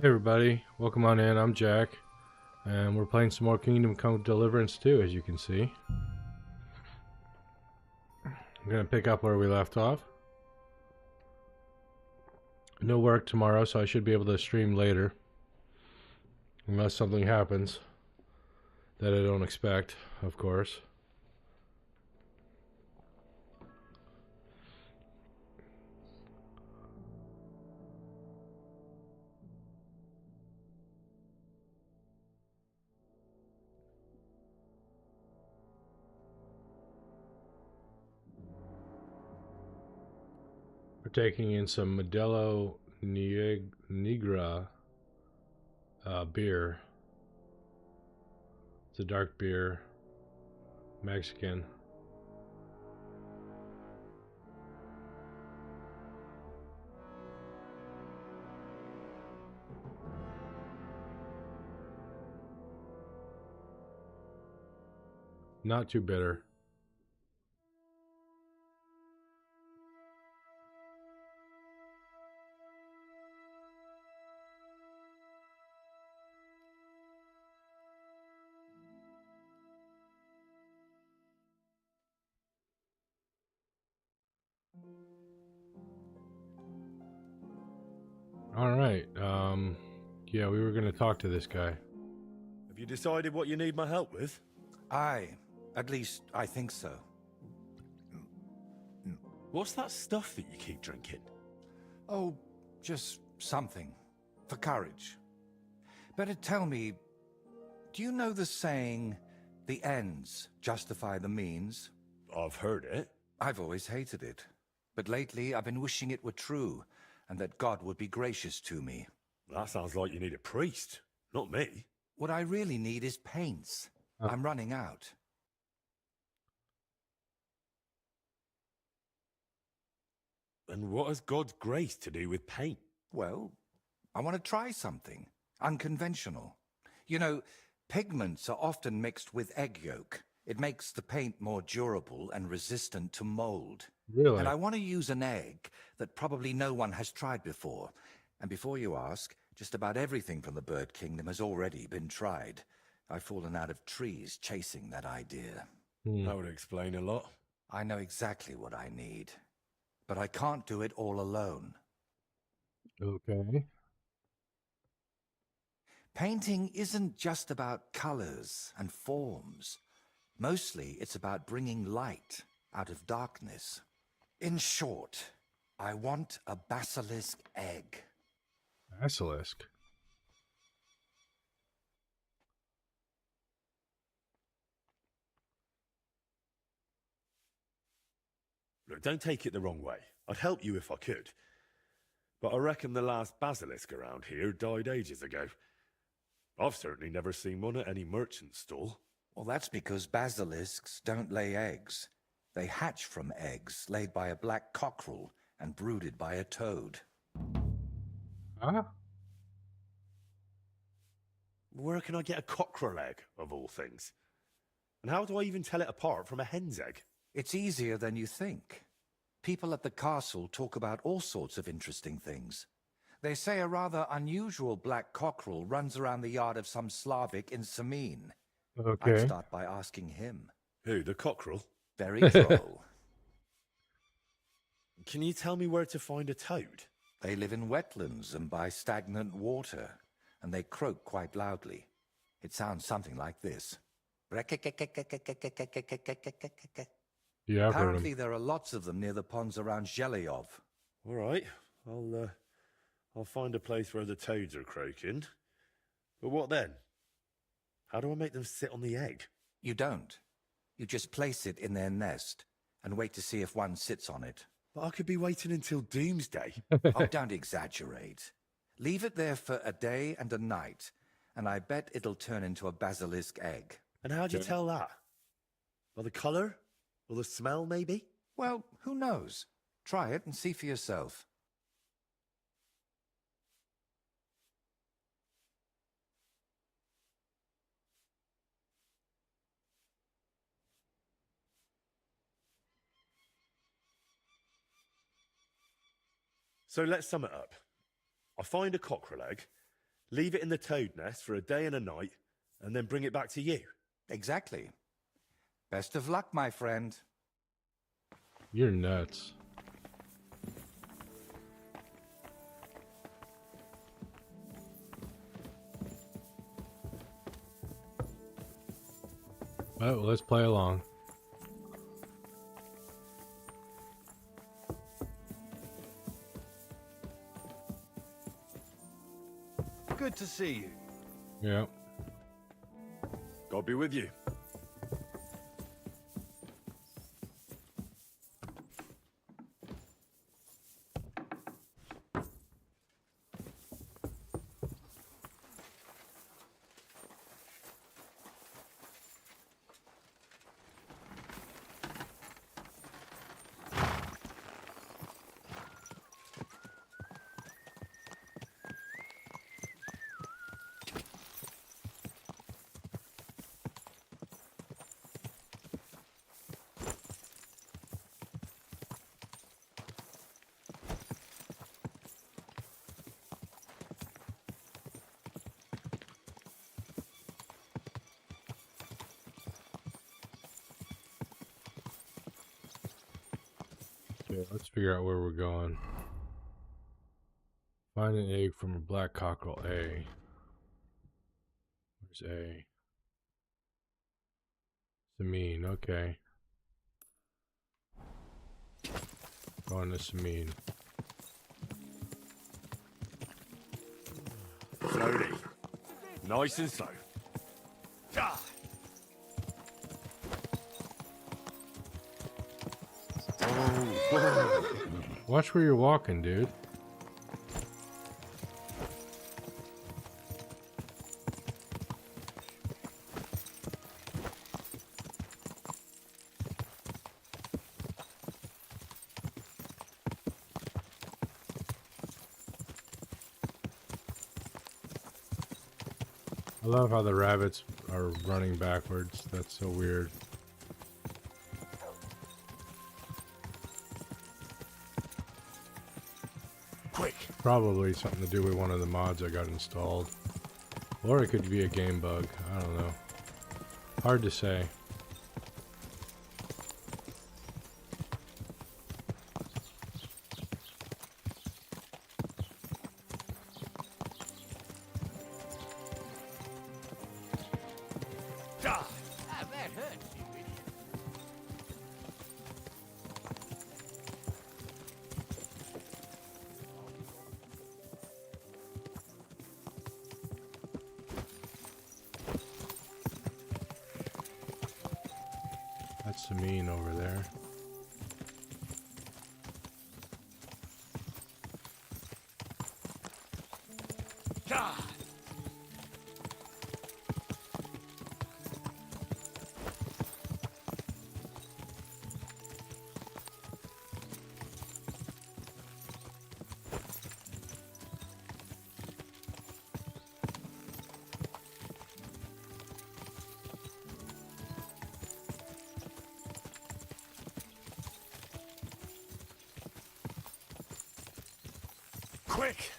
Hey everybody, welcome on in. I'm Jack, and we're playing some more Kingdom Come Deliverance 2, as you can see. I'm gonna pick up where we left off. No work tomorrow, so I should be able to stream later. Unless something happens that I don't expect, of course. We're taking in some Modelo Negra beer. It's a dark beer, Mexican. Not too bitter. Alright, yeah, we were gonna talk to this guy. Have you decided what you need my help with? Aye, at least I think so. What's that stuff that you keep drinking? Oh, just something. For courage. Better tell me, do you know the saying, the ends justify the means? I've heard it. I've always hated it. But lately I've been wishing it were true, and that God would be gracious to me. That sounds like you need a priest, not me. What I really need is paints. I'm running out. And what has God's grace to do with paint? Well, I want to try something. Unconventional. You know, pigments are often mixed with egg yolk. It makes the paint more durable and resistant to mold. Really? And I want to use an egg that probably no one has tried before. And before you ask, just about everything from the bird kingdom has already been tried. I've fallen out of trees chasing that idea. That would explain a lot. I know exactly what I need. But I can't do it all alone. Okay. Painting isn't just about colors and forms. Mostly, it's about bringing light out of darkness. In short, I want a basilisk egg. Basilisk. Look, don't take it the wrong way. I'd help you if I could. But I reckon the last basilisk around here died ages ago. I've certainly never seen one at any merchant stall. Well, that's because basilisks don't lay eggs. They hatch from eggs laid by a black cockerel and brooded by a toad. Huh? Where can I get a cockerel egg, of all things? And how do I even tell it apart from a hen's egg? It's easier than you think. People at the castle talk about all sorts of interesting things. They say a rather unusual black cockerel runs around the yard of some Slavic in Samin. I'd Okay. start by asking him. Who, the cockerel? Very droll. Can you tell me where to find a toad? They live in wetlands and by stagnant water, and they croak quite loudly. It sounds something like this. Yeah, I've heard Apparently him. there are lots of them near the ponds around Zhelyov. All right, I'll find a place where the toads are croaking. But what then? How do I make them sit on the egg? You don't. You just place it in their nest and wait to see if one sits on it. But I could be waiting until doomsday. Oh, don't exaggerate. Leave it there for a day and a night, and I bet it'll turn into a basilisk egg. And how'd you tell that? By the colour? Or the smell, maybe? Well, who knows? Try it and see for yourself. So let's sum it up. I find a cockerel egg, leave it in the toad nest for a day and a night, and then bring it back to you. Exactly. Best of luck, my friend. You're nuts. Well, let's play along. Good to see you. Yeah. God be with you. Okay, let's figure out where we're going. Find an egg from a black cockerel. A. Where's A? Samine, okay. Going to Samine. Slowly. Nice and slow. Ah! Watch where you're walking, dude. I love how the rabbits are running backwards. That's so weird. Quick. Probably something to do with one of the mods I got installed. Or it could be a game bug. I don't know. Hard to say. Ah! Ah, that hurts, you idiot. That's Samine over there. Ah! Quick!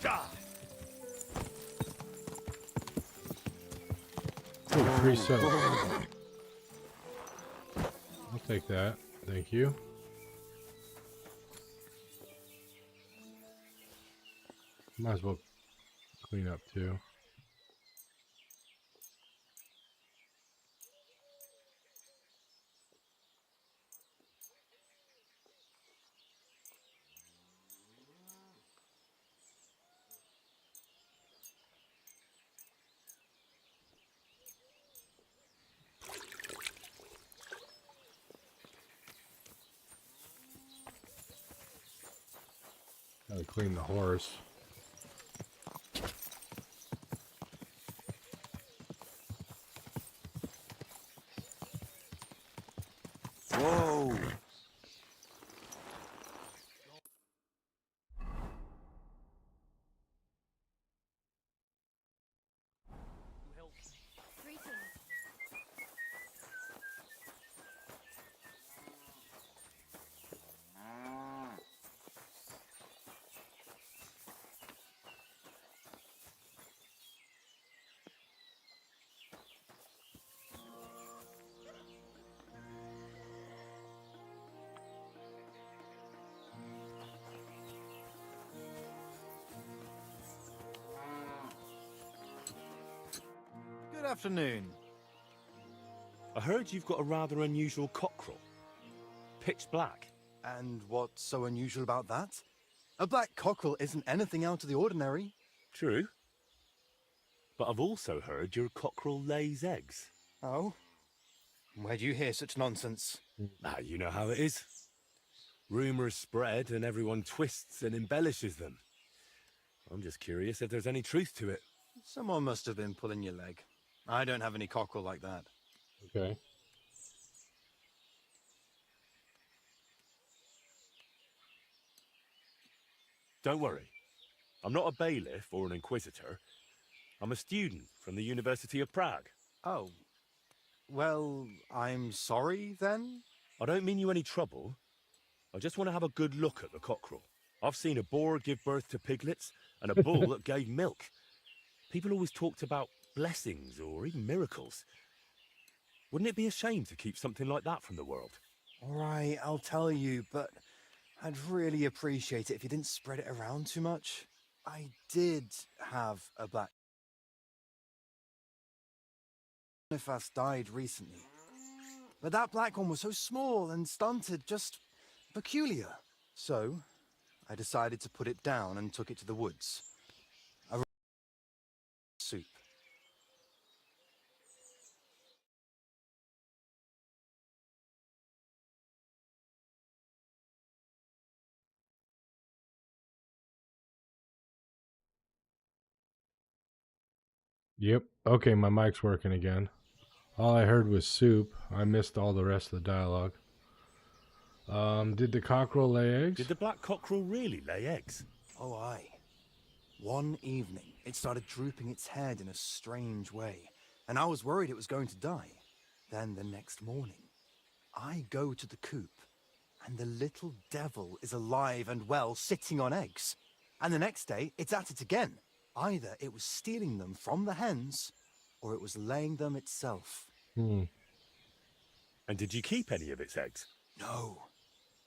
Ah! Ooh, free soap. I'll take that. Thank you. Might as well clean up too. Gotta clean the horse. Whoa! Good afternoon. I heard you've got a rather unusual cockerel. Pitch black. And what's so unusual about that? A black cockerel isn't anything out of the ordinary. True. But I've also heard your cockerel lays eggs. Oh? Where do you hear such nonsense? Ah, you know how it is. Rumours spread and everyone twists and embellishes them. I'm just curious if there's any truth to it. Someone must have been pulling your leg. I don't have any cockerel like that. Okay. Don't worry. I'm not a bailiff or an inquisitor. I'm a student from the University of Prague. Oh. Well, I'm sorry, then? I don't mean you any trouble. I just want to have a good look at the cockerel. I've seen a boar give birth to piglets and a bull that gave milk. People always talked about blessings or even miracles. Wouldn't it be a shame to keep something like that from the world? All right, I'll tell you, but I'd really appreciate it if you didn't spread it around too much. I did have a black Boniface died recently. But that black one was so small and stunted, just peculiar. So, I decided to put it down and took it to the woods. A soup. Yep. Okay, my mic's working again. All I heard was soup. I missed all the rest of the dialogue. Did the cockerel lay eggs? Did the black cockerel really lay eggs? Oh, aye. One evening, it started drooping its head in a strange way, and I was worried it was going to die. Then the next morning, I go to the coop, and the little devil is alive and well, sitting on eggs. And the next day, it's at it again. Either it was stealing them from the hens, or it was laying them itself. And did you keep any of its eggs? No.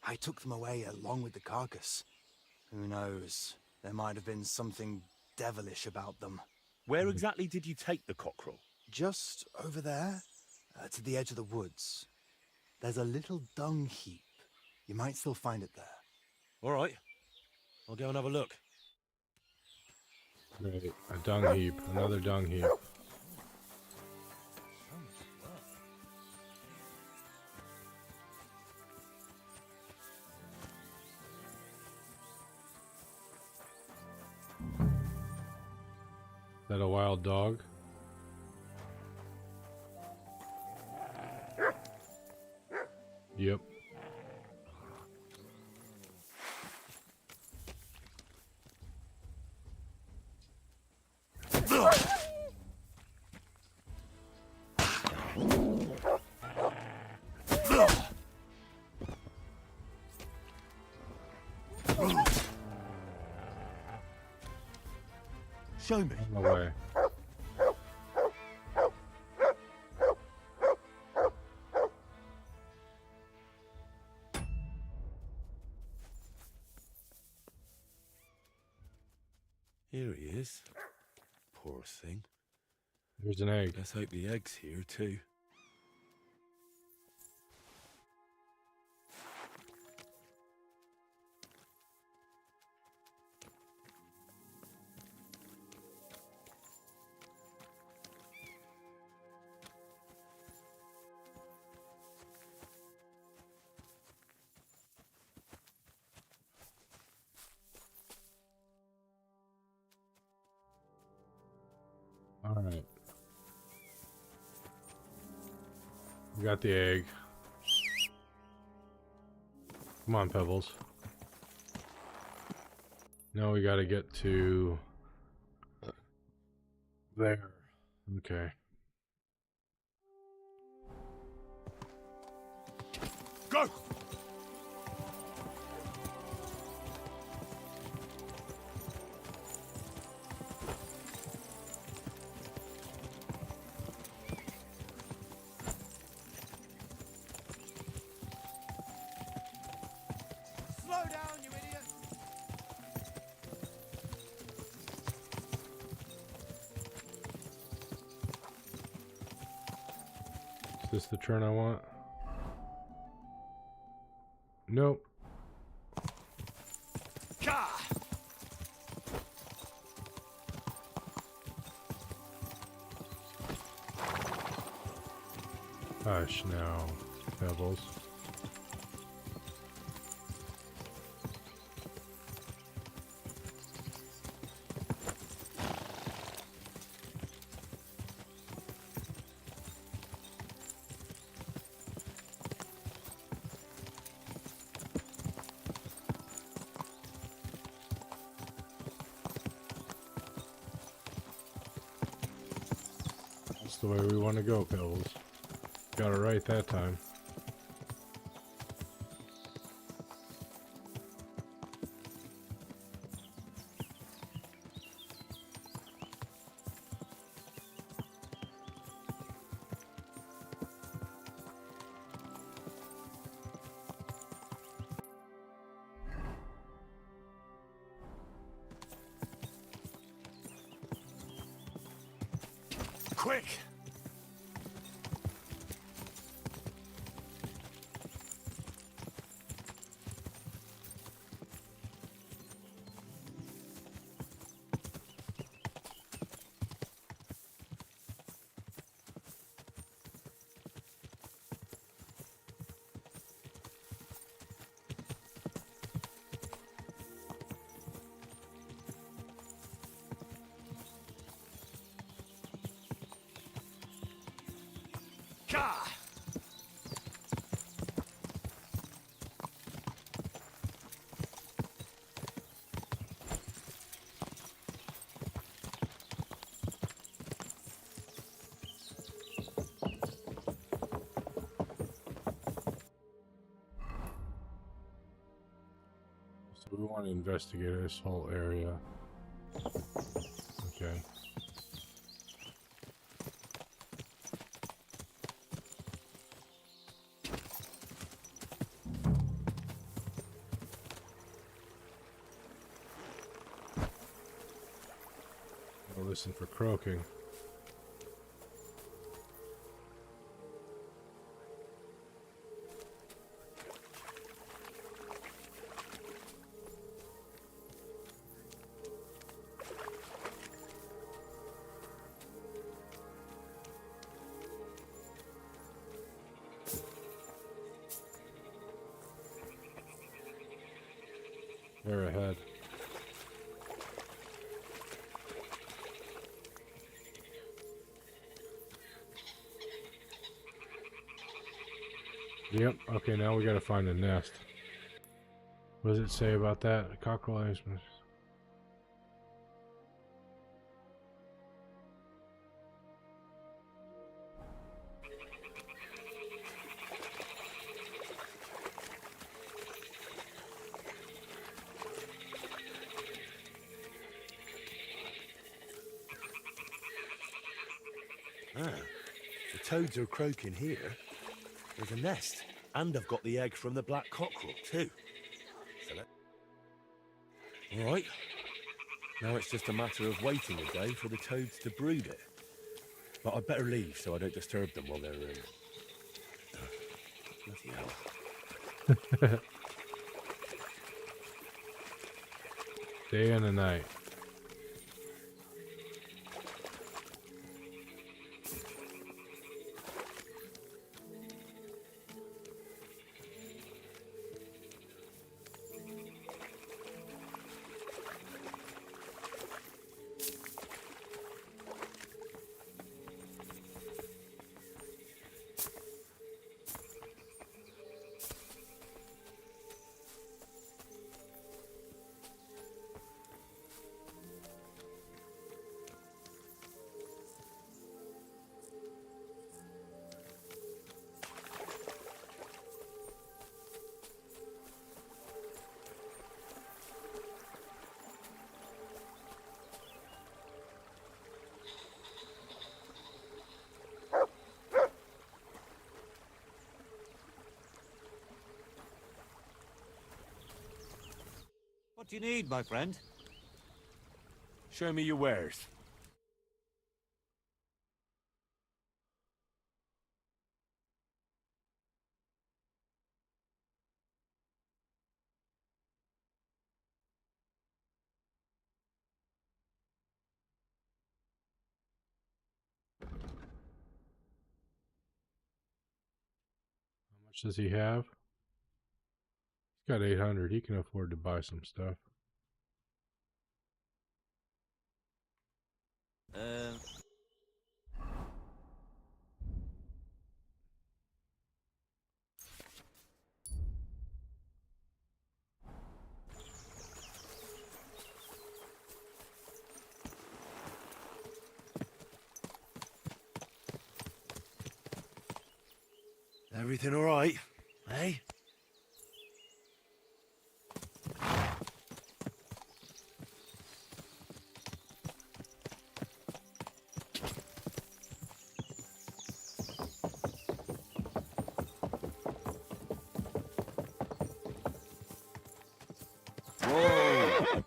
I took them away along with the carcass. Who knows? There might have been something devilish about them. Where exactly did you take the cockerel? Just over there, to the edge of the woods. There's a little dung heap. You might still find it there. All right. I'll go and have a look. Right, a dung heap. Another dung heap. Is that a wild dog? Yep. Show me. No way. Here he is. Poor thing. There's an egg. Let's hope the egg's here too. All right. We got the egg. Come on, Pebbles. Now we got to get to there. Okay. Go! Slow down, you idiot! this the turn I want? Nope. Hush now, Pebbles. That's the way we want to go, Pebbles. Got it right that time. Quick! Gah! So we want to investigate this whole area. Okay. I'll listen for croaking. They're ahead. Yep, okay, now we gotta find a nest. What does it say about that? Cockerel eggs. Ah, the toads are croaking here. There's a nest. And I've got the egg from the black cockerel, too. So Alright. Now it's just a matter of waiting a day for the toads to brood it. But I'd better leave so I don't disturb them while they're in. Bloody hell. Day and a night. What do you need, my friend? Show me your wares. much does he have? He's got 800. He can afford to buy some stuff. Everything all right, eh? Whoa!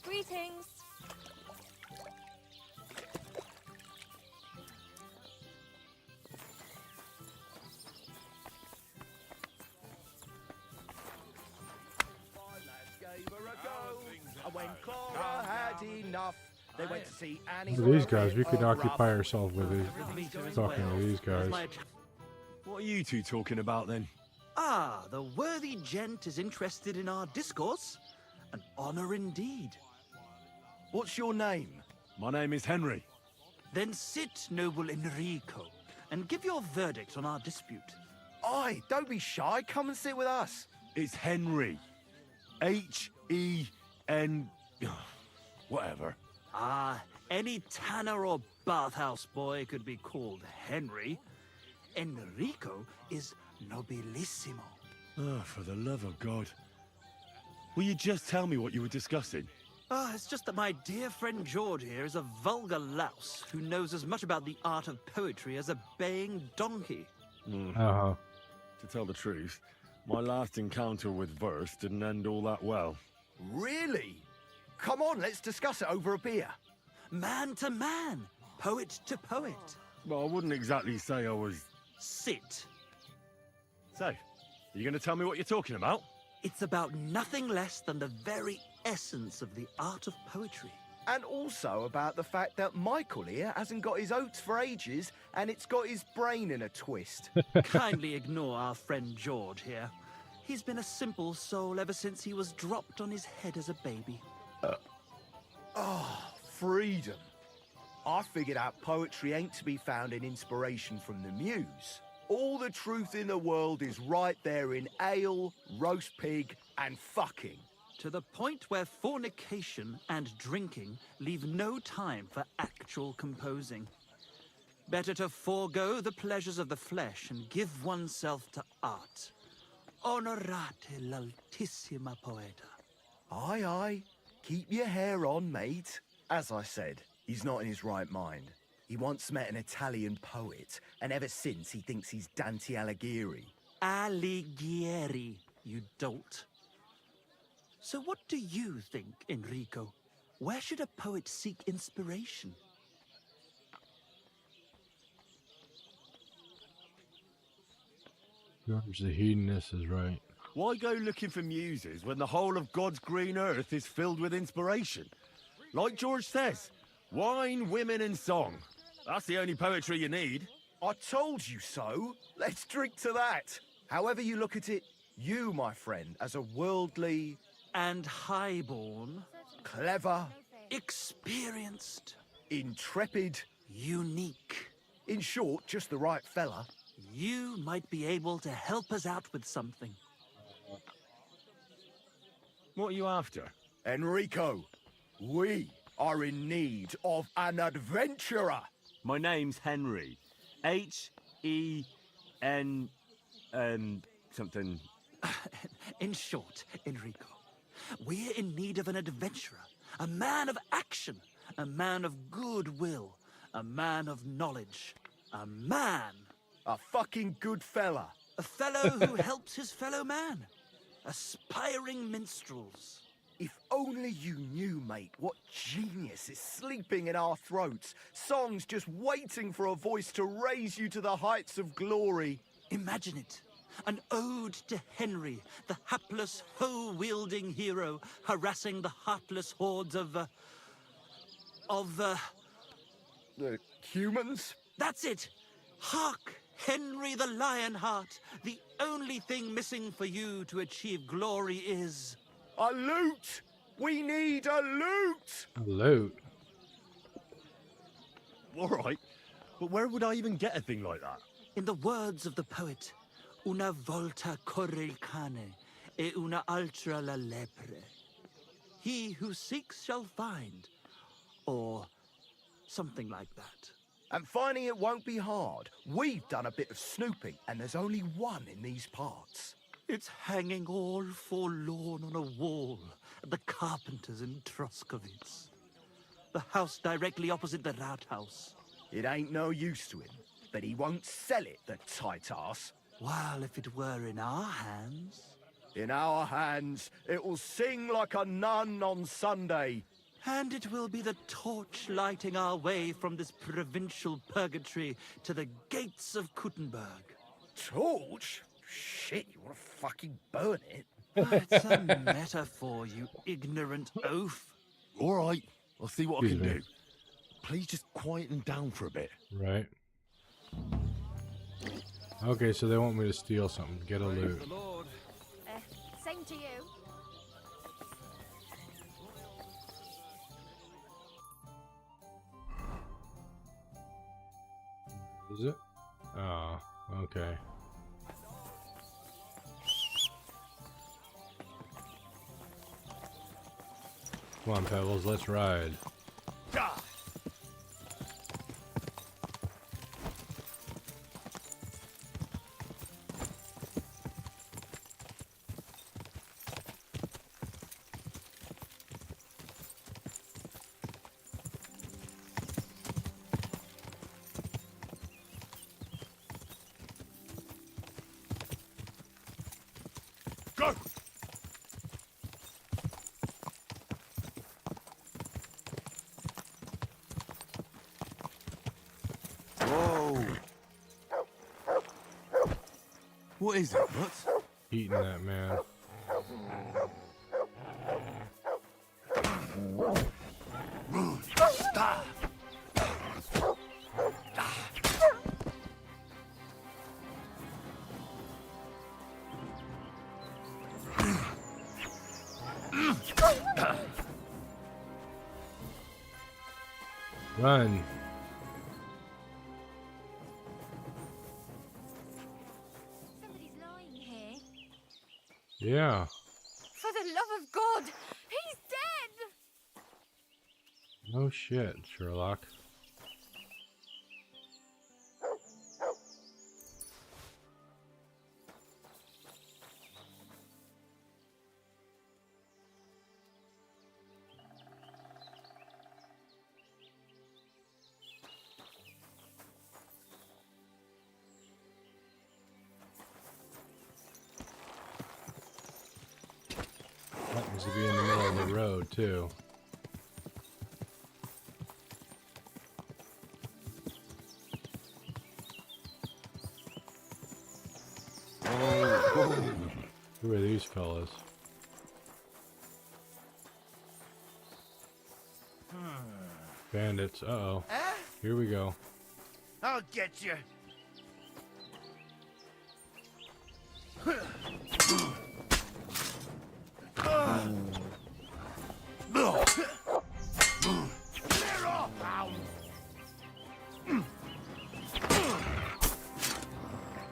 Greetings. When Clara had enough, they went to see Annie. Look at these guys. We could occupy ourselves with these, talking to these guys. What are you two talking about then? Ah, the worthy gent is interested in our discourse. An honor indeed. What's your name? My name is Henry. Then sit, noble Enrico, and give your verdict on our dispute. Aye, don't be shy. Come and sit with us. It's Henry. H-E-N... whatever. Ah, any tanner or bathhouse boy could be called Henry. Enrico is nobilissimo. Oh, for the love of God. Will you just tell me what you were discussing? Ah, it's just that my dear friend George here is a vulgar louse who knows as much about the art of poetry as a baying donkey. Uh-huh. To tell the truth, my last encounter with verse didn't end all that well. Really? Come on, let's discuss it over a beer. Man to man, poet to poet. Well, I wouldn't exactly say I was... Sit. So, are you going to tell me what you're talking about? It's about nothing less than the very essence of the art of poetry. And also about the fact that Michael here hasn't got his oats for ages and it's got his brain in a twist. Kindly ignore our friend George here. He's been a simple soul ever since he was dropped on his head as a baby. Freedom. I figured out poetry ain't to be found in inspiration from the muse. All the truth in the world is right there in ale, roast pig, and fucking. To the point where fornication and drinking leave no time for actual composing. Better to forego the pleasures of the flesh and give oneself to art. Honorate l'altissima poeta. Aye, aye. Keep your hair on, mate. As I said, he's not in his right mind. He once met an Italian poet, and ever since he thinks he's Dante Alighieri. Alighieri, you dolt. So what do you think, Enrico? Where should a poet seek inspiration? George the hedonist is right. Why go looking for muses when the whole of God's green earth is filled with inspiration? Like George says, wine, women and song. That's the only poetry you need. I told you so. Let's drink to that. However you look at it, you, my friend, as a worldly, And highborn, clever, experienced, intrepid, unique. in short, just the right fella. You might be able to help us out with something. What are you after? Enrico, we are in need of an adventurer. My name's Henry. H-E-N... something... In short, Enrico, we're in need of an adventurer, a man of action, a man of goodwill, a man of knowledge, a man, A fucking good fella. a fellow who helps his fellow man, aspiring minstrels. If only you knew, mate, what genius is sleeping in our throats. Songs just waiting for a voice to raise you to the heights of glory. Imagine it. An ode to Henry, the hapless, hoe-wielding hero, harassing the heartless hordes of, of The humans? That's it! Hark, Henry the Lionheart! The only thing missing for you to achieve glory is... A loot! We need a loot! A loot. All right, but where would I even get a thing like that? In the words of the poet, una volta corre il cane, e una altra la lepre. He who seeks shall find, or something like that. And finding it won't be hard. We've done a bit of snooping, and there's only one in these parts. It's hanging all forlorn on a wall at the carpenters in Troskovitz. The house directly opposite the Rathaus. It ain't no use to him, but he won't sell it, the tight ass. While if it were in our hands... In our hands, it will sing like a nun on Sunday. And it will be the torch lighting our way from this provincial purgatory to the gates of Kuttenberg. Torch? Shit, you want to fucking burn it? It's a metaphor, you ignorant oaf. All right, I'll see what Excuse I can me. do. Please just quieten down for a bit. Right. Okay, so they want me to steal something. Get a loot. Same to you. Is it? Oh, okay. Come on, Pebbles, let's ride. Go! Whoa! What is it, Nuts? Eating that man. Run. Somebody's lying here. Yeah. For the love of God, he's dead! No shit, Sherlock. Happens to be in the middle of the road, too. Who are these fellas? Bandits. Uh-oh. Here we go. I'll get you. Clear off, hound!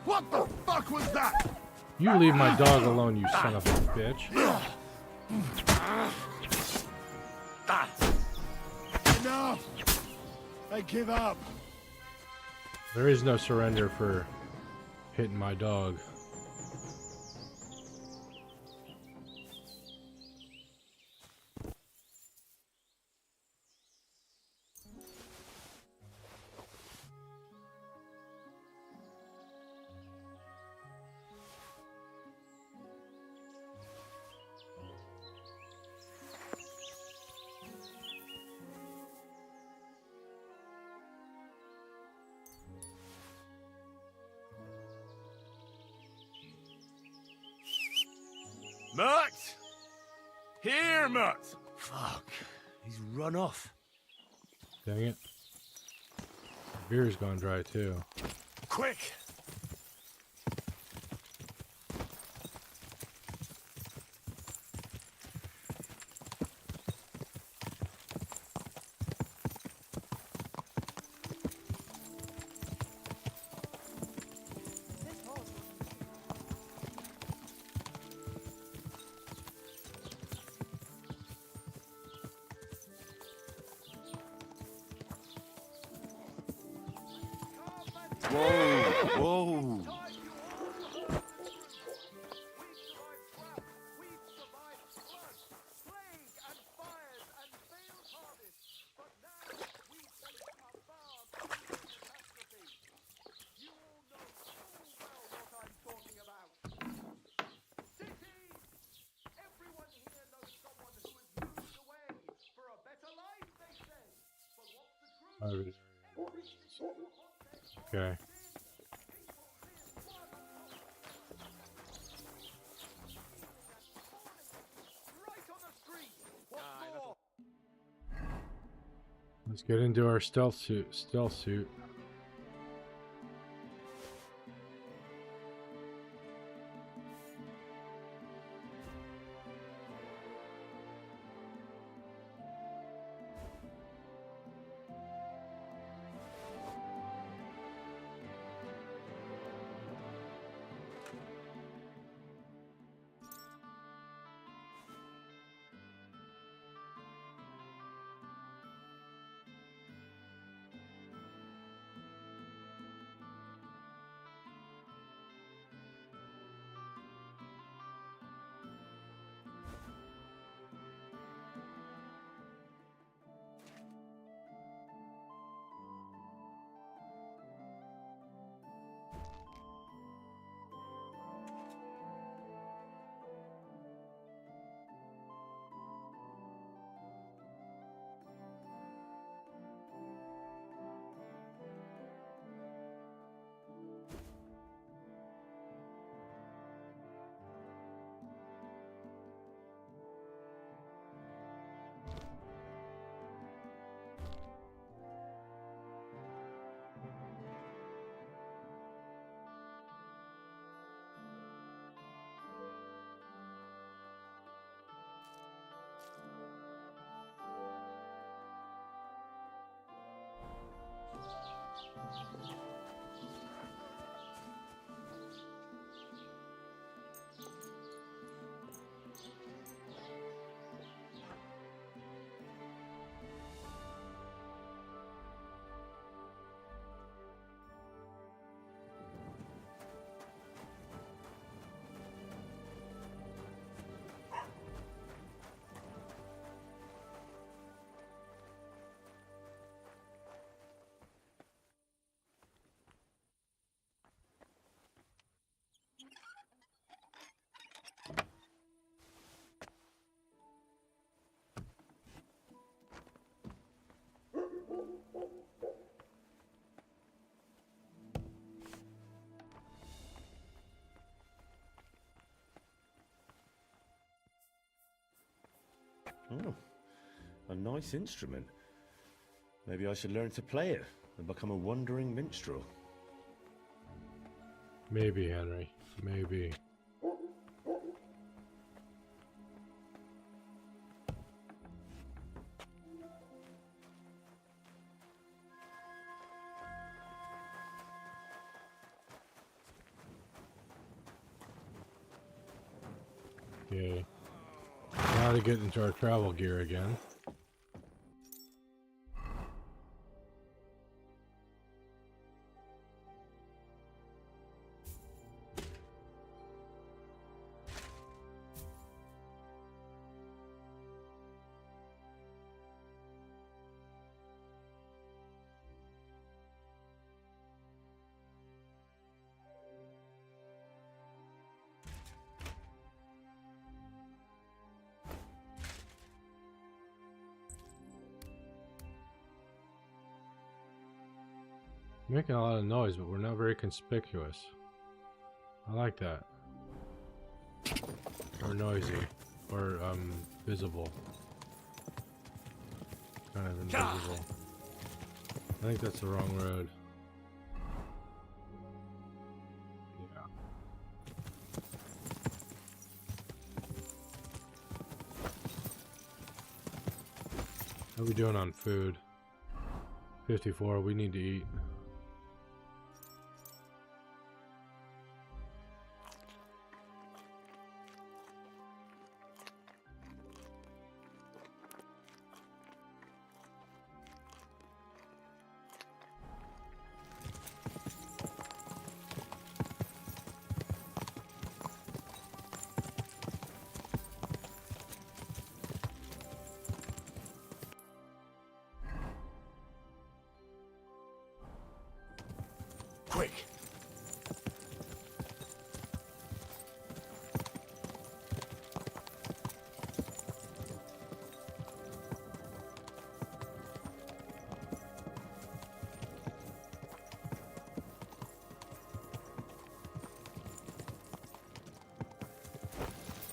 What the fuck was that? You leave my dog alone, you son of a bitch. Enough! I give up. There is no surrender for hitting my dog. Mutt! Here, Mutt! Fuck, he's run off. Dang it. Beer's gone dry too. Quick! Whoa, whoa. Okay. Let's get into our stealth suit. Stealth suit. Oh, a nice instrument. Maybe I should learn to play it and become a wandering minstrel. Maybe, Henry. Maybe. Okay. Now to get into our travel gear again. Making a lot of noise, but we're not very conspicuous. I like that. Or noisy. Or, visible. Kind of invisible. I think that's the wrong road. Yeah. How are we doing on food? 54, we need to eat. Quick!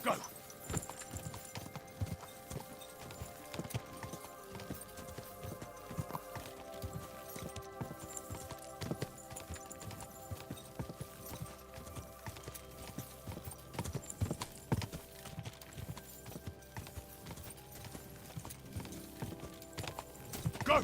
Go! Go!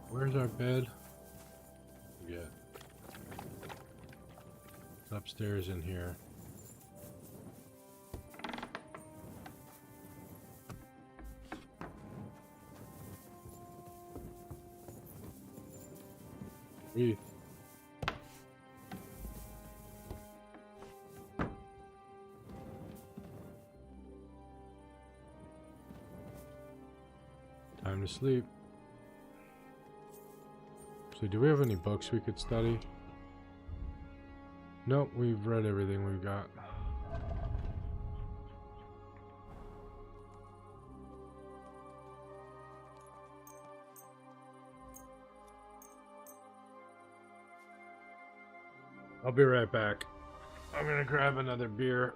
Where's our bed? Yeah. It's upstairs in here. Breathe. Time to sleep. So do we have any books we could study? Nope, we've read everything we've got. I'll be right back. I'm gonna grab another beer.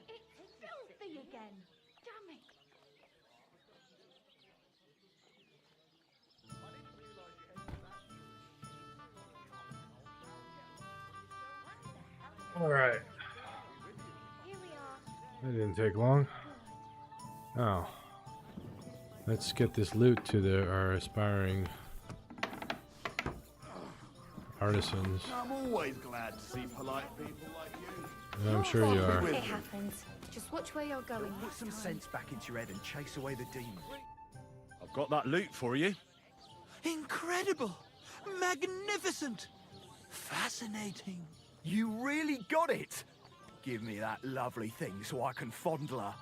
It's filthy again. Damn it. All right. Here we are. That didn't take long. Oh. Let's get this loot to our aspiring artisans. I'm always glad to see polite people like you. And I'm sure you are. It happens. Just watch where you're going. Put some next time. sense back into your head and chase away the demon. I've got that loot for you. Incredible! Magnificent! Fascinating! You really got it! Give me that lovely thing so I can fondle her.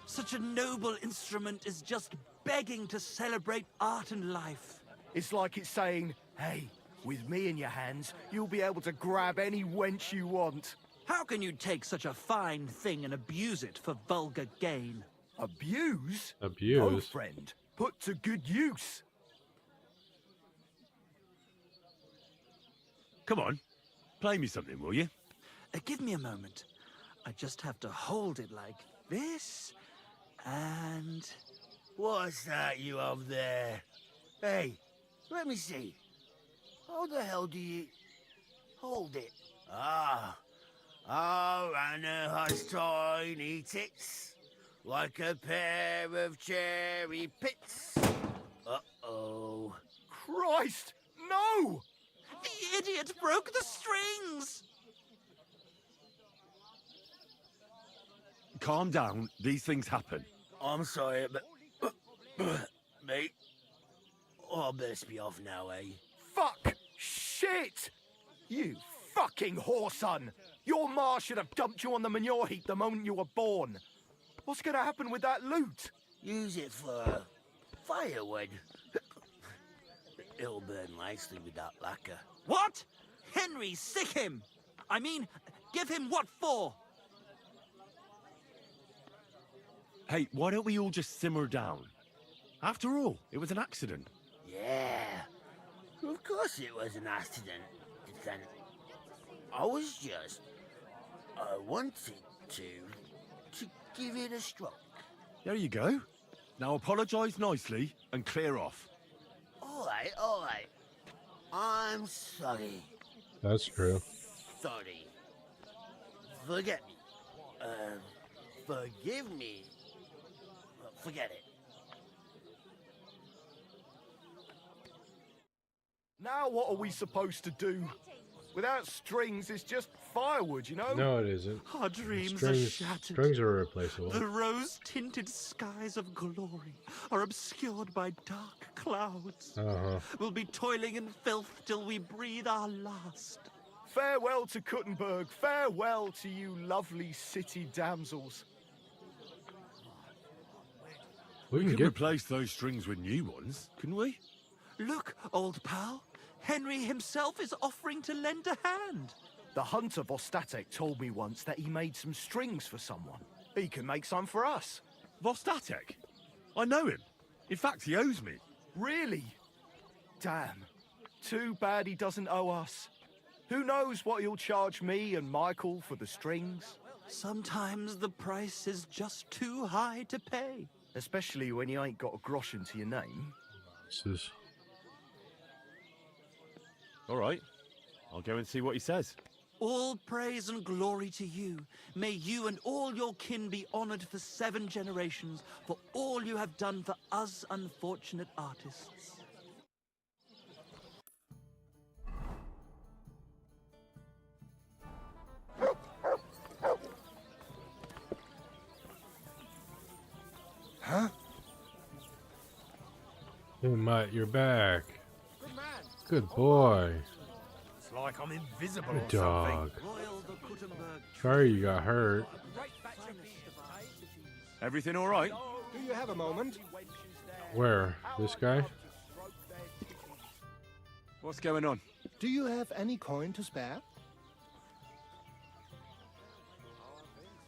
Such a noble instrument is just begging to celebrate art and life. It's like it's saying, hey, with me in your hands, you'll be able to grab any wench you want. How can you take such a fine thing and abuse it for vulgar gain? Abuse? Abuse? No, friend. Put to good use. Come on, play me something, will you? Give me a moment. I just have to hold it like this, and... What's that you up there? Hey, let me see. How the hell do you... Hold it. Ah. Oh, Anna has tiny tits, like a pair of cherry pits. Uh-oh. Christ, no! The idiot broke the strings! Calm down, these things happen. I'm sorry, but... Mate. Oh, I best be off now, eh? Fuck! Shit! You fucking whoreson! Your ma should have dumped you on the manure heap the moment you were born. What's gonna happen with that loot? Use it for firewood. It'll burn nicely with that lacquer. What? Henry, sick him! I mean, give him what for? Hey, why don't we all just simmer down? After all, it was an accident. Yeah, of course it was an accident. Then I wanted to give it a stroke. There you go. Now apologise nicely and clear off. All right. I'm sorry. That's true. Sorry. Forget me. Forgive me. Forget it. Now what are we supposed to do? Without strings, it's just firewood, you know? No, it isn't. Our dreams are shattered. Strings are irreplaceable. The rose-tinted skies of glory are obscured by dark clouds. We'll be toiling in filth till we breathe our last. Farewell to Kuttenberg. Farewell to you lovely city damsels. We We can could get. replace those strings with new ones, couldn't we? Look, old pal. Henry himself is offering to lend a hand. The hunter Vostatek told me once that he made some strings for someone. He can make some for us. Vostatek? I know him. In fact, he owes me. Really? Damn. Too bad he doesn't owe us. Who knows what he'll charge me and Michael for the strings? Sometimes the price is just too high to pay. Especially when you ain't got a grosh into your name. This is. All right. I'll go and see what he says. All praise and glory to you. May you and all your kin be honored for 7 generations for all you have done for us unfortunate artists. Huh? Hey, Mutt, you're back. Good man. Good boy. It's like I'm invisible Good dog. Royal the Kuttenberg. Sorry you got hurt. Everything all right? Do you have a moment? Where? This guy? What's going on? Do you have any coin to spare?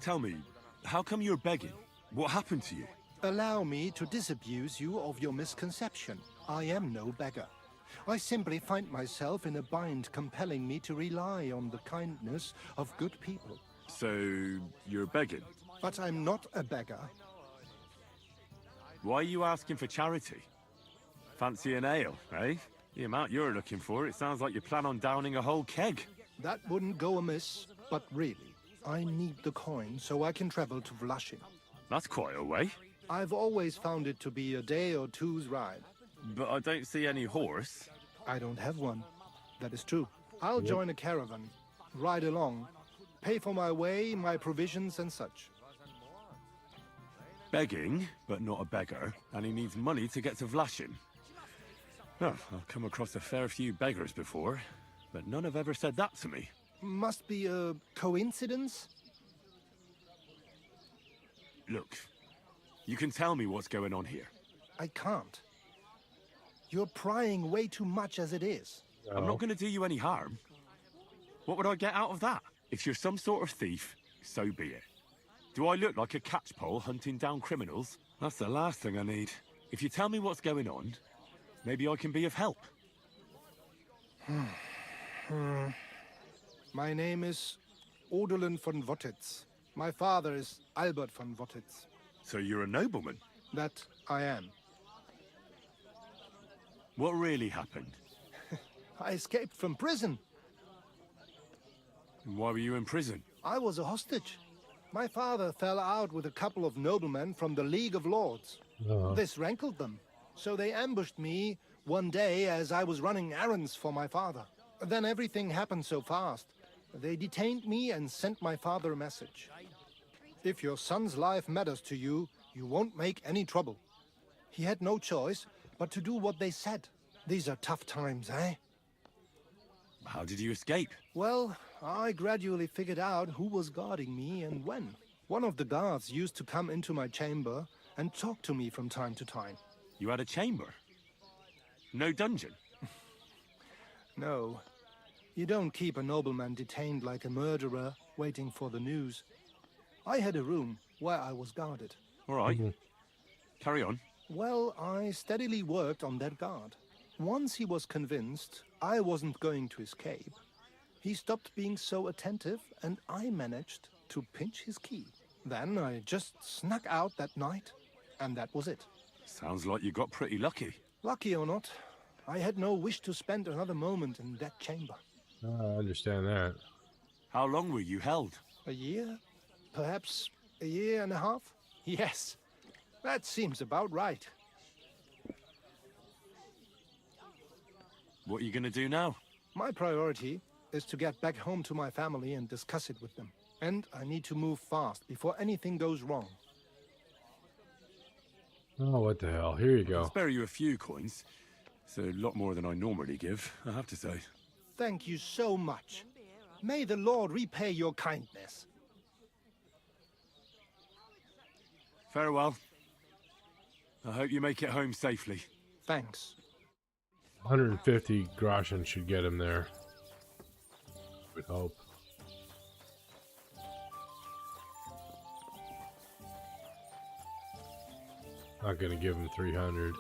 Tell me, how come you're begging? What happened to you? Allow me to disabuse you of your misconception. I am no beggar. I simply find myself in a bind compelling me to rely on the kindness of good people. So, you're begging? But I'm not a beggar. Why are you asking for charity? Fancy an ale, eh? The amount you're looking for, it sounds like you plan on downing a whole keg. That wouldn't go amiss, but really, I need the coin so I can travel to Vlashin. That's quite a way. I've always found it to be a day or two's ride. But I don't see any horse. I don't have one. That is true. I'll join a caravan, ride along, pay for my way, my provisions and such. Begging, but not a beggar, and he needs money to get to Vlashin. Oh, I've come across a fair few beggars before, but none have ever said that to me. Must be a coincidence? Look, you can tell me what's going on here. I can't. You're prying way too much as it is. I'm not going to do you any harm. What would I get out of that? If you're some sort of thief, so be it. Do I look like a catchpole hunting down criminals? That's the last thing I need. If you tell me what's going on, maybe I can be of help. My name is Odolin von Wottitz. My father is Albert von Wottitz. So you're a nobleman? That I am. What really happened? I escaped from prison. And why were you in prison? I was a hostage. My father fell out with a couple of noblemen from the League of Lords. This rankled them, so they ambushed me one day as I was running errands for my father. Then everything happened so fast. They detained me and sent my father a message. If your son's life matters to you, you won't make any trouble. He had no choice but to do what they said. These are tough times, eh? How did you escape? Well, I gradually figured out who was guarding me and when. One of the guards used to come into my chamber and talk to me from time to time. You had a chamber? No dungeon? No. You don't keep a nobleman detained like a murderer, waiting for the news. I had a room where I was guarded. All right. Carry on. Well, I steadily worked on that guard. Once he was convinced I wasn't going to escape, he stopped being so attentive, and I managed to pinch his key. Then I just snuck out that night, and that was it. Sounds like you got pretty lucky. Lucky or not, I had no wish to spend another moment in that chamber. I understand that. How long were you held? A year? Perhaps a year and a half? Yes, that seems about right. What are you going to do now? My priority is to get back home to my family and discuss it with them. And I need to move fast before anything goes wrong. Oh, what the hell? Here you I'll go. spare you a few coins. It's a lot more than I normally give, I have to say. Thank you so much. May the Lord repay your kindness. Farewell. I hope you make it home safely. Thanks. 150 groschen should get him there. Would hope. Not gonna give him 300.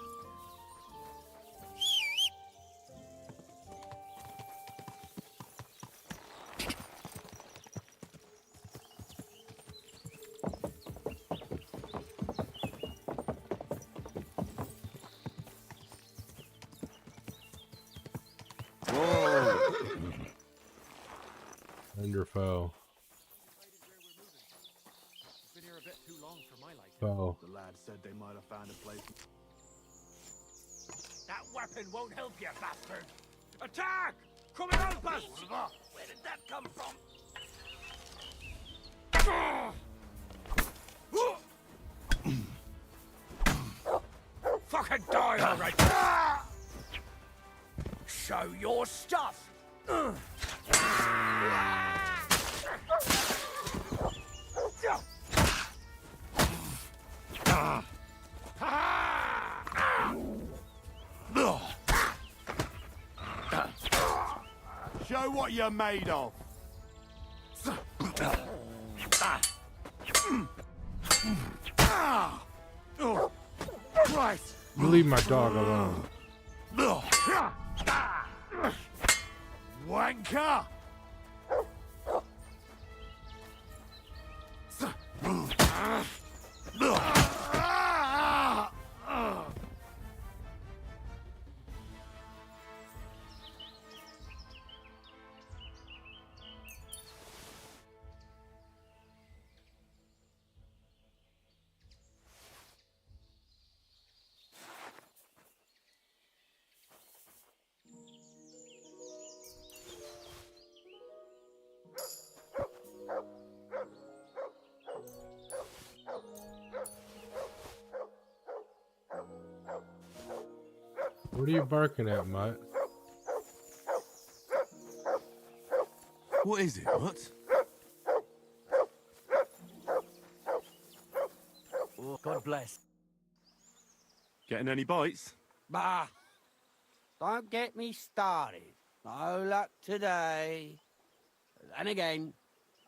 Under foe. Been here a bit too long for my liking. Foe. The lad said they might have found a place. That weapon won't help you, bastard! Attack! Come and help us! Where did that come from? Fucking die already! Show your stuff! Show what you're made of. Oh, Christ! You leave my dog alone. Wanker! What are you barking at, Mutt? What is it, Mutt? Oh, God bless. Getting any bites? Bah! Don't get me started. No luck today. Then again,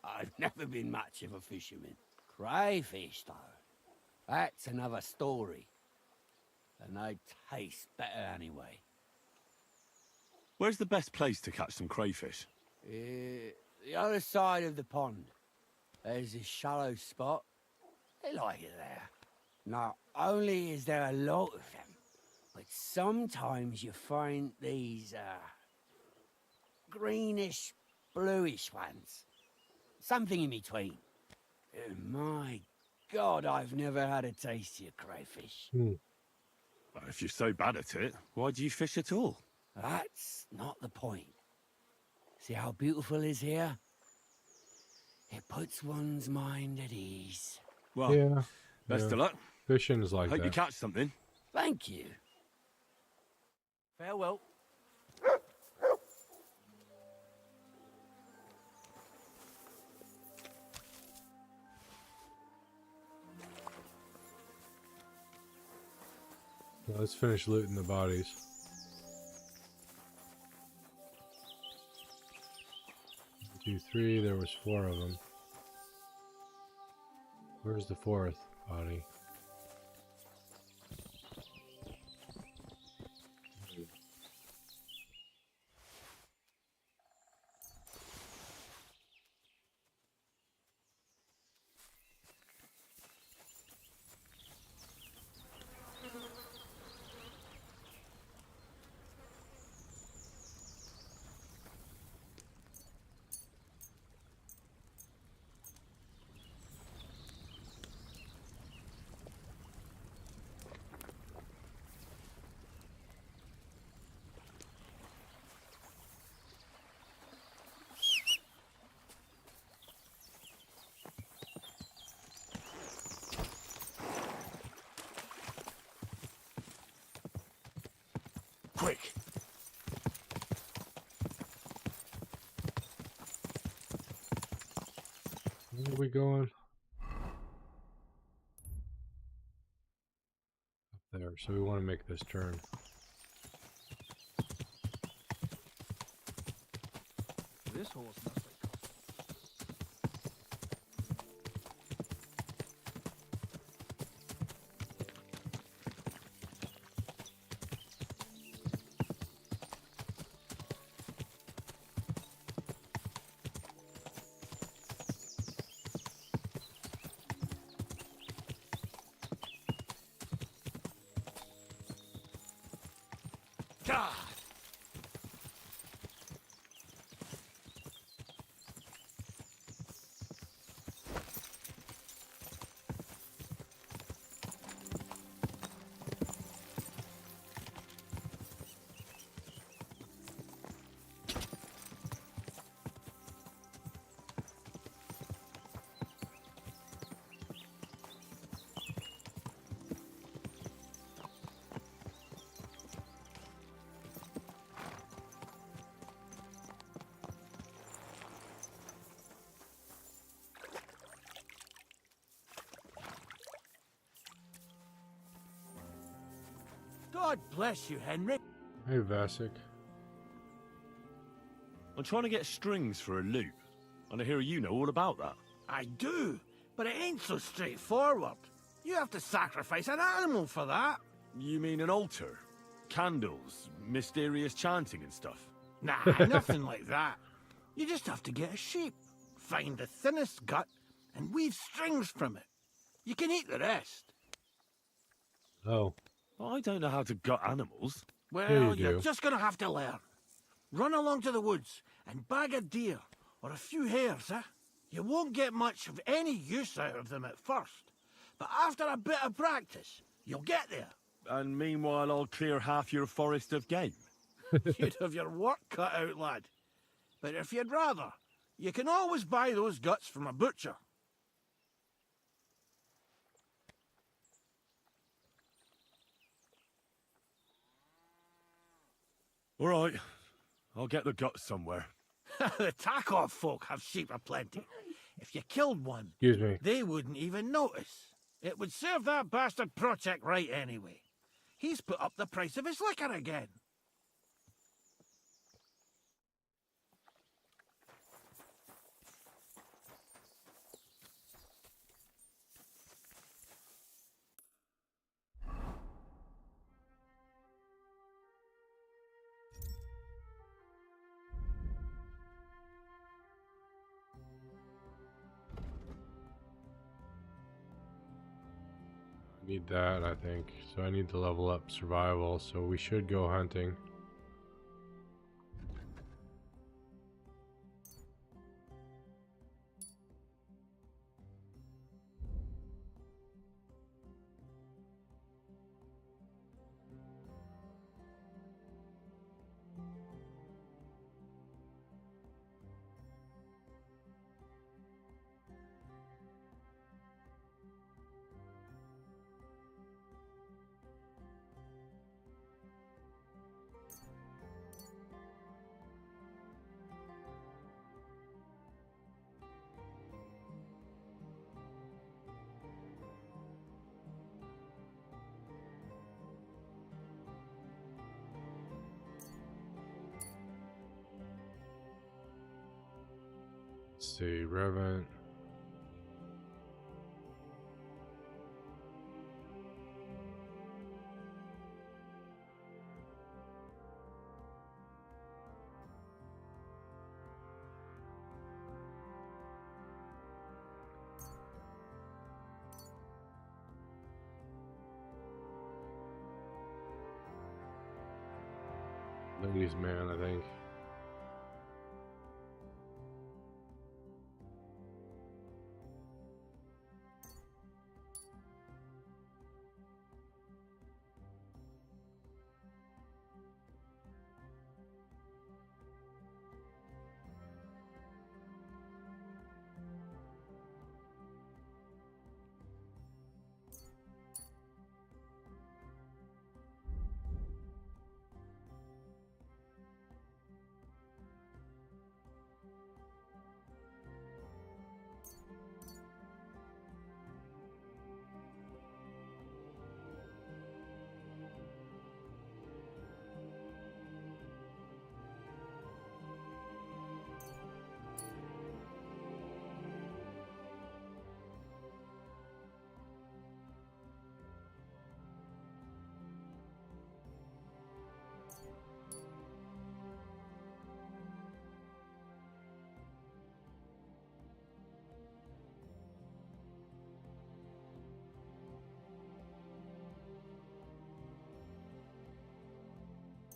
I've never been much of a fisherman. Crayfish, though. That's another story. And they taste better anyway. Where's the best place to catch some crayfish? The other side of the pond. There's this shallow spot. They like it there. Not only is there a lot of them, but sometimes you find these, greenish, bluish ones. Something in between. And my God, I've never had a tastier crayfish. If you're so bad at it, why do you fish at all? That's not the point. See how beautiful it is here? It puts one's mind at ease. Well, Yeah. best yeah. of luck. Fishing is like Hope that. you catch something. Thank you. Farewell. Let's finish looting the bodies. 2, 3. There was 4 of them. Where's the 4th body? Quick! Where are we going? Up there. So we want to make this turn. This horse must have God! God bless you, Henry. Hey, Vasek. I'm trying to get strings for a loop, and I hear you know all about that. I do, but it ain't so straightforward. You have to sacrifice an animal for that. You mean an altar? Candles, mysterious chanting and stuff? Nah, nothing like that. You just have to get a sheep, find the thinnest gut, and weave strings from it. You can eat the rest. Oh. I don't know how to gut animals. Well, you you're do. just gonna have to learn. Run along to the woods and bag a deer or a few hares, eh? You won't get much of any use out of them at first, but after a bit of practice, you'll get there. And meanwhile, I'll clear half your forest of game. You'd have your work cut out, lad. But if you'd rather, you can always buy those guts from a butcher. All right, I'll get the guts somewhere. The Takov folk have sheep aplenty. If you killed one, Excuse me. they wouldn't even notice. It would serve that bastard Project right anyway. He's put up the price of his liquor again. Need that, I think. So I need to level up survival, so we should go hunting. Let's see, Revenant. Ladies man, I think.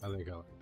I think I like that.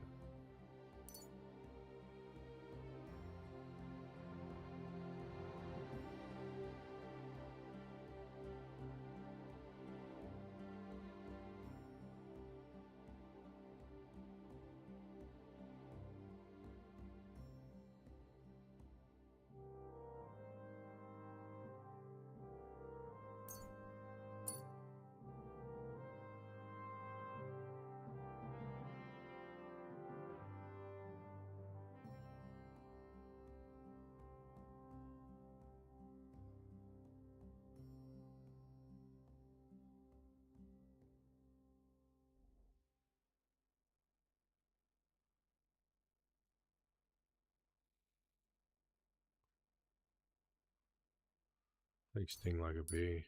They sting like a bee.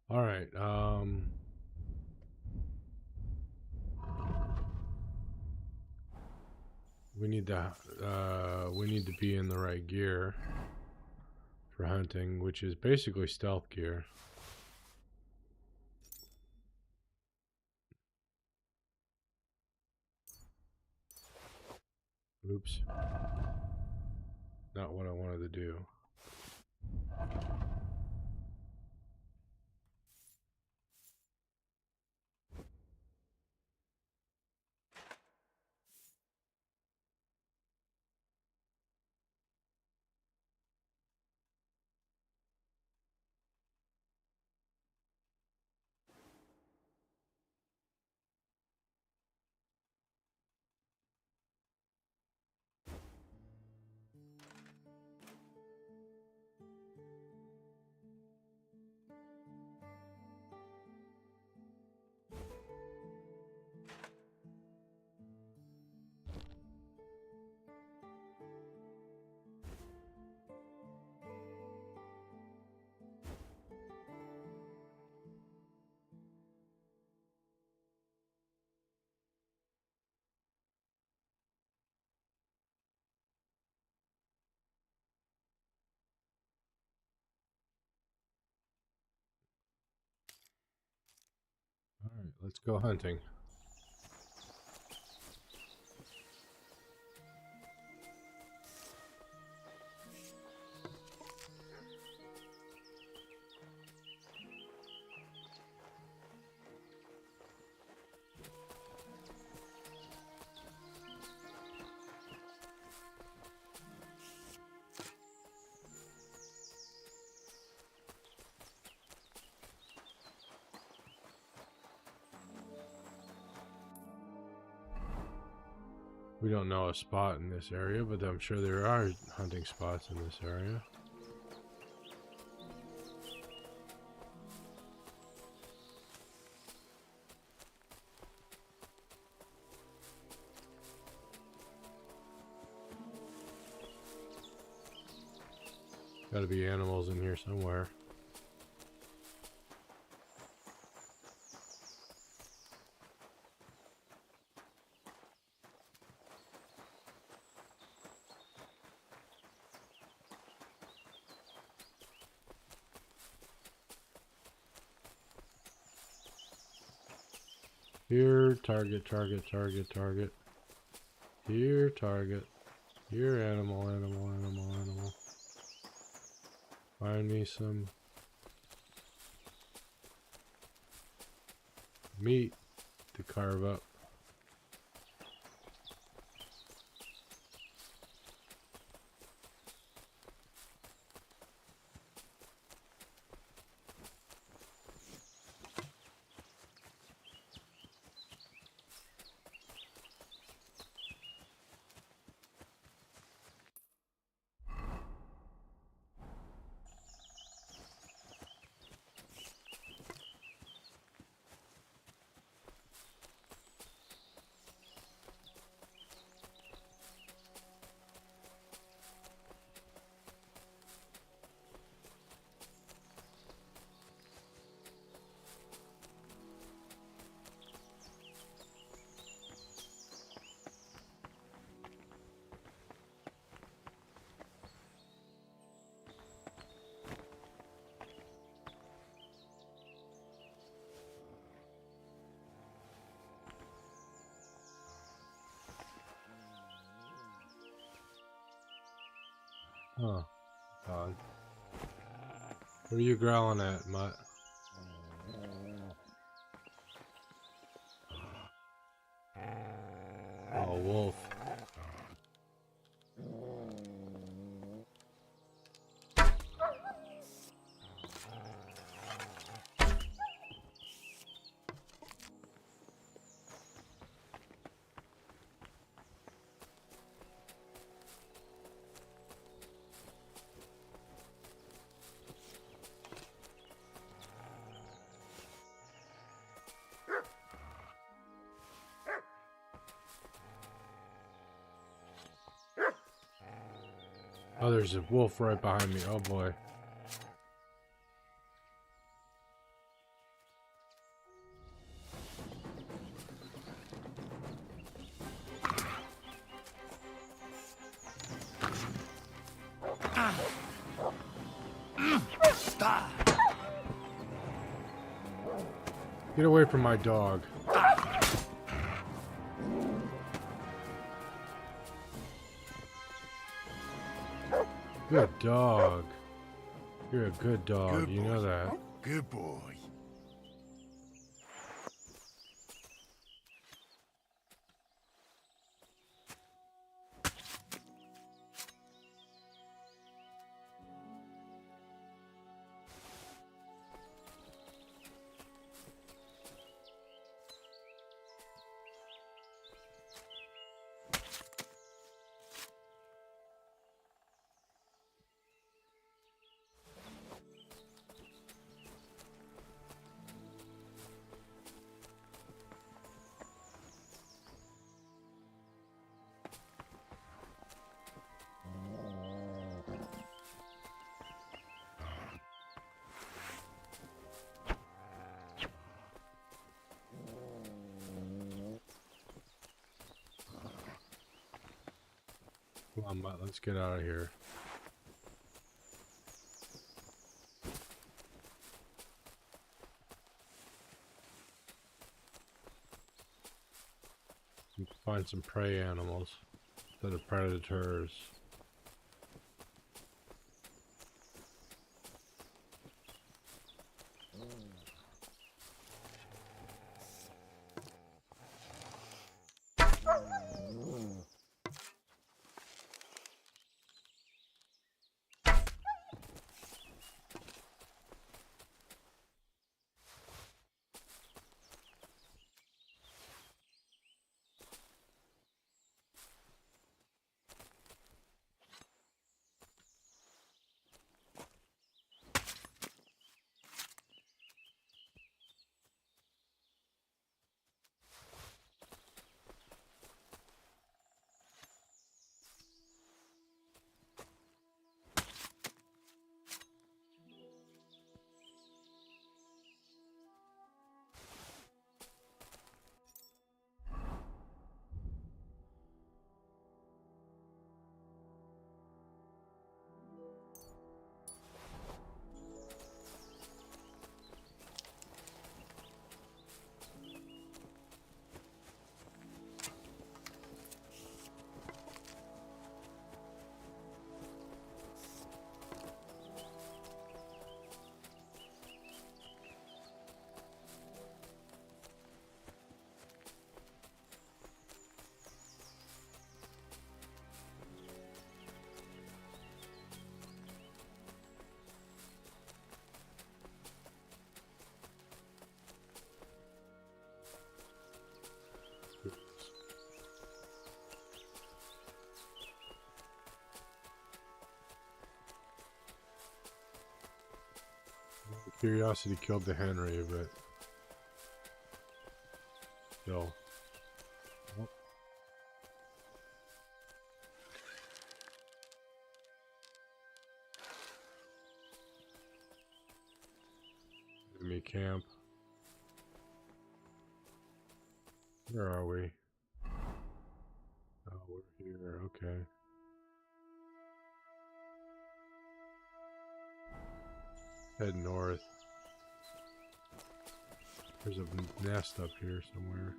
All right. We need to be in the right gear for hunting, which is basically stealth gear. Oops. Not what I wanted to do. All right, let's go hunting. We don't know a spot in this area, but I'm sure there are hunting spots in this area. Gotta be animals in here somewhere. Here, target, target, target, target. Here, target. Here, animal, animal, animal, animal. Find me some meat to carve up. Oh, God. What are you growling at, Mutt? Oh, wolf. Oh, there's a wolf right behind me. Oh, boy. Get away from my dog. Good dog. You're a good dog. Good You boy. know that. Good boy. Come on, Mutt. Let's get out of here. Find some prey animals instead of predators. Curiosity killed the Henry, but still. Oh. Enemy camp. Where are we? Oh, we're here. Okay. Head north. There's a nest up here somewhere.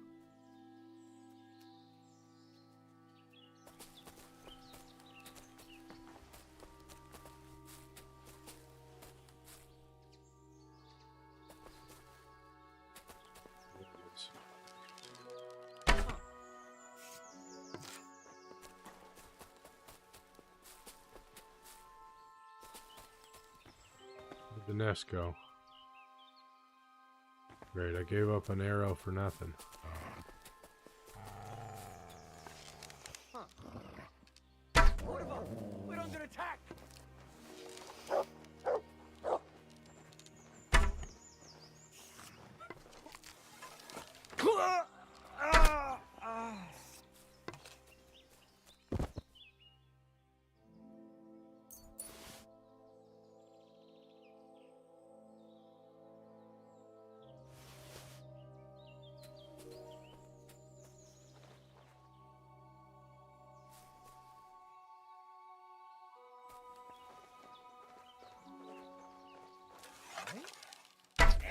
Where'd the nest go? Great, I gave up an arrow for nothing. We're under attack!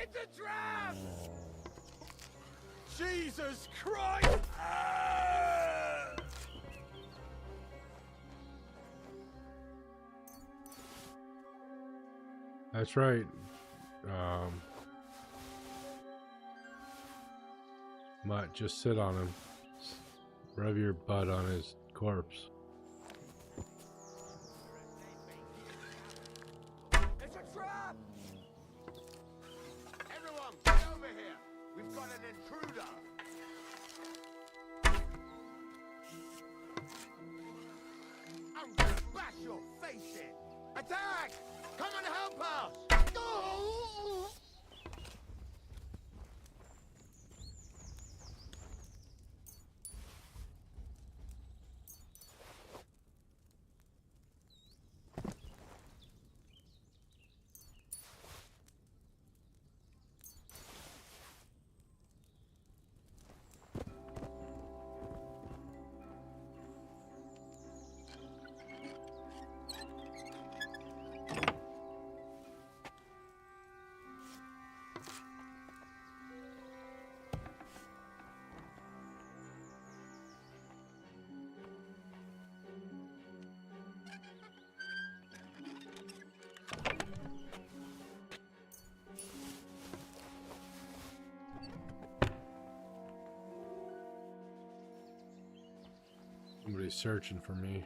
It's a trap! Jesus Christ! That's right. Might just sit on him. Rub your butt on his corpse. It's a trap! Everyone, get over here! We've got an intruder! I'm gonna bash your face in! Attack! Come and help us! Somebody's searching for me.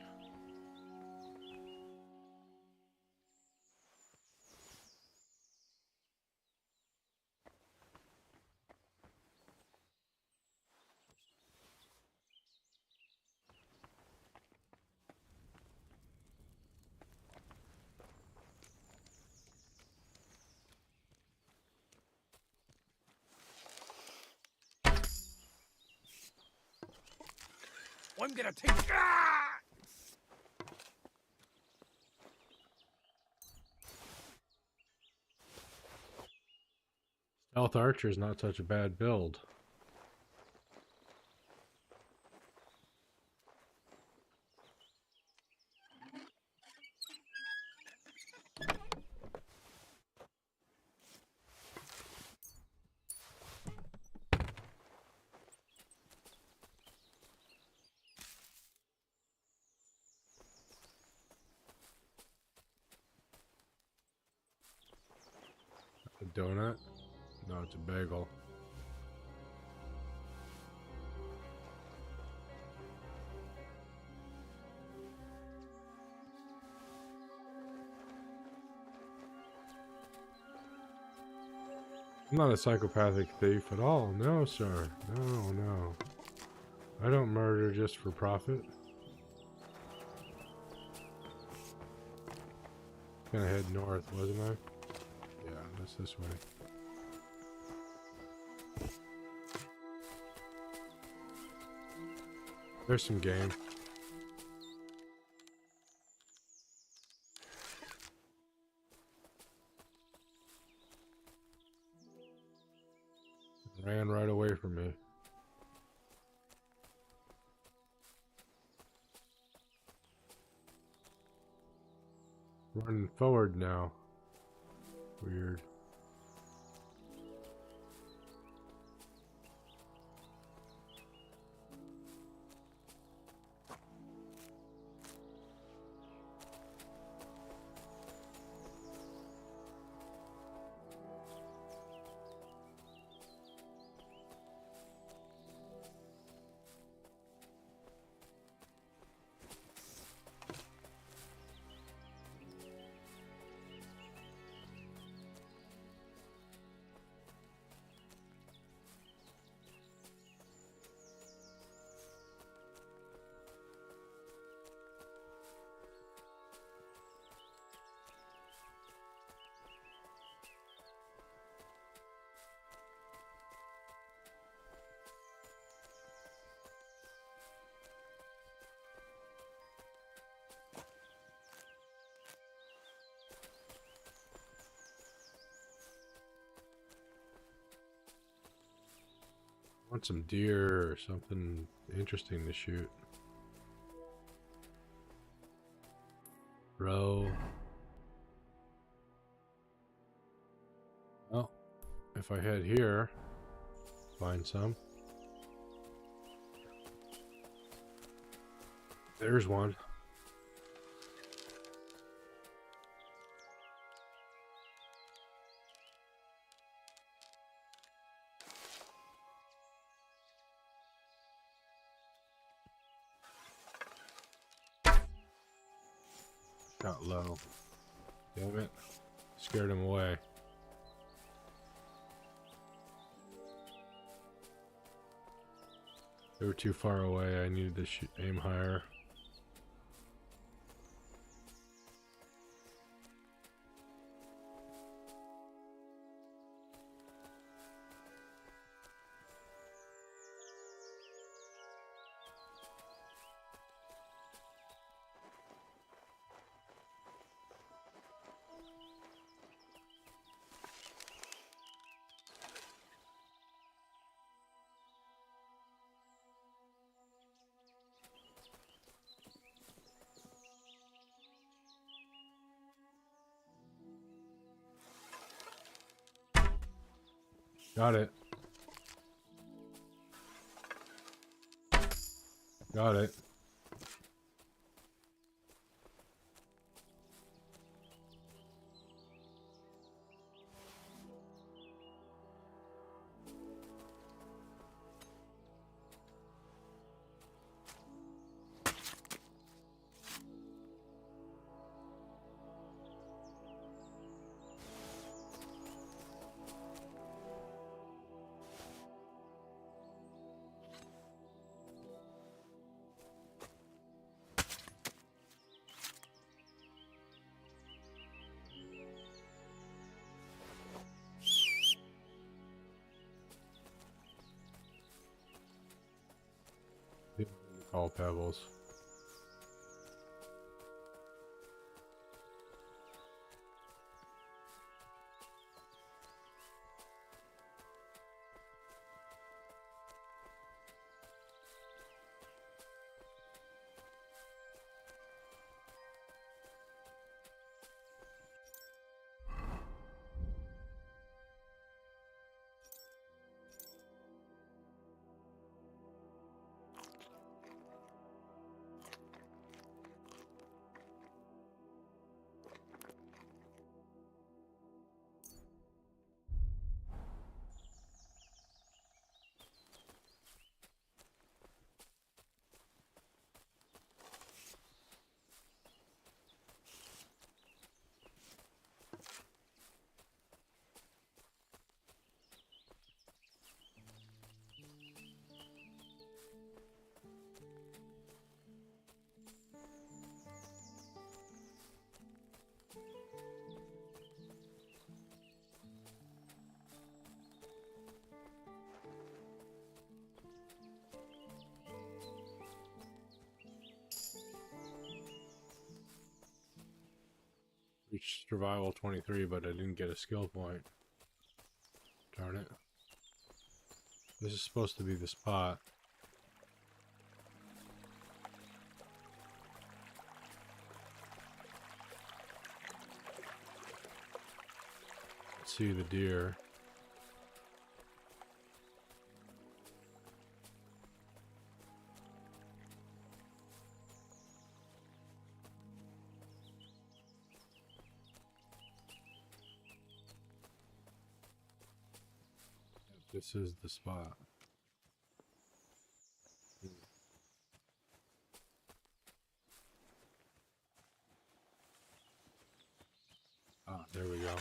I'm gonna take... Stealth Archer is not such a bad build. A donut? No, it's a bagel. I'm not a psychopathic thief at all. No, sir. No, no. I don't murder just for profit. Gonna head north, wasn't I? Yeah, That's this way. There's some game. Ran right away from me. Running forward now. Weird. Want some deer or something interesting to shoot. Row. Well, if I head here, find some. There's one. Shot low. Damn it. Scared him away. They were too far away. I needed to aim higher. Got it. Got it. All pebbles. reached survival 23, but I didn't get a skill point. Darn it. This is supposed to be the spot. Let's see the deer. This is the spot. Ah, there we go.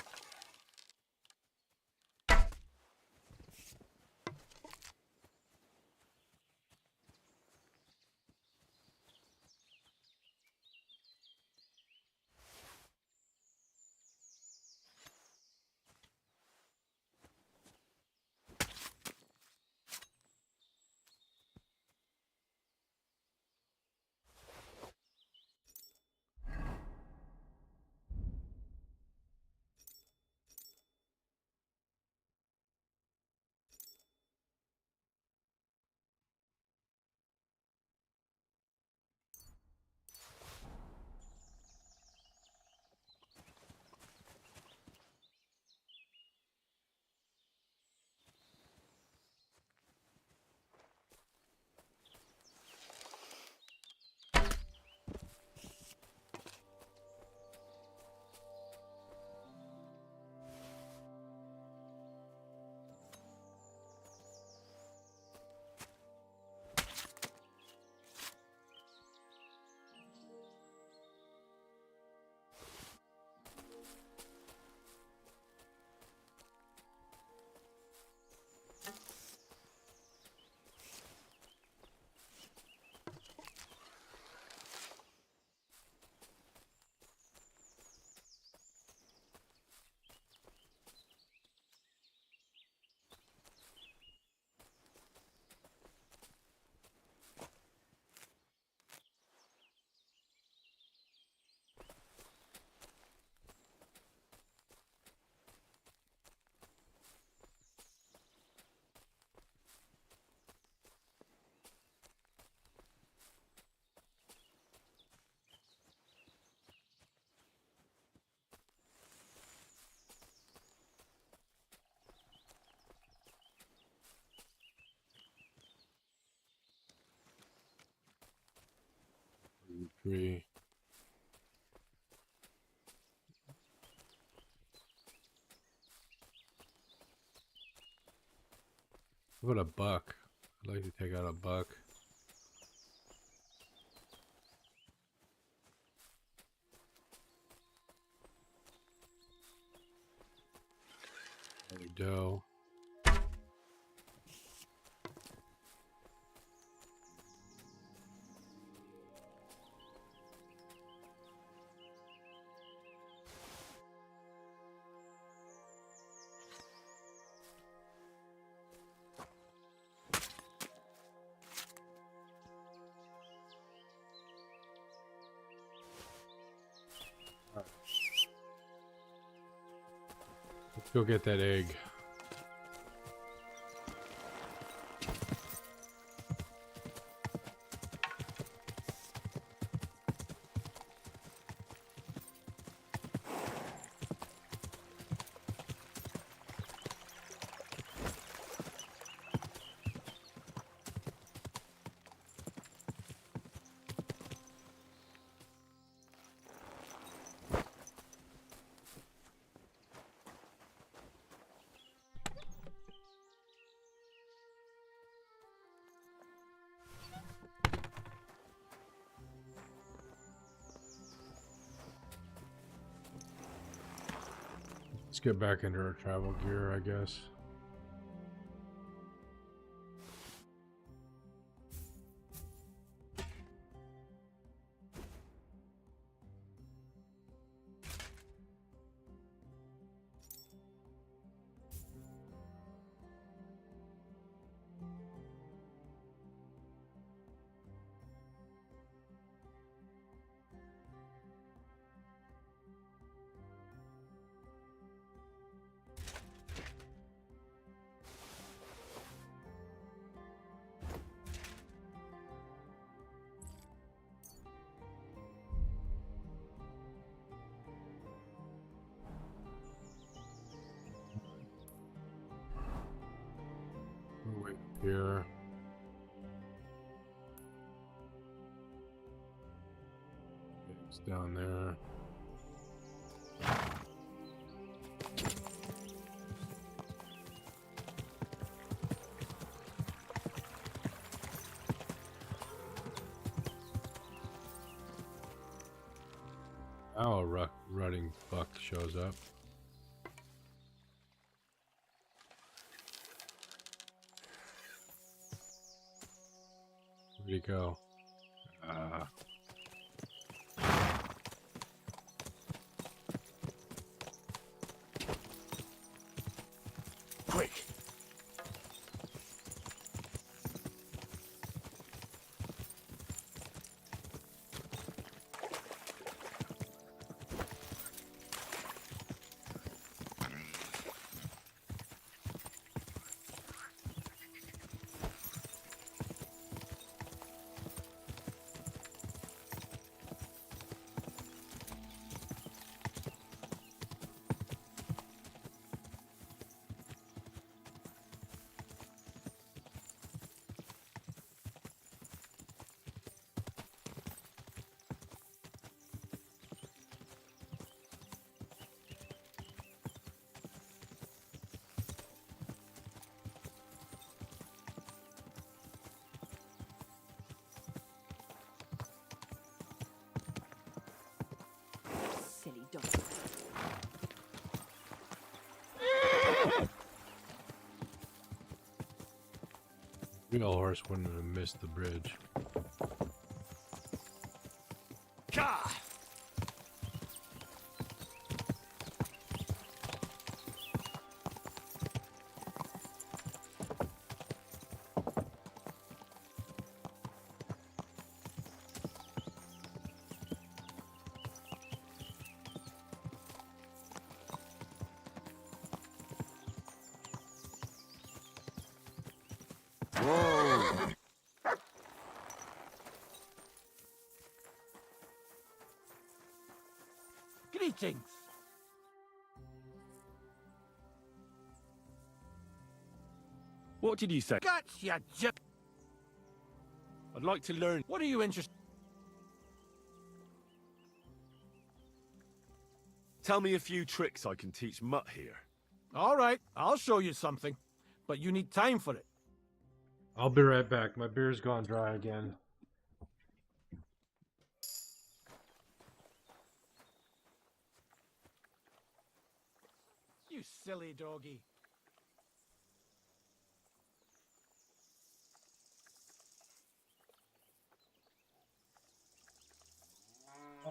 Tree. What about a buck? I'd like to take out a buck. There we go. Let's go get that egg. Let's get back into our travel gear, I guess. here. It's down there. Oh, a rutting buck shows up. Where'd he go? Quick! Silly dog. Real horse wouldn't have missed the bridge. Ka! Whoa! Greetings. What did you say? Gotcha, I'd like to learn. What are you interested? Tell me a few tricks I can teach Mutt here. All right, I'll show you something, but you need time for it. I'll be right back. My beer's gone dry again. You silly doggy.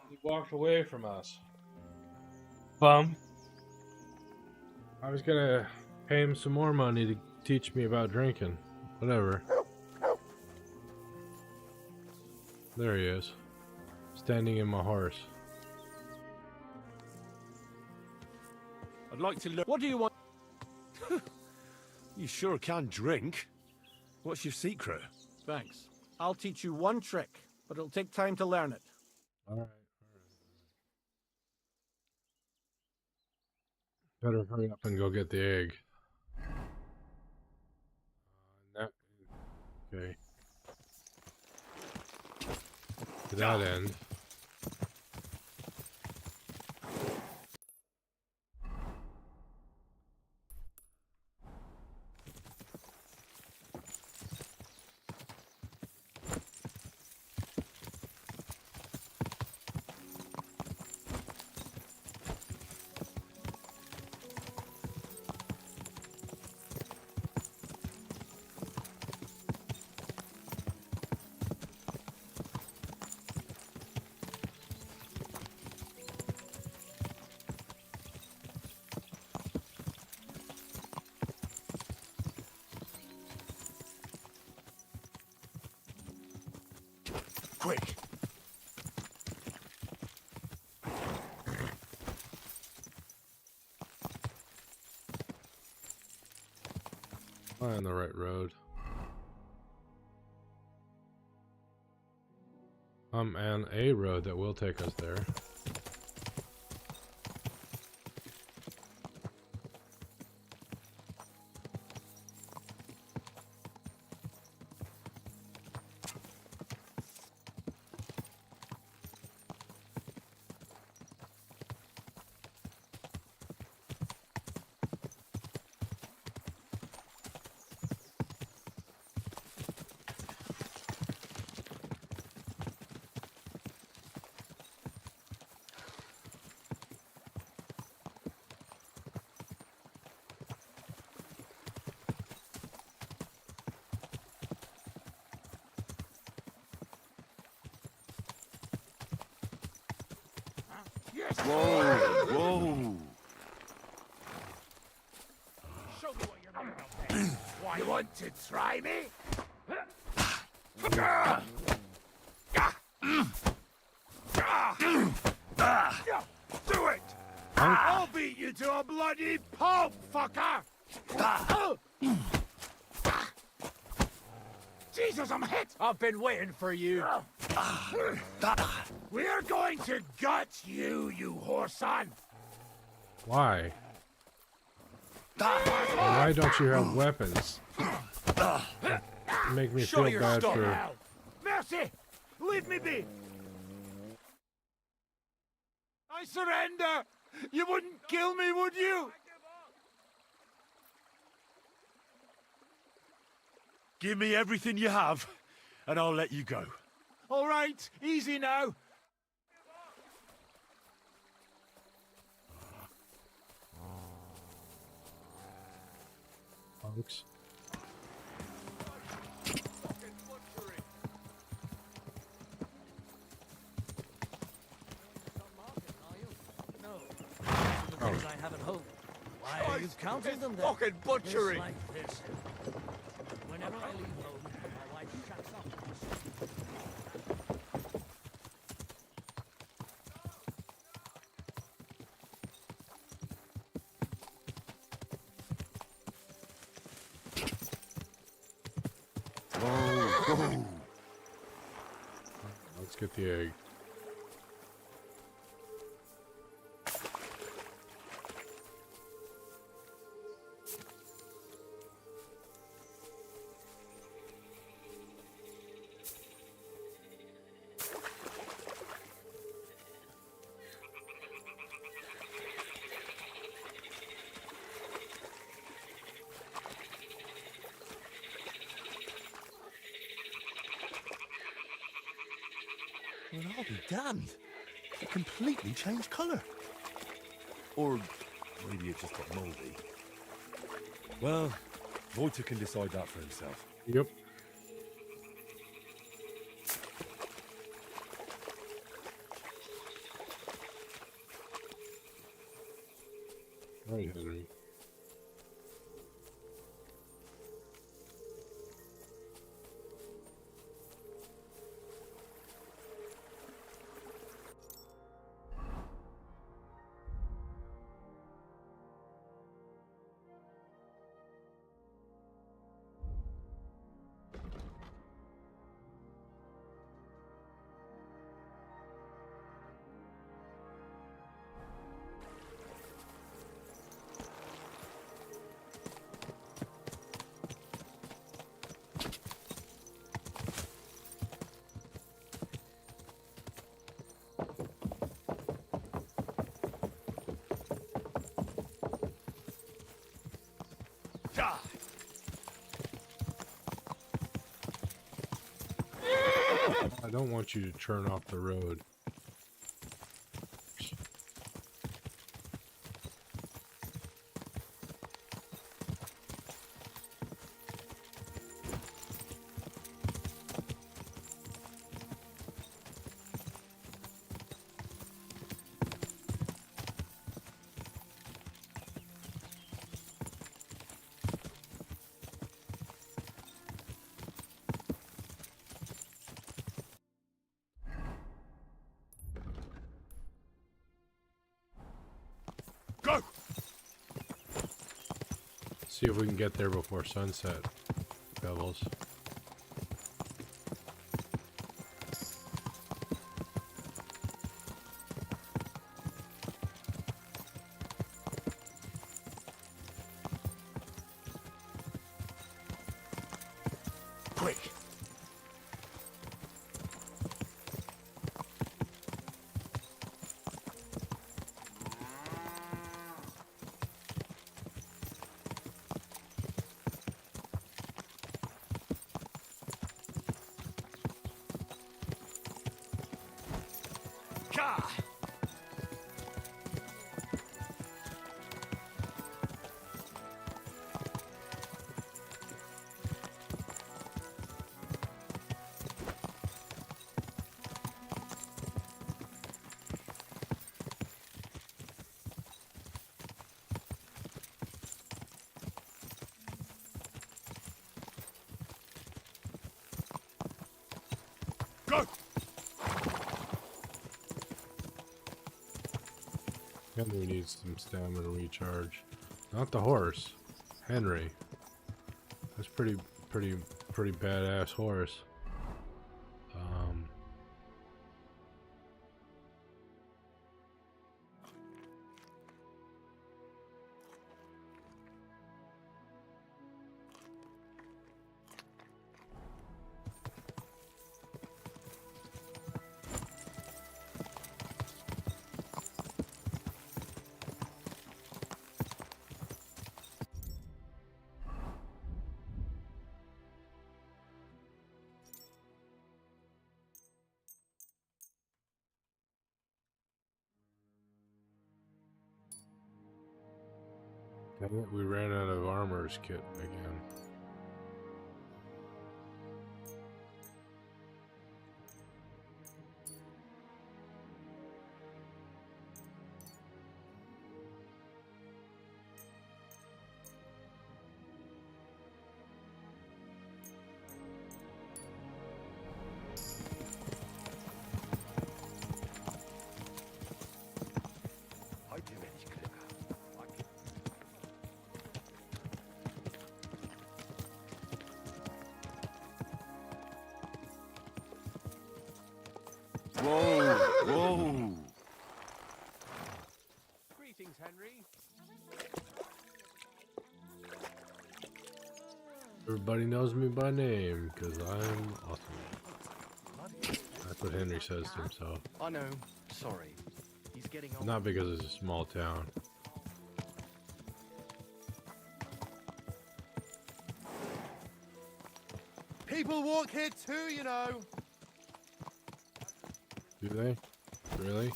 He walked away from us. Bum. I was gonna pay him some more money to teach me about drinking. Whatever. There he is. Standing in my horse. I'd like to learn. What do you want? You sure can drink. What's your secret? Thanks. I'll teach you one trick, but it'll take time to learn it. Alright. Better hurry up and go get the egg. Okay. To that end. Quick! Am I on the right road? I'm on a road that will take us there. Whoa, whoa. Show me what you're made of then. Why, you want to try me? Do it! I'll beat you to a bloody pulp, fucker! Jesus, I'm hit! I've been waiting for you. We're going to gut you, you whoreson! Why? Why don't you have weapons? Make me Show feel your bad stuff. for... Mercy! Leave me be! I surrender! You wouldn't kill me, would you? Give me everything you have, and I'll let you go. All right, easy now. Punks. I have at home. Why are you counting them then? Fucking butchery! It's like this. Whenever I leave home, my wife shuts up. Whoa. Let's get the egg. Well, I'll be damned. It completely changed colour. Or maybe it just got mouldy. Well, Wojtek can decide that for himself. Yep. Right, Henry. I don't want you to turn off the road. Go! See if we can get there before sunset, Pebbles. Quick! Henry needs some stamina recharge. Not the horse. Henry. That's pretty badass horse. Dang it, we ran out of armor's kit again. Whoa, whoa. Greetings, Henry. Everybody knows me by name, because I'm awesome. That's what Henry says to himself. I know. Sorry. He's getting on. Not because it's a small town. People walk here too, you know. Do they? Really?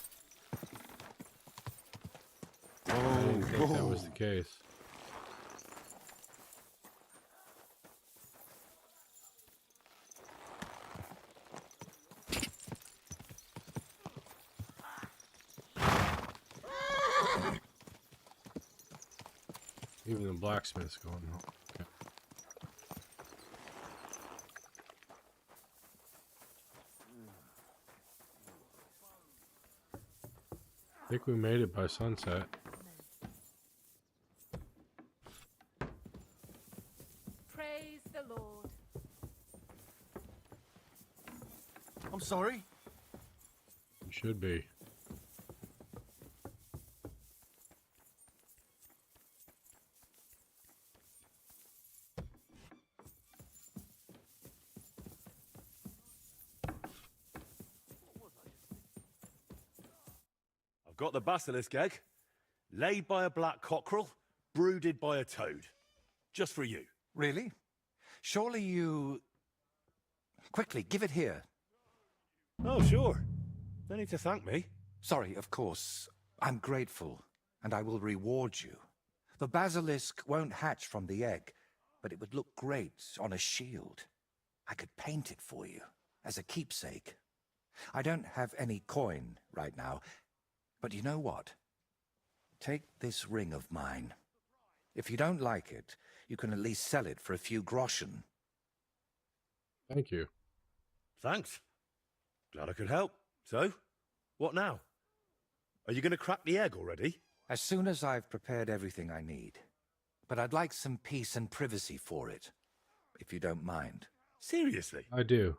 Whoa, I didn't think that whoa. was the case. Even the blacksmith's going home. Okay. I think we made it by sunset. Praise the Lord. I'm sorry. You should be. I've got the basilisk egg, laid by a black cockerel, brooded by a toad. Just for you. Really? Surely you... Quickly, give it here. Oh, sure. No need to thank me. Sorry, of course. I'm grateful, and I will reward you. The basilisk won't hatch from the egg, but it would look great on a shield. I could paint it for you, as a keepsake. I don't have any coin right now, but you know what? Take this ring of mine. If you don't like it, you can at least sell it for a few groschen. Thank you. Thanks. Glad I could help. So, what now? Are you going to crack the egg already? As soon as I've prepared everything I need. But I'd like some peace and privacy for it, if you don't mind. Seriously? I do.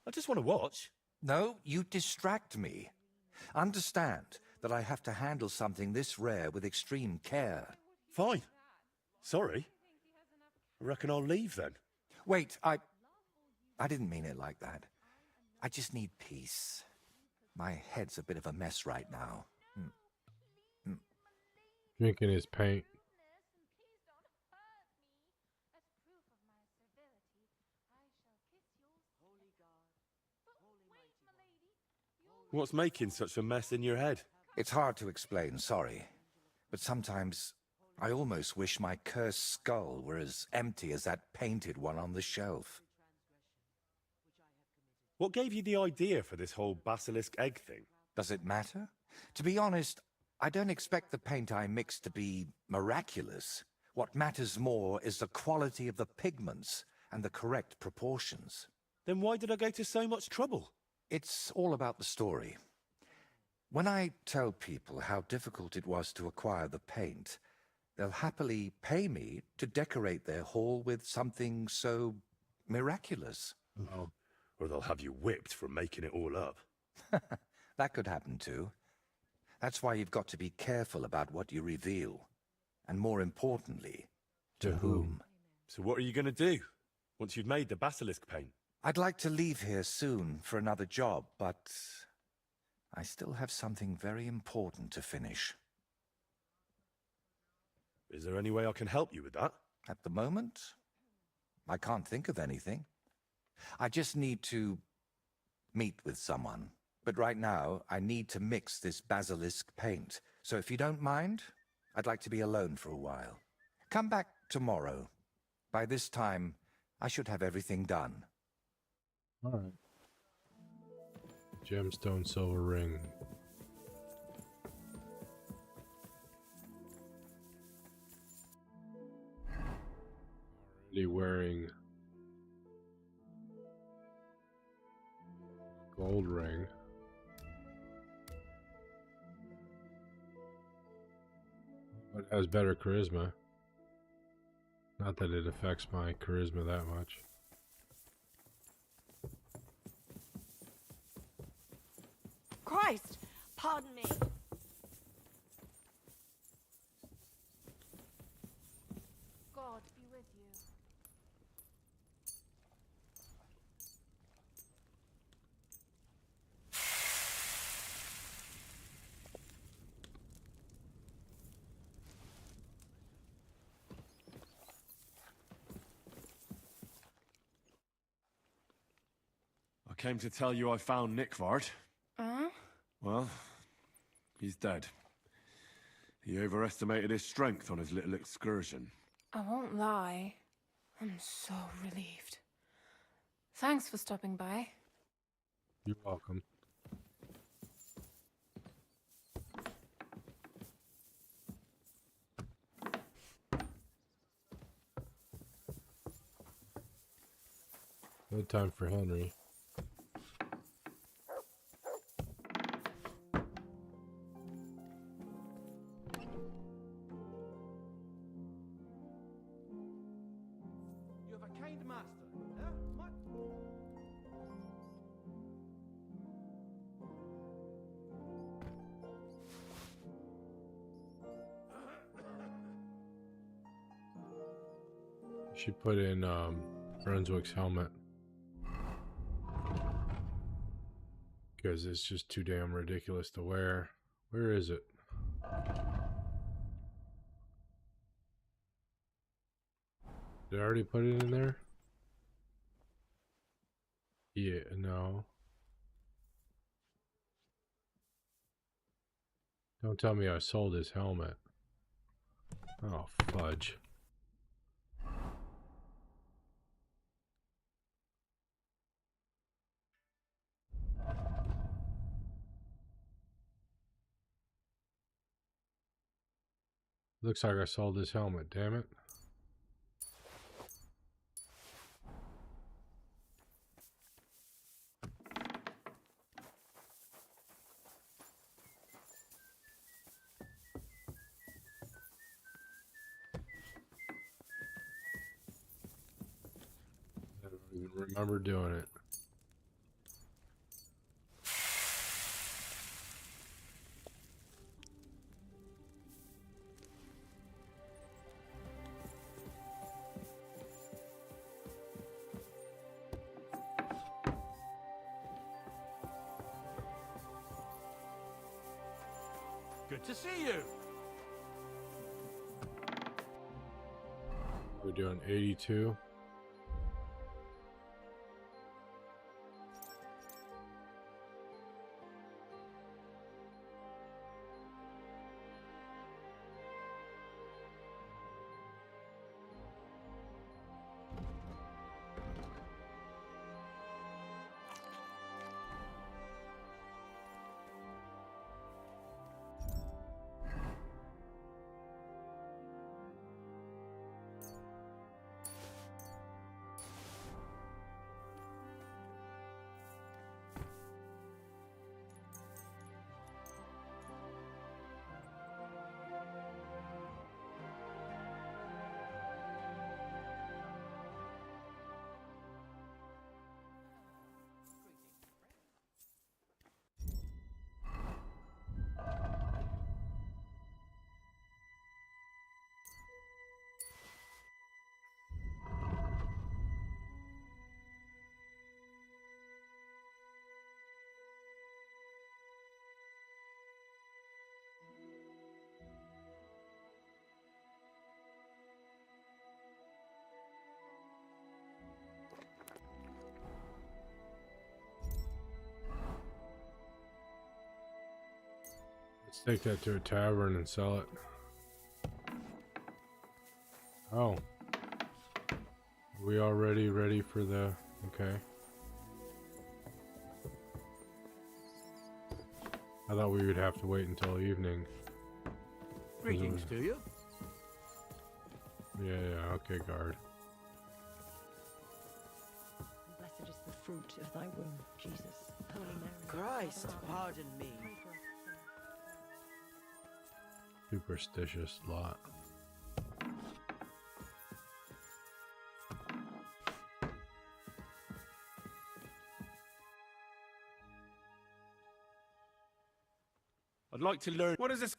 I just want to watch. No, you distract me. Understand that I have to handle something this rare with extreme care. Fine. Sorry. I reckon I'll leave then. Wait, I didn't mean it like that. I just need peace. My head's a bit of a mess right now. Drinking his paint. What's making such a mess in your head? It's hard to explain, sorry. But sometimes I almost wish my cursed skull were as empty as that painted one on the shelf. What gave you the idea for this whole basilisk egg thing? Does it matter? To be honest, I don't expect the paint I mix to be miraculous. What matters more is the quality of the pigments and the correct proportions. Then why did I go to so much trouble? It's all about the story. When I tell people how difficult it was to acquire the paint, they'll happily pay me to decorate their hall with something so miraculous. Oh. Or they'll have you whipped for making it all up. That could happen too. That's why you've got to be careful about what you reveal. And more importantly, to whom. So what are you going to do once you've made the basilisk paint? I'd like to leave here soon for another job, but I still have something very important to finish. Is there any way I can help you with that? At the moment, I can't think of anything. I just need to meet with someone. But right now, I need to mix this basilisk paint. So if you don't mind, I'd like to be alone for a while. Come back tomorrow. By this time, I should have everything done. All right. Gemstone silver ring. Already wearing gold ring. But has better charisma. Not that it affects my charisma that much. Christ! Pardon me. God be with you. I came to tell you I found Nickvard. Well, he's dead. He overestimated his strength on his little excursion. I won't lie. I'm so relieved. Thanks for stopping by. You're welcome. No time for Henry. You have a kind master, eh? What? She put in Brunswick's helmet. Because it's just too damn ridiculous to wear. Where is it? Did I already put it in there? Yeah, no. Don't tell me I sold his helmet. Oh, fudge. Looks like I sold his helmet, damn it. I don't even remember doing it. Good to see you. We're doing 82. Let's take that to a tavern and sell it. Oh. Are we already ready for the... Okay. I thought we would have to wait until evening. Greetings to you. Yeah, okay, guard. Blessed is the fruit of thy womb, Jesus. Holy Mary. Christ, pardon me. Superstitious lot. I'd like to learn. What is this?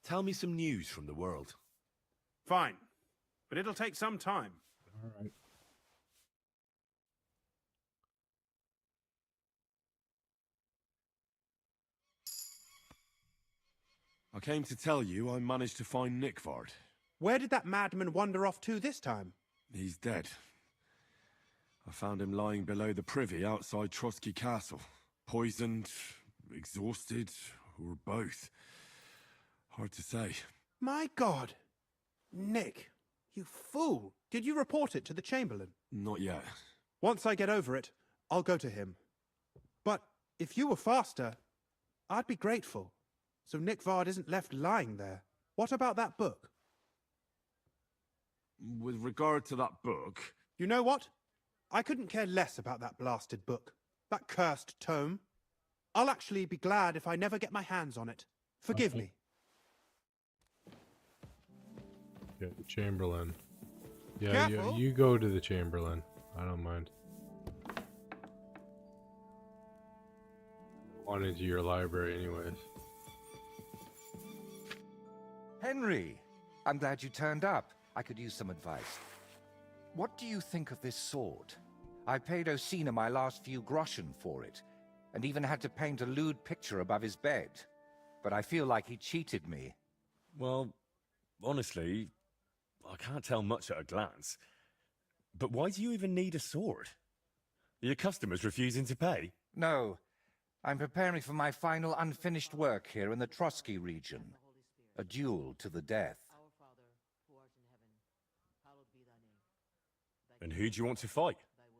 Tell me some news from the world. Fine. But it'll take some time. All right. I came to tell you I managed to find Nickvard. Where did that madman wander off to this time? He's dead. I found him lying below the privy outside Trotsky Castle. Poisoned, exhausted, or both. Hard to say. My God! Nick, you fool! Did you report it to the Chamberlain? Not yet. Once I get over it, I'll go to him. But if you were faster, I'd be grateful. So Nickvard isn't left lying there. What about that book? With regard to that book... You know what? I couldn't care less about that blasted book. That cursed tome. I'll actually be glad if I never get my hands on it. Forgive me. Yeah, the Chamberlain. Yeah, you go to the Chamberlain. I don't mind. On into your library anyways. Henry, I'm glad you turned up. I could use some advice. What do you think of this sword? I paid Osina my last few groschen for it, and even had to paint a lewd picture above his bed. But I feel like he cheated me. Well, honestly, I can't tell much at a glance. But why do you even need a sword? Are your customers refusing to pay? No. I'm preparing for my final unfinished work here in the Trotsky region. A duel to the death. And who do you want to fight?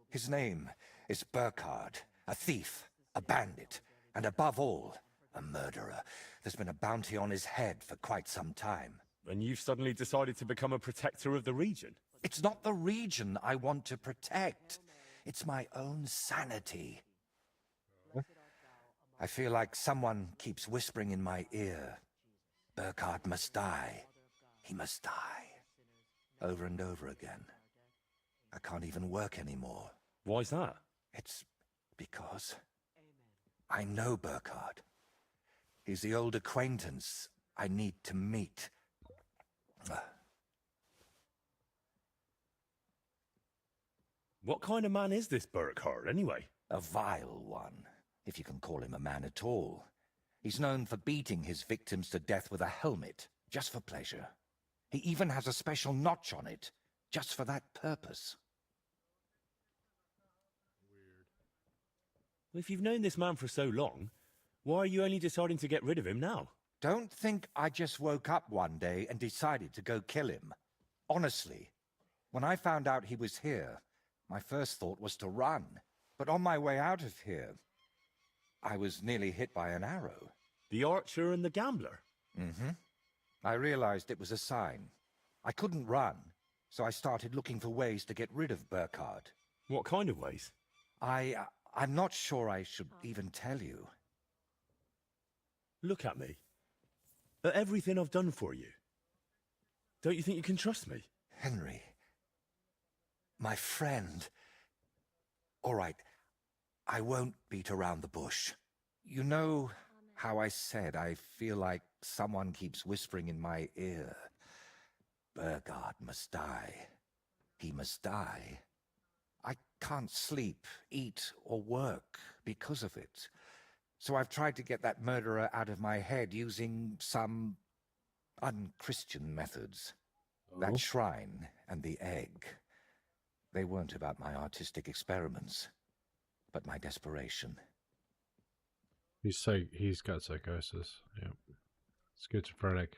His name is Burkhard, a thief, a bandit, and above all, a murderer. There's been a bounty on his head for quite some time. And you've suddenly decided to become a protector of the region? It's not the region I want to protect. It's my own sanity. I feel like someone keeps whispering in my ear. Burkhard must die. He must die. Over and over again. I can't even work anymore. Why's that? It's because I know Burkhard. He's the old acquaintance I need to meet. What kind of man is this Burkhard, anyway? A vile one, if you can call him a man at all. He's known for beating his victims to death with a helmet, just for pleasure. He even has a special notch on it, just for that purpose. Well, if you've known this man for so long, why are you only deciding to get rid of him now? Don't think I just woke up one day and decided to go kill him. Honestly, when I found out he was here, my first thought was to run. But on my way out of here, I was nearly hit by an arrow. The archer and the gambler? Mm-hmm. I realized it was a sign. I couldn't run, so I started looking for ways to get rid of Burkhard. What kind of ways? I'm not sure I should even tell you. Look at me. At everything I've done for you. Don't you think you can trust me? Henry. My friend. All right. I won't beat around the bush. You know how I said I feel like someone keeps whispering in my ear. Burkhard must die. He must die. I can't sleep, eat, or work because of it. So I've tried to get that murderer out of my head using some unchristian methods. Oh. That shrine and the egg. They weren't about my artistic experiments, but my desperation. He's got psychosis. Yep. Schizophrenic.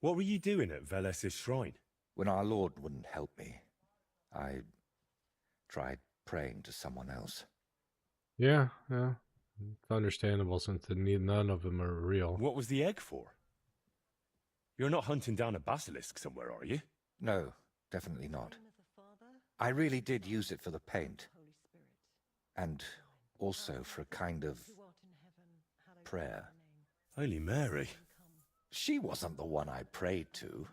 What were you doing at Veles's shrine? When our Lord wouldn't help me, I tried praying to someone else. Yeah. It's understandable since none of them are real. What was the egg for? You're not hunting down a basilisk somewhere, are you? No, definitely not. I really did use it for the paint. And also for a kind of prayer. Holy Mary. She wasn't the one I prayed to.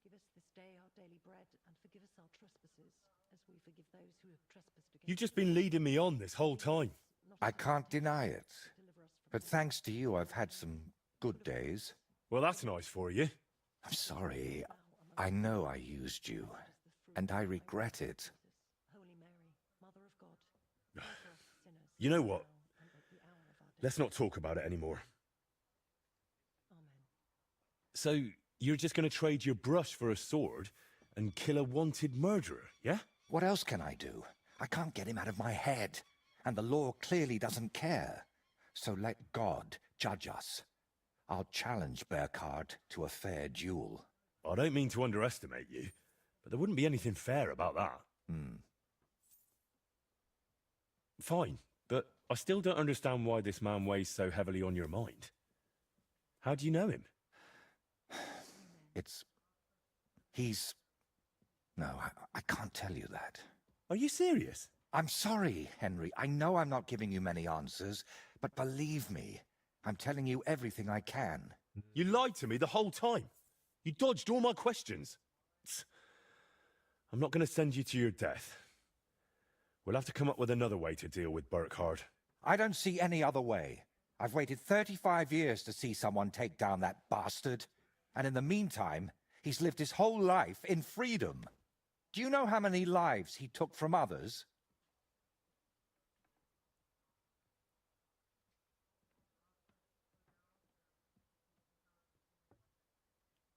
Give us this day our daily bread, and forgive us our trespasses, as we forgive those who have trespassed against us. You've just been leading me on this whole time. I can't deny it. But thanks to you, I've had some good days. Well, that's nice for you. I'm sorry. I know I used you, and I regret it. Holy Mary, Mother of God, You know what? Let's not talk about it anymore. So, you're just going to trade your brush for a sword and kill a wanted murderer, yeah? What else can I do? I can't get him out of my head, and the law clearly doesn't care. So let God judge us. I'll challenge Burkhard to a fair duel. I don't mean to underestimate you, but there wouldn't be anything fair about that. Fine, but I still don't understand why this man weighs so heavily on your mind. How do you know him? No, I can't tell you that. Are you serious? I'm sorry, Henry. I know I'm not giving you many answers, but believe me, I'm telling you everything I can. You lied to me the whole time. You dodged all my questions. I'm not going to send you to your death. We'll have to come up with another way to deal with Burkhard. I don't see any other way. I've waited 35 years to see someone take down that bastard. And in the meantime, he's lived his whole life in freedom. Do you know how many lives he took from others?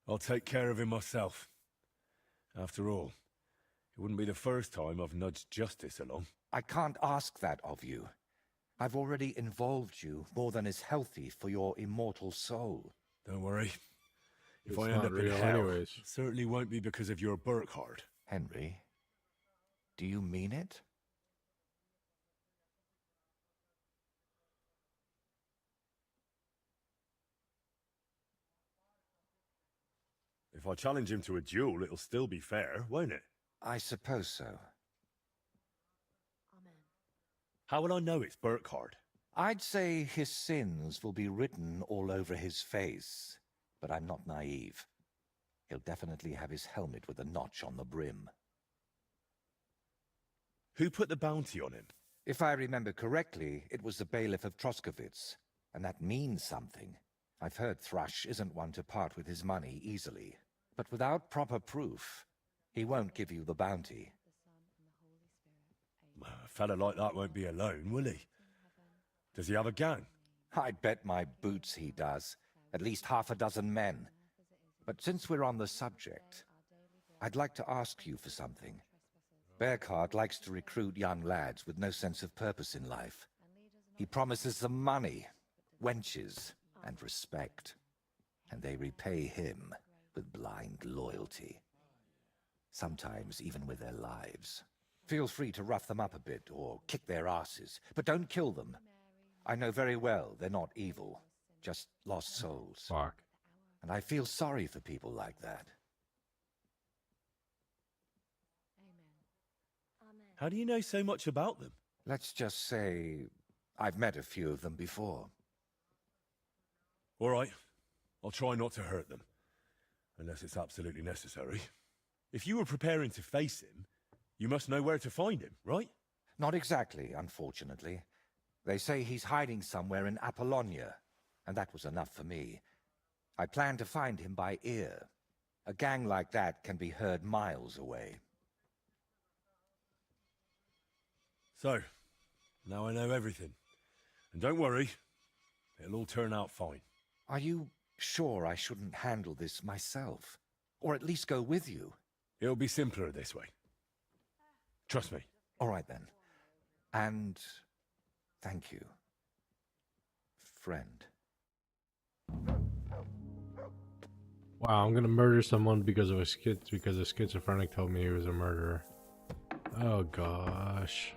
I'll take care of him myself. After all, it wouldn't be the first time I've nudged justice along. I can't ask that of you. I've already involved you more than is healthy for your immortal soul. Don't worry. If It's I end not up in real hell, anyways. it certainly won't be because of your Burkhard. Henry, do you mean it? If I challenge him to a duel, it'll still be fair, won't it? I suppose so. How will I know it's Burkhard? I'd say his sins will be written all over his face, but I'm not naive. He'll definitely have his helmet with a notch on the brim. Who put the bounty on him? If I remember correctly, it was the bailiff of Troskowitz, and that means something. I've heard Thrush isn't one to part with his money easily, but without proper proof, he won't give you the bounty. A fella like that won't be alone, will he? Does he have a gang? I bet my boots he does. At least half a dozen men. But since we're on the subject, I'd like to ask you for something. Burkhard likes to recruit young lads with no sense of purpose in life. He promises them money, wenches, and respect. And they repay him with blind loyalty. Sometimes even with their lives. Feel free to rough them up a bit or kick their asses, but don't kill them. I know very well they're not evil, just lost souls. Fuck. And I feel sorry for people like that. How do you know so much about them? Let's just say I've met a few of them before. All right. I'll try not to hurt them. Unless it's absolutely necessary. If you were preparing to face him, you must know where to find him, right? Not exactly, unfortunately. They say he's hiding somewhere in Apollonia, and that was enough for me. I plan to find him by ear. A gang like that can be heard miles away. So, now I know everything. And don't worry, it'll all turn out fine. Are you sure I shouldn't handle this myself? Or at least go with you? It'll be simpler this way. Trust me. All right then. And Thank you, friend. Wow, I'm gonna murder someone because of a schizophrenic told me he was a murderer. Oh gosh.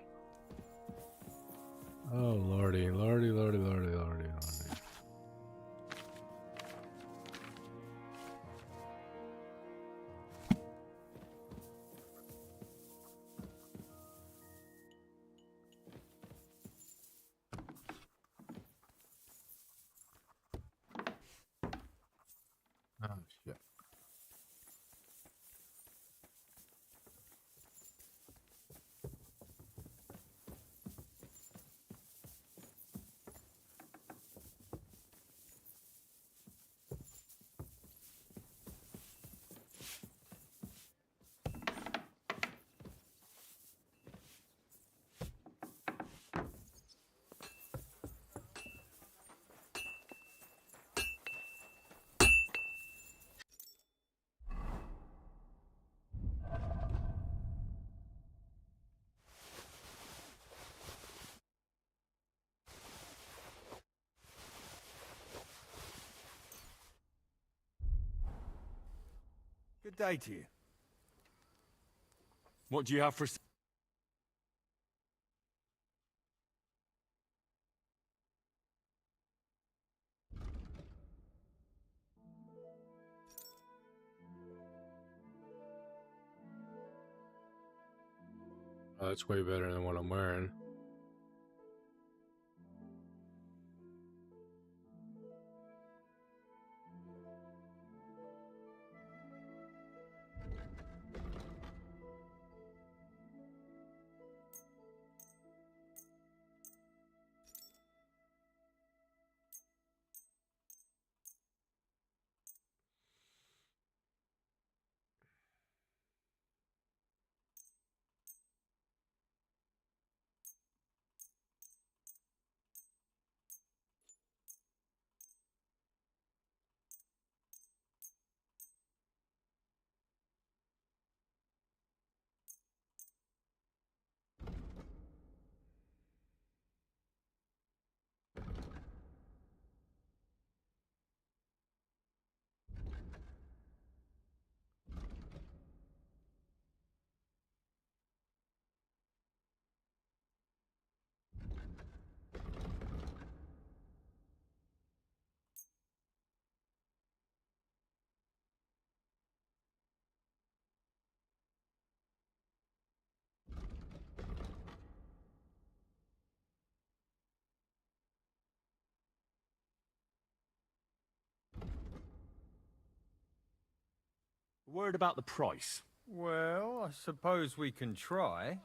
Oh lordy, lordy, lordy, lordy, lordy, lordy. Oh shit. Good day to you. What do you have for... Oh, that's way better than what I'm wearing. Word about the price. Well, I suppose we can try.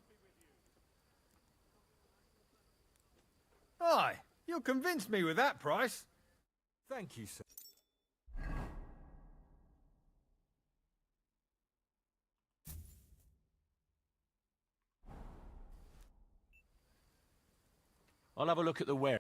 Aye, you'll convince me with that price. Thank you, sir. I'll have a look at the ware.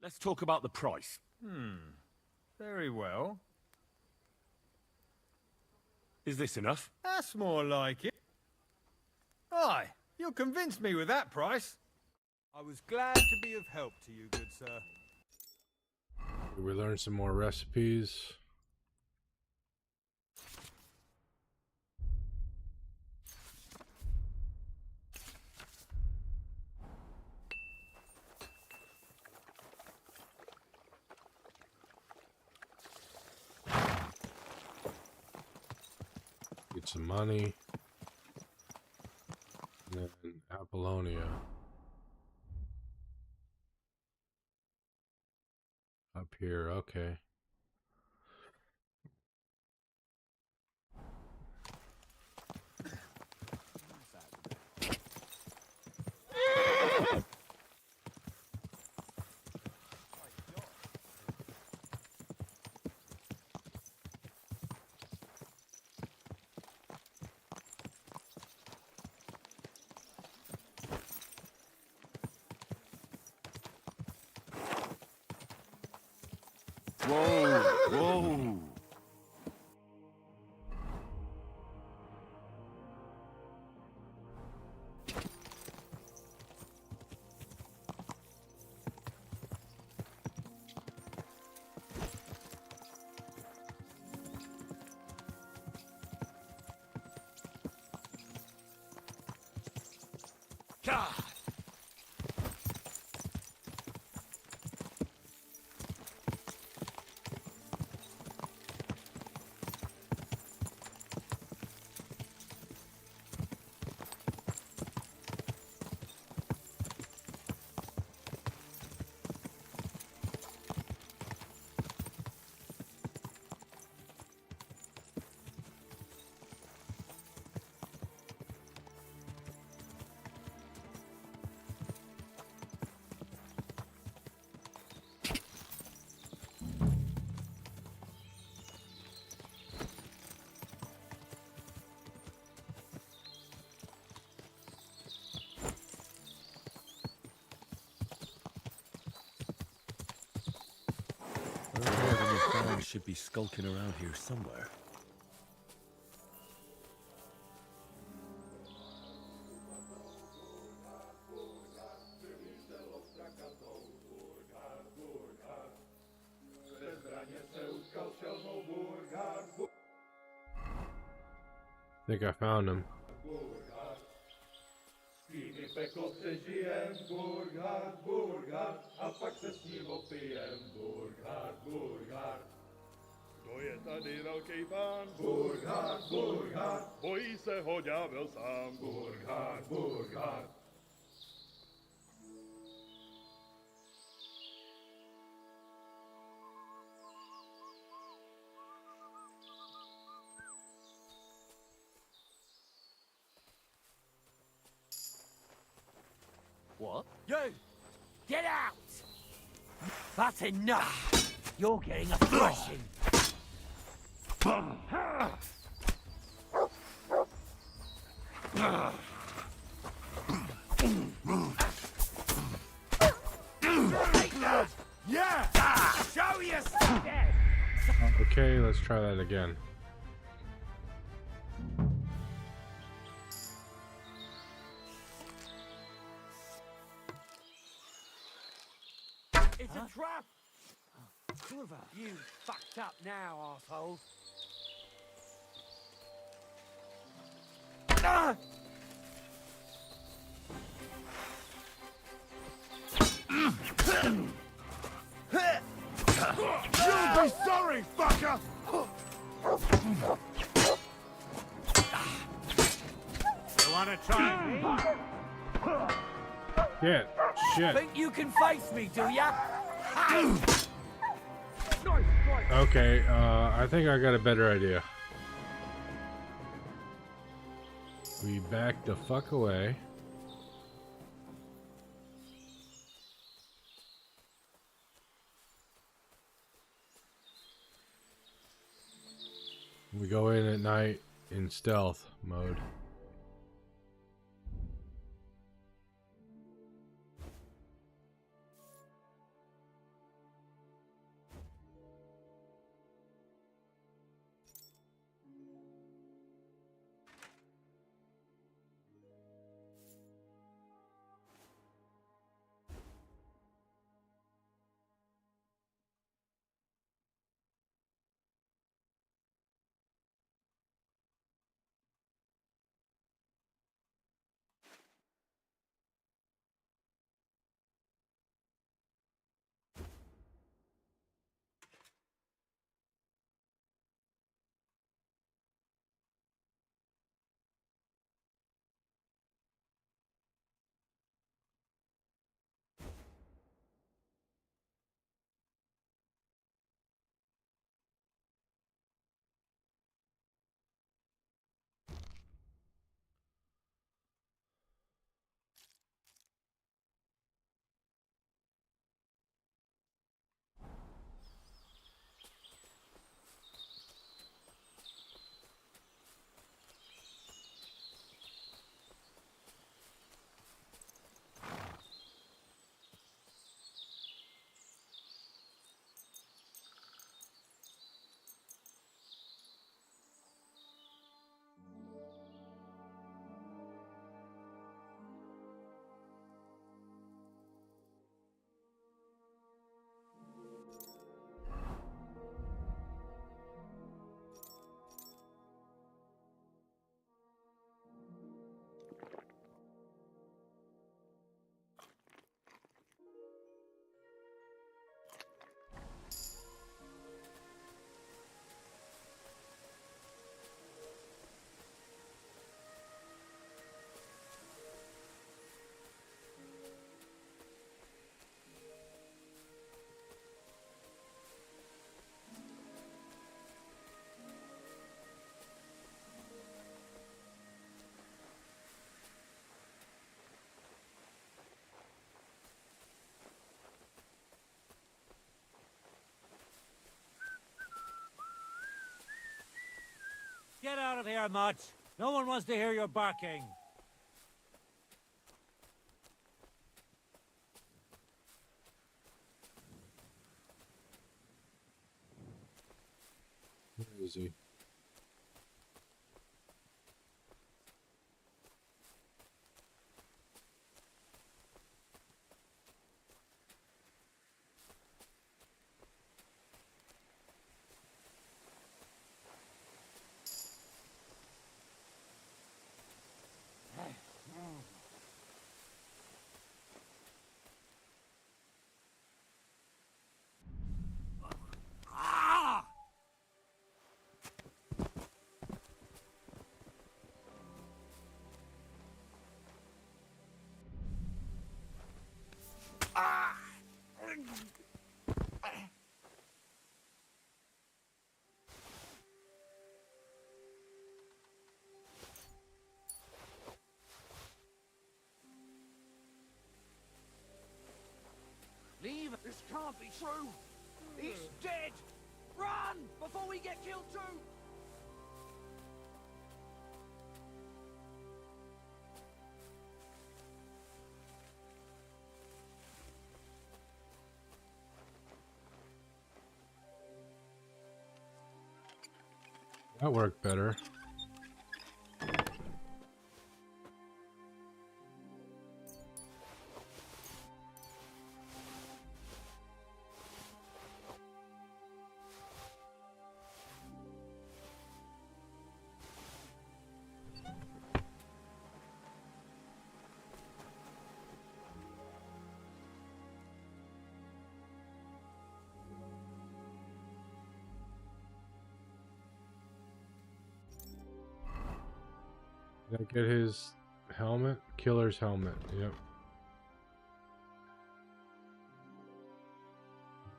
Let's talk about the price. Very well. Is this enough? That's more like it. Aye, you'll convince me with that price. I was glad to be of help to you, good sir. We learned some more recipes. Get some money. And then Apollonia. Up here, okay. Whoa! Whoa! God! Should be skulking around here somewhere. I think I found him. To je tady velký pán Burghard, Burghard, bojí se ho ďábel sám Burghard, Burghard. What? You! Get out! That's enough! You're getting a thrashing! Yeah! Show your stead! Okay, let's try that again. It's a trap! You fucked up now, arsehole. Ah! You'll be sorry, fucker! You wanna try me? Shit. Think you can face me, do ya? Okay, I think I got a better idea. We back the fuck away. We go in at night in stealth mode. Get out of here, Mutt. No one wants to hear your barking. Where is he? Leave! This can't be true! He's dead! Run! Before we get killed too! That worked better. Did I get his helmet? Killer's helmet, yep.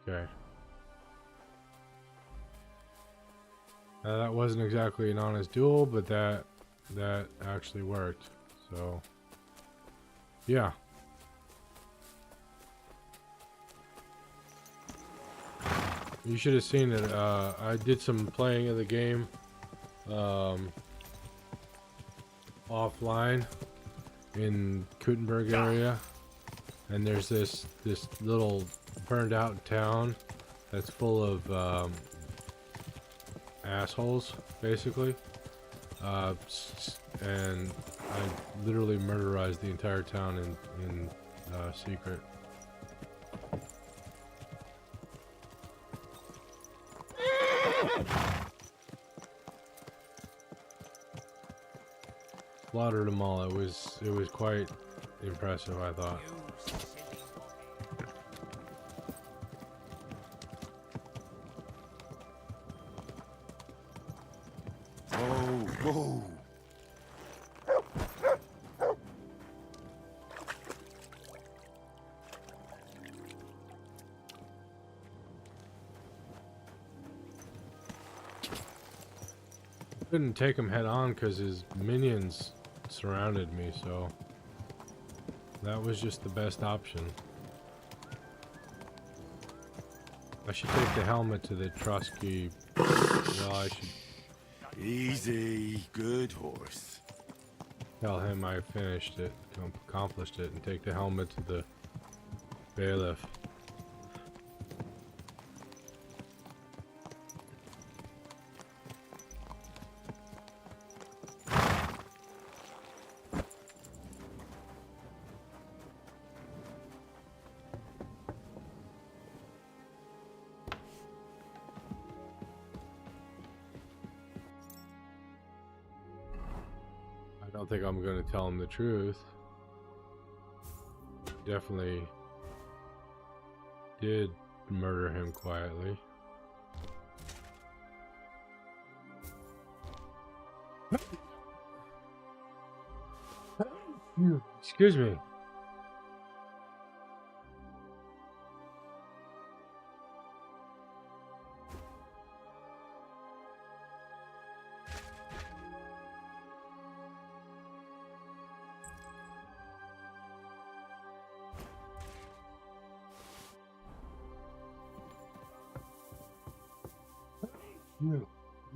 Okay. That wasn't exactly an honest duel, but that actually worked. So, yeah. You should have seen it. I did some playing of the game offline in Kuttenberg area, and there's this little burned out town that's full of assholes, basically, and I literally murderized the entire town in secret. Slaughtered them all. It was quite impressive, I thought. Whoa, whoa. Couldn't take him head on because his minions surrounded me, so that was just the best option. I should take the helmet to the Trotsky. Well, I should Easy, good horse. tell him I finished it, accomplished it, and take the helmet to the bailiff. I don't think I'm going to tell him the truth. Definitely did murder him quietly. Excuse me.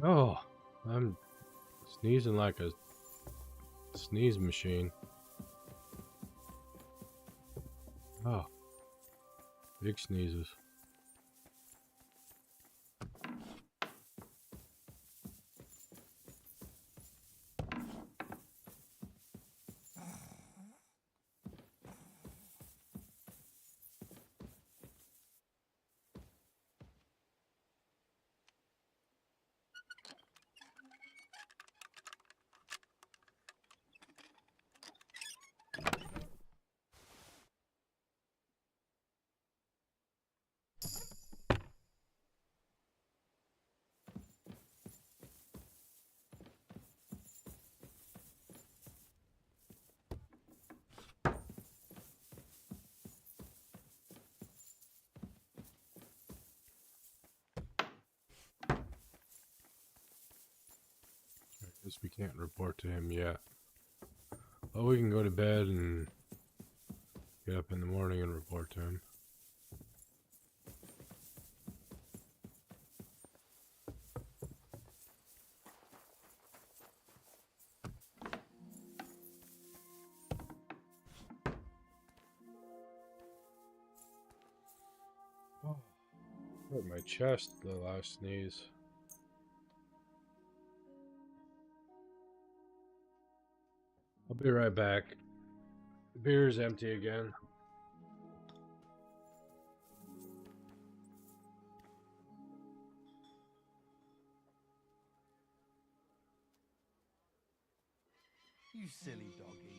Oh, I'm Sneezing like a sneeze machine. Oh. Big sneezes. Guess we can't report to him yet. Well, we can go to bed and get up in the morning and report to him. Oh, hurt my chest the last sneeze. I'll be right back. The beer is empty again. You silly doggy.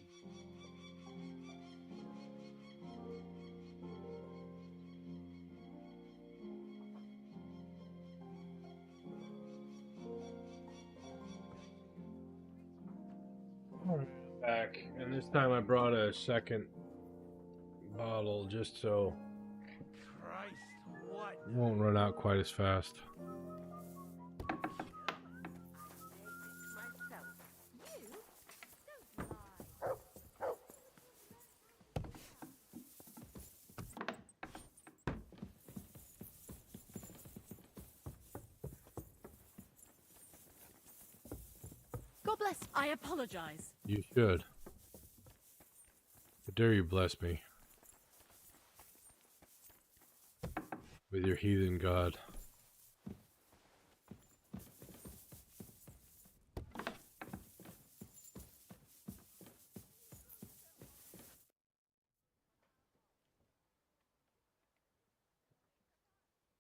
Back, and this time I brought a second bottle just so Christ, what? it won't run out quite as fast. God bless. I apologize. You should. How dare you bless me with your heathen god?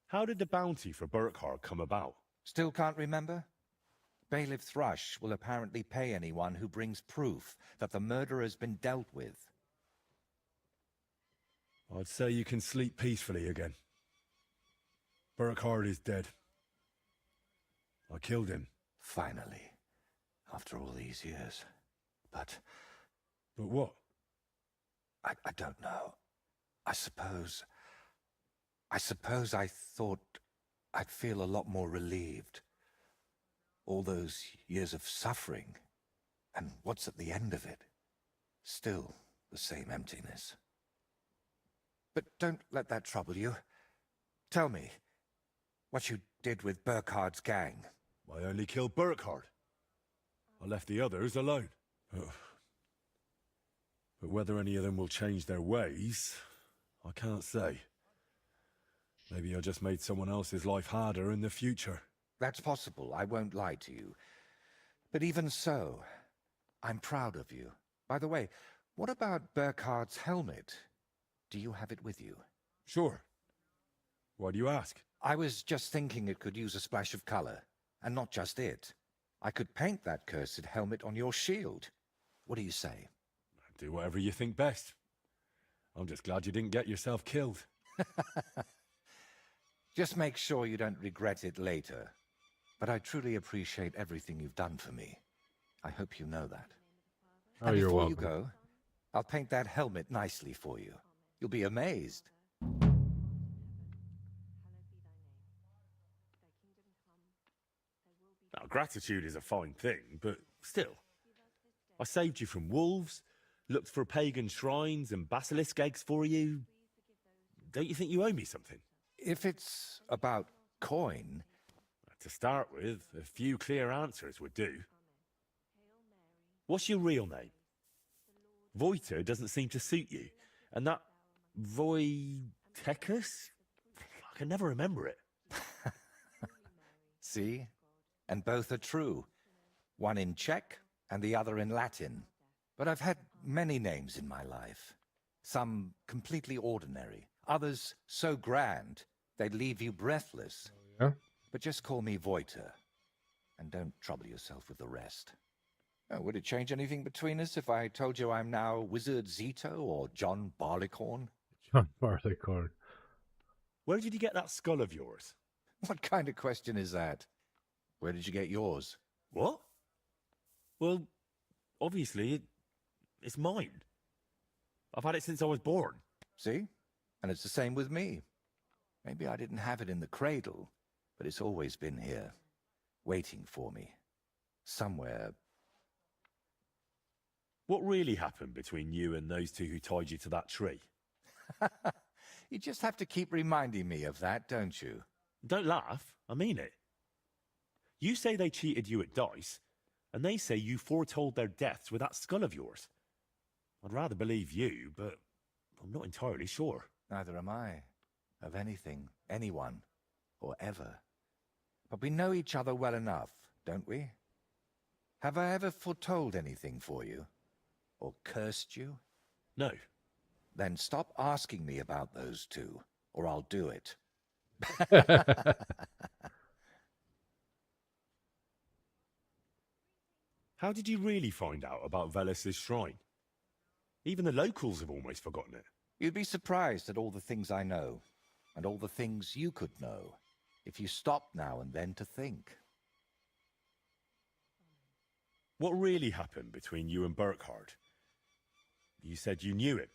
How did the bounty for Burkhard come about? Still can't remember? Bailiff Thrush will apparently pay anyone who brings proof that the murder has been dealt with. I'd say you can sleep peacefully again. Burkhard is dead. I killed him. Finally. After all these years. But what? I don't know. I suppose I thought I'd feel a lot more relieved. All those years of suffering, and what's at the end of it? Still the same emptiness. But don't let that trouble you. Tell me, what you did with Burkhard's gang. I only killed Burkhard. I left the others alone. But whether any of them will change their ways, I can't say. Maybe I just made someone else's life harder in the future. That's possible, I won't lie to you. But even so, I'm proud of you. By the way, what about Burkhard's helmet? Do you have it with you? Sure. Why do you ask? I was just thinking it could use a splash of color. And not just it. I could paint that cursed helmet on your shield. What do you say? Do whatever you think best. I'm just glad you didn't get yourself killed. Just make sure you don't regret it later. But I truly appreciate everything you've done for me. I hope you know that. Oh, and you're before welcome. you go, I'll paint that helmet nicely for you. You'll be amazed. Now, gratitude is a fine thing, but still. I saved you from wolves, looked for pagan shrines and basilisk eggs for you. Don't you think you owe me something? If it's about coin... To start with, a few clear answers would do. What's your real name? Voiter doesn't seem to suit you. And that Voitechus? I can never remember it. See? And both are true. One in Czech and the other in Latin. But I've had many names in my life. Some completely ordinary. Others so grand they'd leave you breathless. Yeah? But just call me Voiter. And don't trouble yourself with the rest. Oh, would it change anything between us if I told you I'm now Wizard Zito or John Barleycorn? John Barleycorn. Where did you get that skull of yours? What kind of question is that? Where did you get yours? What? Well, obviously, it's mine. I've had it since I was born. See? And it's the same with me. Maybe I didn't have it in the cradle, but it's always been here, waiting for me. Somewhere. What really happened between you and those two who tied you to that tree? You just have to keep reminding me of that, don't you? Don't laugh. I mean it. You say they cheated you at dice, and they say you foretold their deaths with that skull of yours. I'd rather believe you, but I'm not entirely sure. Neither am I. Of anything, anyone, or ever. But we know each other well enough, don't we? Have I ever foretold anything for you? Or cursed you? No. Then stop asking me about those two, or I'll do it. How did you really find out about Velus's shrine? Even the locals have almost forgotten it. You'd be surprised at all the things I know, and all the things you could know, if you stopped now and then to think. What really happened between you and Burkhard? You said you knew him.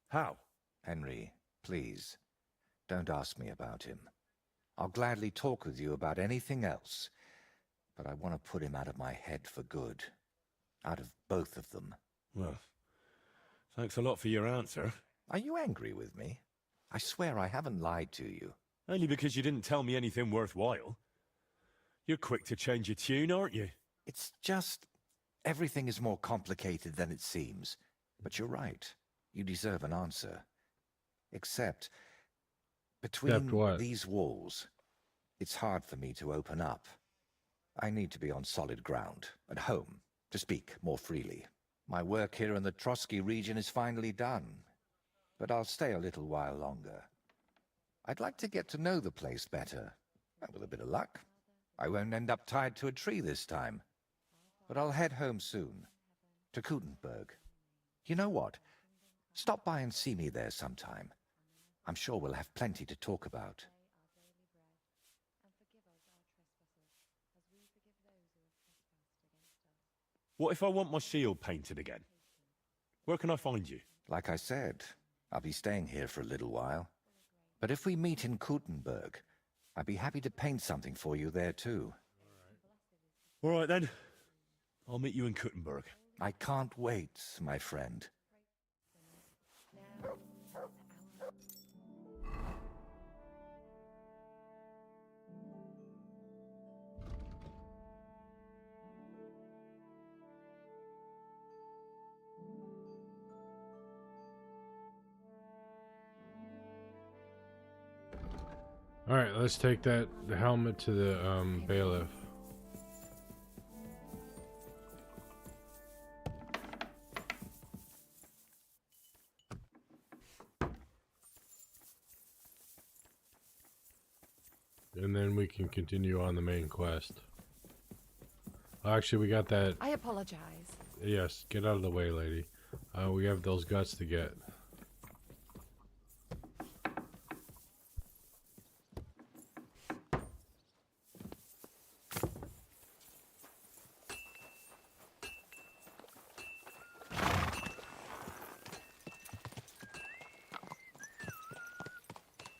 How? Henry, please, don't ask me about him. I'll gladly talk with you about anything else, but I want to put him out of my head for good. Out of both of them. Well, thanks a lot for your answer. Are you angry with me? I swear I haven't lied to you. Only because you didn't tell me anything worthwhile. You're quick to change your tune, aren't you? It's just... everything is more complicated than it seems. But you're right. You deserve an answer. Except... between these walls, it's hard for me to open up. I need to be on solid ground, at home, to speak more freely. My work here in the Trotsky region is finally done, but I'll stay a little while longer. I'd like to get to know the place better. With a bit of luck, I won't end up tied to a tree this time. But I'll head home soon, to Kutenberg. You know what? Stop by and see me there sometime. I'm sure we'll have plenty to talk about. What if I want my shield painted again? Where can I find you? Like I said, I'll be staying here for a little while. But if we meet in Kutenberg, I'd be happy to paint something for you there too. All right then. I'll meet you in Kutenberg. I can't wait, my friend. All right, let's take the helmet to the bailiff. And then we can continue on the main quest. Actually, we got that. I apologize. Yes, get out of the way, lady. We have those guts to get.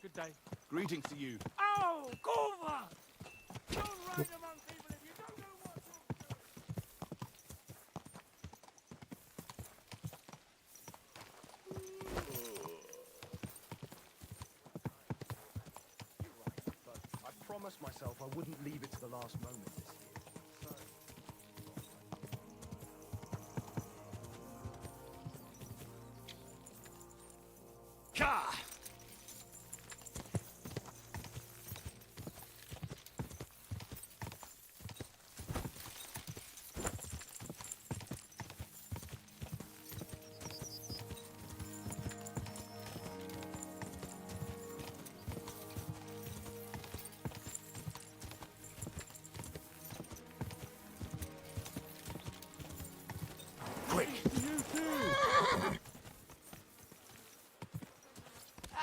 Good day. Greetings to you. Oh, Corva! Don't ride among people if you don't know what I promised myself I wouldn't leave it to the last moment this year.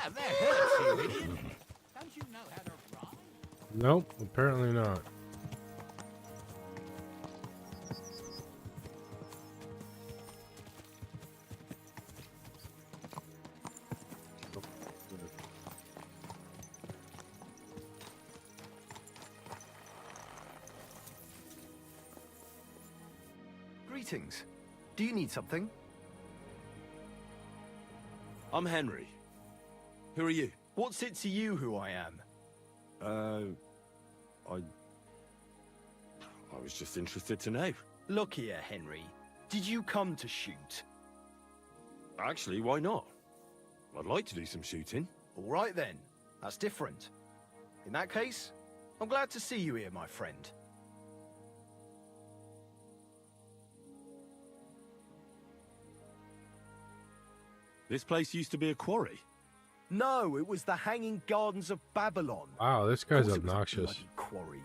That hurts you, idiot. Don't you know how to run? Nope, apparently not. Greetings. Do you need something? I'm Henry. Who are you? What's it to you who I am? I was just interested to know. Look here, Henry. Did you come to shoot? Actually, why not? I'd like to do some shooting. All right then. That's different. In that case, I'm glad to see you here, my friend. This place used to be a quarry. No, it was the Hanging Gardens of Babylon. Wow, this guy's Of course it was a obnoxious. bloody quarry.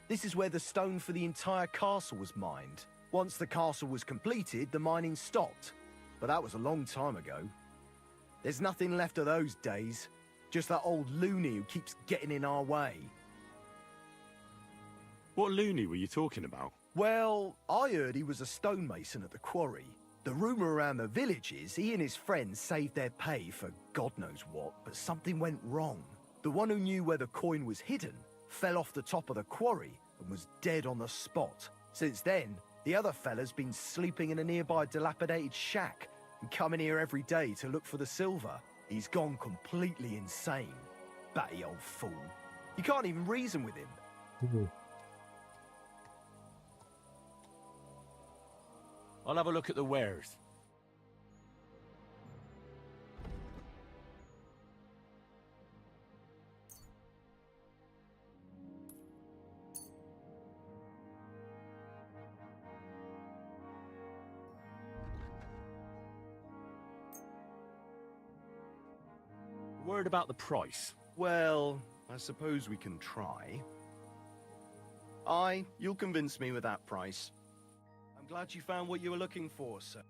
This is where the stone for the entire castle was mined. Once the castle was completed, the mining stopped. But that was a long time ago. There's nothing left of those days. Just that old loony who keeps getting in our way. What loony were you talking about? Well, I heard he was a stonemason at the quarry. The rumour around the village is he and his friends saved their pay for God knows what, but something went wrong. The one who knew where the coin was hidden fell off the top of the quarry and was dead on the spot. Since then, the other fella's been sleeping in a nearby dilapidated shack and coming here every day to look for the silver. He's gone completely insane. Batty old fool. You can't even reason with him. I'll have a look at the wares. Word about the price. Well, I suppose we can try. You'll convince me with that price. I'm glad you found what you were looking for, sir.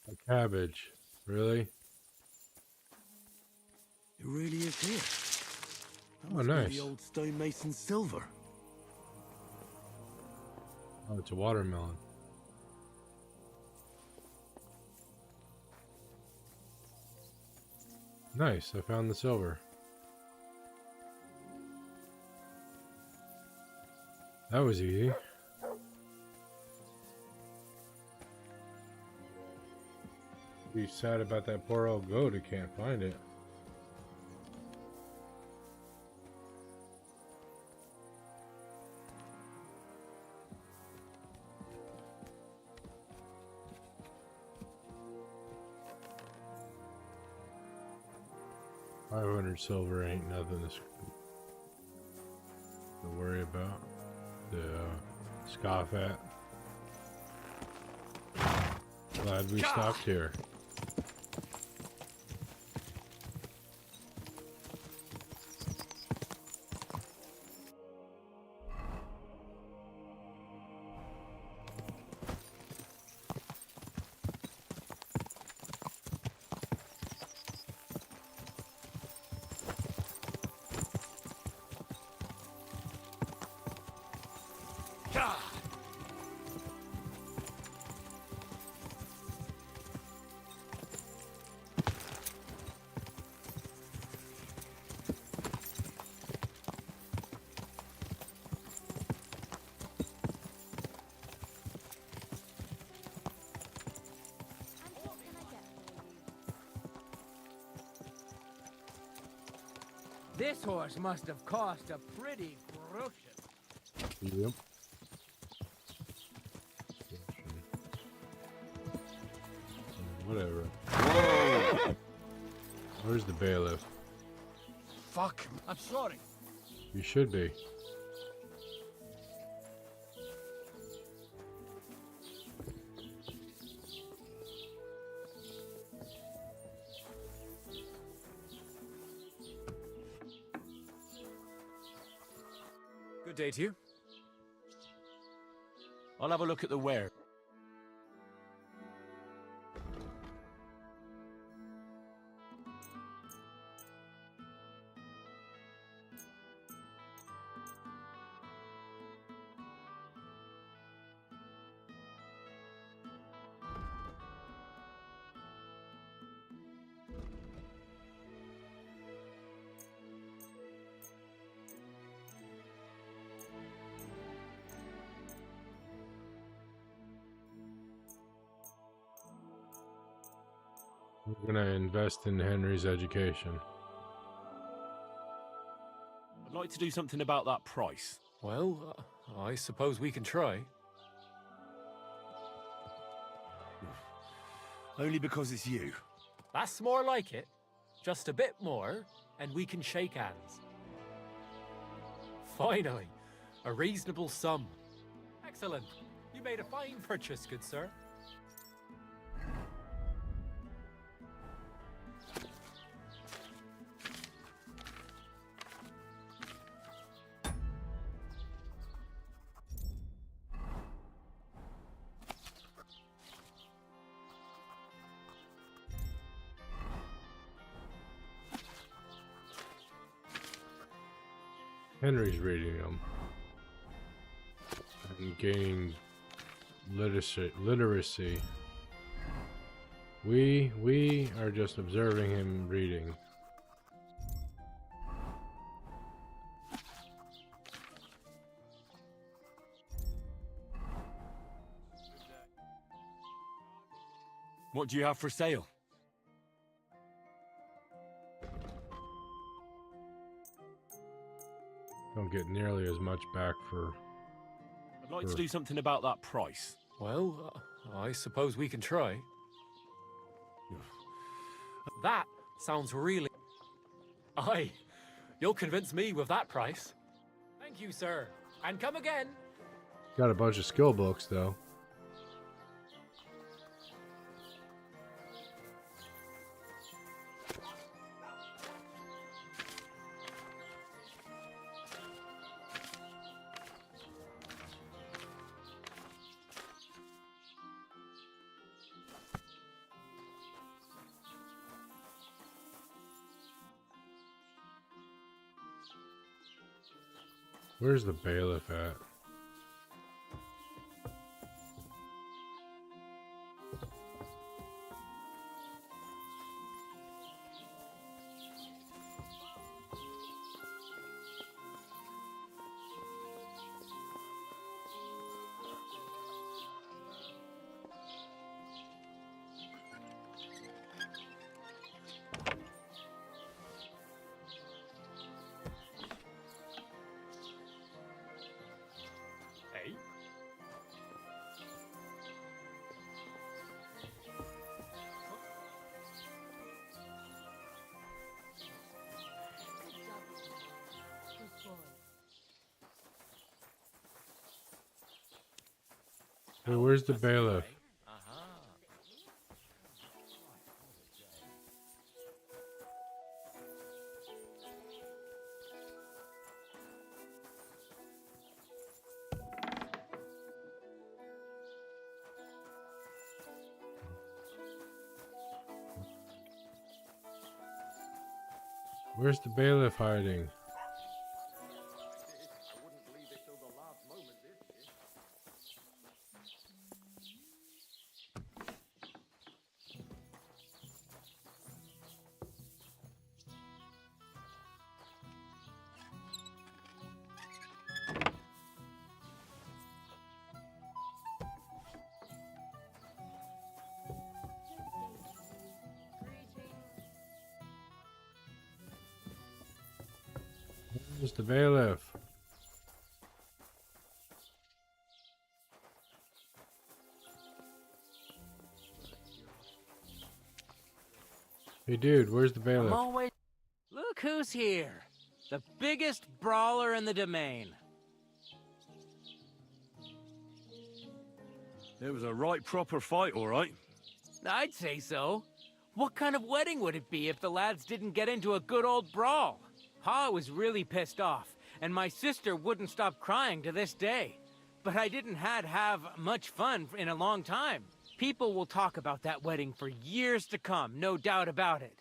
A cabbage. Really? It really is here. That Oh, must be nice. the old stonemason silver. Oh, it's a watermelon. Nice, I found the silver. That was easy. Be sad about that poor old goat who can't find it. $500 silver ain't nothing to worry about. To scoff at. Glad we stopped here. This horse must have cost a pretty fortune. Yep. Whatever. Whoa! Where's the bailiff? Fuck. I'm sorry. You should be. Good day to you. I'll have a look at the ware. We're gonna invest in Henry's education. I'd like to do something about that price. Well, I suppose we can try. Only because it's you. That's more like it. Just a bit more, and we can shake hands. Finally, a reasonable sum. Excellent. You made a fine purchase, good sir. Henry's reading them and gaining literacy. We are just observing him reading. What do you have for sale? Don't get nearly as much back for... I'd like to do something about that price. Well, I suppose we can try. That sounds really... Aye, you'll convince me with that price. Thank you, sir. And come again. Got a bunch of skill books, though. Where's the bailiff at? Hey, where's the bailiff? Where's the bailiff hiding? Mr. Bailiff. Hey dude, where's the bailiff? I'm always... Look who's here. The biggest brawler in the domain. It was a right proper fight, all right. I'd say so. What kind of wedding would it be if the lads didn't get into a good old brawl? Ha was really pissed off, and my sister wouldn't stop crying to this day. But I didn't have much fun in a long time. People will talk about that wedding for years to come, no doubt about it.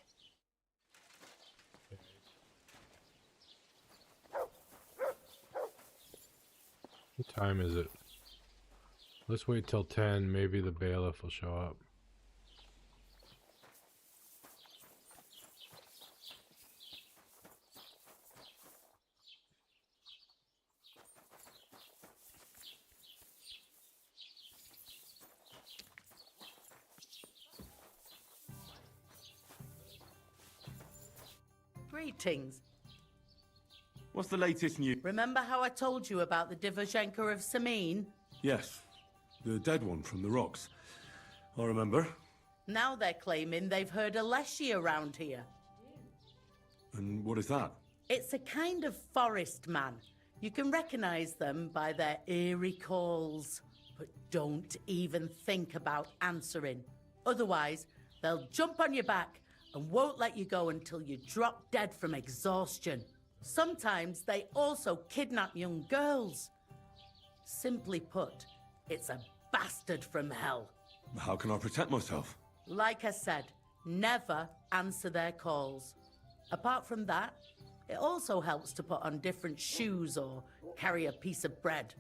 What time is it? Let's wait till 10. Maybe the bailiff will show up. Greetings. What's the latest news? Remember how I told you about the Divashenka of Samin? Yes, the dead one from the rocks. I remember. Now they're claiming they've heard a leshy around here. And what is that? It's a kind of forest man. You can recognize them by their eerie calls. But don't even think about answering. Otherwise, they'll jump on your back and won't let you go until you drop dead from exhaustion. Sometimes they also kidnap young girls. Simply put, it's a bastard from hell. How can I protect myself? Like I said, never answer their calls. Apart from that, it also helps to put on different shoes or carry a piece of bread.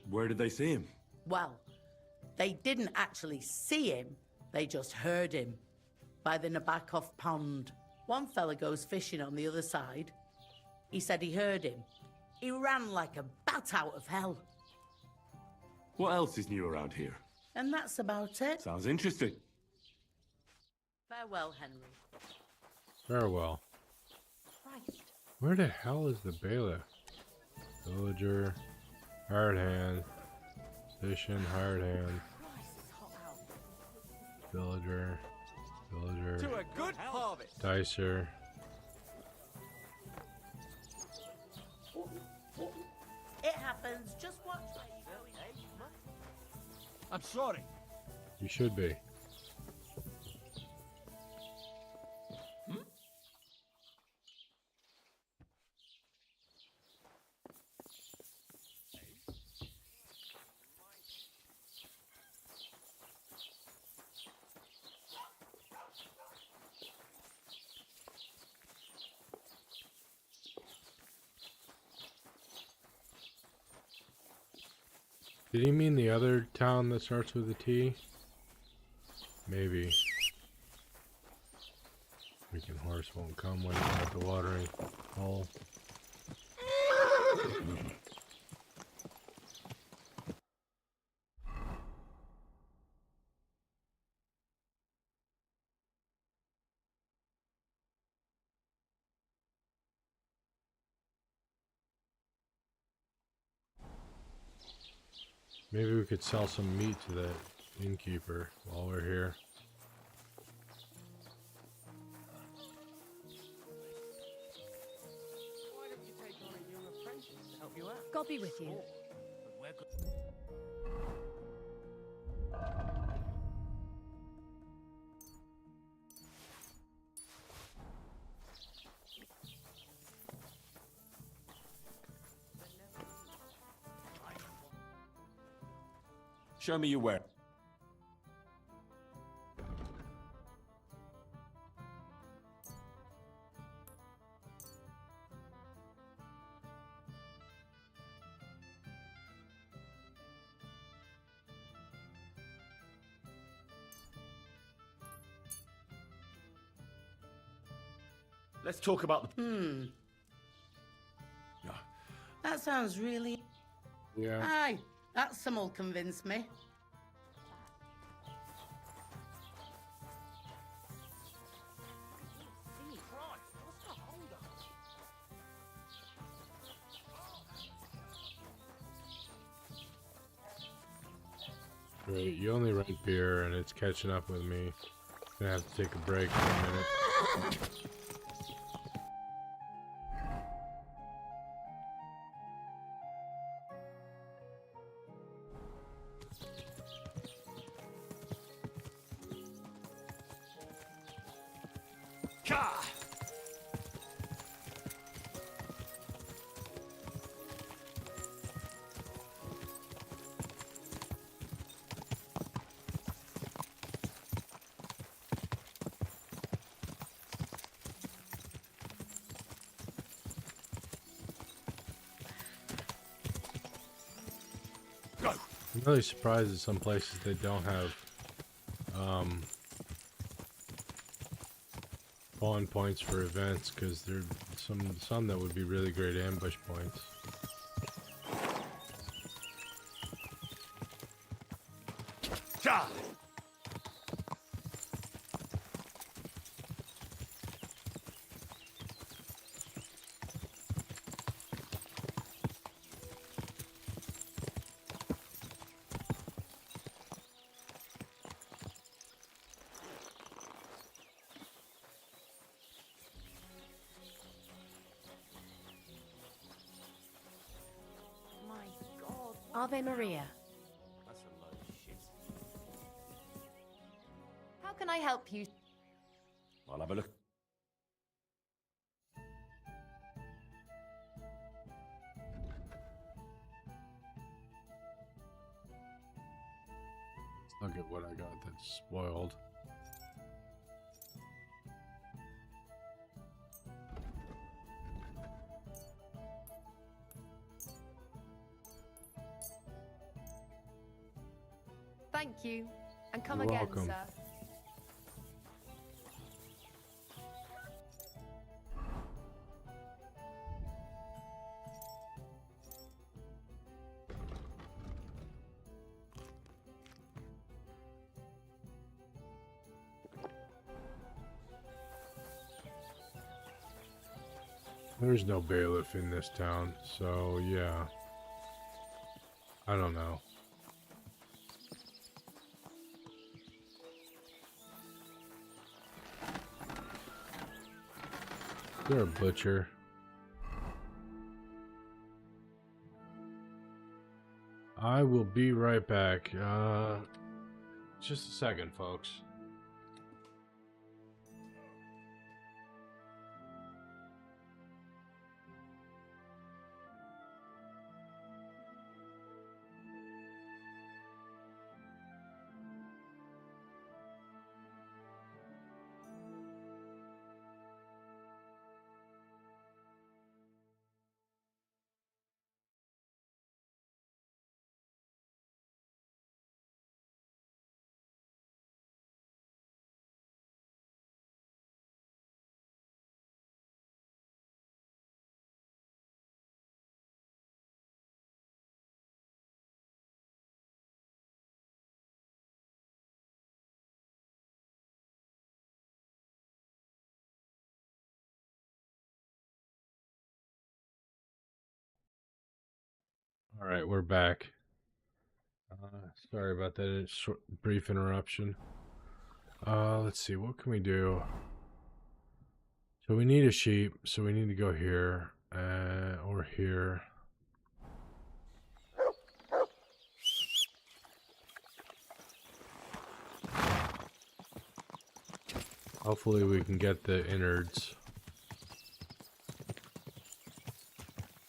Where did they see him? Well, they didn't actually see him, they just heard him. By the Nabokov pond. One fella goes fishing on the other side. He said he heard him. He ran like a bat out of hell. What else is new around here? And that's about it. Sounds interesting. Farewell, Henry. Farewell. Christ. Where the hell is the bailiff? Villager, hired hand, station, hired hand, villager, To a good harvest. dicer. It happens. Just watch. I'm sorry. You should be. Did he mean the other town that starts with a T? Maybe. Freaking horse won't come when it's at the watering hole. Maybe we could sell some meat to the innkeeper while we're here. Why don't you take on a young apprentice to help you out? God be with you. Show me your where. Let's talk about the... That sounds really... Yeah. Aye, that some'll convince me. Great, you only rent beer and it's catching up with me. Gonna have to take a break for a minute. I'm really surprised at some places they don't have spawn points for events, because there's some that would be really great ambush points. Ave Maria. That's a load of shit. How can I help you? I'll have a look. Look at what I got that's spoiled. Thank you. And come You're again, welcome. sir. There's no bailiff in this town, so yeah. I don't know. You're a butcher. I will be right back. Just a second, folks. All right, we're back. Sorry about that brief interruption. Let's see, what can we do? So we need a sheep, so we need to go here, or here. Hopefully we can get the innards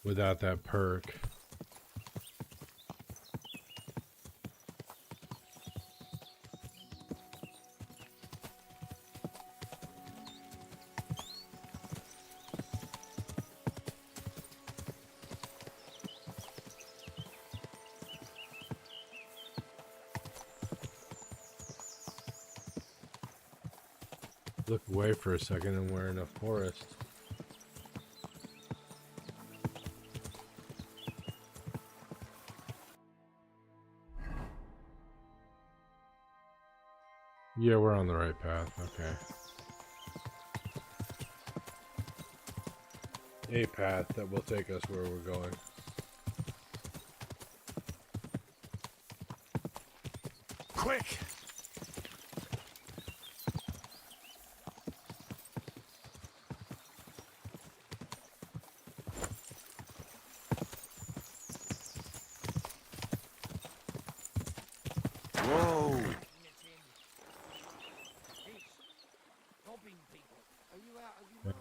without that perk. Look away for a second and we're in a forest. Yeah, we're on the right path. Okay. A path that will take us where we're going. quick! Whoa! Robbing people. Are you out of your mind?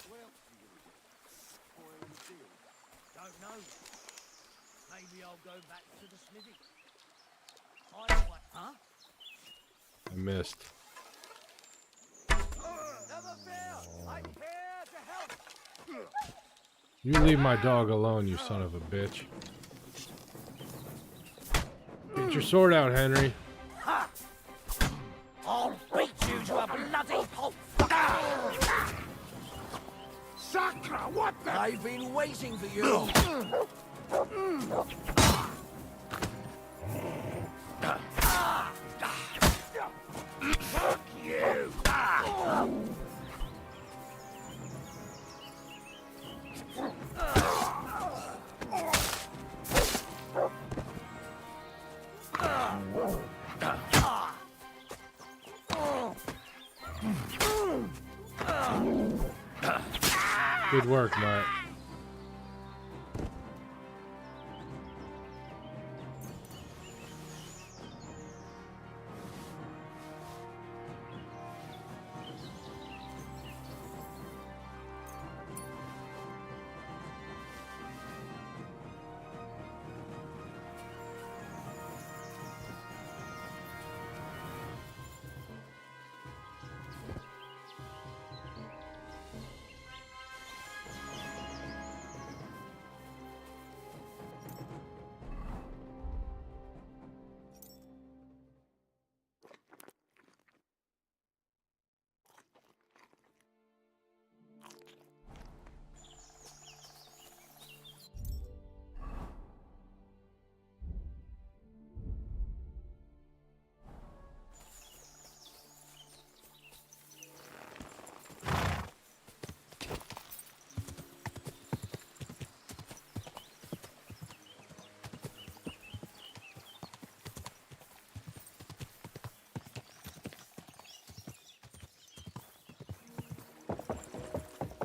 What else are you gonna do? Spoil the deal? Don't know. Maybe I'll go back to the smithy. Huh? I missed. Never fear! I'm here to help! You leave my dog alone, you son of a bitch. Get your sword out, Henry. Ha! I'll beat you to a bloody pulp! Sacra, what the? I've been waiting for you! Fuck you! Good work, Matt.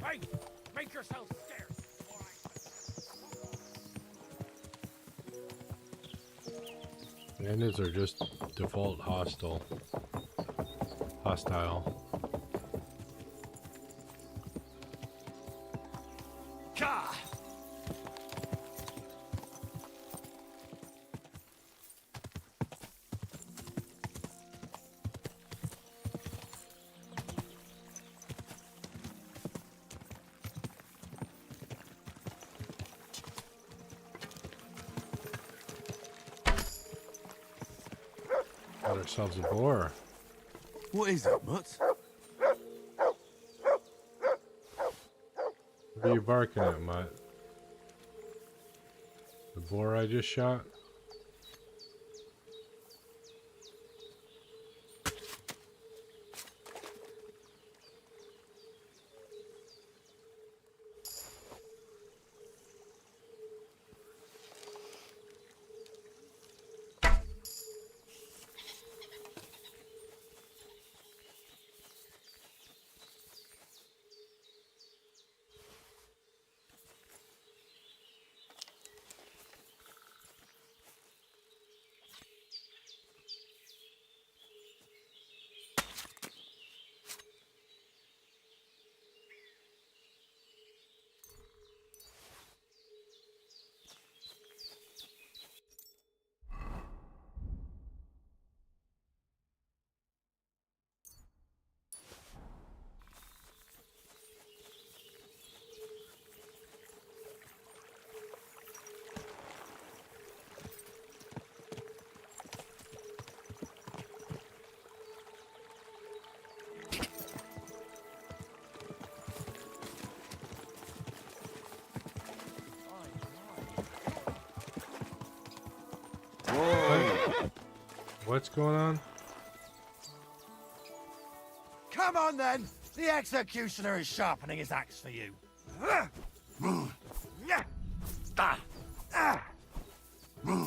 Hey! Make yourself scarce! Bandits are just default hostile. Gah! Got ourselves a boar. What is it, Mutt? What are you barking at, Mutt? The boar I just shot? What's going on? Come on then! The executioner is sharpening his axe for you.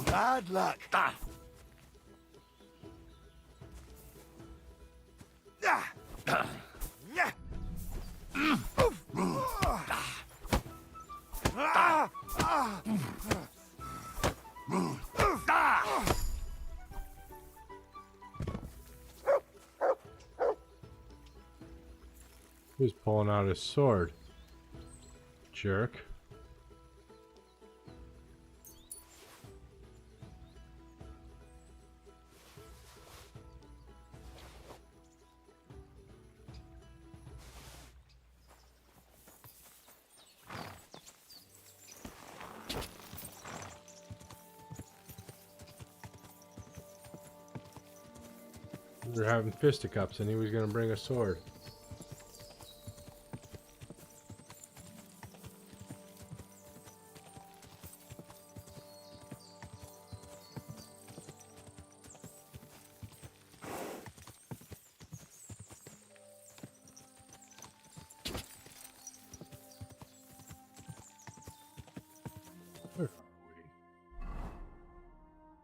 Bad luck. Who's pulling out his sword? Jerk. We were having fisticuffs and he was gonna bring a sword.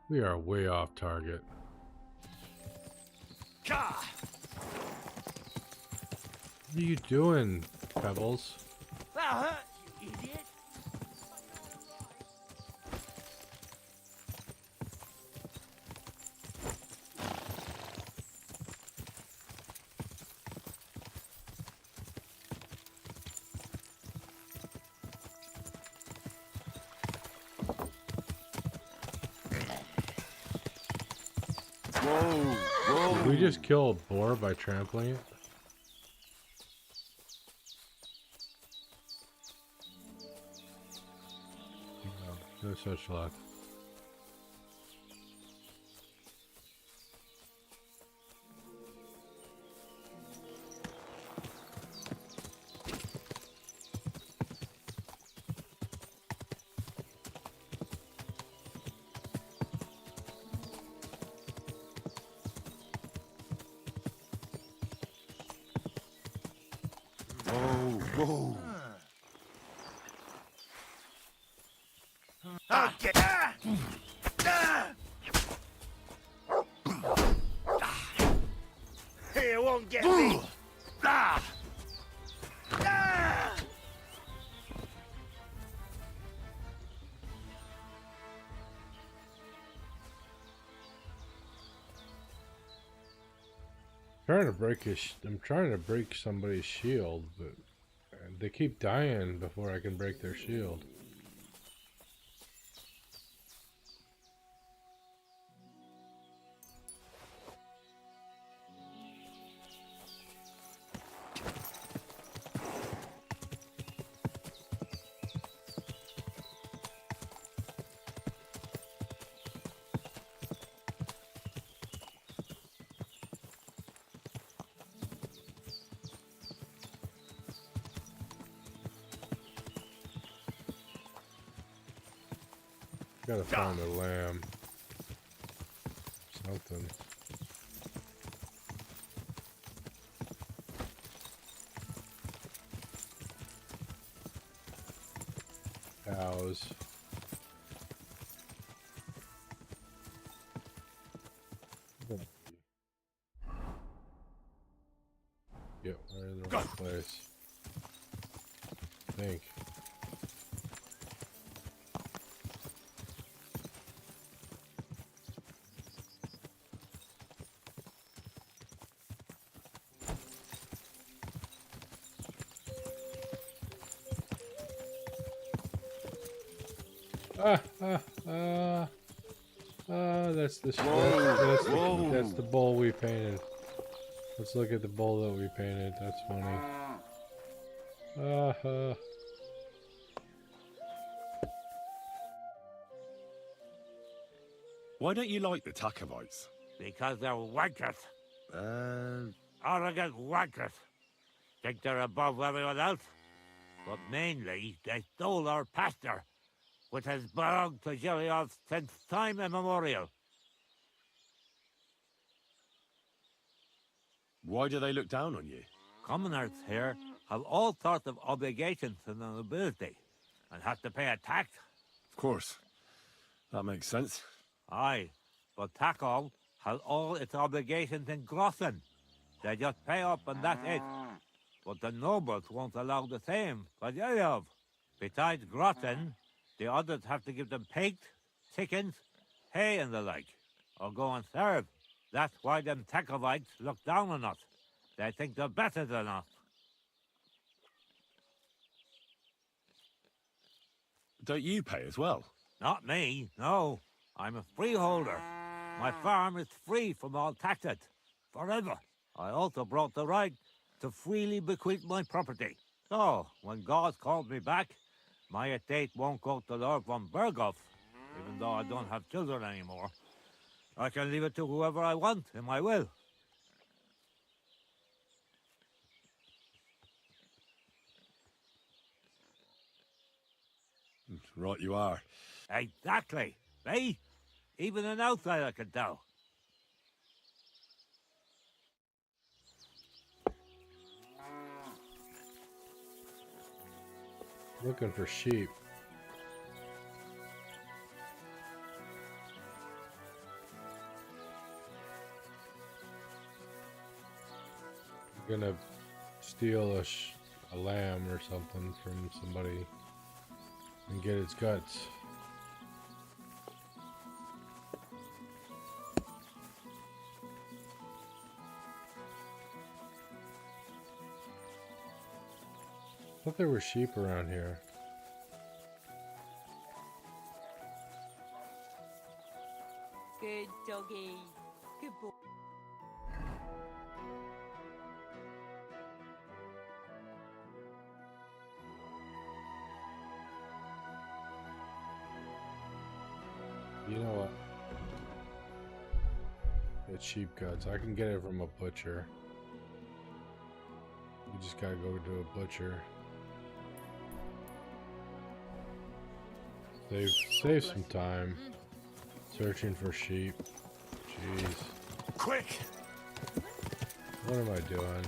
We are way off target. What are you doing, Pebbles? That hurt, you idiot. Whoa, whoa. Did we just kill a boar by trampling it? No such luck. Whoa, whoa. Okay. Here won't get me. Trying to break I'm trying to break somebody's shield, but they keep dying before I can break their shield. Gotta find a lamb. Something. Cows. Yep, we're in the right place. I think. That's the bowl we painted. Let's look at the bowl that we painted. That's funny. Why don't you like the Tacovites? Because they're wankers. Arrogant wankers. Think they're above everyone else. But mainly, they stole our pasture, which has belonged to Gilliath since time immemorial. Why do they look down on you? Commoners here have all sorts of obligations to the nobility, and have to pay a tax. Of course. That makes sense. Aye, but Takov has all its obligations in Grossen, They just pay up and that's it. But the nobles won't allow the same for the of. Besides grotten, the others have to give them pigs, chickens, hay and the like, or go and serve. That's why them Tekovites look down on us. They think they're better than us. Don't you pay as well? Not me, no. I'm a freeholder. My farm is free from all taxes, forever. I also brought the right to freely bequeath my property. So, when God calls me back, my estate won't go to Lord von Berghoff, even though I don't have children anymore. I can leave it to whoever I want in my will. Right you are. Exactly. See? Even an outsider can tell. Looking for sheep. I'm gonna steal a lamb or something from somebody and get its guts. I thought there were sheep around here. Good doggy. Good boy. You know what? It's sheep guts. I can get it from a butcher. We just gotta go to a butcher. Save some time searching for sheep. Jeez. Quick! What am I doing?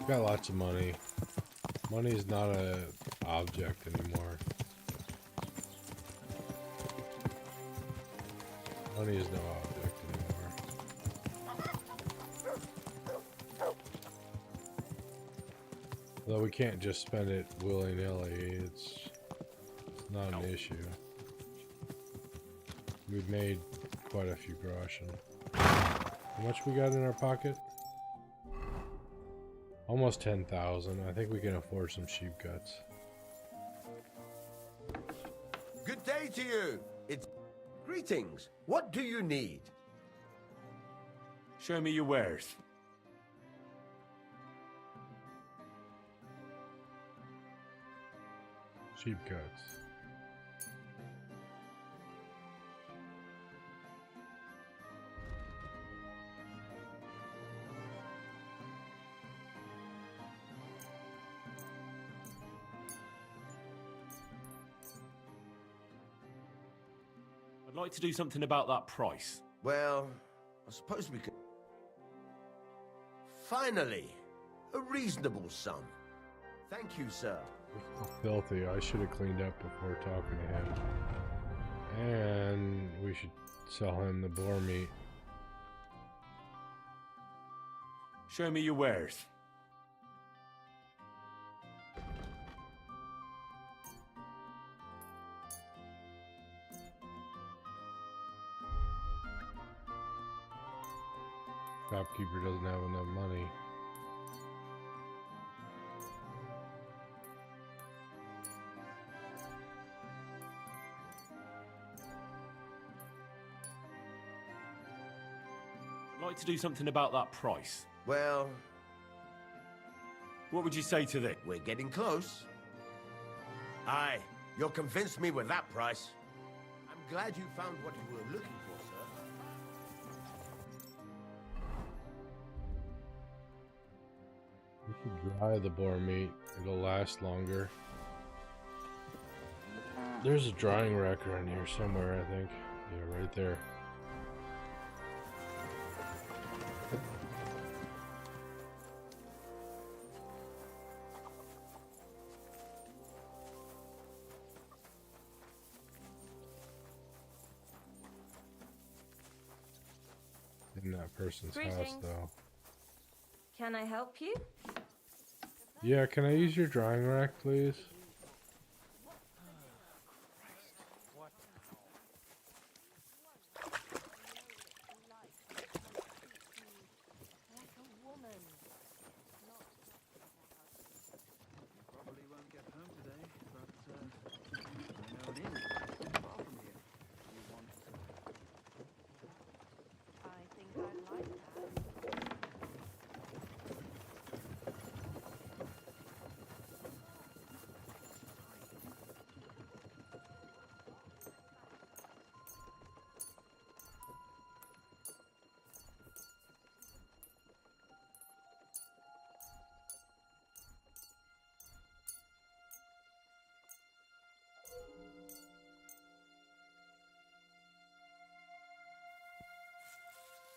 Got lots of money. Money is not an object anymore. Money is no object anymore. Though we can't just spend it willy-nilly, it's not an issue. We've made quite a few groschen. How much we got in our pocket? Almost 10,000. I think we can afford some sheep guts. Good day to you. It's greetings. What do you need? Show me your wares. Sheep guts. I'd like to do something about that price. Well, I suppose we could... Finally, a reasonable sum. Thank you, sir. Filthy. I should have cleaned up before talking to him. And we should sell him the boar meat. Show me your wares. Shopkeeper doesn't have enough money. I'd Like to do something about that price? Well, what would you say to this? We're getting close. Aye, you'll convince me with that price. I'm glad you found what you were looking for, sir. We should dry the boar meat. It'll last longer. There's a drying rack around here somewhere, I think. Yeah, right there. In that person's house, Greetings. though. Can I help you? Yeah, can I use your drying rack, please? Probably won't get home today, but I know an inn not far from here. You want I think I'd like that.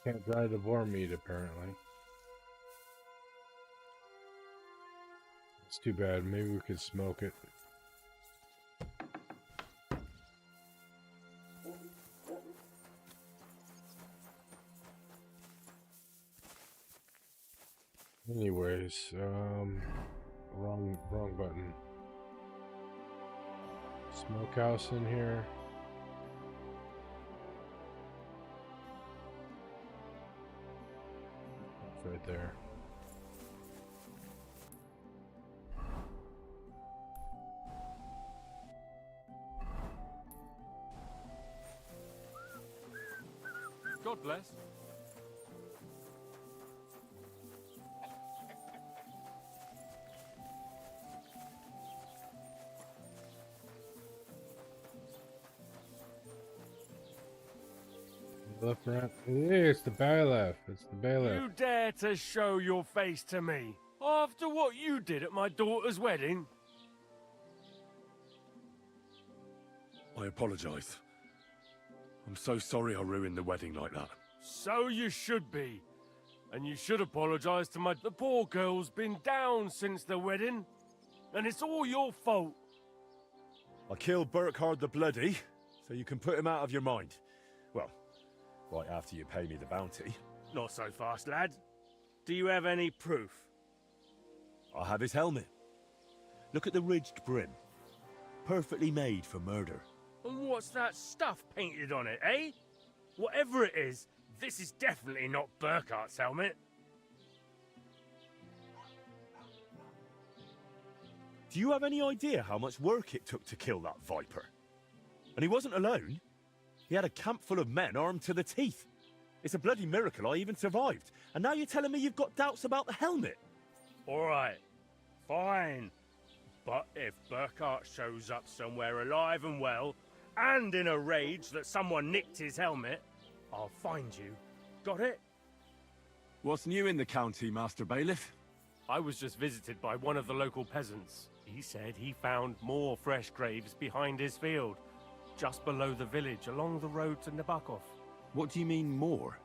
Can't dry the boar meat, apparently. It's too bad. Maybe we could smoke it. Anyways, wrong button. Smokehouse in here. It's right there. God bless. Left around. Hey, it's the bailiff. It's the bailiff. You dare to show your face to me after what you did at my daughter's wedding? I apologise. I'm so sorry I ruined the wedding like that. So you should be. And you should apologise to my... The poor girl's been down since the wedding. And it's all your fault. I killed Burkhard the Bloody, so you can put him out of your mind. Well, right after you pay me the bounty. Not so fast, lad. Do you have any proof? I have his helmet. Look at the ridged brim. Perfectly made for murder. And what's that stuff painted on it, eh? Whatever it is, this is definitely not Burkhart's helmet. Do you have any idea how much work it took to kill that viper? And he wasn't alone. He had a camp full of men armed to the teeth. It's a bloody miracle I even survived. And now you're telling me you've got doubts about the helmet? All right, fine. But if Burkhart shows up somewhere alive and well, and in a rage that someone nicked his helmet, I'll find you. Got it? What's new in the county, Master Bailiff? I was just visited by one of the local peasants. He said he found more fresh graves behind his field, just below the village, along the road to Nabokov. What do you mean, more?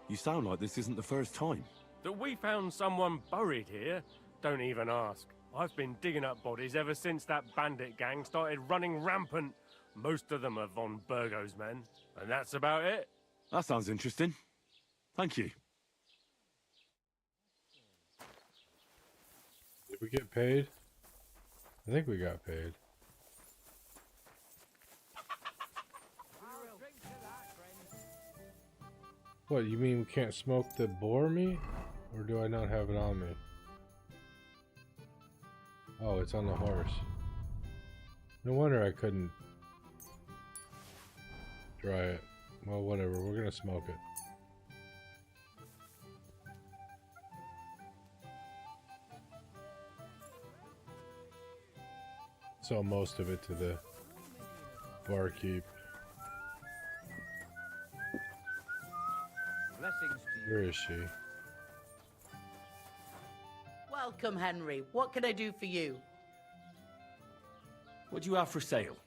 You sound like this isn't the first time. That we found someone buried here? Don't even ask. I've been digging up bodies ever since that bandit gang started running rampant. Most of them are von Burgo's men, and that's about it. That sounds interesting. Thank you. Did we get paid? I think we got paid. What, you mean we can't smoke the boar meat? Or do I not have it on me? Oh, it's on the horse. No wonder I couldn't dry it. Well, whatever, we're gonna smoke it. Sell most of it to the barkeep. Blessings to you. Where is she? Welcome, Henry. What can I do for you? What do you have for sale?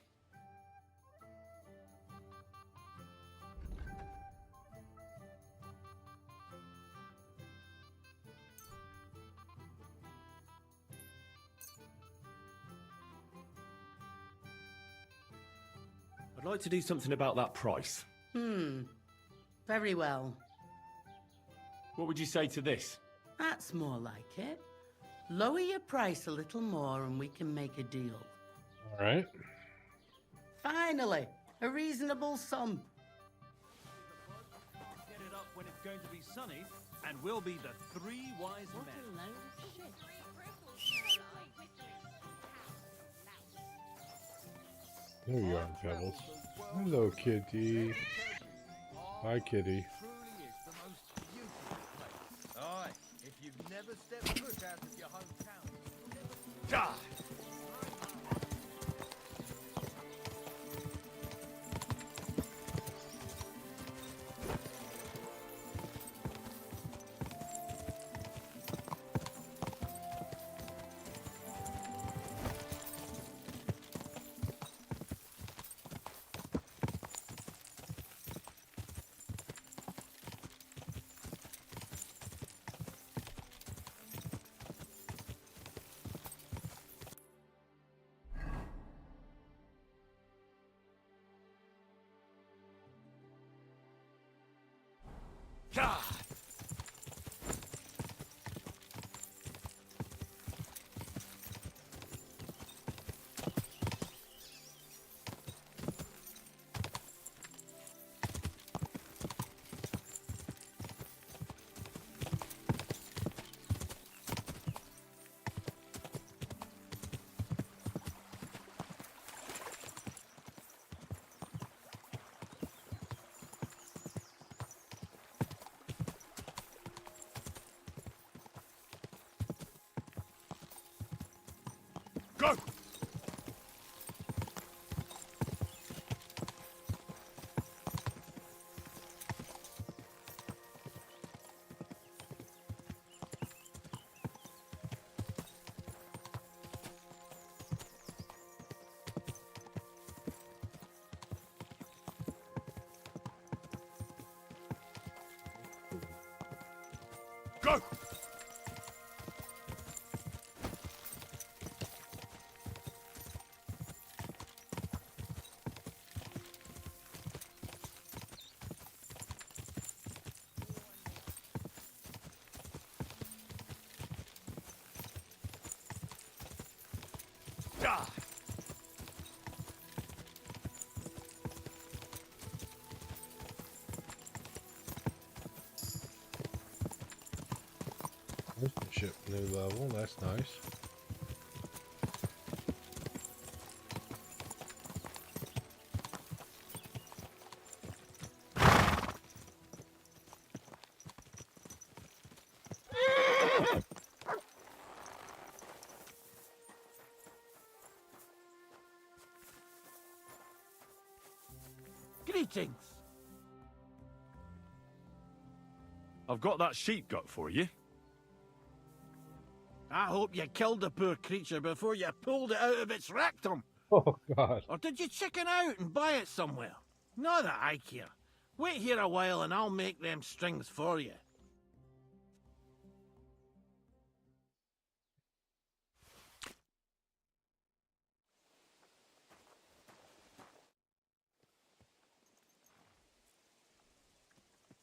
I'd like to do something about that price. Very well. What would you say to this? That's more like it. Lower your price a little more and we can make a deal. All right. Finally, a reasonable sum. Get it up when it's going to be sunny, and we'll be the three wise men. There you are, Pebbles. Hello, kitty. Hi, kitty. Aye, if you've never stepped foot out of your hometown, you'll never... Die! God! Go! Go! Die! There's the ship new level. That's nice. Greetings. I've got that sheep gut for you. I hope you killed the poor creature before you pulled it out of its rectum. Oh, God. Or did you chicken out and buy it somewhere? Not that I care. Wait here a while and I'll make them strings for you.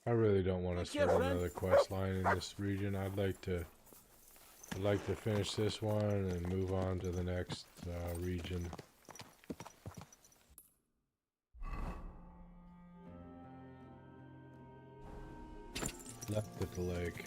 I really don't want to Take care, start friend. another quest line in this region. I'd like to finish this one and move on to the next region. Left at the lake.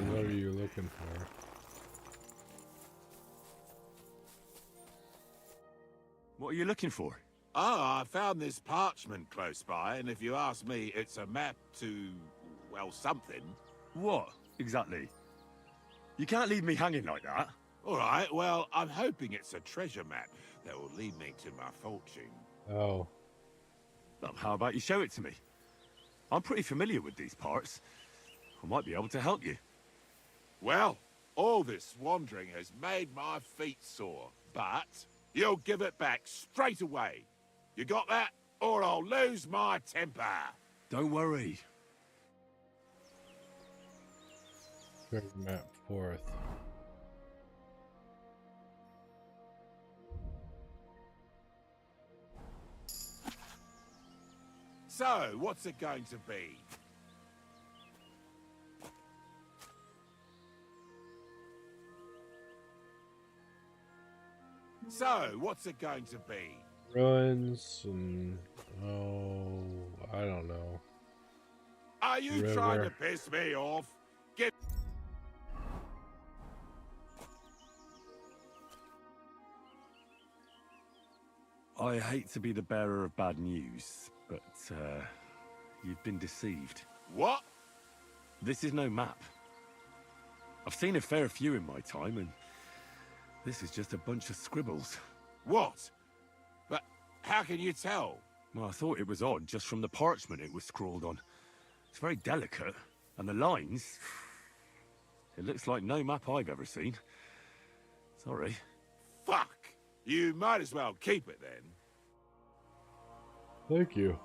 What are you looking for? What are you looking for? Oh, I found this parchment close by, and if you ask me, it's a map to, well, something. What, exactly? You can't leave me hanging like that. All right, well, I'm hoping it's a treasure map that will lead me to my fortune. Oh. Well, how about you show it to me? I'm pretty familiar with these parts. I might be able to help you. Well, all this wandering has made my feet sore, but you'll give it back straight away. You got that? Or I'll lose my temper. Don't worry. Treasure map 4th. So, what's it going to be? So, what's it going to be? Ruins and I don't know. Are you trying to piss me off? Give I hate to be the bearer of bad news, but you've been deceived. What? This is no map. I've seen a fair few in my time, and this is just a bunch of scribbles. What? But how can you tell? Well, I thought it was odd just from the parchment it was scrawled on. It's very delicate, and the lines... It looks like no map I've ever seen. Sorry. Fuck! You might as well keep it then. Thank you.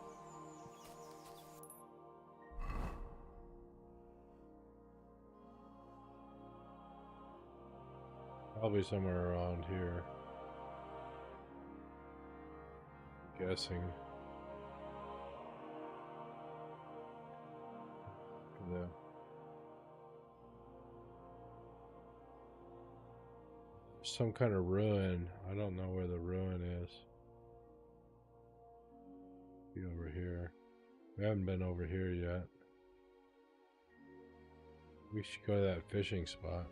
Probably somewhere around here. Guessing. Yeah. Some kind of ruin. I don't know where the ruin is. Be over here. We haven't been over here yet. We should go to that fishing spot.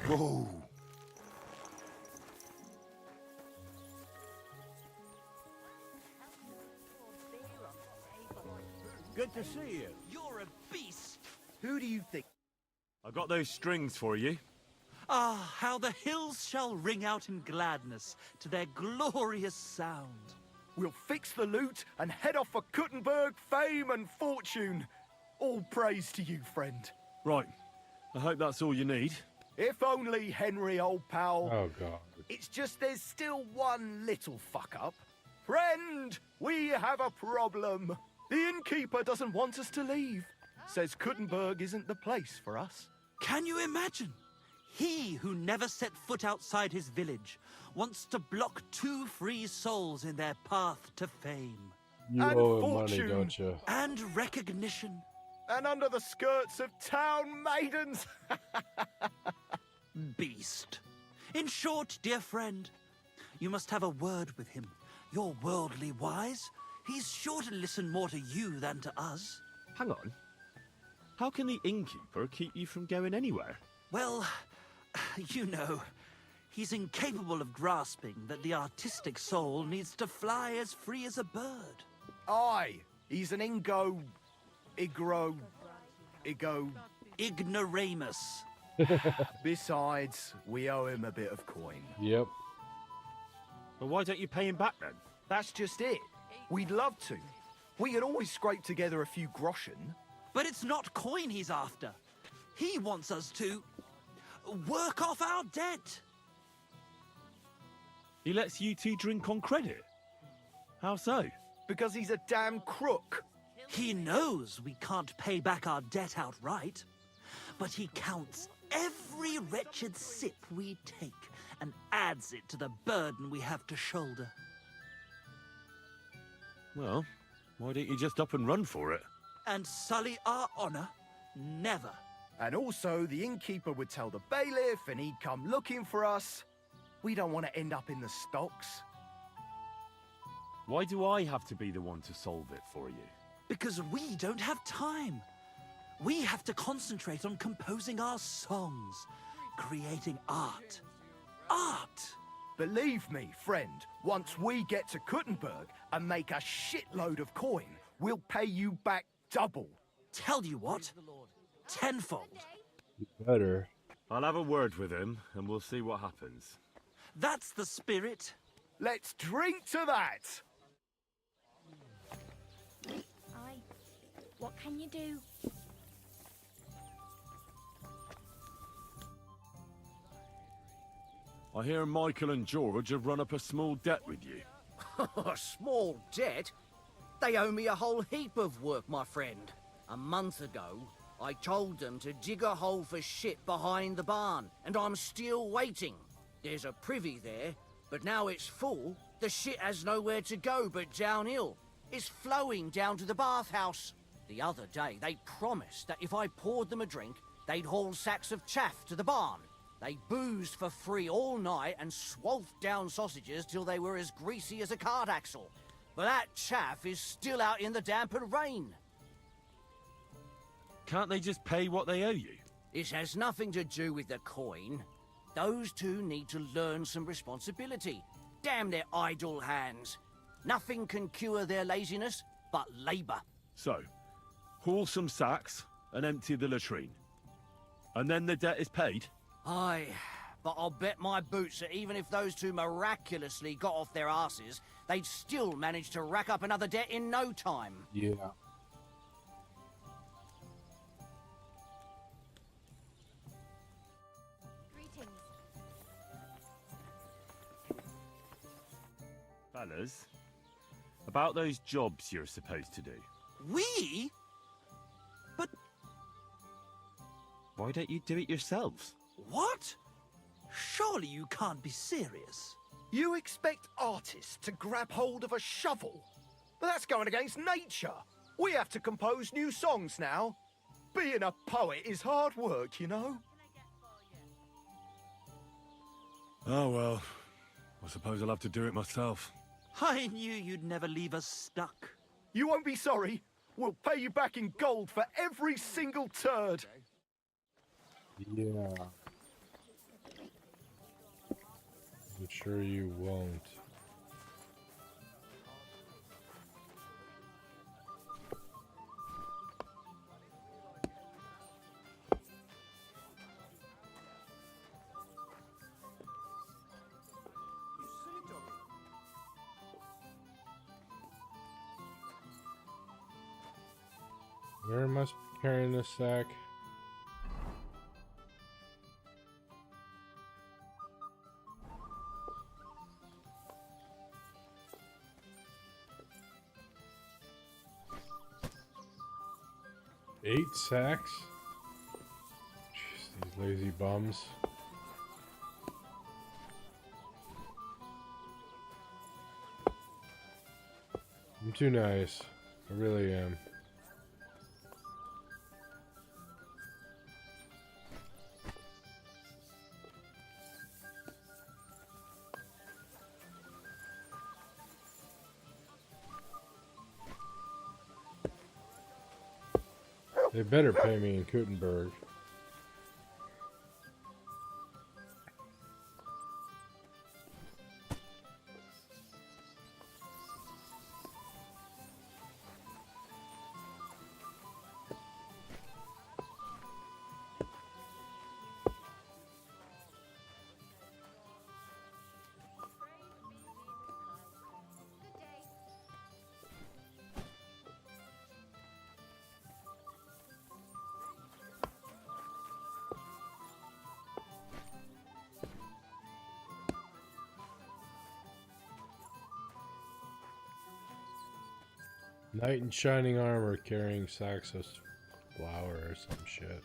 Whoa. Good to see you. You're a beast. Who do you think? I got those strings for you. Ah, how the hills shall ring out in gladness to their glorious sound. We'll fix the loot and head off for Kuttenberg, fame and fortune. All praise to you, friend. Right. I hope that's all you need. If only, Henry, old pal. Oh, God. It's just there's still one little fuck-up. Friend, we have a problem. The innkeeper doesn't want us to leave. Says Kuttenberg isn't the place for us. Can you imagine? He who never set foot outside his village wants to block 2 free souls in their path to fame. You and owe him fortune. money, don't you? And recognition. And under the skirts of town maidens. Beast. In short, dear friend, you must have a word with him. You're worldly wise. He's sure to listen more to you than to us. Hang on. How can the innkeeper keep you from going anywhere? Well, you know, he's incapable of grasping that the artistic soul needs to fly as free as a bird. Aye, he's an ignoramus. Besides, we owe him a bit of coin. Yep. But why don't you pay him back then? That's just it. We'd love to. We could always scrape together a few groschen. But it's not coin he's after. He wants us to work off our debt. He lets you two drink on credit? How so? Because he's a damn crook. He knows we can't pay back our debt outright, but he counts every wretched sip we take and adds it to the burden we have to shoulder. Well, why don't you just up and run for it? And sully our honor? Never. And also, the innkeeper would tell the bailiff and he'd come looking for us. We don't want to end up in the stocks. Why do I have to be the one to solve it for you? Because we don't have time. We have to concentrate on composing our songs, creating art. Art! Believe me, friend, once we get to Kuttenberg and make a shitload of coin, we'll pay you back double. Tell you what, tenfold. You better. I'll have a word with him, and we'll see what happens. That's the spirit. Let's drink to that! Aye. What can you do? I hear Michael and George have run up a small debt with you. A small debt? They owe me a whole heap of work, my friend. A month ago, I told them to dig a hole for shit behind the barn, and I'm still waiting. There's a privy there, but now it's full. The shit has nowhere to go but downhill. It's flowing down to the bathhouse. The other day, they promised that if I poured them a drink, they'd haul sacks of chaff to the barn. They boozed for free all night and swolfed down sausages till they were as greasy as a cart axle. But that chaff is still out in the damp and rain. Can't they just pay what they owe you? It has nothing to do with the coin. Those two need to learn some responsibility. Damn their idle hands. Nothing can cure their laziness but labour. So, haul some sacks and empty the latrine. And then the debt is paid? Aye, but I'll bet my boots that even if those two miraculously got off their asses, they'd still manage to rack up another debt in no time. Yeah. Greetings. Fellas, about those jobs you're supposed to do. We? But... Why don't you do it yourselves? What? Surely you can't be serious. You expect artists to grab hold of a shovel? But that's going against nature. We have to compose new songs now. Being a poet is hard work, you know. Oh well, I suppose I'll have to do it myself. I knew you'd never leave us stuck. You won't be sorry. We'll pay you back in gold for every single turd. Yeah. I'm sure you won't. Where am I carrying this sack? Eight sacks? Jeez, these lazy bums. I'm too nice. I really am. They better pay me in Kuttenberg. Knight in shining armor carrying sacks of flour or some shit.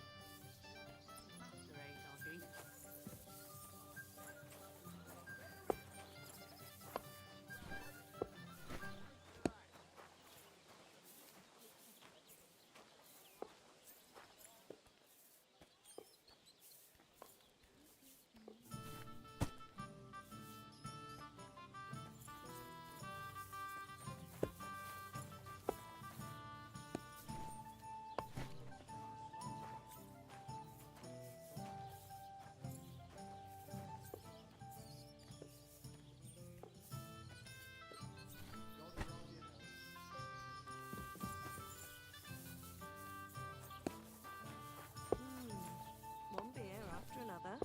One beer after another.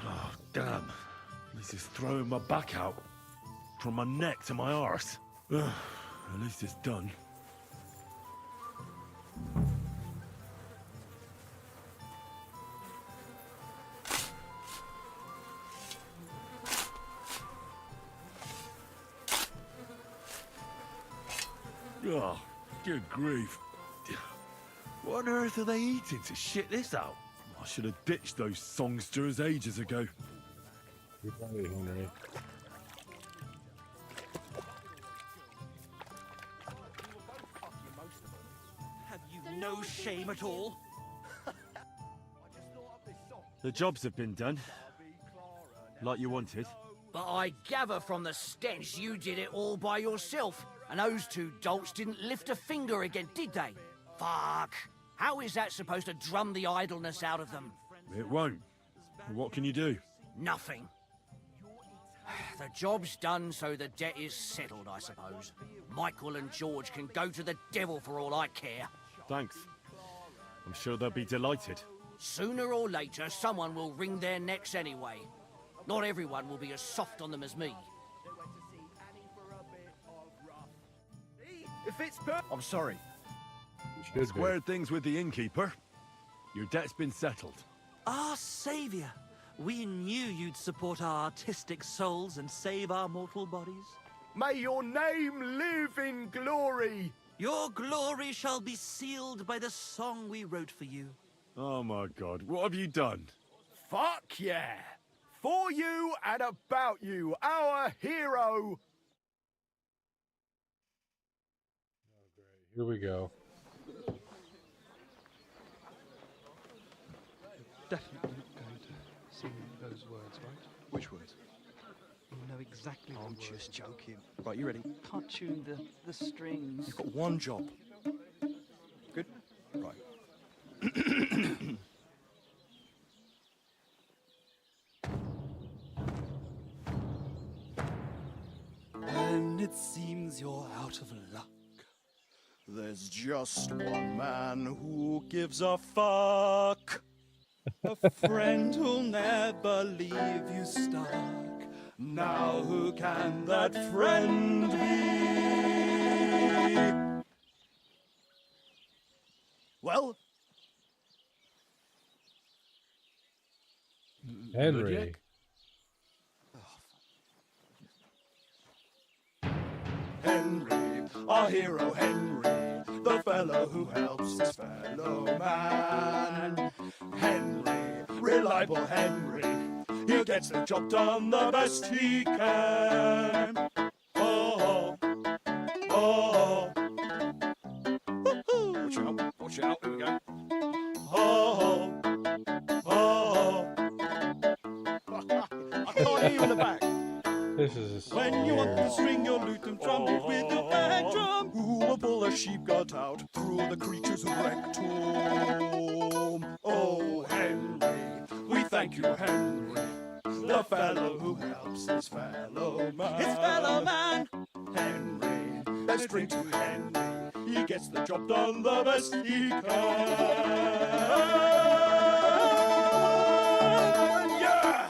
Oh, damn. This is throwing my back out. From my neck to my arse. Ugh, at least it's done. Oh, good grief. What on earth are they eating to shit this out? I should have ditched those songsters ages ago. You're right, Henry. Have you no shame at all? The jobs have been done. Like you wanted. But I gather from the stench you did it all by yourself. And those two dolts didn't lift a finger again, did they? Fuck. How is that supposed to drum the idleness out of them? It won't. What can you do? Nothing. The job's done, so the debt is settled, I suppose. Michael and George can go to the devil for all I care. Thanks. I'm sure they'll be delighted. Sooner or later, someone will wring their necks anyway. Not everyone will be as soft on them as me. If it's I'm sorry. Squared things with the innkeeper. Your debt's been settled. Our savior. We knew you'd support our artistic souls and save our mortal bodies. May your name live in glory. Your glory shall be sealed by the song we wrote for you. Oh my god, what have you done? Fuck yeah. For you and about you, our hero. Here we go. Definitely going to sing those words, right? Which words? You know exactly. I'm just joking. Right, you ready? Can't tune the strings. You've got one job. Good? Right. When it seems you're out of luck, there's just one man who gives a fuck. A friend who'll never leave you stuck. Now who can that friend be? Well, Henry. Henry, our hero Henry, the fellow who helps his fellow man. Henry, reliable Henry, he gets the job done the best he can. Oh, oh, watch out, here we go. Oh, oh, I can't hear you in the back. This is when you want to string your lute and drum it with your bag drum, who will pull a sheep gut out through the creature's rectum? Oh, Henry, we thank you, Henry, the fellow who helps his fellow man. His fellow man! Henry, let's drink to Henry, he gets the job done the best he can. Yeah!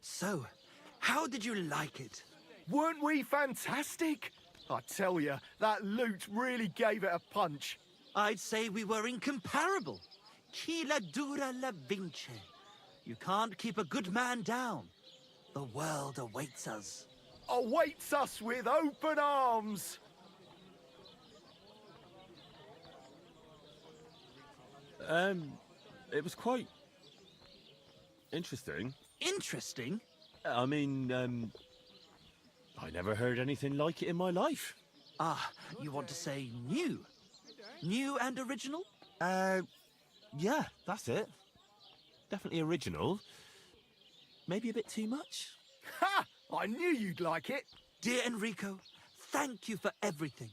So, how did you like it? Weren't we fantastic? I tell you, that loot really gave it a punch. I'd say we were incomparable. Chi la dura la vince. You can't keep a good man down. The world awaits us. Awaits us with open arms. It was quite interesting. Interesting? I mean, I never heard anything like it in my life. Ah, you want to say new? New and original? Yeah, that's it. Definitely original. Maybe a bit too much. Ha! I knew you'd like it. Dear Enrico, thank you for everything.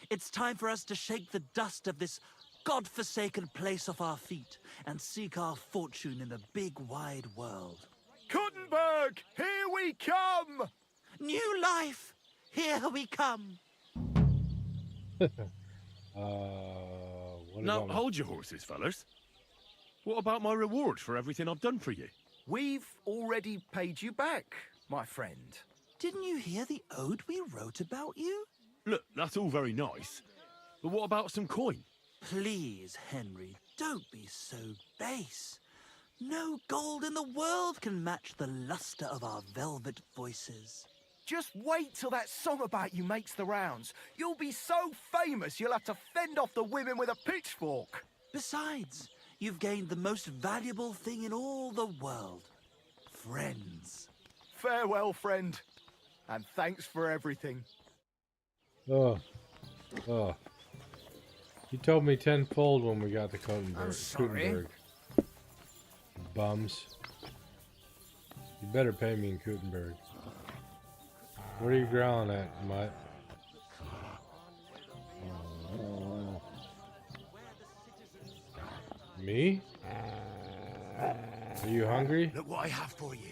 It's time for us to shake the dust of this God-forsaken place off our feet and seek our fortune in the big wide world. Kuttenberg, here we come! New life, here we come. What Now, about hold your horses, fellas. What about my reward for everything I've done for you? We've already paid you back, my friend. Didn't you hear the ode we wrote about you? Look, that's all very nice. But what about some coin? Please, Henry, don't be so base. No gold in the world can match the luster of our velvet voices. Just wait till that song about you makes the rounds. You'll be so famous you'll have to fend off the women with a pitchfork. Besides, you've gained the most valuable thing in all the world. Friends. Farewell, friend. And thanks for everything. Oh. You told me tenfold when we got to I'm sorry. Kutenberg. Bums. You better pay me in Kutenberg. What are you growling at, Mutt? Me? Are you hungry? Look what I have for you.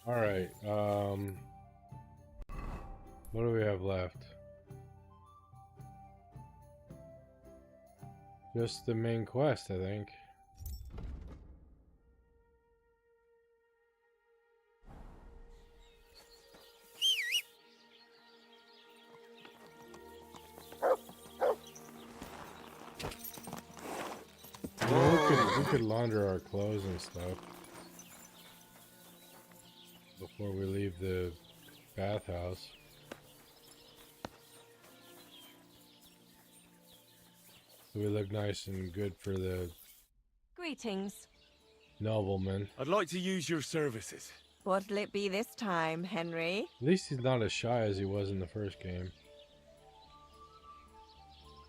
Alright, what do we have left? Just the main quest, I think. We could launder our clothes and stuff before we leave the bathhouse. So we look nice and good for the Greetings. nobleman. I'd like to use your services. What'll it be this time, Henry? At least he's not as shy as he was in the first game.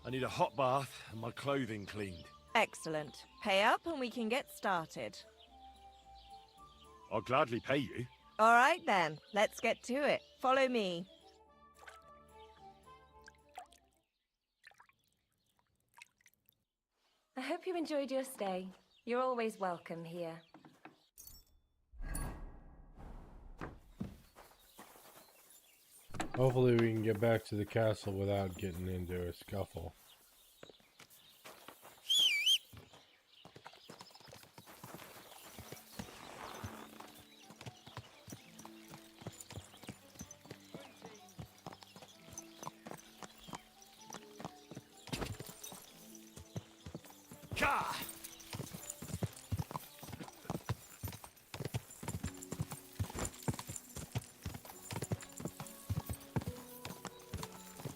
I need a hot bath and my clothing cleaned. Excellent. Pay up and we can get started. I'll gladly pay you. All right then, let's get to it. Follow me. I hope you enjoyed your stay. You're always welcome here. Hopefully we can get back to the castle without getting into a scuffle.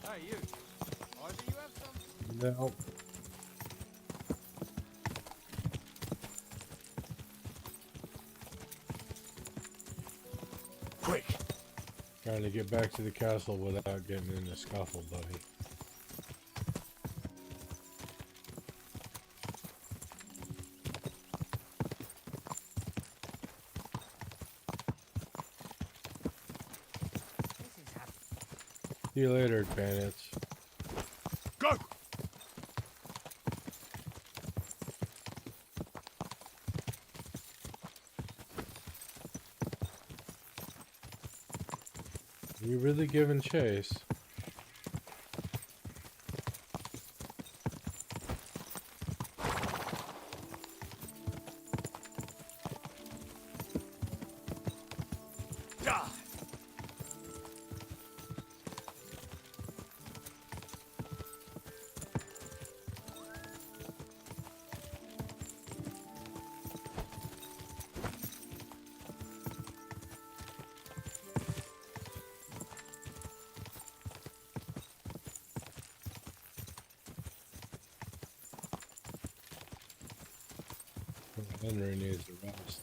Hey, you. Either you have some? No. Quick. Trying to get back to the castle without getting in a scuffle, buddy. See you later, bandits. Go! Are you really giving chase? Henry needs a rest.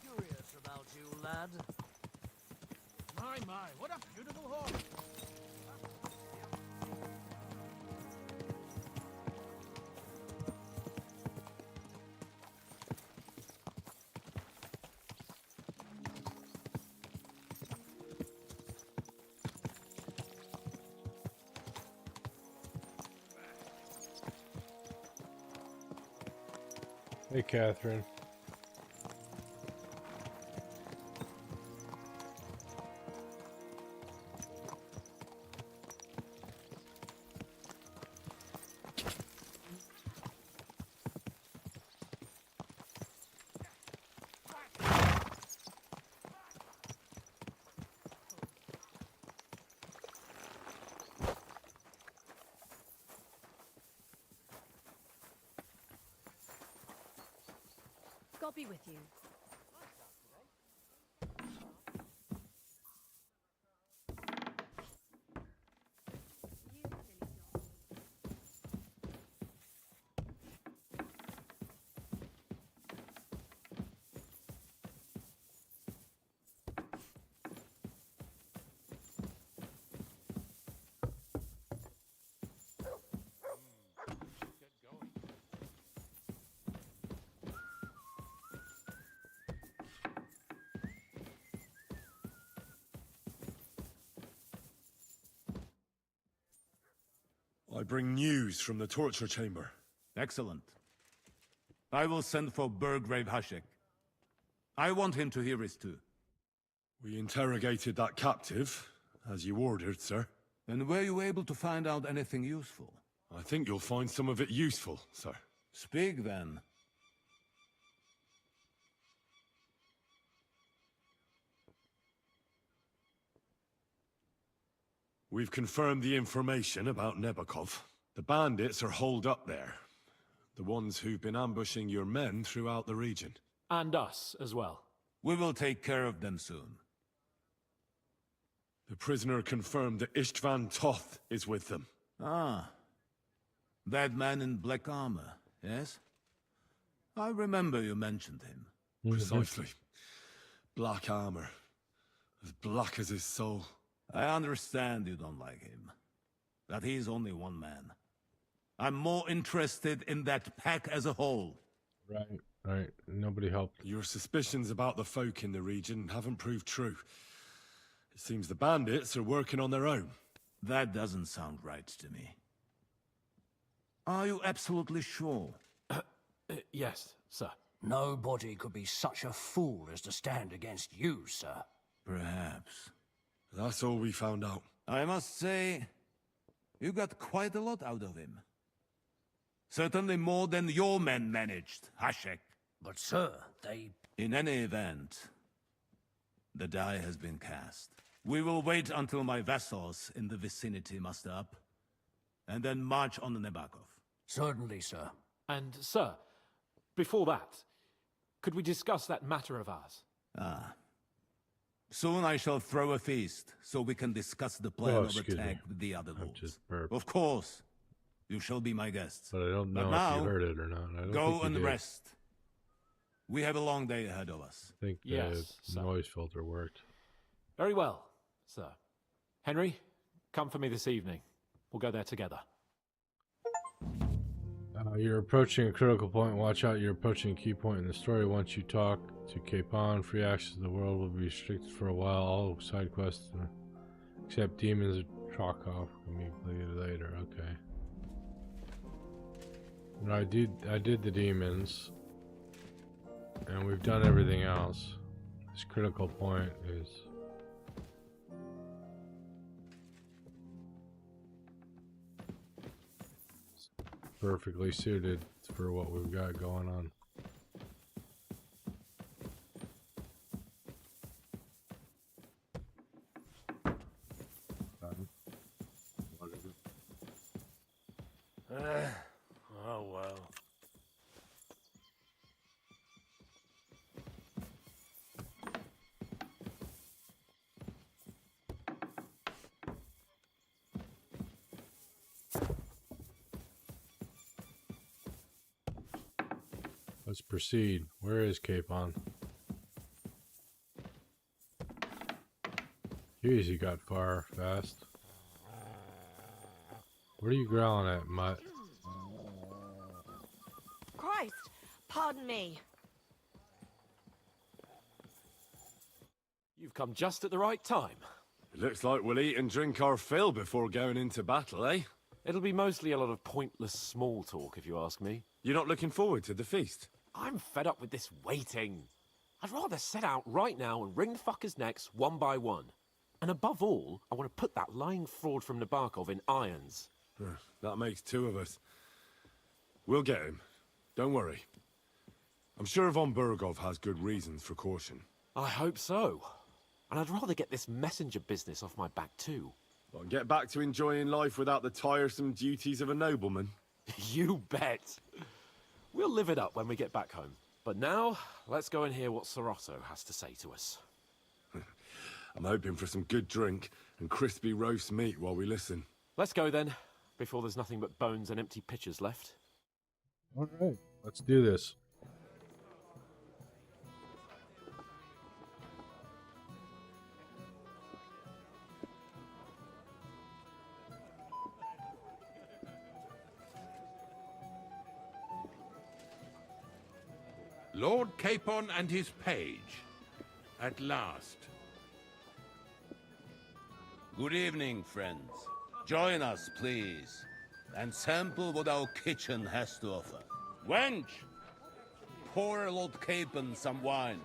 Curious about you, lad. My, what a beautiful horse! Hey, Catherine. God be with you. I bring news from the torture chamber. Excellent. I will send for Burgrave Hashek. I want him to hear it too. We interrogated that captive, as you ordered, sir. And were you able to find out anything useful? I think you'll find some of it useful, sir. Speak then. We've confirmed the information about Nebakov. The bandits are holed up there. The ones who've been ambushing your men throughout the region. And us as well. We will take care of them soon. The prisoner confirmed that Istvan Toth is with them. Ah. That man in black armor, yes? I remember you mentioned him. Precisely. Black armor. As black as his soul. I understand you don't like him. That he's only one man. I'm more interested in that pack as a whole. Right. Nobody helped. Your suspicions about the folk in the region haven't proved true. It seems the bandits are working on their own. That doesn't sound right to me. Are you absolutely sure? Yes, sir. Nobody could be such a fool as to stand against you, sir. Perhaps. That's all we found out. I must say, you got quite a lot out of him. Certainly more than your men managed, Hashek. But sir, they... In any event, the die has been cast. We will wait until my vassals in the vicinity muster up, and then march on Nebakov. Certainly, sir. And, sir, before that, could we discuss that matter of ours? Ah. Soon I shall throw a feast, so we can discuss the plan Oh, of excuse attack me. with the other I lords. just burped. Of course, you shall be my guests. But I don't know But if now, you heard it or not. I don't go think you and did. rest. We have a long day ahead of us. I think the Yes, sir. noise filter worked. Very well, sir. Henry, come for me this evening. We'll go there together. You're approaching a critical point. Watch out, you're approaching a key point in the story. Once you talk to Capon, free access to the world will be restricted for a while. All side quests, except demons and Trokoff, can be completed later. Okay. And I did the demons, and we've done everything else. This critical point is perfectly suited for what we've got going on. Oh well. Let's proceed. Where is Capon? Jeez, he got far fast. What are you growling at, Mutt? Christ, pardon me. You've come just at the right time. It looks like we'll eat and drink our fill before going into battle, eh? It'll be mostly a lot of pointless small talk, if you ask me. You're not looking forward to the feast? I'm fed up with this waiting. I'd rather set out right now and wring the fuckers' necks one by one. And above all, I want to put that lying fraud from Nabokov in irons. That makes two of us. We'll get him. Don't worry. I'm sure Von Burgov has good reasons for caution. I hope so. And I'd rather get this messenger business off my back too. Well, get back to enjoying life without the tiresome duties of a nobleman. You bet. We'll live it up when we get back home. But now, let's go and hear what Sorotto has to say to us. I'm hoping for some good drink and crispy roast meat while we listen. Let's go then, before there's nothing but bones and empty pitchers left. All right, let's do this. Lord Capon and his page. At last. Good evening, friends. Join us, please, and sample what our kitchen has to offer. Wench, pour Lord Capon some wine.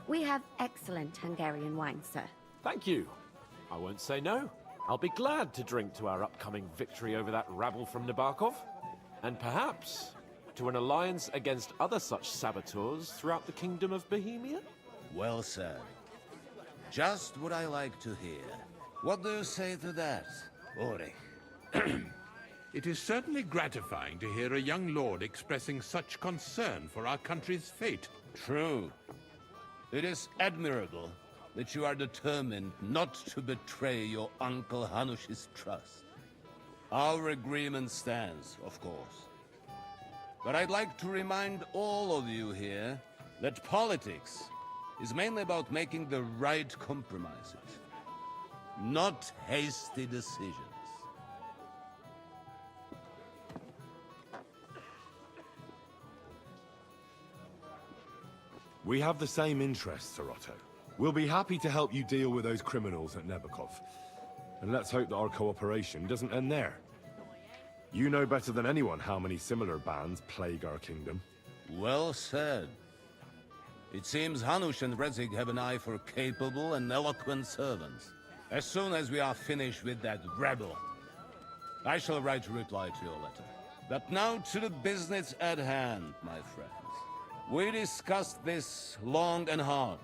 We have excellent Hungarian wine, sir. Thank you. I won't say no. I'll be glad to drink to our upcoming victory over that rabble from Nabokov. And perhaps to an alliance against other such saboteurs throughout the Kingdom of Bohemia? Well said. Just what I like to hear. What do you say to that, Ulrich? It is certainly gratifying to hear a young lord expressing such concern for our country's fate. True. It is admirable that you are determined not to betray your Uncle Hanush's trust. Our agreement stands, of course. But I'd like to remind all of you here that politics is mainly about making the right compromises, not hasty decisions. We have the same interests, Sorotto. We'll be happy to help you deal with those criminals at Nebokov. And let's hope that our cooperation doesn't end there. You know better than anyone how many similar bands plague our kingdom. Well said. It seems Hanush and Rezig have an eye for capable and eloquent servants. As soon as we are finished with that rebel, I shall write a reply to your letter. But now to the business at hand, my friends. We discussed this long and hard,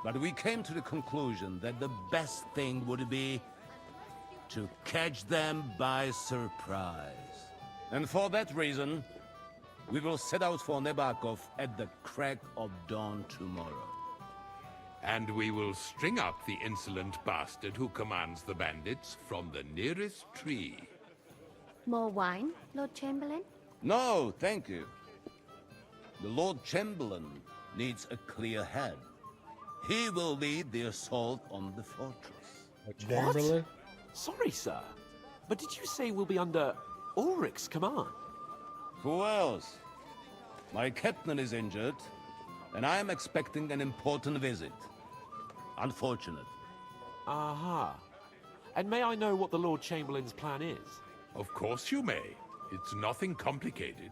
but we came to the conclusion that the best thing would be to catch them by surprise. And for that reason, we will set out for Nebakov at the crack of dawn tomorrow. And we will string up the insolent bastard who commands the bandits from the nearest tree. More wine, Lord Chamberlain? No, thank you. The Lord Chamberlain needs a clear head. He will lead the assault on the fortress. Chamberlain? Sorry, sir. But did you say we'll be under Ulrich's command? Who else? My captain is injured, and I am expecting an important visit. Unfortunate. Aha. And may I know what the Lord Chamberlain's plan is? Of course you may. It's nothing complicated.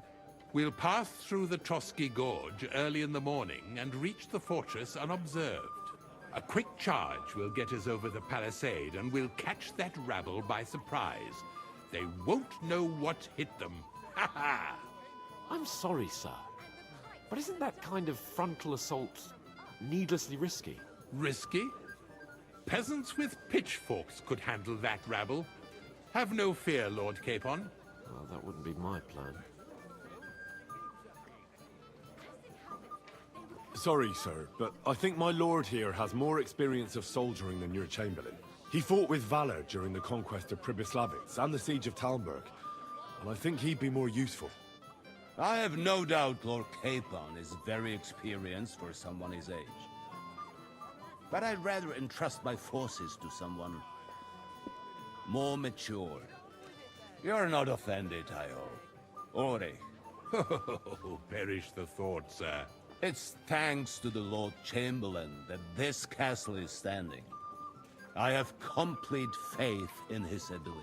We'll pass through the Trotsky Gorge early in the morning and reach the fortress unobserved. A quick charge will get us over the palisade, and we'll catch that rabble by surprise. They won't know what hit them. Ha ha! I'm sorry, sir. But isn't that kind of frontal assault needlessly risky? Risky? Peasants with pitchforks could handle that rabble. Have no fear, Lord Capon. Well, that wouldn't be my plan. Sorry, sir, but I think my lord here has more experience of soldiering than your Chamberlain. He fought with valor during the conquest of Pribyslavitz and the siege of Talmberg, and I think he'd be more useful. I have no doubt Lord Capon is very experienced for someone his age. But I'd rather entrust my forces to someone more mature. You're not offended, I hope. Ori. Oh, perish the thought, sir. It's thanks to the Lord Chamberlain that this castle is standing. I have complete faith in his abilities.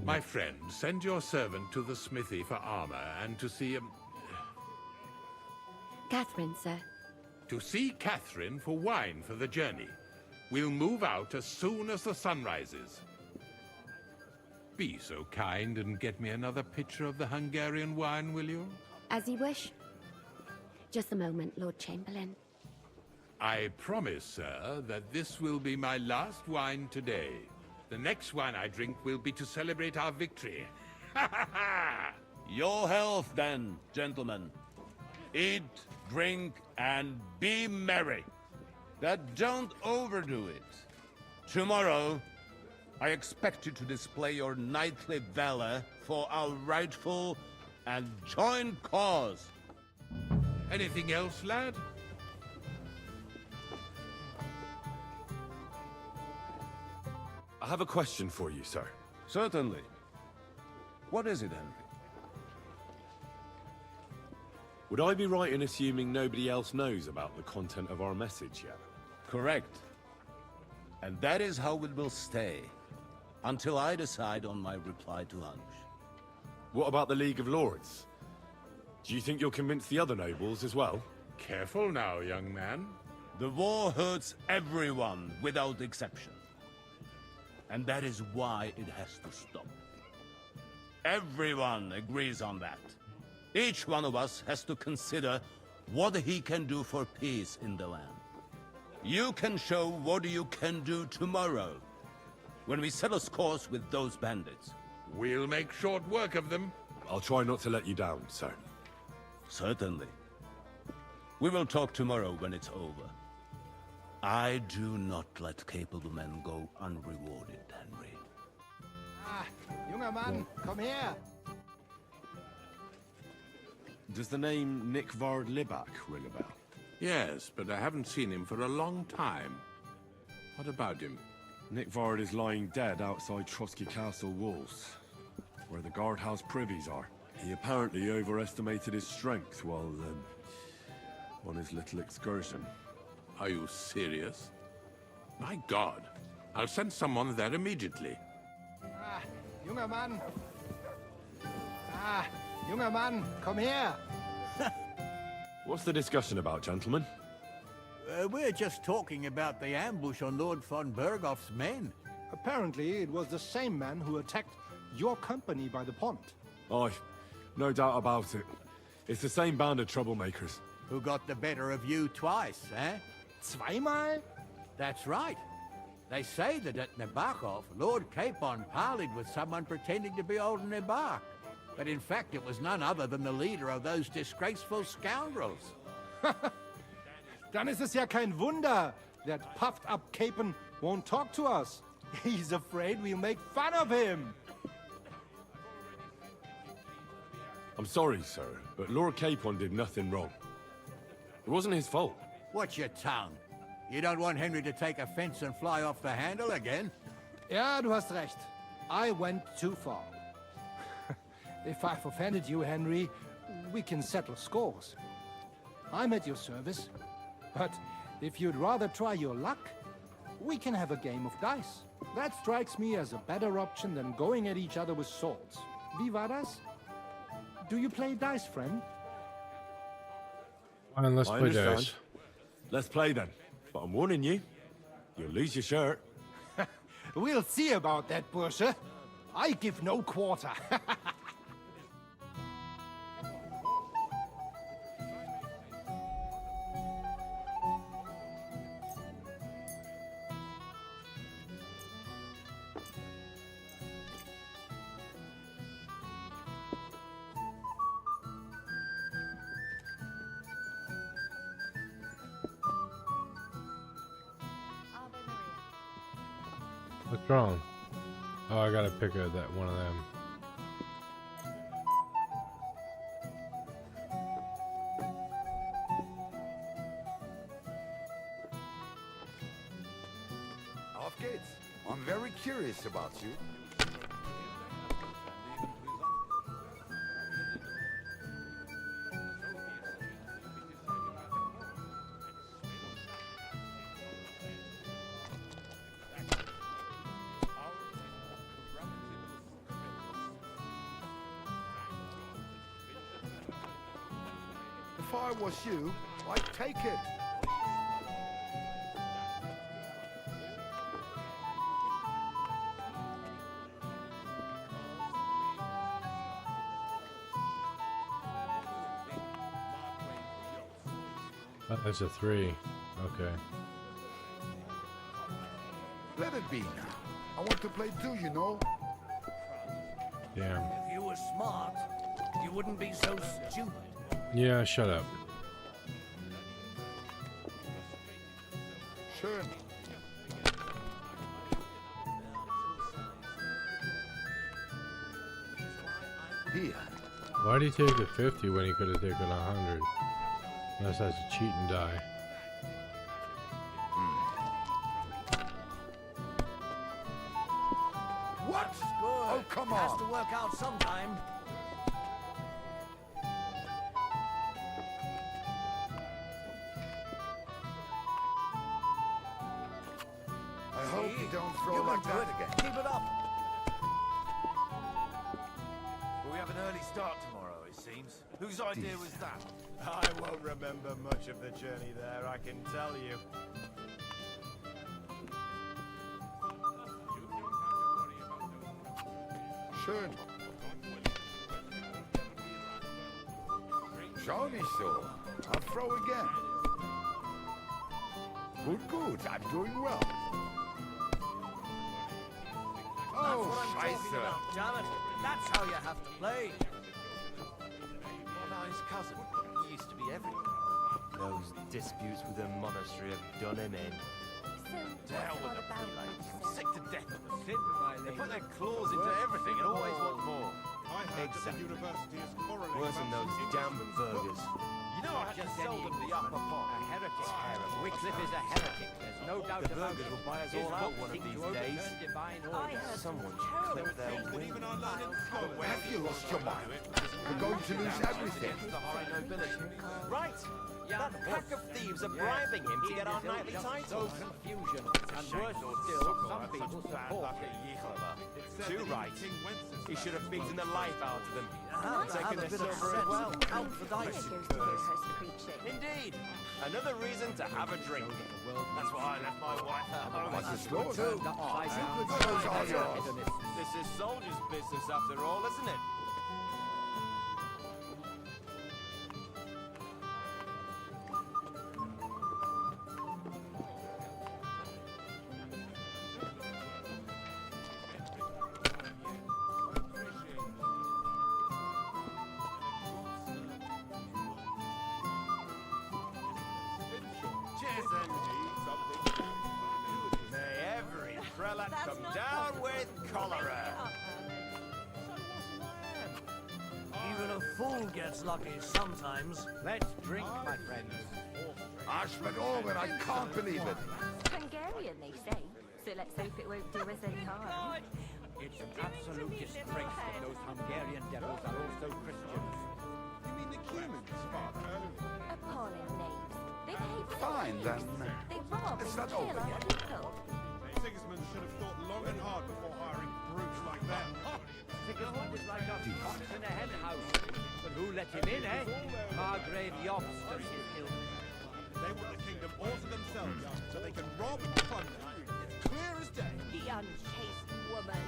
My friend, send your servant to the smithy for armor and to see Catherine, sir. To see Catherine for wine for the journey. We'll move out as soon as the sun rises. Be so kind and get me another pitcher of the Hungarian wine, will you? As you wish. Just a moment, Lord Chamberlain. I promise, sir, that this will be my last wine today. The next wine I drink will be to celebrate our victory. Ha ha ha! Your health, then, gentlemen. Eat, drink, and be merry. But don't overdo it. Tomorrow, I expect you to display your knightly valor for our rightful and joint cause. Anything else, lad? I have a question for you, sir. Certainly. What is it, Henry? Would I be right in assuming nobody else knows about the content of our message yet? Correct. And that is how it will stay, until I decide on my reply to Hanush. What about the League of Lords? Do you think you'll convince the other nobles as well? Careful now, young man. The war hurts everyone without exception. And that is why it has to stop. Everyone agrees on that. Each one of us has to consider what he can do for peace in the land. You can show what you can do tomorrow, when we settle scores with those bandits. We'll make short work of them. I'll try not to let you down, sir. Certainly. We will talk tomorrow when it's over. I do not let capable men go unrewarded, Henry. Ah, junger Mann, komm her! Does the name Nick Vard Libak ring a bell? Yes, but I haven't seen him for a long time. What about him? Nick Vard is lying dead outside Trotsky Castle walls, where the guardhouse privies are. He apparently overestimated his strength while on his little excursion. Are you serious? My God. I'll send someone there immediately. Ah, junger Mann! Ah, junger Mann, komm her! What's the discussion about, gentlemen? We're just talking about the ambush on Lord von Bergoff's men. Apparently, it was the same man who attacked your company by the pond. Aye, no doubt about it. It's the same band of troublemakers. Who got the better of you twice, eh? Zweimal? That's right. They say that at Nabokov, Lord Capon parleyed with someone pretending to be old Nabark. But in fact, it was none other than the leader of those disgraceful scoundrels. Dann ist es ja kein Wunder, That puffed-up Capon won't talk to us. He's afraid we'll make fun of him. I'm sorry, sir, but Lord Capon did nothing wrong. It wasn't his fault. Watch your tongue. You don't want Henry to take offense and fly off the handle again? Ja, du hast recht. I went too far. If I've offended you, Henry, we can settle scores. I'm at your service. But if you'd rather try your luck, we can have a game of dice. That strikes me as a better option than going at each other with swords. Wie war das? Do you play dice, friend? Fine, let's I play understand. dice. Let's play then. But I'm warning you, you'll lose your shirt. We'll see about that, Bursche. I give no quarter. What's wrong? Oh, I gotta pick that one of them. Auf geht's. I'm very curious about you. If I was you, I'd take it. Oh, that's a 3. Okay. Let it be now. I want to play too, you know. Damn. If you were smart, you wouldn't be so stupid. Yeah, shut up. Schön. Here. Why did he take a 50 when he could have taken 100? Unless that's a cheat and die. What? Good. Oh, come Has on. to work out sometime. I hope you don't throw You like can do that it. again. Keep it up. We have an early start tomorrow, it seems. Whose idea was that? I won't remember much of the journey there, I can tell you. Schön. Schau nicht so. I'll throw again. Good, good. I'm doing well. That's Oh, what I'm talking scheiße. about, damn it. That's how you have to play. Well, his cousin. He used to be everywhere. Those disputes with the monastery have done him in. To hell with the prelates. I'm sick to death of the sin. They put their claws into everything and always want more. Exactly. Worse than those damn burgers. You know I just sold them the upper pot. A heretic. Wycliffe is a heretic. There's no doubt The about burgers it. will buy us His all out books one of seek these to days. overturn divine orders. Someone should clip their wings. Have you lost your mind? You're going to lose everything. The high nobility. Right. That pack of thieves are bribing him to get our nightly So titles. confusion. And worse still, some people support it. Too right. He should have beaten the life out of them. Have Taken a their bit of silver as sense. well. Count the dice. Indeed. Another reason to have a drink. That's why I left my wife at home. What's the score? Turned upside down. Those are yours. This is soldiers' business after all, isn't it? Cheers, then. umbrella come down with cholera. Even a fool gets lucky sometimes. Let's drink, my friends. Ashmedorgan, I can't believe it. Hungarian, they say. So let's hope it won't do us any harm. It's an absolute disgrace that those Hungarian devils are also Christians. You mean the humans, Father? Appalling knaves. They behave like Fine, then. They rob It's and not kill over our yet. people. Sigismund should have thought long and hard before hiring brutes like them. Sigismund is like a fox in a hen house. But who let him in, eh? Margrave Jobs does his ill. They want the kingdom all to themselves, so they can rob and plunder. Clear as day. The unchaste woman.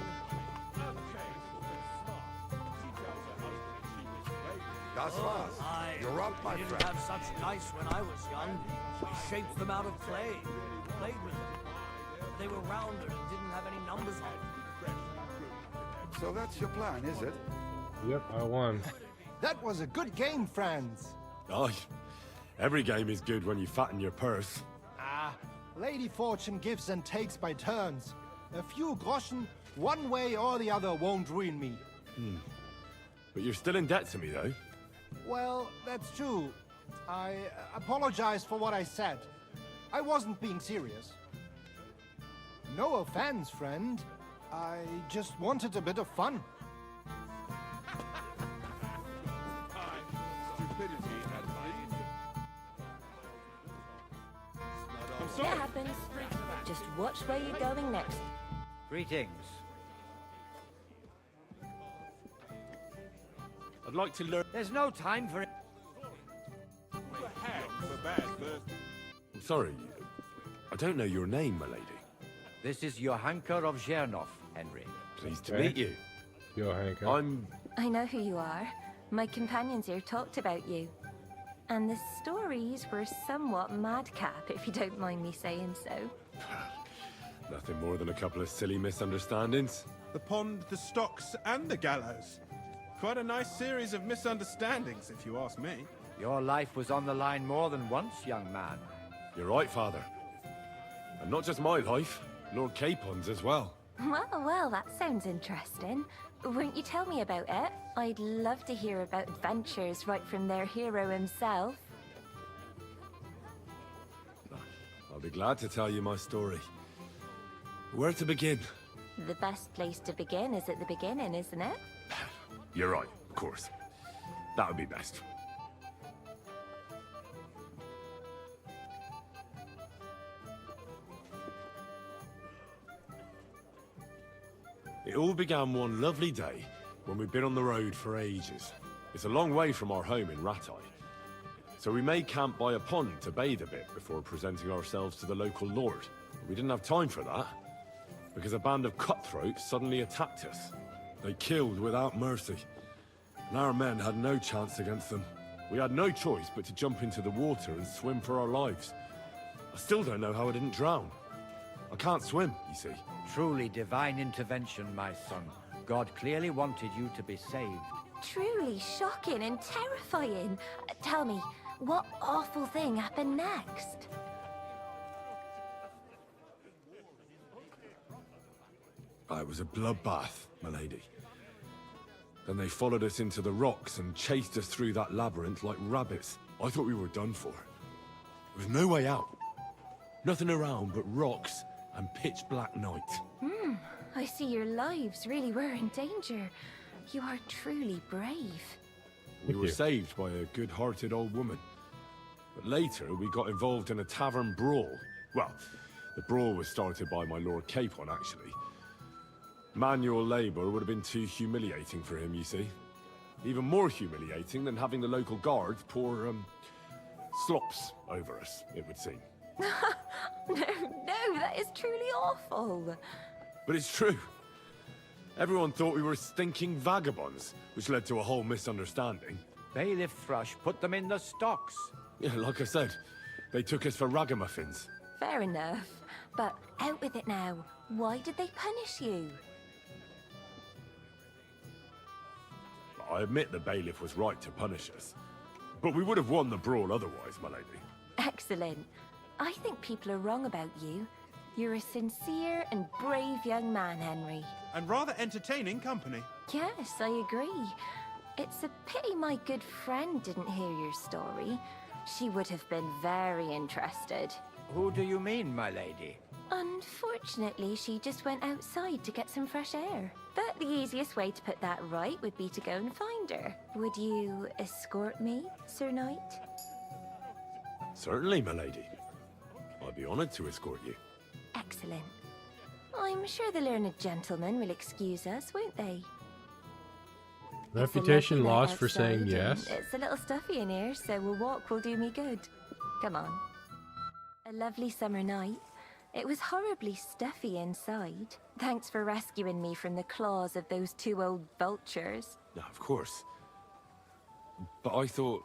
Das war's. You're up, my didn't friend. have such dice when I was young. We shaped them out of clay, played with them. They were rounder and didn't have any numbers on them. So that's your plan, is it? Yep, I won. That was a good game, friends. Aye. Every game is good when you fatten your purse. Ah, Lady Fortune gives and takes by turns. A few groschen, one way or the other, won't ruin me. But you're still in debt to me, though. Well, that's true. I apologize for what I said. I wasn't being serious. No offense, friend. I just wanted a bit of fun. It happens. Just watch where you're going next. Greetings. I'd like to learn... There's no time for it. I'm sorry. I don't know your name, my lady. This is Johanka of Zhernov, Henry. Pleased to meet you. Johanka. I know who you are. My companions here talked about you. And the stories were somewhat madcap, if you don't mind me saying so. Nothing more than a couple of silly misunderstandings. The pond, the stocks, and the gallows. Quite a nice series of misunderstandings, if you ask me. Your life was on the line more than once, young man. You're right, Father. And not just my life, Lord Capon's as well. Well, that sounds interesting. Won't you tell me about it? I'd love to hear about adventures right from their hero himself. I'll be glad to tell you my story. Where to begin? The best place to begin is at the beginning, isn't it? You're right, of course. That would be best. It all began one lovely day when we'd been on the road for ages. It's a long way from our home in Ratai. So we made camp by a pond to bathe a bit before presenting ourselves to the local lord. We didn't have time for that, because a band of cutthroats suddenly attacked us. They killed without mercy, and our men had no chance against them. We had no choice but to jump into the water and swim for our lives. I still don't know how I didn't drown. I can't swim, you see. Truly divine intervention, my son. God clearly wanted you to be saved. Truly shocking and terrifying. Tell me, what awful thing happened next? It was a bloodbath, my lady. Then they followed us into the rocks and chased us through that labyrinth like rabbits. I thought we were done for. There was no way out. Nothing around but rocks and pitch black night. I see your lives really were in danger. You are truly brave. We were saved by a good-hearted old woman. But later, we got involved in a tavern brawl. Well, the brawl was started by my Lord Capon, actually. Manual labor would have been too humiliating for him, you see. Even more humiliating than having the local guards pour, slops over us, it would seem. No, that is truly awful. But it's true. Everyone thought we were stinking vagabonds, which led to a whole misunderstanding. Bailiff Thrush put them in the stocks. Yeah, like I said, they took us for ragamuffins. Fair enough. But out with it now. Why did they punish you? I admit the bailiff was right to punish us. But we would have won the brawl otherwise, my lady. Excellent. I think people are wrong about you. You're a sincere and brave young man, Henry. And rather entertaining company. Yes, I agree. It's a pity my good friend didn't hear your story. She would have been very interested. Who do you mean, my lady? Unfortunately, she just went outside to get some fresh air. But the easiest way to put that right would be to go and find her. Would you escort me, Sir Knight? Certainly, my lady. I'd be honored to escort you. Excellent. I'm sure the learned gentlemen will excuse us, won't they? Reputation lost for Outside, saying yes. and it's a little stuffy in here, so a walk will do me good. Come on. A lovely summer night. It was horribly stuffy inside. Thanks for rescuing me from the claws of those two old vultures. No, of course. But I thought...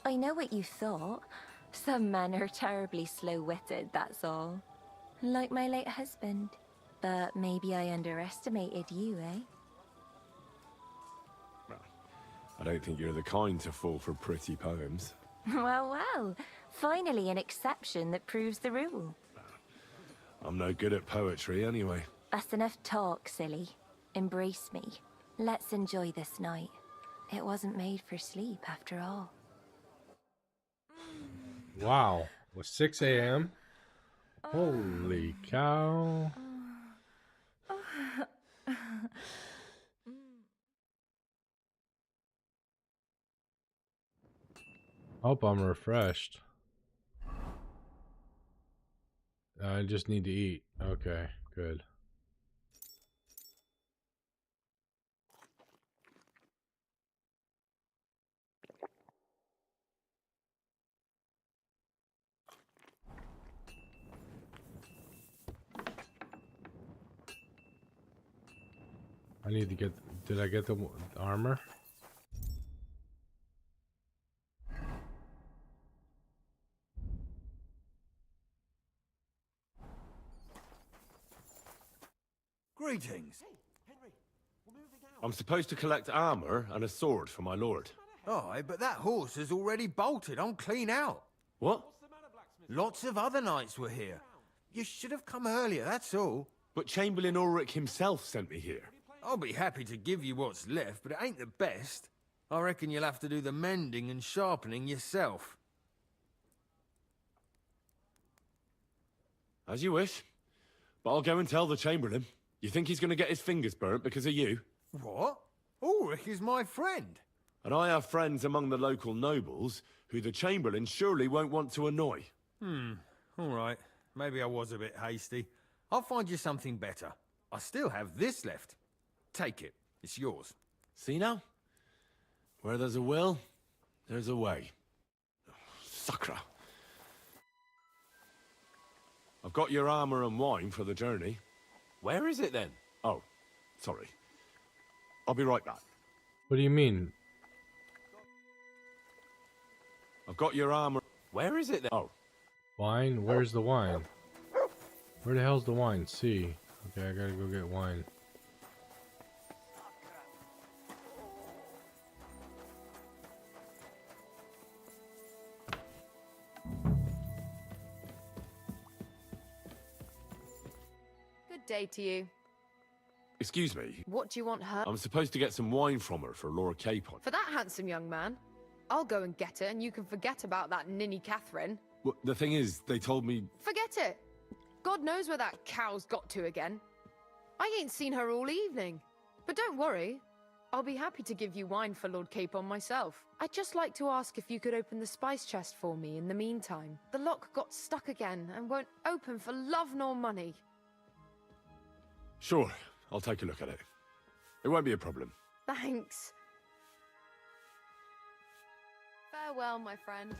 I know what you thought. Some men are terribly slow-witted, that's all. Like my late husband. But maybe I underestimated you, eh? I don't think you're the kind to fall for pretty poems. Well, well. Finally an exception that proves the rule. I'm no good at poetry anyway. That's enough talk, silly. Embrace me. Let's enjoy this night. It wasn't made for sleep, after all. Wow. It was 6 a.m.? Holy cow. Hope I'm refreshed. I just need to eat. Okay, good. I need to get... Did I get the armor? Greetings. I'm supposed to collect armor and a sword for my lord. Aye, but that horse has already bolted. I'm clean out. What? Lots of other knights were here. You should have come earlier, that's all. But Chamberlain Ulrich himself sent me here. I'll be happy to give you what's left, but it ain't the best. I reckon you'll have to do the mending and sharpening yourself. As you wish. But I'll go and tell the Chamberlain. You think he's going to get his fingers burnt because of you? What? Ulrich is my friend. And I have friends among the local nobles who the Chamberlain surely won't want to annoy. All right. Maybe I was a bit hasty. I'll find you something better. I still have this left. Take it. It's yours. See now? Where there's a will, there's a way. Sacra. I've got your armor and wine for the journey. Where is it then? Oh, sorry. I'll be right back. What do you mean? I've got your armor. Where is it then? Oh. Wine? Where's the wine? Where the hell's the wine? See. Okay, I gotta go get wine. Good day to you. Excuse me. What do you want her? I'm supposed to get some wine from her for Lord Capon. For that handsome young man? I'll go and get it, and you can forget about that ninny Catherine. Well, the thing is, they told me... Forget it! God knows where that cow's got to again. I ain't seen her all evening. But don't worry. I'll be happy to give you wine for Lord Capon myself. I'd just like to ask if you could open the spice chest for me in the meantime. The lock got stuck again and won't open for love nor money. Sure, I'll take a look at it. It won't be a problem. Thanks. Farewell, my friend.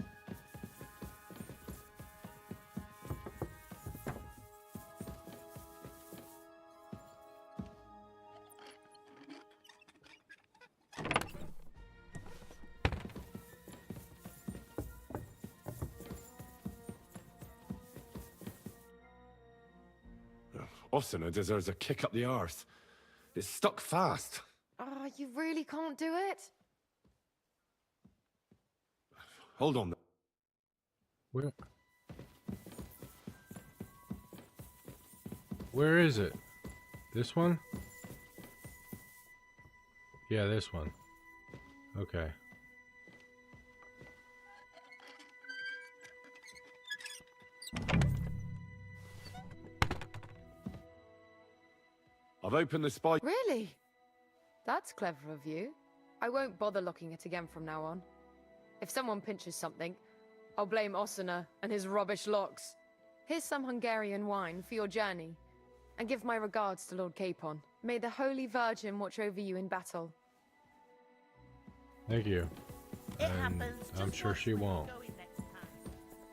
Ossina deserves a kick up the arse. It's stuck fast. Oh, you really can't do it? Hold on. Where? Where is it? This one? Yeah, this one. Okay. I've opened the spy... Really? That's clever of you. I won't bother locking it again from now on. If someone pinches something, I'll blame Osina and his rubbish locks. Here's some Hungarian wine for your journey. And give my regards to Lord Capon. May the Holy Virgin watch over you in battle. Thank you. And I'm sure she won't.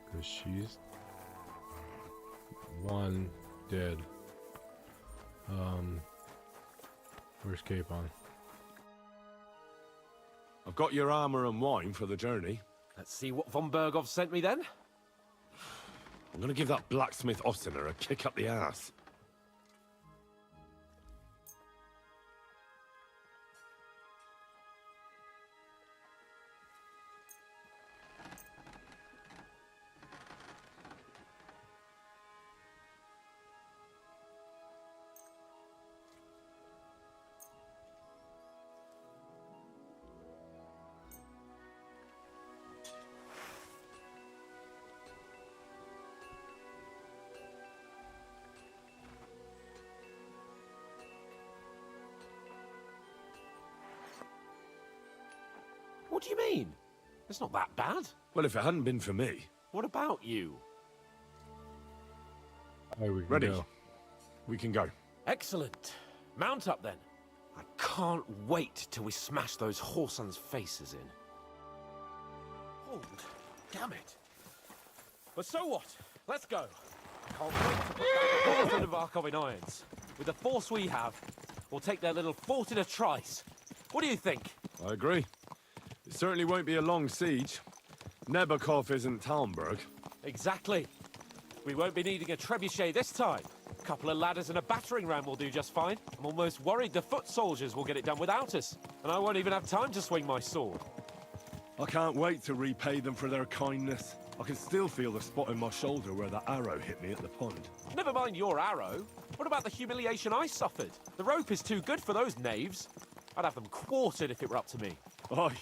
Because she's... one dead. Where's Capon? I've got your armor and wine for the journey. Let's see what von Bergov sent me then. I'm gonna give that blacksmith Osiner a kick up the ass. What do you mean? It's not that bad. Well, if it hadn't been for me... What about you? Oh, we can Ready? go. We can go. Excellent. Mount up then. I can't wait till we smash those whoresons' faces in. Hold. Damn it. But so what? Let's go. Can't wait to put that horse under Barkov in irons. With the force we have, we'll take their little fort in a trice. What do you think? I agree. It certainly won't be a long siege. Nebakov isn't Talmberg. Exactly. We won't be needing a trebuchet this time. A couple of ladders and a battering ram will do just fine. I'm almost worried the foot soldiers will get it done without us. And I won't even have time to swing my sword. I can't wait to repay them for their kindness. I can still feel the spot in my shoulder where that arrow hit me at the pond. Never mind your arrow. What about the humiliation I suffered? The rope is too good for those knaves. I'd have them quartered if it were up to me. Aye,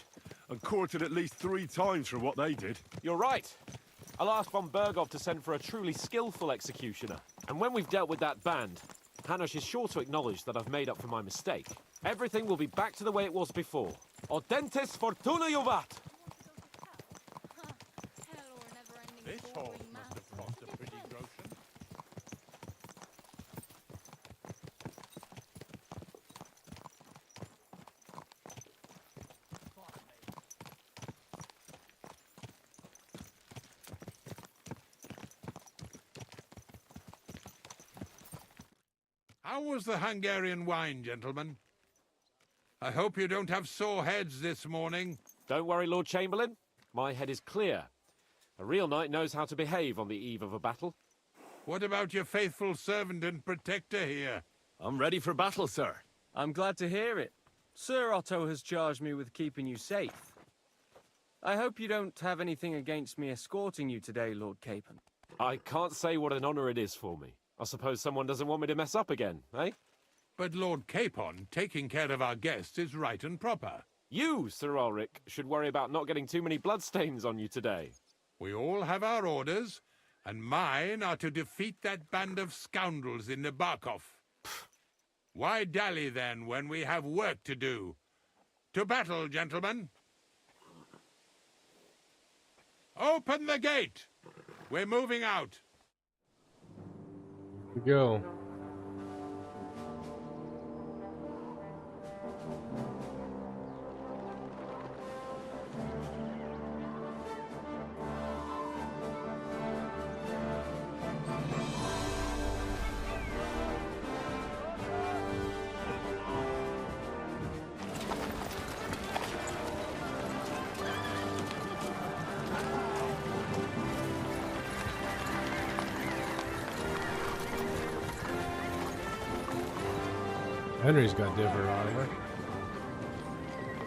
and quartered at least 3 times for what they did. You're right. I'll ask von Bergov to send for a truly skillful executioner. And when we've dealt with that band, Hanush is sure to acknowledge that I've made up for my mistake. Everything will be back to the way it was before. Audentes fortuna juvat! This horse must have cost a pretty groschen. How was the Hungarian wine, gentlemen? I hope you don't have sore heads this morning. Don't worry, Lord Chamberlain. My head is clear. A real knight knows how to behave on the eve of a battle. What about your faithful servant and protector here? I'm ready for battle, sir. I'm glad to hear it. Sir Otto has charged me with keeping you safe. I hope you don't have anything against me escorting you today, Lord Capon. I can't say what an honor it is for me. I suppose someone doesn't want me to mess up again, eh? But Lord Capon, taking care of our guests is right and proper. You, Sir Ulrich, should worry about not getting too many bloodstains on you today. We all have our orders, and mine are to defeat that band of scoundrels in the Barkov. Why dally, then, when we have work to do? To battle, gentlemen! Open the gate! We're moving out. Here we go. Henry's got different armor.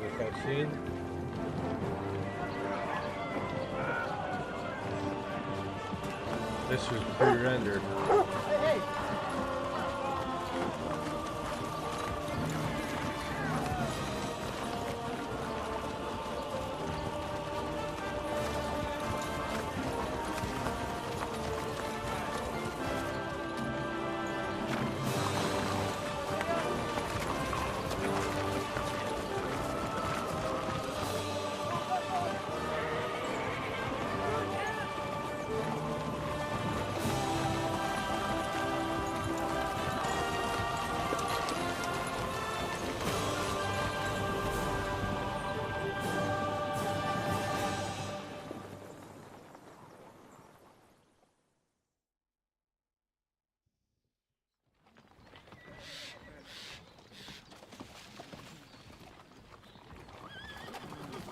Like I've seen. This was pre-rendered. Hey!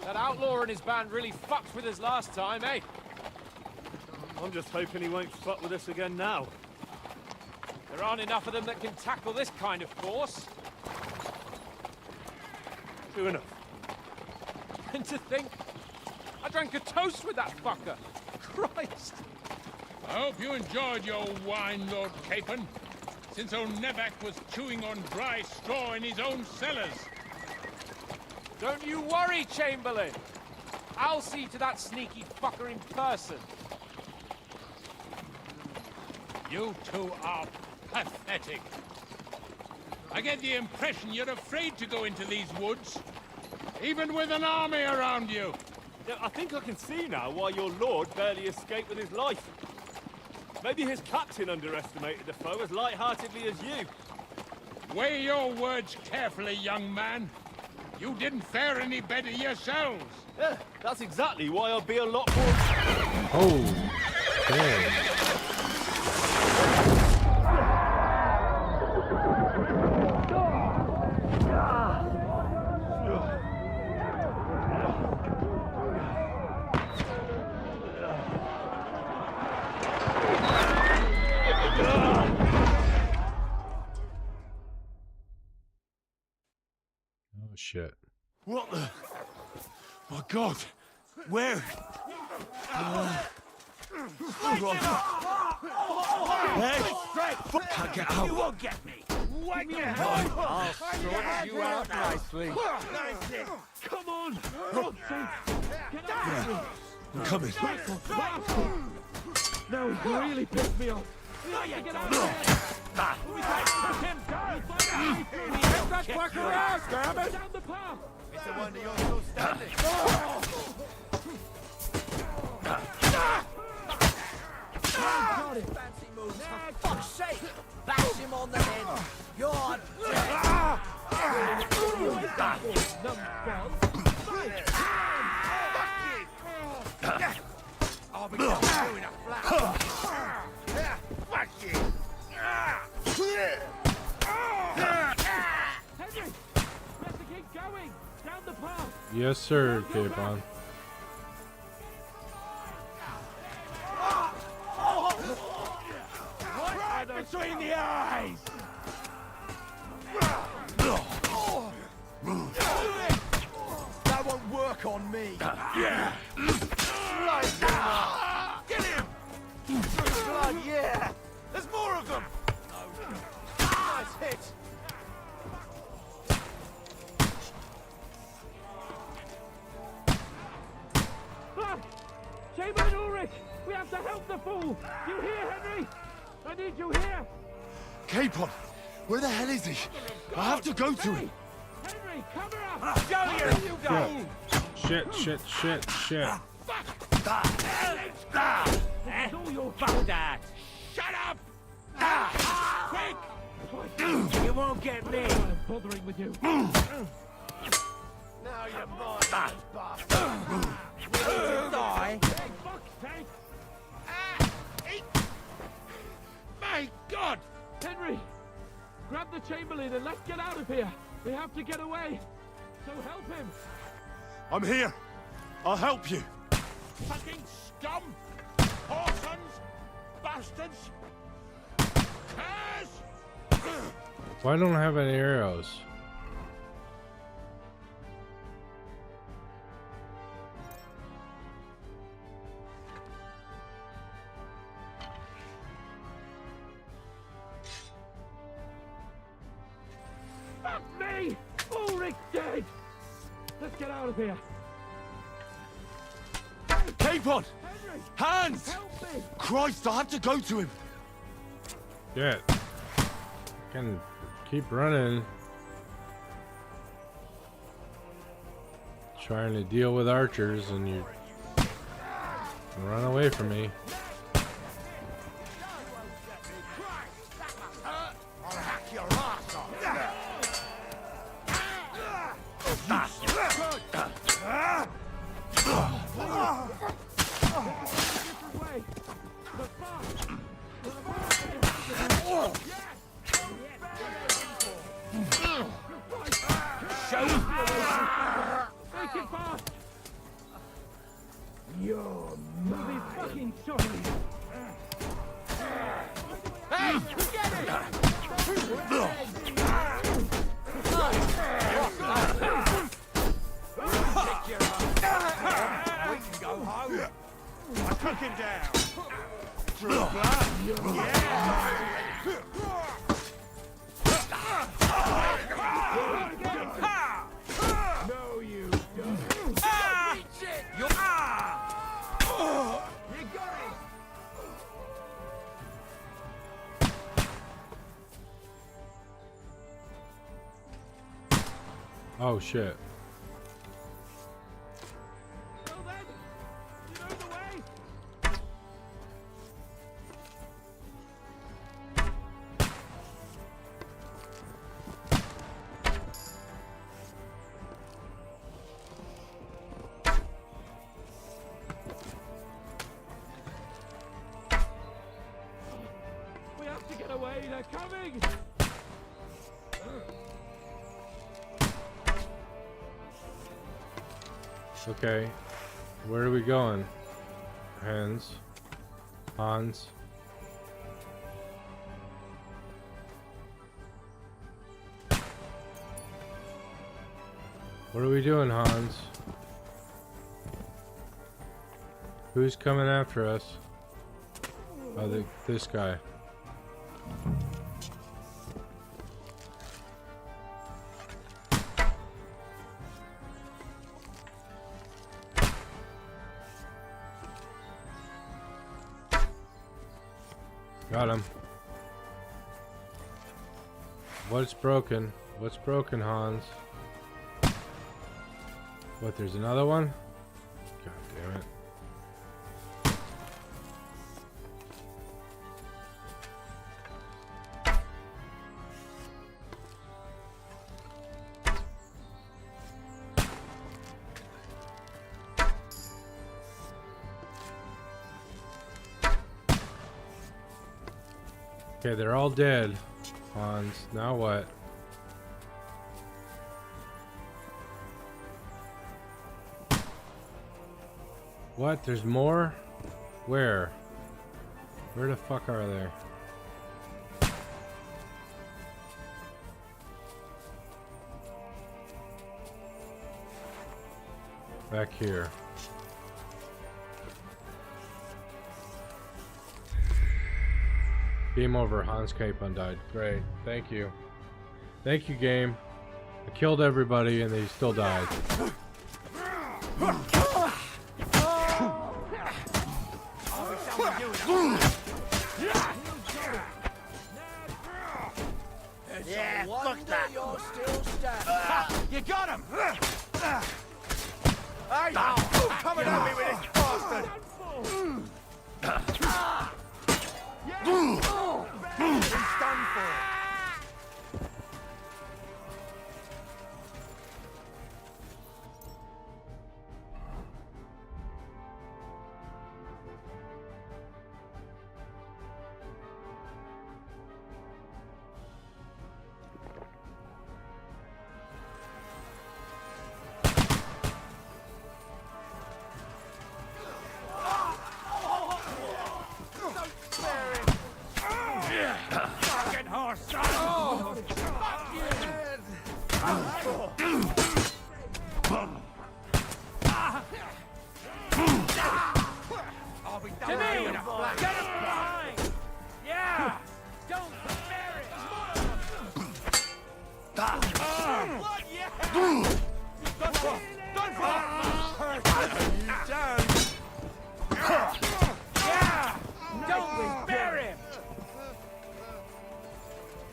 That outlaw and his band really fucked with us last time, eh? I'm just hoping he won't fuck with us again now. There aren't enough of them that can tackle this kind of force. True enough. And to think, I drank a toast with that fucker. Christ! I hope you enjoyed your wine, Lord Capon, since old Nevac was chewing on dry straw in his own cellars. Don't you worry, Chamberlain. I'll see to that sneaky fucker in person. You two are pathetic. I get the impression you're afraid to go into these woods, even with an army around you. Yeah, I think I can see now why your lord barely escaped with his life. Maybe his captain underestimated the foe as light-heartedly as you. Weigh your words carefully, young man. You didn't fare any better yourselves. Yeah, that's exactly why I'll be a lot more... Oh, damn. Oh, shit. What the? My God! Where? Hey! Can't get out! You won't get me! Whack me! I'll sort you out nicely. Come on! Get out! I'm coming. No, you really pissed me off. Get out of here! Get that fucker out! Grab it! Down the path! It's a wonder you're still standing. Fancy moves, for fuck's sake! Bash him on the head! You're dead! I'll be doing a flat. Fuck you! Henry! We have to keep going! Down the path! Yes, sir, Capon. Right between the eyes! That won't work on me. Yeah! Get him! Blood, yeah. There's more of them! Nice hit. Fuck! Chamberlain Ulrich! We have to help the fool! You hear, Henry? I need you here! Capon! Where the hell is he? I have to go to him! Henry, cover up! Go you go! Shit, shit, shit, shit. It's all your fault, Dad! Shut up! Quick! You won't get me! I'm bothering with you. Now you're mine, bastard! You need to die? Fuck's sake! My God! Henry! Grab the Chamberlain and let's get out of here! We have to get away! So help him! I'm here! I'll help you! Fucking scum! Whoresons! Bastards! Curs! Why don't I have any arrows? Fuck me! Ulrich's dead! Let's get out of here! Capon! Henry! Hands! Help me! Christ, I have to go to him! Yeah. Can keep running. Trying to deal with archers and you run away from me. I'll hack your ass off! Different way! The fast! Show! Make it fast! You're mine. Be fucking sorry. Hey, get it! We can go home. I took him down. Through blood. Yeah. No, you don't. Reach it! You got it! Oh shit. We have to get away. They're coming. Okay. Where are we going? Hans. What are we doing, Hans? Who's coming after us? Oh, this guy. Got him. What's broken? What's broken, Hans? What, there's another one? God damn it. Okay, they're all dead, Hans. Now what? What? There's more? Where? Where the fuck are they? Back here. Game over. Hans Capon died. Great. Thank you. Thank you, game. I killed everybody and they still died. Yeah, fuck that. You're still standing. You got him. Hey, coming at me with this bastard. He's done for.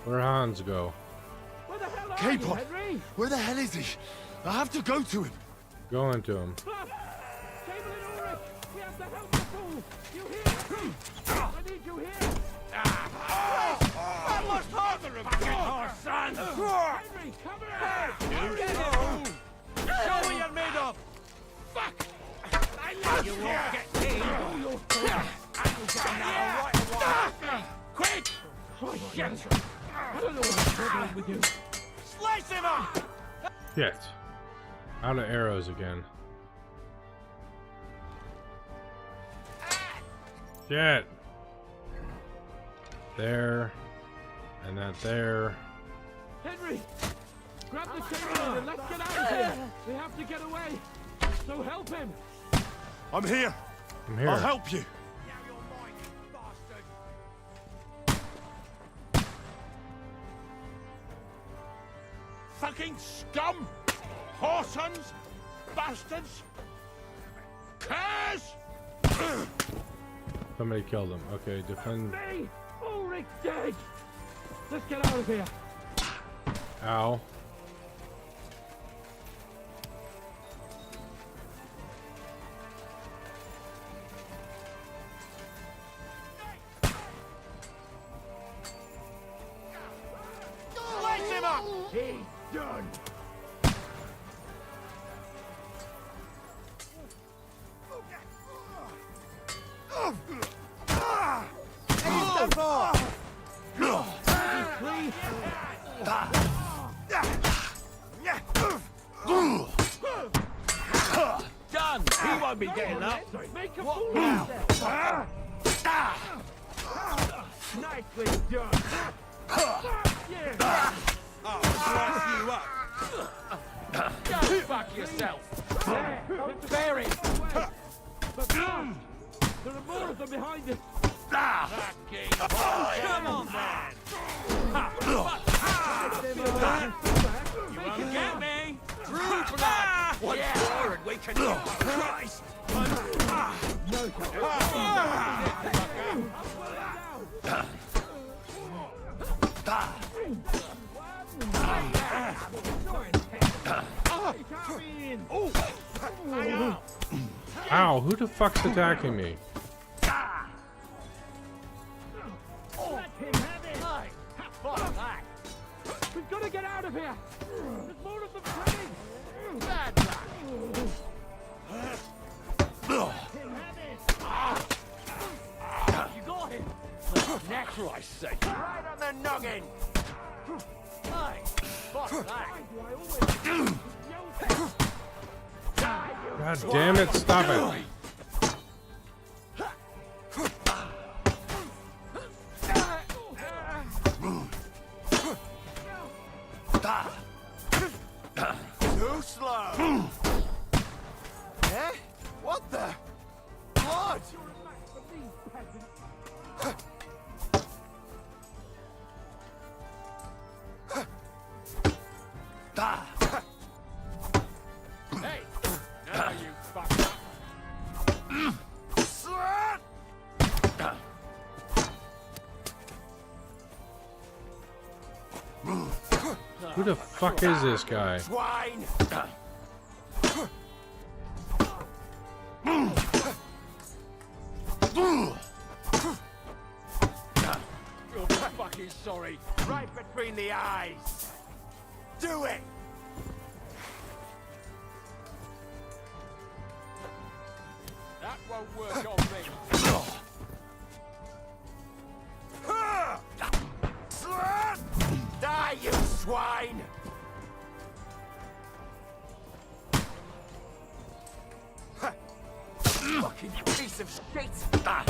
Where'd Hans go? Where the hell are Capon! you, Henry? Where the hell is he? I have to go to him. Going to him. Cable and Ulrich! We have to help the fool! You hear? I need you here! That was harder of fucking horse, son! Henry, cover her! Get him! Show what you're made of! Fuck! I let you won't get me! I will get now right away! Quick! Oh, shit! I don't know what's troubling with you. Slice him up! Shit. Out of arrows again. Shit. There. And that there. Henry! Grab the chain and let's get out of here! We have to get away! So help him! I'm here. I'm here. I'll help you. Fucking scum! Whoresons! Bastards! Curs! Somebody killed him. Okay, defend. Me! Ulrich's dead! Let's get out of here! Ow. Light him up! He's done! Done! He won't be getting up! Make a What fool now? of yourself. Nicely done! Yeah. I'll slice you up. Go fuck yourself! Bear it! But fast! There are more of them behind us! Fucking come on, man! You won't get me! True blood! Once more and we can... Christ! Ow, who the fuck's attacking me? We've got to get out of here! There's more of them coming! Bad luck! You got him! Natural, I say! Right on the noggin! Hey, fuck that! God damn it, stop it. Too slow. Eh? What the? Blood! Hey! Now you fuck up! Who the fuck is this guy? Swine! You'll be fucking sorry! Right between the eyes! Do it! That won't work on me! Die, you swine! Fucking piece of shit! God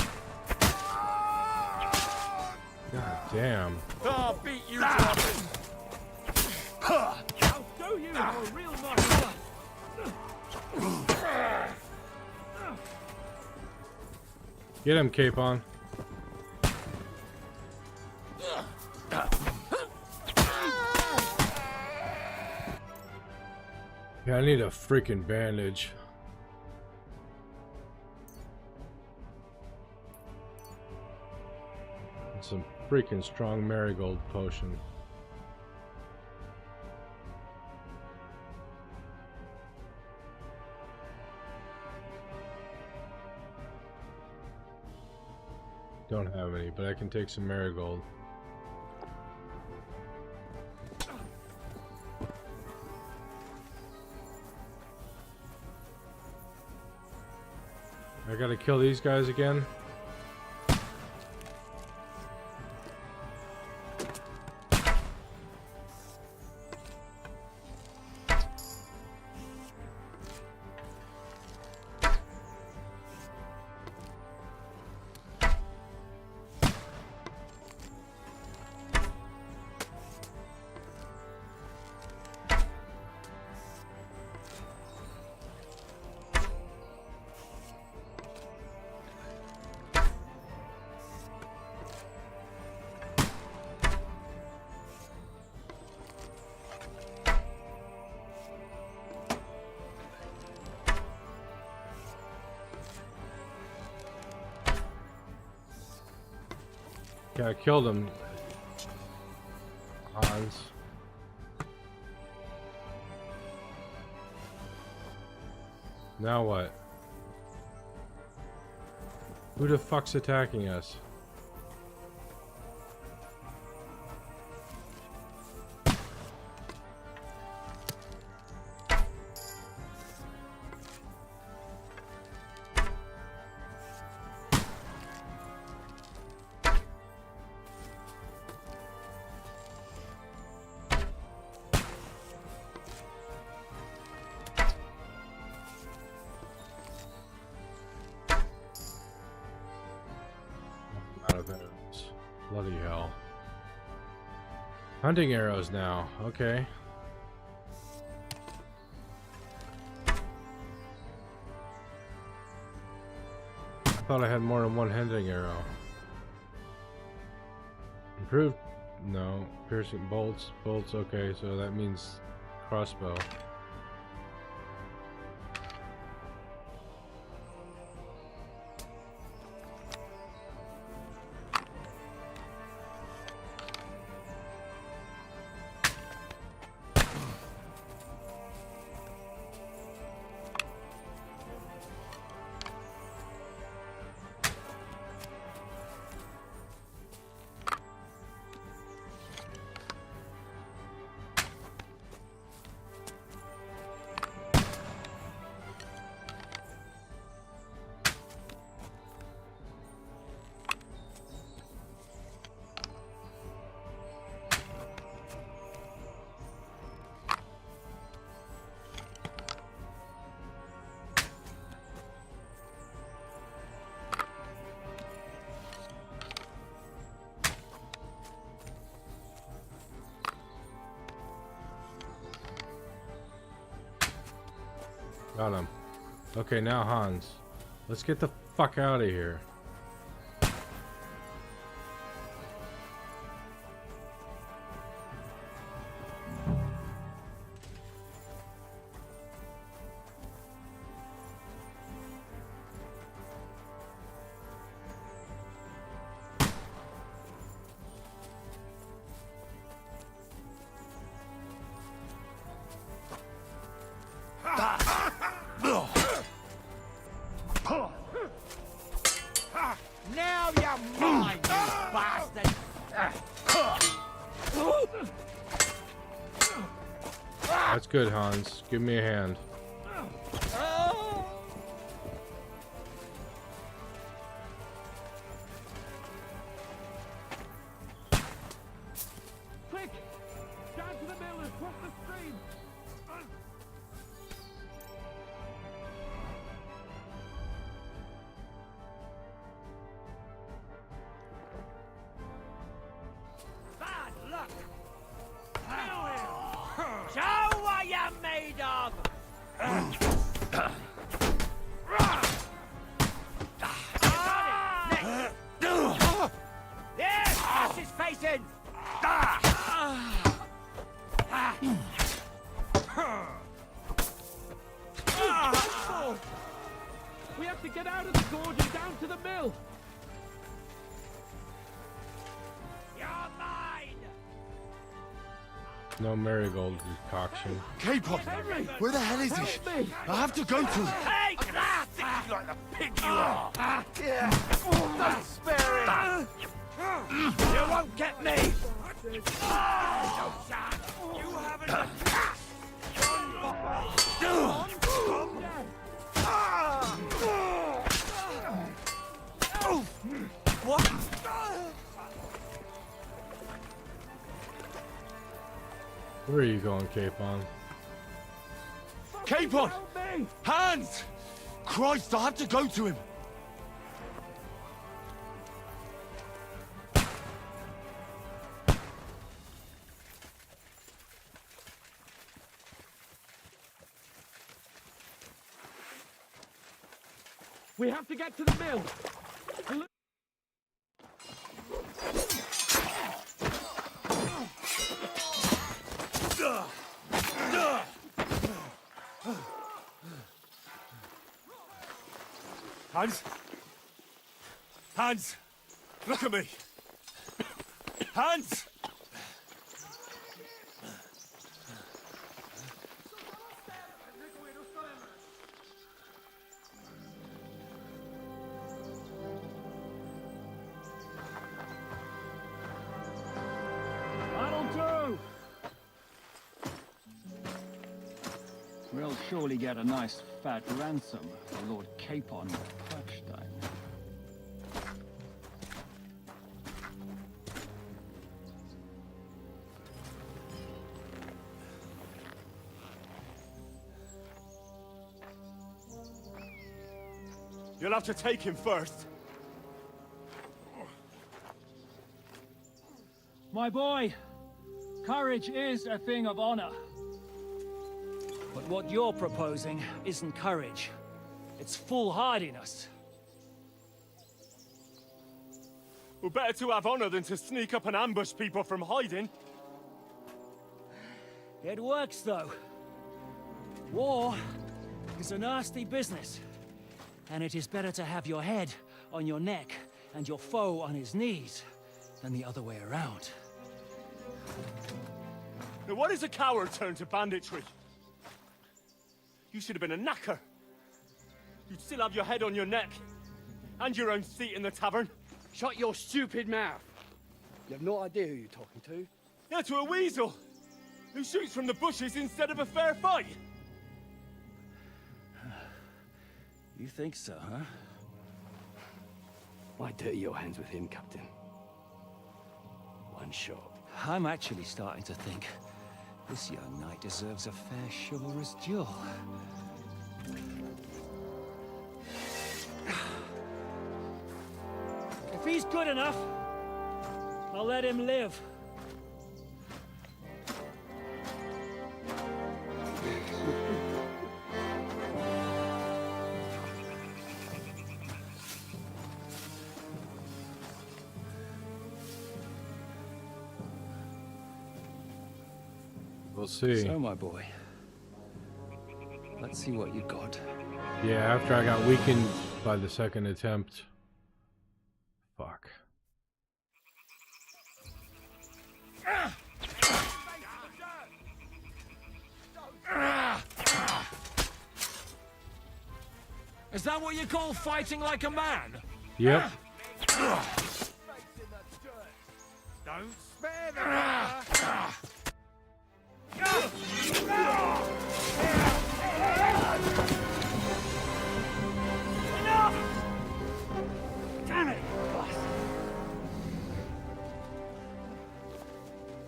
damn. I'll beat you to a... I'll show you how a real knife works! Get him, Capon. Yeah, I need a freaking bandage. And some freaking strong marigold potion. Don't have any, but I can take some marigold. I gotta kill these guys again. Okay, I killed him. Hans. Now what? Who the fuck's attacking us? Out of arrows. Bloody hell. Hunting arrows now. Okay. I thought I had more than one hunting arrow. Improved? No. Piercing bolts. Bolts, okay, so that means crossbow. Got him. Okay, now Hans. Let's get the fuck out of here. Now you're mine, you bastard! That's good, Hans. Give me a hand. Quick! Down to the mill and cross the stream! Bad luck! Show what you're made of! Yes, that's his face in! We have to get out of the gorge and down to the mill! You're mine! No marigold decoction. Capon! Where the hell is he? I have to go to him. Take that! You like the pig you are! Yeah! Don't spare him! You won't get me! No chance! You haven't a What? Where are you going, Capon? Capon! Hans! Christ, I have to go to him. We have to get to the mill! Hans? Hans! Look at me! Hands! That'll do! We'll surely get a nice fat ransom for Lord Capon of Crackstein. You'll have to take him first. My boy, courage is a thing of honor. But what you're proposing isn't courage. It's foolhardiness. Well, better to have honor than to sneak up and ambush people from hiding. It works, though. War is a nasty business. And it is better to have your head on your neck and your foe on his knees than the other way around. Now what is a coward turned to banditry? You should have been a knacker. You'd still have your head on your neck. And your own seat in the tavern. Shut your stupid mouth. You have no idea who you're talking to. Yeah, to a weasel. Who shoots from the bushes instead of a fair fight. You think so, huh? Why dirty your hands with him, Captain? One shot. I'm actually starting to think this young knight deserves a fair chivalrous duel. If he's good enough, I'll let him live. We'll see. So, my boy, let's see what you got. Yeah, after I got weakened by the second attempt. Fuck. Is that what you call fighting like a man? Yep. Don't spare the Enough! Damn it!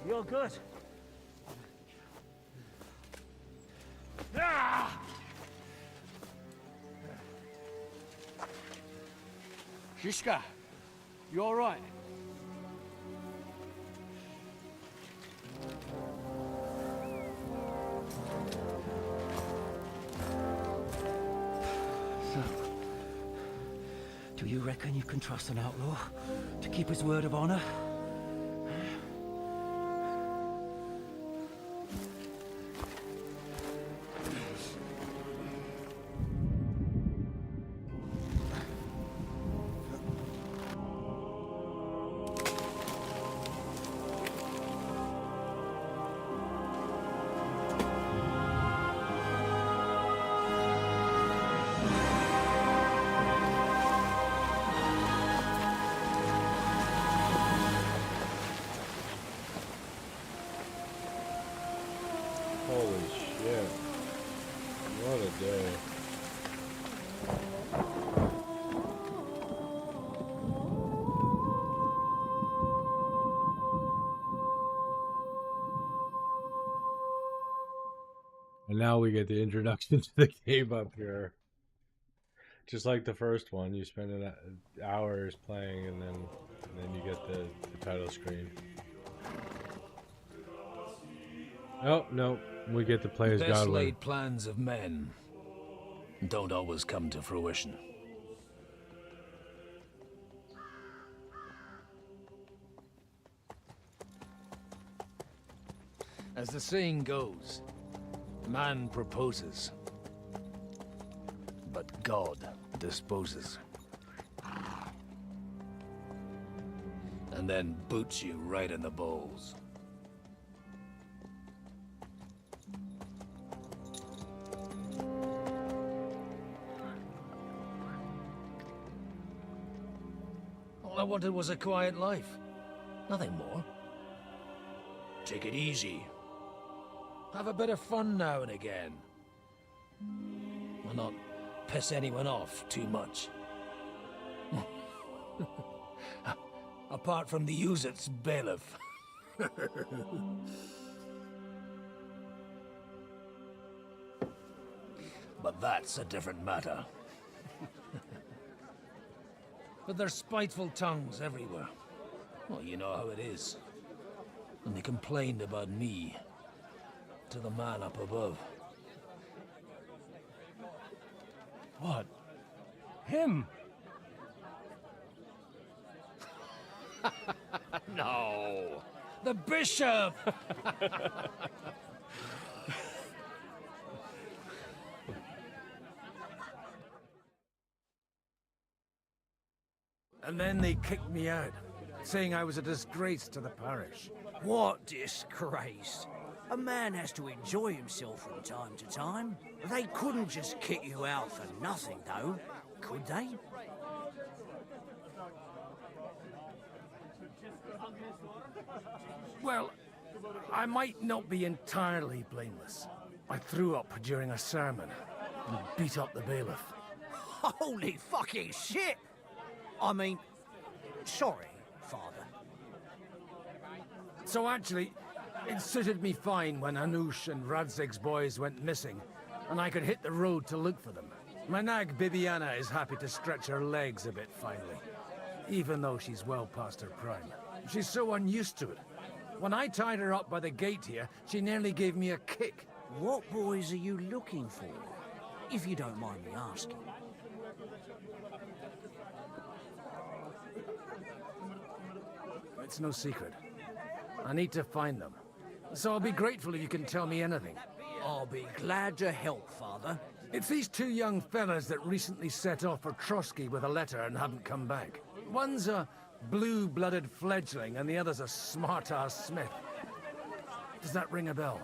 You're good. Shishka, you all right? So, do you reckon you can trust an outlaw to keep his word of honor? Holy shit. What a day. And now we get the introduction to the game up here. Just like the first one, you spend hours playing and then you get the title screen. Oh, no. We get to play as Best Godwin. laid plans of men don't always come to fruition. As the saying goes, man proposes, but God disposes. A and then boots you right in the balls. All I wanted was a quiet life. Nothing more. Take it easy. Have a bit of fun now and again. Well, not piss anyone off too much. Apart from the Uzit's bailiff. But that's a different matter. But there's spiteful tongues everywhere. Well, you know how it is. And they complained about me to the man up above. What? Him? No! The bishop! And then they kicked me out, saying I was a disgrace to the parish. What disgrace? A man has to enjoy himself from time to time. They couldn't just kick you out for nothing, though, could they? Well, I might not be entirely blameless. I threw up during a sermon and beat up the bailiff. Holy fucking shit! I mean, sorry, Father. So actually, it suited me fine when Anush and Radzig's boys went missing, and I could hit the road to look for them. My nag Bibiana is happy to stretch her legs a bit finally, even though she's well past her prime. She's so unused to it. When I tied her up by the gate here, she nearly gave me a kick. What boys are you looking for, if you don't mind me asking? It's no secret. I need to find them. So I'll be grateful if you can tell me anything. I'll be glad to help, Father. It's these two young fellas that recently set off for Trotsky with a letter and haven't come back. One's a blue-blooded fledgling and the other's a smart-ass smith. Does that ring a bell?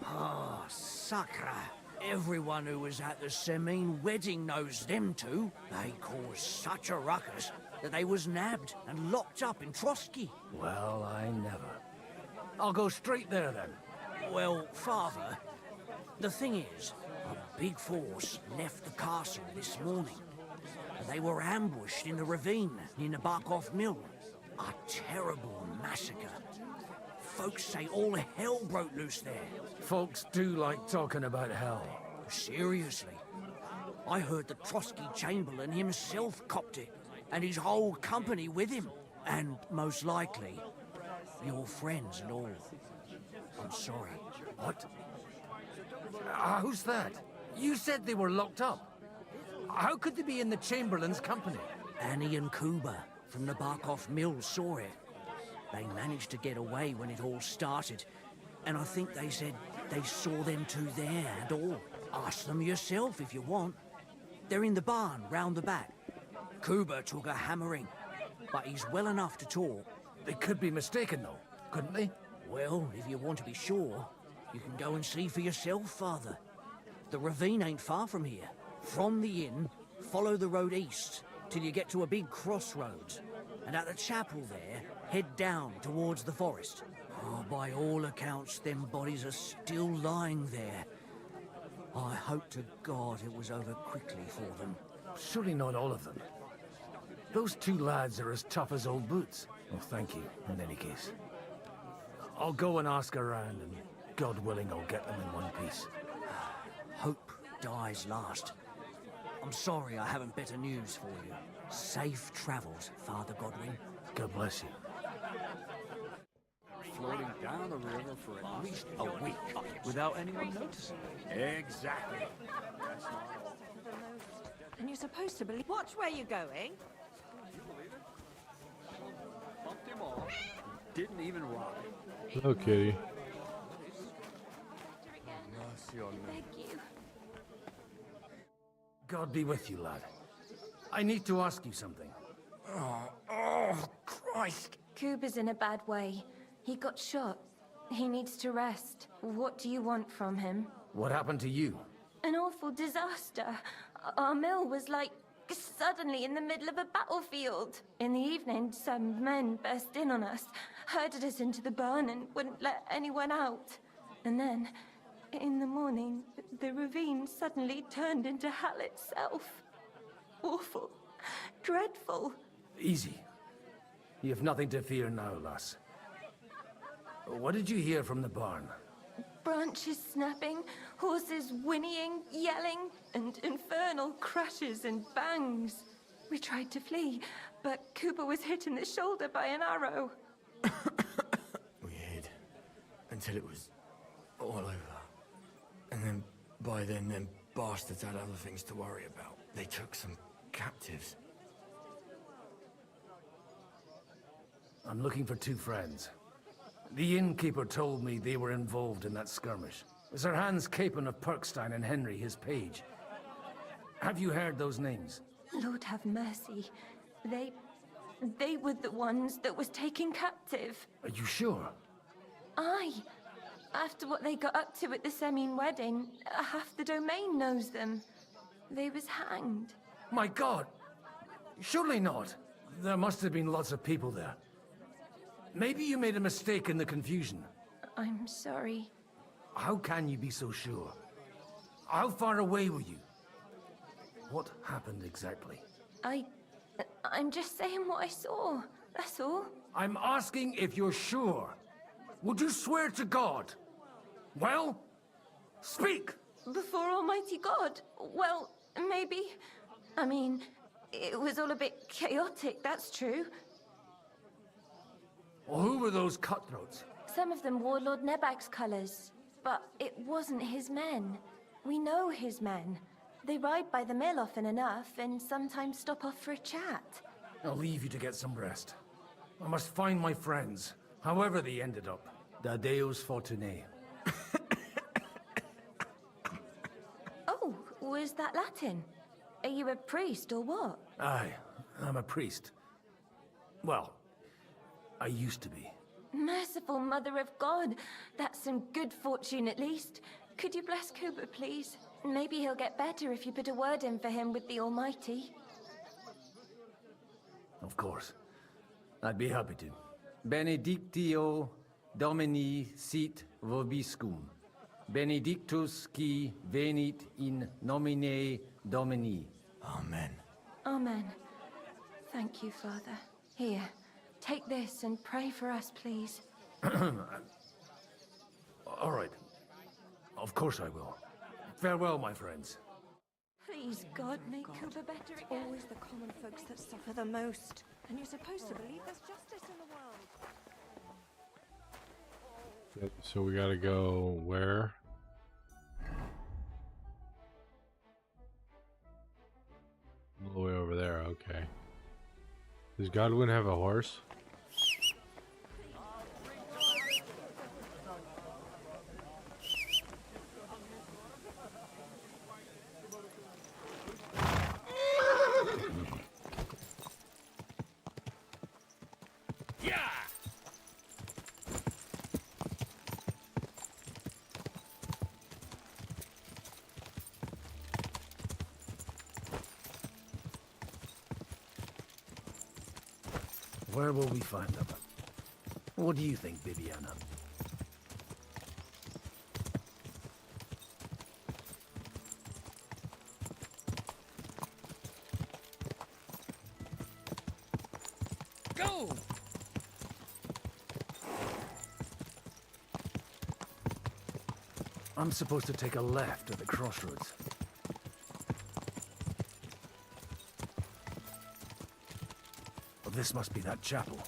Ah, Sakra. Everyone who was at the Semine wedding knows them two. They caused such a ruckus that they was nabbed and locked up in Trotsky. Well, I never. I'll go straight there, then. Well, Father, the thing is, a big force left the castle this morning. They were ambushed in the ravine near the Barkov Mill. A terrible massacre. Folks say all hell broke loose there. Folks do like talking about hell. Seriously. I heard the Trotsky Chamberlain himself copped it, and his whole company with him. And most likely, your friends and all. I'm sorry. What? Who's that? You said they were locked up. How could they be in the Chamberlain's company? Annie and Kuba from the Barkov Mill saw it. They managed to get away when it all started, and I think they said they saw them two there and all. Ask them yourself if you want. They're in the barn round the back. Kuba took a hammering, but he's well enough to talk. They could be mistaken, though, couldn't they? Well, if you want to be sure, you can go and see for yourself, Father. The ravine ain't far from here. From the inn, follow the road east till you get to a big crossroads. And at the chapel there, head down towards the forest. Oh, by all accounts, them bodies are still lying there. I hope to God it was over quickly for them. Surely not all of them. Those two lads are as tough as old boots. Well, thank you, in any case. I'll go and ask around, and God willing, I'll get them in one piece. Hope dies last. I'm sorry I haven't better news for you. Safe travels, Father Godwin. God bless you. Floating down the river for at least a week without anyone noticing. Exactly. And you're supposed to believe. Watch where you're going. Bumped him off. Didn't even rock. Hello, kitty. Thank you. God be with you, lad. I need to ask you something. Oh, Christ. Kuba's in a bad way. He got shot. He needs to rest. What do you want from him? What happened to you? An awful disaster. Our mill was like suddenly in the middle of a battlefield. In the evening, some men burst in on us, herded us into the barn and wouldn't let anyone out. And then, in the morning, the ravine suddenly turned into hell itself. Awful. Dreadful. Easy. You have nothing to fear now, lass. What did you hear from the barn? Branches snapping, horses whinnying, yelling, and infernal crashes and bangs. We tried to flee, but Cooper was hit in the shoulder by an arrow. We hid until it was all over. And then, by then, them bastards had other things to worry about. They took some captives. I'm looking for two friends. The innkeeper told me they were involved in that skirmish. Sir Hans Capon of Perkstein and Henry, his page. Have you heard those names? Lord have mercy. They were the ones that was taken captive. Are you sure? Aye. After what they got up to at the Semine wedding, half the domain knows them. They was hanged. My God! Surely not. There must have been lots of people there. Maybe you made a mistake in the confusion. I'm sorry. How can you be so sure? How far away were you? What happened exactly? I'm just saying what I saw. That's all. I'm asking if you're sure. Would you swear to God? Well, speak! Before Almighty God? Well, maybe. I mean, it was all a bit chaotic, that's true. Well, who were those cutthroats? Some of them wore Lord Nebag's colours, but it wasn't his men. We know his men. They ride by the mill often enough, and sometimes stop off for a chat. I'll leave you to get some rest. I must find my friends, however they ended up. Da Deus Fortunae. Oh, was that Latin? Are you a priest or what? Aye, I'm a priest. Well, I used to be. Merciful Mother of God. That's some good fortune at least. Could you bless Cooper, please? Maybe he'll get better if you put a word in for him with the Almighty. Of course. I'd be happy to. Benedictio Domini sit vobiscum. Benedictus qui venit in nomine Domini. Amen. Amen. Thank you, Father. Here, take this and pray for us, please. All right. Of course I will. Farewell, my friends. Please, God, make Cooper better again. Always the common folks that suffer the most. And you're supposed to believe there's justice in the world. So we gotta go where? All the way over there, okay. Does Godwin have a horse? Where will we find them? What do you think, Bibiana? Go! I'm supposed to take a left at the crossroads. Well, this must be that chapel.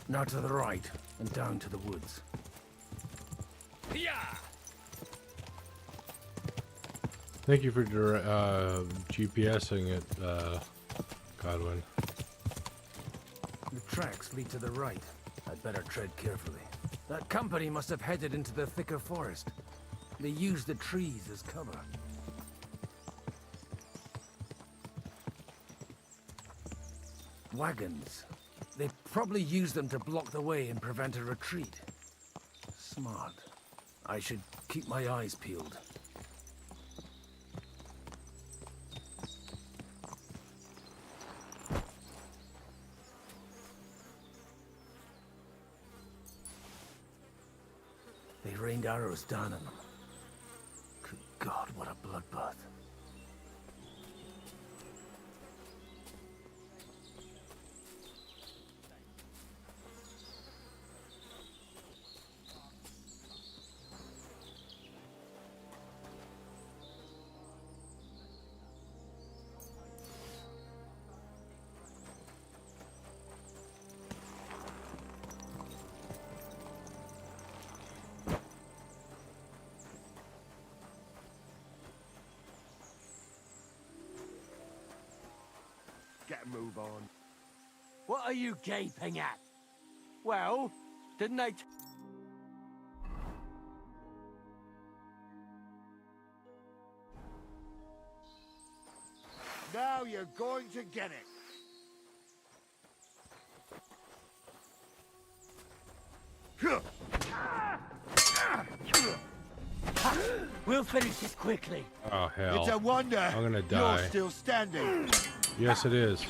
Now to the right, and down to the woods. Yeah! Thank you for GPSing it, Godwin. The tracks lead to the right. I'd better tread carefully. That company must have headed into the thicker forest. They used the trees as cover. Wagons. They probably used them to block the way and prevent a retreat. Smart. I should keep my eyes peeled. They rained arrows down on them. Good God, what a bloodbath. Get a move on. What are you gaping at? Well, didn't they... Now you're going to get it. We'll finish this quickly. Oh hell! It's a wonder I'm gonna die. you're still standing. Yes, it is.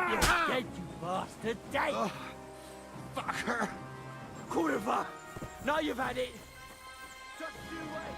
You're dead, you bastard! Dead! Fucker! Kurva! Now you've had it! Just you wait!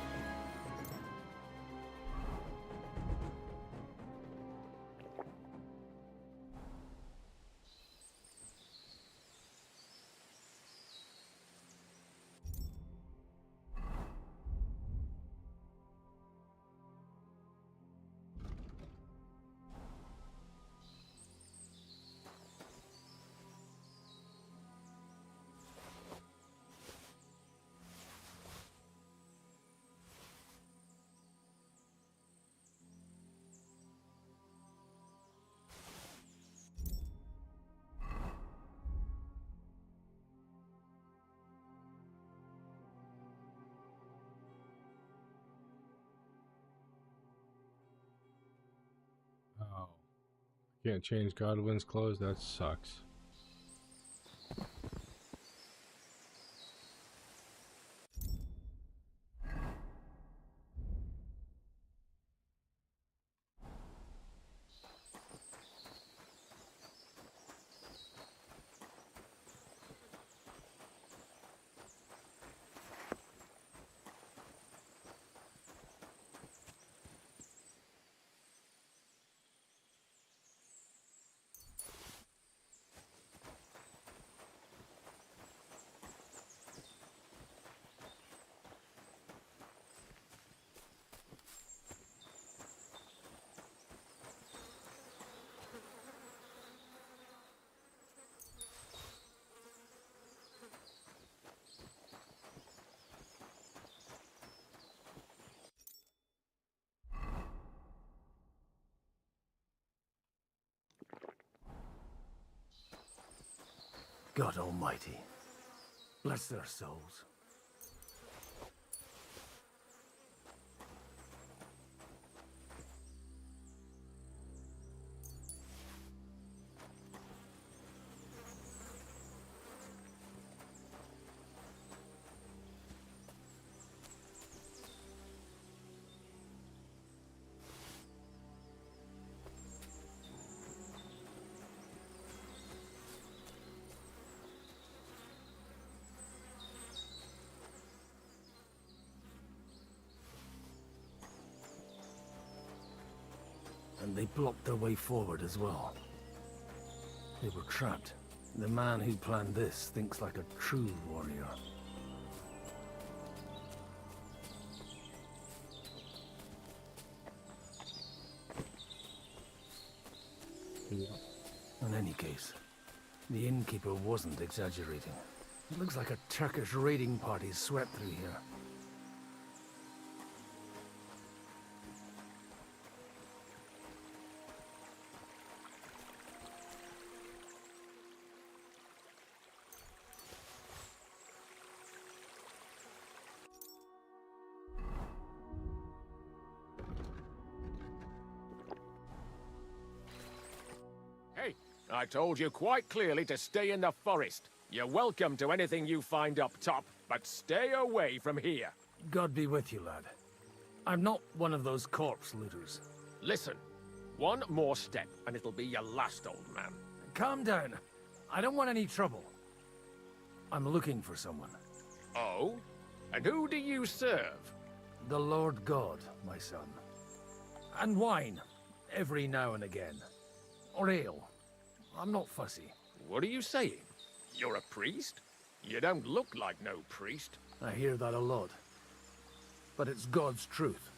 Oh, can't change Godwin's clothes. That sucks. God Almighty. Bless their souls. And they blocked their way forward as well. They were trapped. The man who planned this thinks like a true warrior. Yeah. In any case, the innkeeper wasn't exaggerating. It looks like a Turkish raiding party swept through here. I told you quite clearly to stay in the forest. You're welcome to anything you find up top, but stay away from here. God be with you, lad. I'm not one of those corpse looters. Listen, one more step and it'll be your last, old man. Calm down. I don't want any trouble. I'm looking for someone. Oh? And who do you serve? The Lord God, my son. And wine, every now and again. Or ale. I'm not fussy. What are you saying? You're a priest? You don't look like no priest. I hear that a lot. But it's God's truth.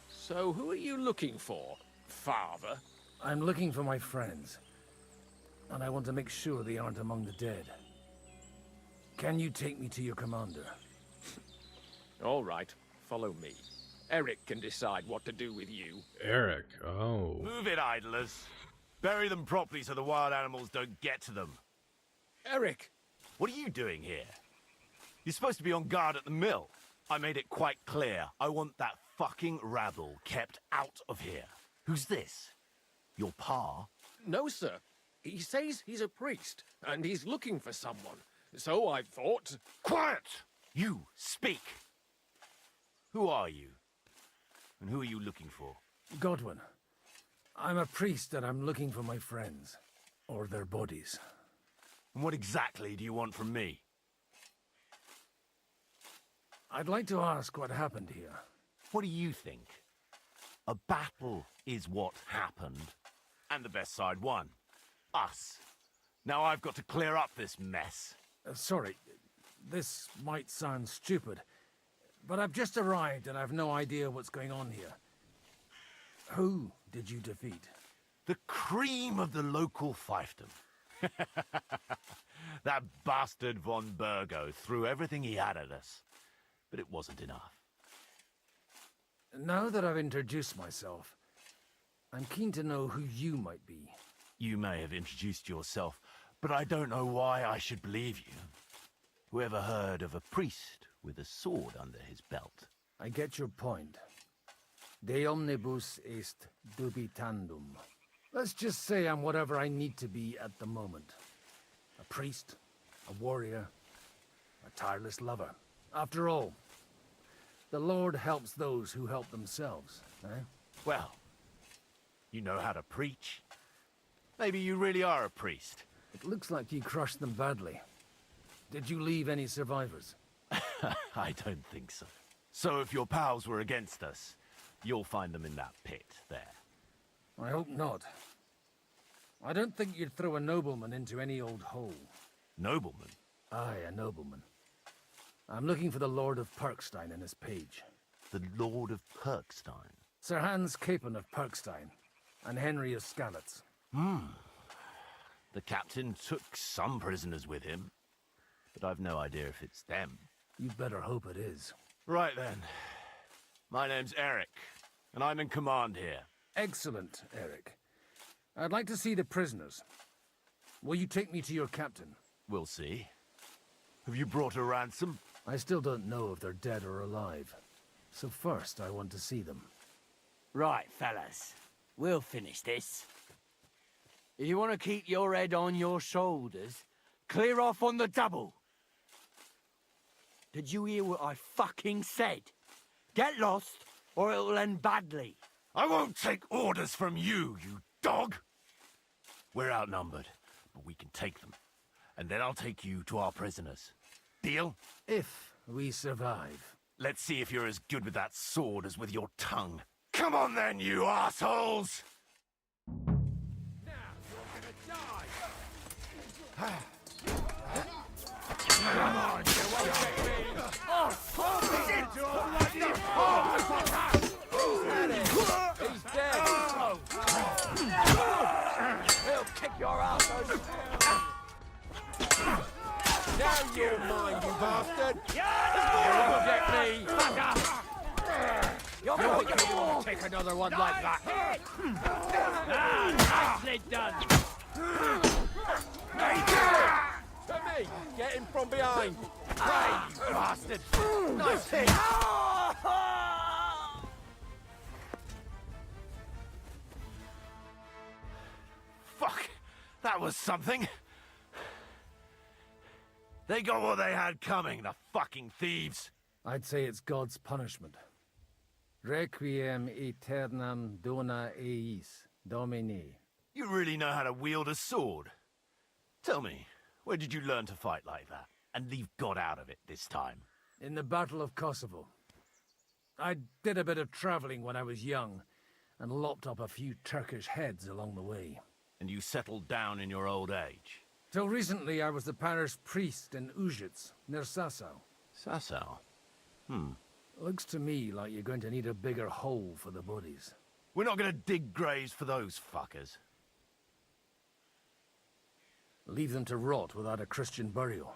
So who are you looking for, Father? I'm looking for my friends. And I want to make sure they aren't among the dead. Can you take me to your commander? All right, follow me. Eric can decide what to do with you. Eric, oh. Move it, idlers. Bury them properly so the wild animals don't get to them. Eric! What are you doing here? You're supposed to be on guard at the mill. I made it quite clear. I want that fucking rabble kept out of here. Who's this? Your pa? No, sir. He says he's a priest, and he's looking for someone. So I thought... Quiet! You, speak! Who are you? And who are you looking for? Godwin. I'm a priest and I'm looking for my friends. Or their bodies. And what exactly do you want from me? I'd like to ask what happened here. What do you think? A battle is what happened. And the best side won. Us. Now I've got to clear up this mess. Sorry, this might sound stupid, but I've just arrived and I've no idea what's going on here. Who did you defeat? The cream of the local fiefdom. That bastard von Burgo threw everything he had at us, but it wasn't enough. Now that I've introduced myself, I'm keen to know who you might be. You may have introduced yourself, but I don't know why I should believe you. Whoever heard of a priest with a sword under his belt? I get your point. De omnibus est dubitandum. Let's just say I'm whatever I need to be at the moment. A priest, a warrior, a tireless lover. After all, the Lord helps those who help themselves, eh? Well, you know how to preach. Maybe you really are a priest. It looks like you crushed them badly. Did you leave any survivors? I don't think so. So if your pals were against us, you'll find them in that pit there. I hope not. I don't think you'd throw a nobleman into any old hole. Nobleman? Aye, a nobleman. I'm looking for the Lord of Perkstein and his page. The Lord of Perkstein? Sir Hans Capon of Perkstein, and Henry of Skalitz. The captain took some prisoners with him, but I've no idea if it's them. You'd better hope it is. Right then. My name's Eric, and I'm in command here. Excellent, Eric. I'd like to see the prisoners. Will you take me to your captain? We'll see. Have you brought a ransom? I still don't know if they're dead or alive. So first, I want to see them. Right, fellas. We'll finish this. If you want to keep your head on your shoulders, clear off on the double. Did you hear what I fucking said? Get lost, or it'll end badly. I won't take orders from you, you dog! We're outnumbered, but we can take them. And then I'll take you to our prisoners. Deal? If we survive. Let's see if you're as good with that sword as with your tongue. Come on then, you assholes! Come on, you won't get me! Oh, shit! He's dead. He'll kick your ass over. Now you're mine, you bastard! You won't get me! Fucker! You're going to take another one like that. Nicely done. To me, get him from behind. Hey, you bastard! Nice hit! Fuck! That was something. They got what they had coming, the fucking thieves. I'd say it's God's punishment. Requiem aeternam dona eis, Domini. You really know how to wield a sword. Tell me, where did you learn to fight like that? And leave God out of it this time? In the Battle of Kosovo. I did a bit of traveling when I was young, and lopped up a few Turkish heads along the way. And you settled down in your old age? Till recently, I was the parish priest in Užice, near Sasau. Sasau? Looks to me like you're going to need a bigger hole for the bodies. We're not gonna dig graves for those fuckers. Leave them to rot without a Christian burial.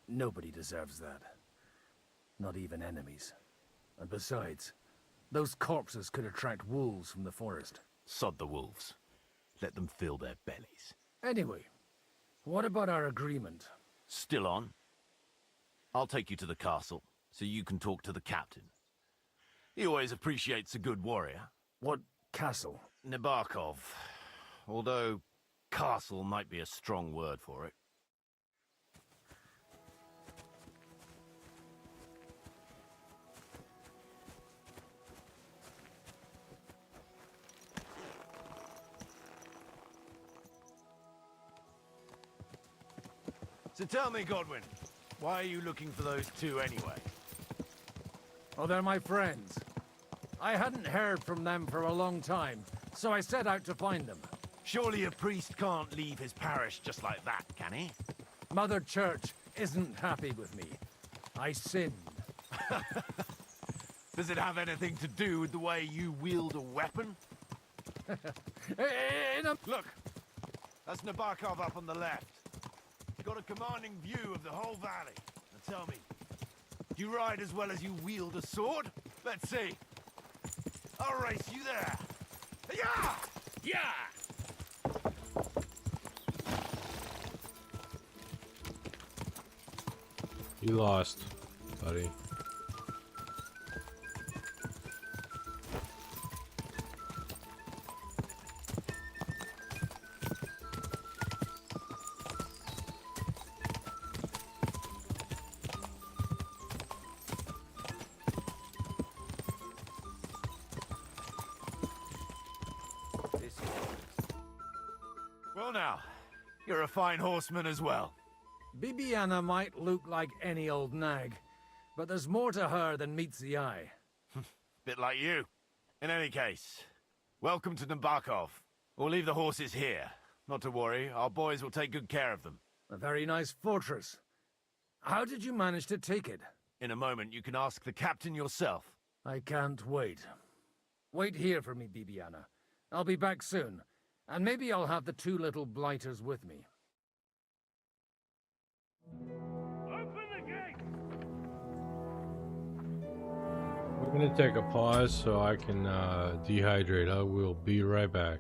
Nobody deserves that. Not even enemies. And besides, those corpses could attract wolves from the forest. Sod the wolves. Let them fill their bellies. Anyway, what about our agreement? Still on. I'll take you to the castle, so you can talk to the captain. He always appreciates a good warrior. What castle? Nabokov. Although, castle might be a strong word for it. So tell me, Godwin, why are you looking for those two anyway? Oh, they're my friends. I hadn't heard from them for a long time, so I set out to find them. Surely a priest can't leave his parish just like that, can he? Mother Church isn't happy with me. I sinned. Does it have anything to do with the way you wield a weapon? Look, that's Nabokov up on the left. He's got a commanding view of the whole valley. Now tell me, do you ride as well as you wield a sword? Let's see. I'll race you there. Yeah! Yeah! You lost, buddy. Well now, you're a fine horseman as well. Bibiana might look like any old nag, but there's more to her than meets the eye. Bit like you. In any case, welcome to Nabokov. We'll leave the horses here. Not to worry, our boys will take good care of them. A very nice fortress. How did you manage to take it? In a moment, you can ask the captain yourself. I can't wait. Wait here for me, Bibiana. I'll be back soon, and maybe I'll have the two little blighters with me. Open the gate! We're gonna take a pause so I can dehydrate. I will be right back.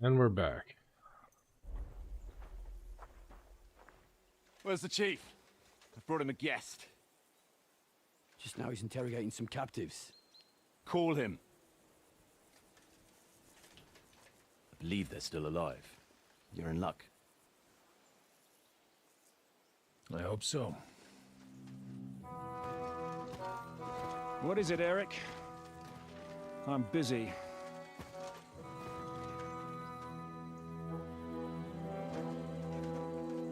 And we're back. Where's the chief? I've brought him a guest. Just now he's interrogating some captives. Call him. I believe they're still alive. You're in luck. I hope so. What is it, Eric? I'm busy.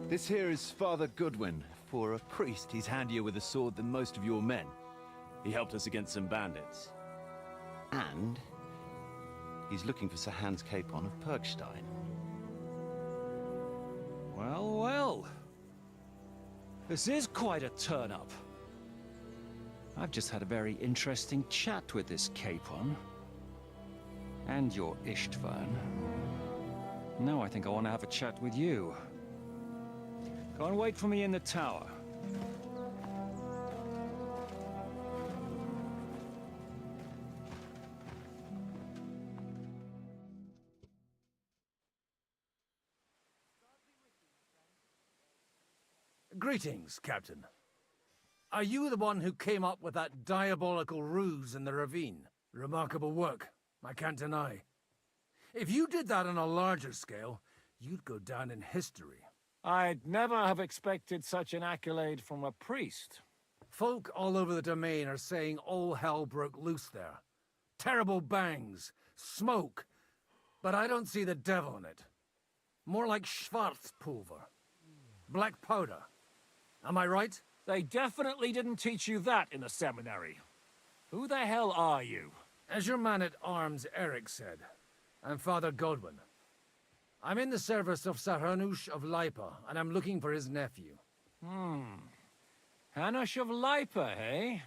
This here is Father Goodwin. For a priest, he's handier with a sword than most of your men. He helped us against some bandits. And he's looking for Sir Hans Capon of Perkstein. Well, well. This is quite a turn-up. I've just had a very interesting chat with this Capon. And your Ishtvan. Now I think I want to have a chat with you. Go and wait for me in the tower. Greetings, Captain. Are you the one who came up with that diabolical ruse in the ravine? Remarkable work, I can't deny. If you did that on a larger scale, you'd go down in history. I'd never have expected such an accolade from a priest. Folk all over the domain are saying all hell broke loose there. Terrible bangs, smoke, but I don't see the devil in it. More like Schwarzpulver. Black powder. Am I right? They definitely didn't teach you that in the seminary. Who the hell are you? As your man-at-arms Eric said, I'm Father Godwin. I'm in the service of Sir Hanush of Lipa, and I'm looking for his nephew. Hanush of Lipa, eh?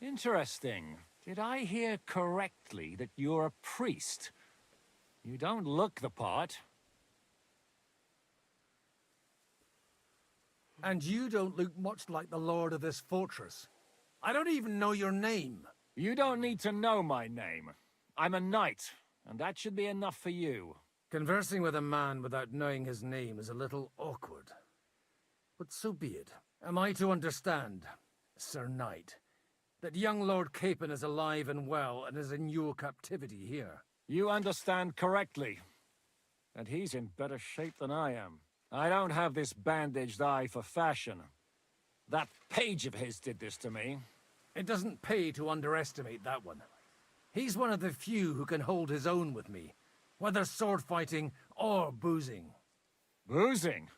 Interesting. Did I hear correctly that you're a priest? You don't look the part. And you don't look much like the lord of this fortress. I don't even know your name. You don't need to know my name. I'm a knight, and that should be enough for you. Conversing with a man without knowing his name is a little awkward. But so be it. Am I to understand, Sir Knight, that young Lord Capon is alive and well and is in your captivity here? You understand correctly. And he's in better shape than I am. I don't have this bandaged eye for fashion. That page of his did this to me. It doesn't pay to underestimate that one. He's one of the few who can hold his own with me, whether sword fighting or boozing. Boozing?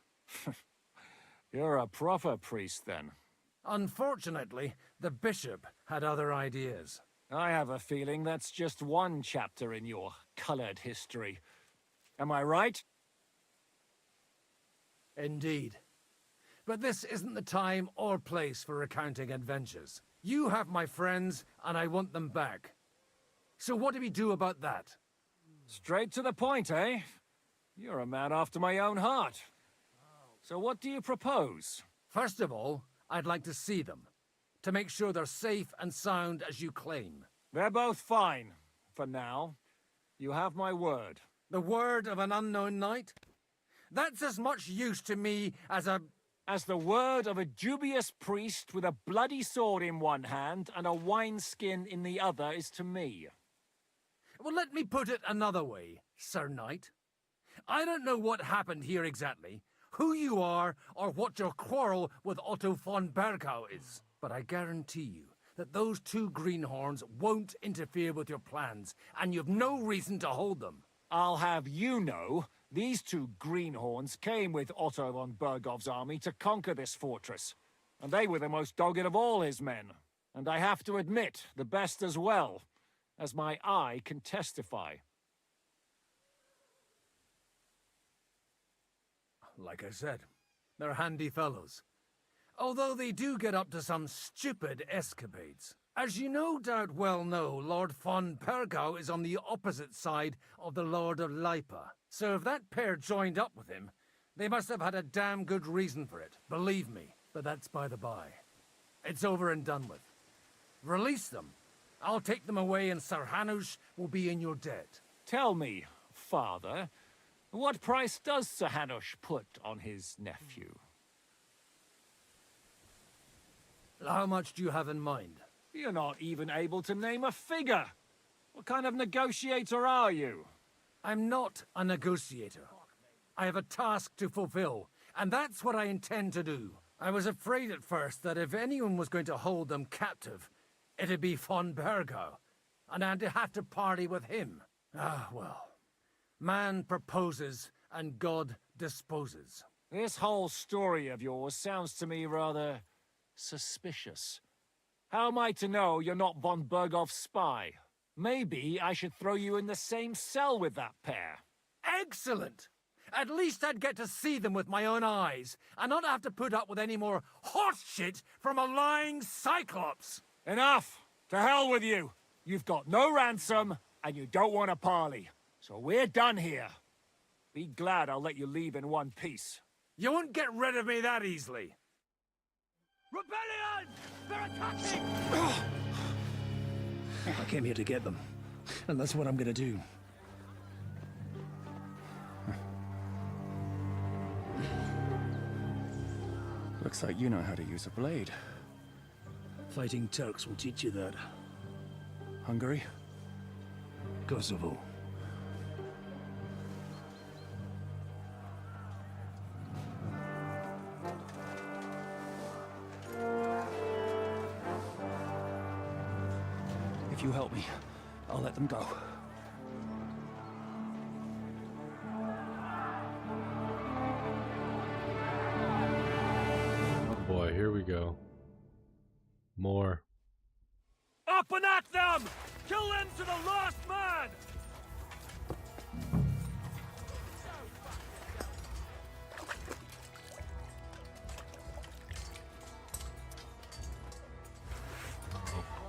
You're a proper priest, then. Unfortunately, the bishop had other ideas. I have a feeling that's just one chapter in your colored history. Am I right? Indeed. But this isn't the time or place for recounting adventures. You have my friends, and I want them back. So what do we do about that? Straight to the point, eh? You're a man after my own heart. So what do you propose? First of all, I'd like to see them, to make sure they're safe and sound as you claim. They're both fine, for now. You have my word. The word of an unknown knight? That's as much use to me as the word of a dubious priest with a bloody sword in one hand and a wineskin in the other is to me. Well, let me put it another way, Sir Knight. I don't know what happened here exactly, who you are, or what your quarrel with Otto von Bergau is. But I guarantee you that those two greenhorns won't interfere with your plans, and you've no reason to hold them. I'll have you know, these two greenhorns came with Otto von Bergov's army to conquer this fortress. And they were the most dogged of all his men. And I have to admit, the best as well, as my eye can testify. Like I said, they're handy fellows. Although they do get up to some stupid escapades. As you no doubt well know, Lord von Bergau is on the opposite side of the Lord of Lipa. So if that pair joined up with him, they must have had a damn good reason for it, believe me. But that's by the by. It's over and done with. Release them. I'll take them away and Sir Hanush will be in your debt. Tell me, Father, what price does Sir Hanush put on his nephew? How much do you have in mind? You're not even able to name a figure. What kind of negotiator are you? I'm not a negotiator. I have a task to fulfill, and that's what I intend to do. I was afraid at first that if anyone was going to hold them captive, it'd be von Bergo, and I'd have to party with him. Ah, well. Man proposes, and God disposes. This whole story of yours sounds to me rather suspicious. How am I to know you're not von Bergov's spy? Maybe I should throw you in the same cell with that pair. Excellent! At least I'd get to see them with my own eyes, and not have to put up with any more horse shit from a lying Cyclops! Enough! To hell with you! You've got no ransom, and you don't want a parley. So we're done here. Be glad I'll let you leave in one piece. You won't get rid of me that easily. Rebellion! They're attacking! I came here to get them, and that's what I'm gonna do. Looks like you know how to use a blade. Fighting Turks will teach you that. Hungary? Kosovo. If you help me, I'll let them go. Oh boy, here we go. More. Up and at them! Kill them to the last man!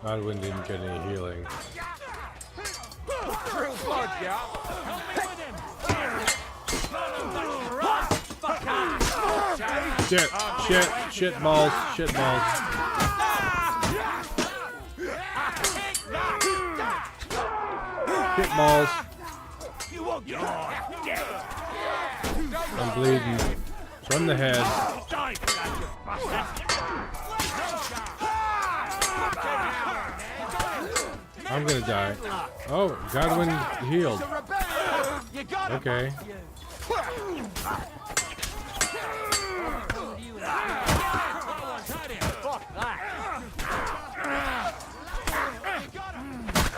Godwin didn't get any healing. True blood, yeah? Help me with him! Shit balls. Shit balls. I'm bleeding from the head. I'm gonna die. Oh, Godwin healed. Okay.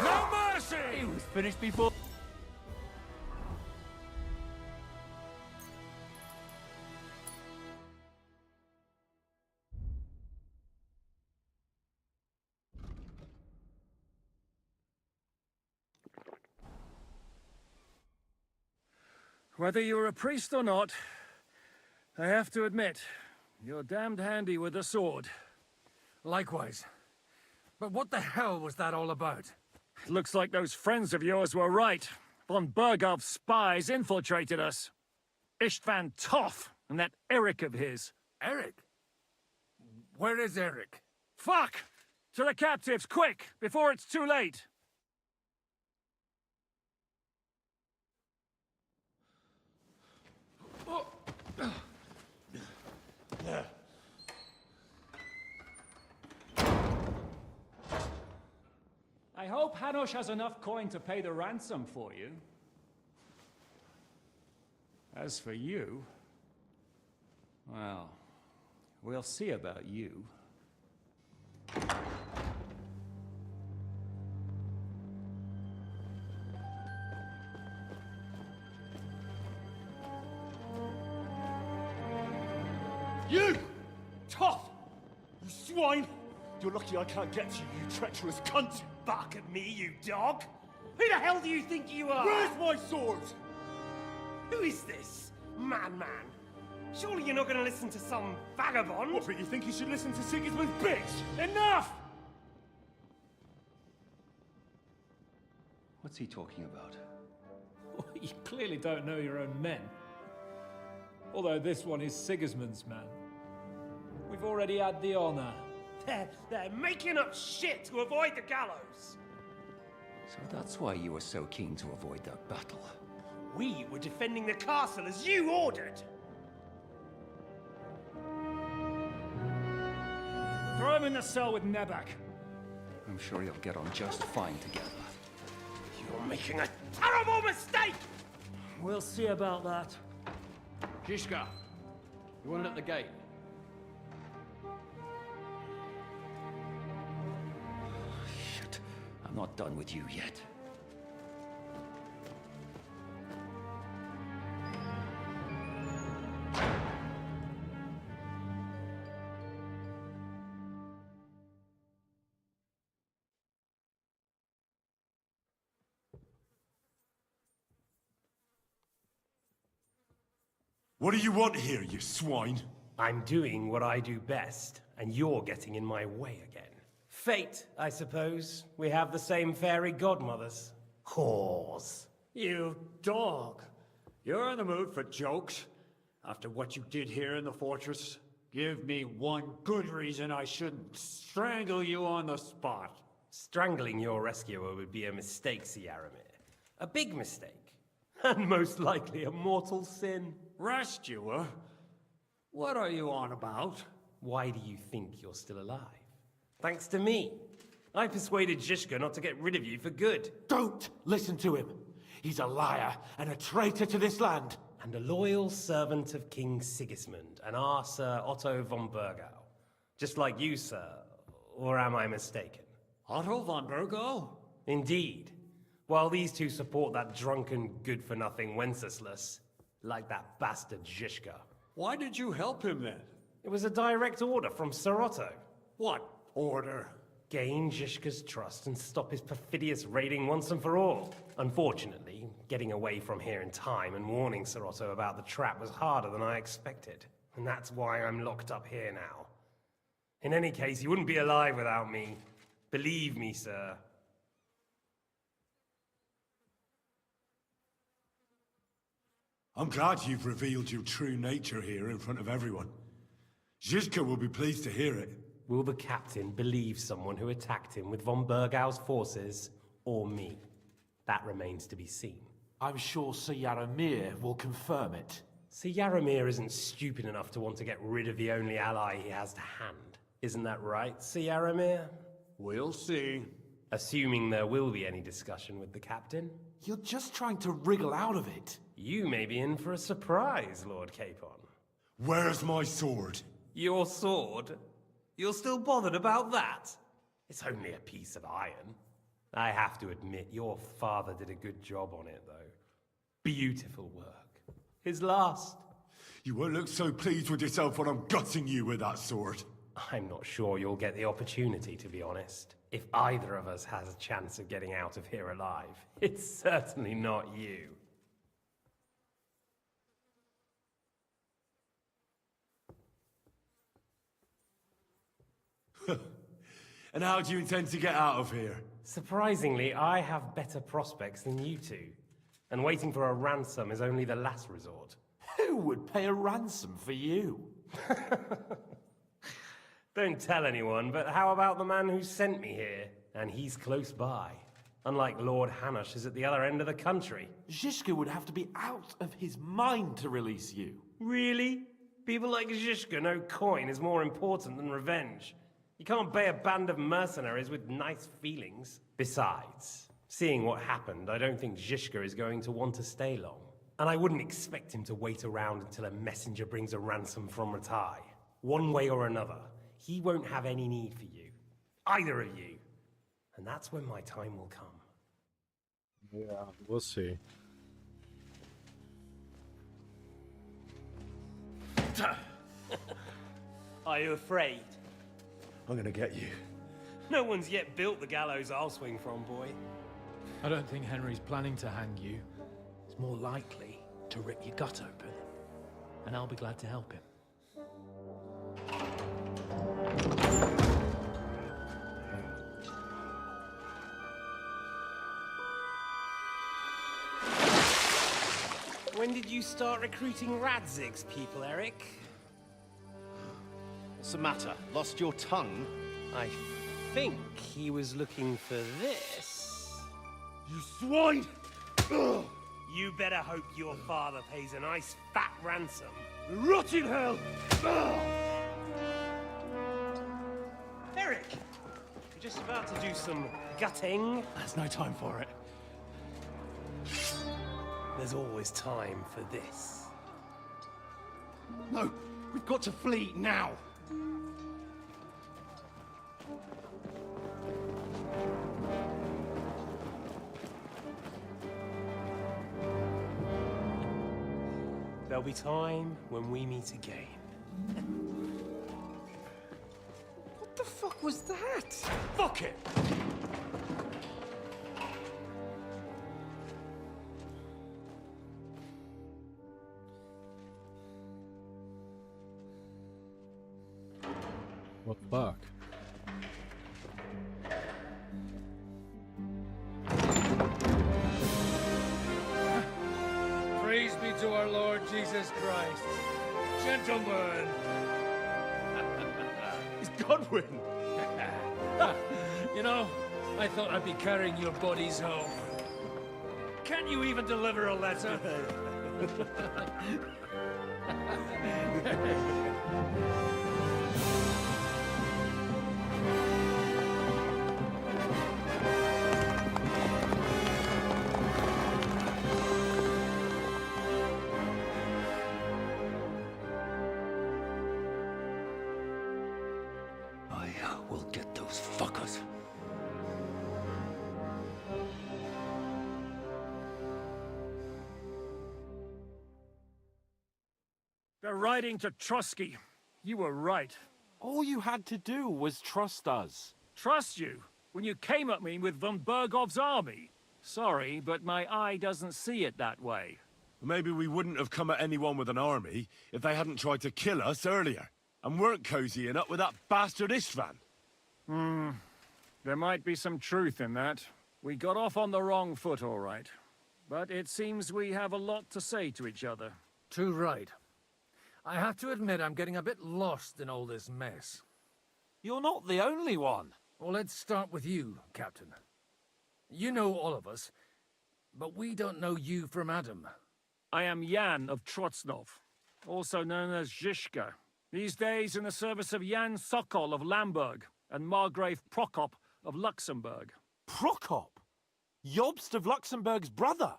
No mercy! He was finished before. Whether you're a priest or not, I have to admit, you're damned handy with a sword. Likewise. But what the hell was that all about? It looks like those friends of yours were right. Von Bergov's spies infiltrated us. Istvan Toth and that Eric of his. Eric? Where is Eric? Fuck! To the captives, quick, before it's too late! I hope Hanush has enough coin to pay the ransom for you. As for you, well, we'll see about you. You! Tough! You swine! You're lucky I can't get to you, you treacherous cunt! Bark at me, you dog! Who the hell do you think you are? Where's my sword? Who is this? Man. Surely you're not gonna listen to some vagabond? What, but you think you should listen to Sigismund's bitch? Enough! What's he talking about? You clearly don't know your own men. Although this one is Sigismund's man. We've already had the honor. They're making up shit to avoid the gallows! So that's why you were so keen to avoid that battle. We were defending the castle as you ordered! Throw him in the cell with Nebak. I'm sure you'll get on just fine together. You're making a terrible mistake! We'll see about that. Shishka, you want it at the gate? not done with you yet. What do you want here, you swine? I'm doing what I do best, and you're getting in my way again. Fate, I suppose. We have the same fairy godmothers. Whores. You dog. You're in the mood for jokes? After what you did here in the fortress? Give me one good reason I shouldn't strangle you on the spot. Strangling your rescuer would be a mistake, Yaramir. A big mistake. And most likely a mortal sin. Rescuer? What are you on about? Why do you think you're still alive? Thanks to me. I persuaded Zhishka not to get rid of you for good. Don't listen to him. He's a liar and a traitor to this land. And a loyal servant of King Sigismund and our Sir Otto von Burgau. Just like you, sir. Or am I mistaken? Otto von Burgau? Indeed. While these two support that drunken, good-for-nothing Wenceslas, like that bastard Zhishka. Why did you help him then? It was a direct order from Sir Otto. What order? Gain Zhishka's trust and stop his perfidious raiding once and for all. Unfortunately, getting away from here in time and warning Sir Otto about the trap was harder than I expected. And that's why I'm locked up here now. In any case, you wouldn't be alive without me. Believe me, sir. I'm glad you've revealed your true nature here in front of everyone. Zhishka will be pleased to hear it. Will the captain believe someone who attacked him with von Burgau's forces, or me? That remains to be seen. I'm sure Sir Yaramir will confirm it. Sir Yaramir isn't stupid enough to want to get rid of the only ally he has to hand. Isn't that right, Sir Yaramir? We'll see. Assuming there will be any discussion with the captain. You're just trying to wriggle out of it. You may be in for a surprise, Lord Capon. Where's my sword? Your sword? You're still bothered about that? It's only a piece of iron. I have to admit, your father did a good job on it, though. Beautiful work. His last. You won't look so pleased with yourself when I'm gutting you with that sword. I'm not sure you'll get the opportunity, to be honest. If either of us has a chance of getting out of here alive, it's certainly not you. And how do you intend to get out of here? Surprisingly, I have better prospects than you two. And waiting for a ransom is only the last resort. Who would pay a ransom for you? Don't tell anyone, but how about the man who sent me here? And he's close by. Unlike Lord Hanush is at the other end of the country. Zhishka would have to be out of his mind to release you. Really? People like Zhishka know coin is more important than revenge. You can't pay a band of mercenaries with nice feelings. Besides, seeing what happened, I don't think Zhishka is going to want to stay long. And I wouldn't expect him to wait around until a messenger brings a ransom from Ratai. One way or another, he won't have any need for you. Either of you. And that's when my time will come. Yeah, we'll see. Are you afraid? I'm gonna get you. No one's yet built the gallows I'll swing from, boy. I don't think Henry's planning to hang you. He's more likely to rip your gut open. And I'll be glad to help him. When did you start recruiting Radzig's people, Eric? What's the matter? Lost your tongue? I think he was looking for this. You swine! Ugh. You better hope your father pays a nice fat ransom. Rot in hell! Eric! You're just about to do some gutting. There's no time for it. There's always time for this. No, we've got to flee now. There'll be time when we meet again. What the fuck was that? Fuck it! What the fuck? Praise be to our Lord Jesus Christ. Gentlemen! It's Godwin! You know, I thought I'd be carrying your bodies home. Can't you even deliver a letter? I will get those fuckers. They're riding to Trusky. You were right. All you had to do was trust us. Trust you? When you came at me with von Bergov's army? Sorry, but my eye doesn't see it that way. Maybe we wouldn't have come at anyone with an army if they hadn't tried to kill us earlier, and weren't cozying up with that bastard Istvan. There might be some truth in that. We got off on the wrong foot, all right. But it seems we have a lot to say to each other. Too right. I have to admit I'm getting a bit lost in all this mess. You're not the only one. Well, let's start with you, Captain. You know all of us, but we don't know you from Adam. I am Jan of Trotsnov, also known as Zhishka. These days in the service of Jan Sokol of Lamberg and Margrave Prokop of Luxembourg. Prokop? Jobst of Luxembourg's brother?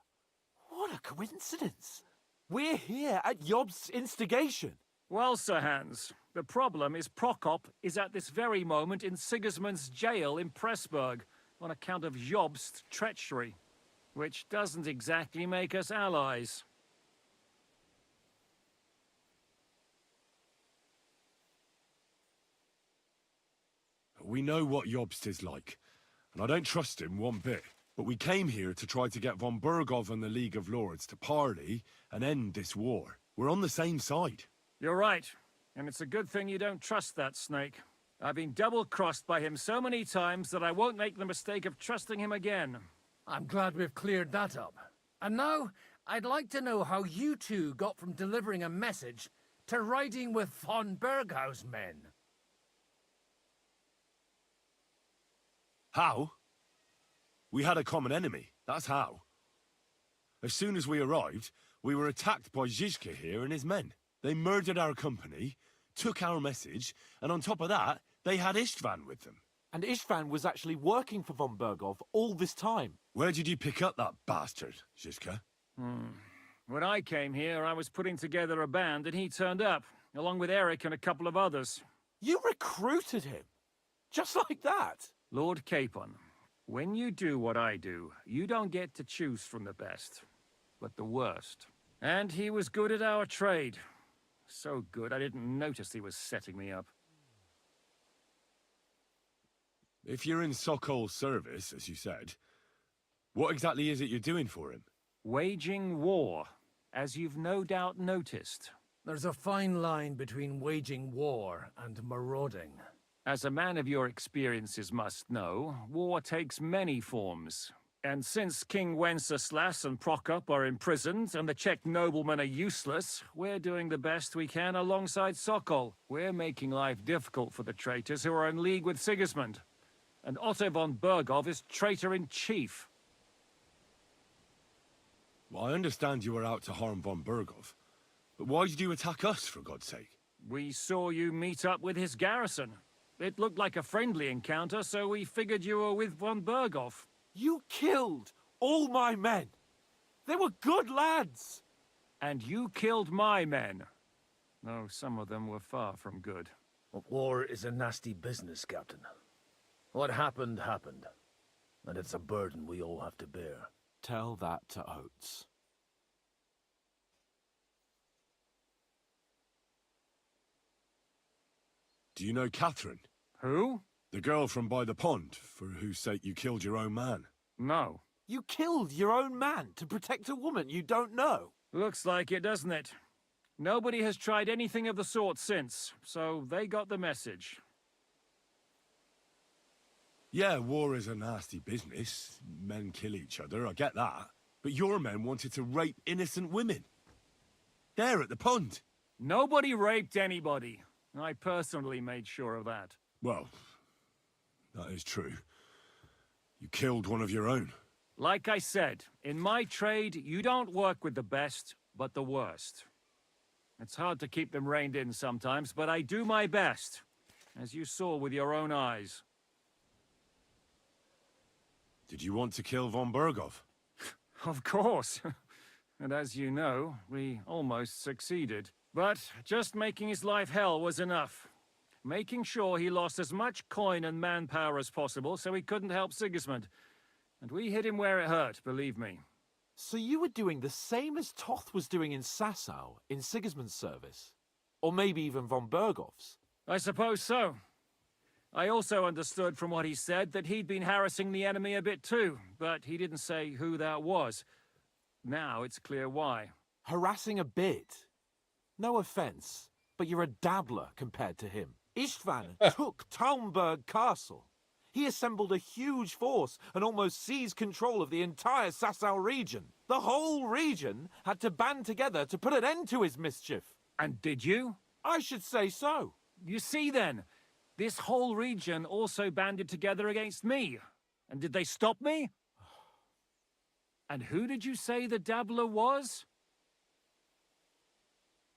What a coincidence. We're here at Jobst's instigation. Well, Sir Hans, the problem is Prokop is at this very moment in Sigismund's jail in Pressburg on account of Jobst's treachery, which doesn't exactly make us allies. We know what Jobst is like, and I don't trust him one bit. But we came here to try to get von Bergov and the League of Lords to parley and end this war. We're on the same side. You're right, and it's a good thing you don't trust that snake. I've been double-crossed by him so many times that I won't make the mistake of trusting him again. I'm glad we've cleared that up. And now, I'd like to know how you two got from delivering a message to riding with von Berghaus' men. How? We had a common enemy, that's how. As soon as we arrived, we were attacked by Zizka here and his men. They murdered our company, took our message, and on top of that, they had Istvan with them. And Istvan was actually working for von Bergov all this time. Where did you pick up that bastard, Zizka? When I came here, I was putting together a band and he turned up, along with Eric and a couple of others. You recruited him? Just like that? Lord Capon, when you do what I do, you don't get to choose from the best, but the worst. And he was good at our trade. So good, I didn't notice he was setting me up. If you're in Sokol's service, as you said, what exactly is it you're doing for him? Waging war, as you've no doubt noticed. There's a fine line between waging war and marauding. As a man of your experiences must know, war takes many forms. And since King Wenceslas and Prokop are imprisoned and the Czech noblemen are useless, we're doing the best we can alongside Sokol. We're making life difficult for the traitors who are in league with Sigismund. And Otto von Bergov is traitor-in-chief. Well, I understand you were out to harm von Bergov, but why did you attack us, for God's sake? We saw you meet up with his garrison. It looked like a friendly encounter, so we figured you were with von Bergov. You killed all my men. They were good lads. And you killed my men. Though some of them were far from good. War is a nasty business, Captain. What happened, happened. And it's a burden we all have to bear. Tell that to Oates. Do you know Catherine? Who? The girl from by the pond, for whose sake you killed your own man. No. You killed your own man to protect a woman you don't know. Looks like it, doesn't it? Nobody has tried anything of the sort since, so they got the message. Yeah, war is a nasty business. Men kill each other, I get that. But your men wanted to rape innocent women. There at the pond. Nobody raped anybody. I personally made sure of that. Well, that is true. You killed one of your own. Like I said, in my trade, you don't work with the best, but the worst. It's hard to keep them reined in sometimes, but I do my best, as you saw with your own eyes. Did you want to kill von Berghoff? Of course. And as you know, we almost succeeded. But just making his life hell was enough. Making sure he lost as much coin and manpower as possible so he couldn't help Sigismund. And we hit him where it hurt, believe me. So you were doing the same as Toth was doing in Sasau, in Sigismund's service? Or maybe even von Berghoff's? I suppose so. I also understood from what he said that he'd been harassing the enemy a bit too, but he didn't say who that was. Now it's clear why. Harassing a bit? No offense, but you're a dabbler compared to him. Istvan took Talmberg Castle. He assembled a huge force and almost seized control of the entire Sasau region. The whole region had to band together to put an end to his mischief. And did you? I should say so. You see then, this whole region also banded together against me. And did they stop me? And who did you say the dabbler was?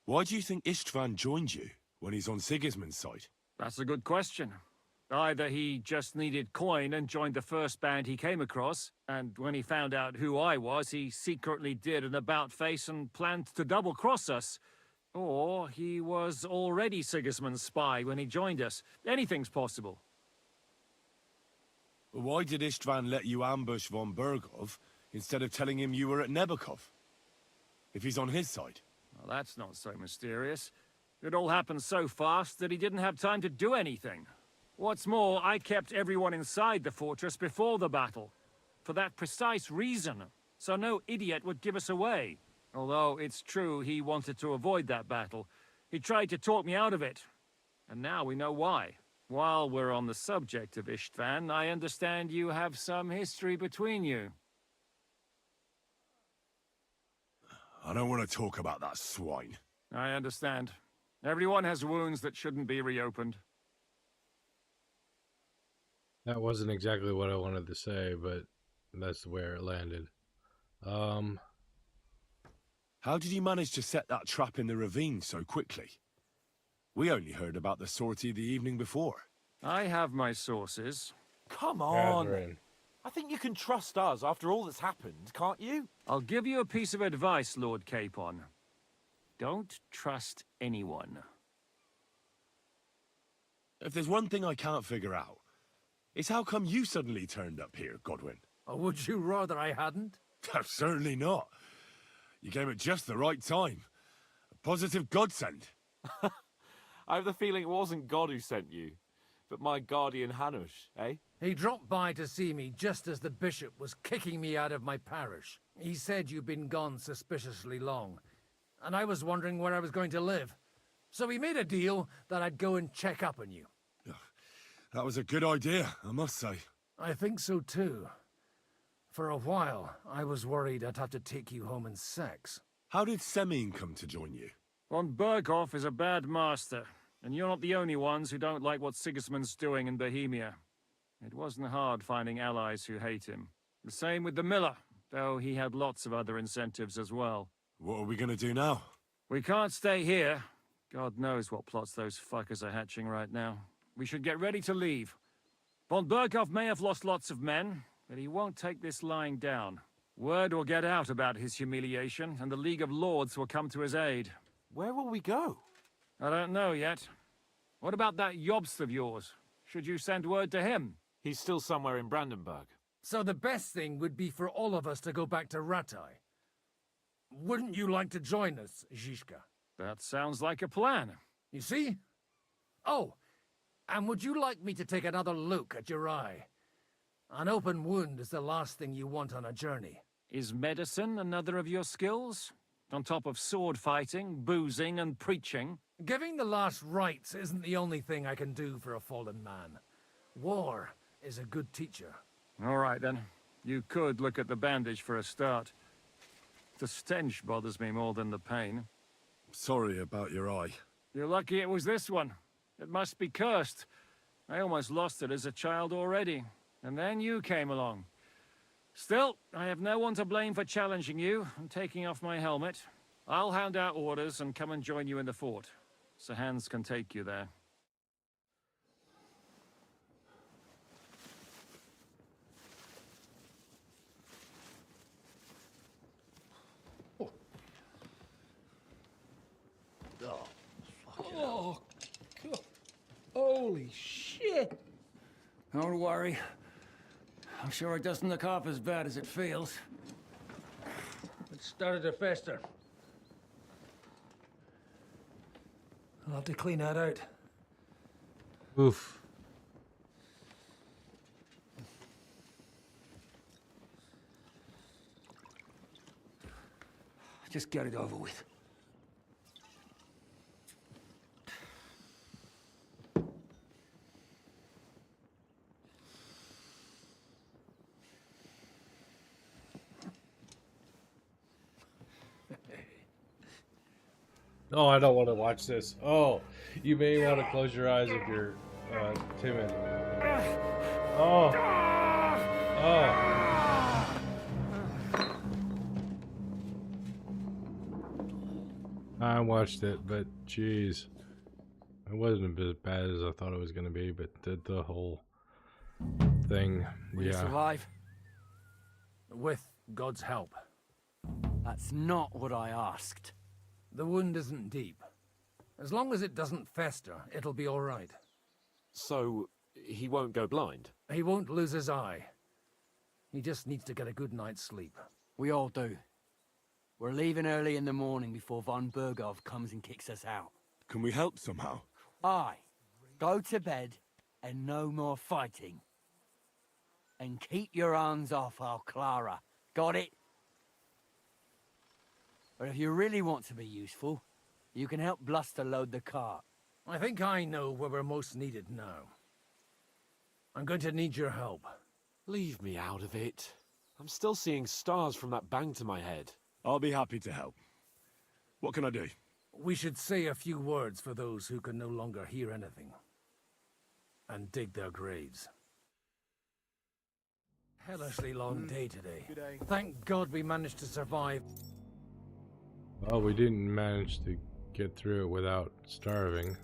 Why do you think Istvan joined you when he's on Sigismund's side? That's a good question. Either he just needed coin and joined the first band he came across, and when he found out who I was, he secretly did an about-face and planned to double-cross us. Or he was already Sigismund's spy when he joined us. Anything's possible. Why did Istvan let you ambush von Berghoff instead of telling him you were at Nebukov? If he's on his side. Well, that's not so mysterious. It all happened so fast that he didn't have time to do anything. What's more, I kept everyone inside the fortress before the battle. For that precise reason. So no idiot would give us away. Although it's true he wanted to avoid that battle. He tried to talk me out of it. And now we know why. While we're on the subject of Istvan, I understand you have some history between you. I don't want to talk about that swine. I understand. Everyone has wounds that shouldn't be reopened. That wasn't exactly what I wanted to say, but that's where it landed. How did you manage to set that trap in the ravine so quickly? We only heard about the sortie the evening before. I have my sources. Come on! Catherine. I think you can trust us after all that's happened, can't you? I'll give you a piece of advice, Lord Capon. Don't trust anyone. If there's one thing I can't figure out, it's how come you suddenly turned up here, Godwin? Or would you rather I hadn't? Certainly not. You came at just the right time. A positive godsend. I have the feeling it wasn't God who sent you, but my guardian Hanush, eh? He dropped by to see me just as the bishop was kicking me out of my parish. He said you'd been gone suspiciously long, and I was wondering where I was going to live. So we made a deal that I'd go and check up on you. That was a good idea, I must say. I think so too. For a while, I was worried I'd have to take you home in sex. How did Semyon come to join you? Von Berghoff is a bad master, and you're not the only ones who don't like what Sigismund's doing in Bohemia. It wasn't hard finding allies who hate him. The same with the miller, though he had lots of other incentives as well. What are we gonna do now? We can't stay here. God knows what plots those fuckers are hatching right now. We should get ready to leave. Von Berghoff may have lost lots of men, but he won't take this lying down. Word will get out about his humiliation, and the League of Lords will come to his aid. Where will we go? I don't know yet. What about that Jobst of yours? Should you send word to him? He's still somewhere in Brandenburg. So the best thing would be for all of us to go back to Ratai. Wouldn't you like to join us, Zizka? That sounds like a plan. You see? Oh, And would you like me to take another look at your eye? An open wound is the last thing you want on a journey. Is medicine another of your skills? On top of sword fighting, boozing, and preaching? Giving the last rites isn't the only thing I can do for a fallen man. War is a good teacher. All right, then. You could look at the bandage for a start. The stench bothers me more than the pain. Sorry about your eye. You're lucky it was this one. It must be cursed. I almost lost it as a child already. And then you came along. Still, I have no one to blame for challenging you and taking off my helmet. I'll hand out orders and come and join you in the fort. Sir Hans can take you there. Oh, God. Holy shit! Don't worry. I'm sure it doesn't look half as bad as it feels. It started to fester. I'll have to clean that out. Oof. Just get it over with. Oh, I don't want to watch this. Oh, you may want to close your eyes if you're timid. Oh. Oh. I watched it, but geez. It wasn't as bad as I thought it was going to be, but the whole thing, Will you survive? With God's help. That's not what I asked. The wound isn't deep. As long as it doesn't fester, it'll be all right. So, he won't go blind? He won't lose his eye. He just needs to get a good night's sleep. We all do. We're leaving early in the morning before von Bergov comes and kicks us out. Can we help somehow? Aye. Go to bed and no more fighting. And keep your hands off our Clara. Got it? But if you really want to be useful, you can help Bluster load the cart. I think I know where we're most needed now. I'm going to need your help. Leave me out of it. I'm still seeing stars from that bang to my head. I'll be happy to help. What can I do? We should say a few words for those who can no longer hear anything. And dig their graves. Hellishly long day today. Good day. Thank God we managed to survive. Well, we didn't manage to get through it without starving.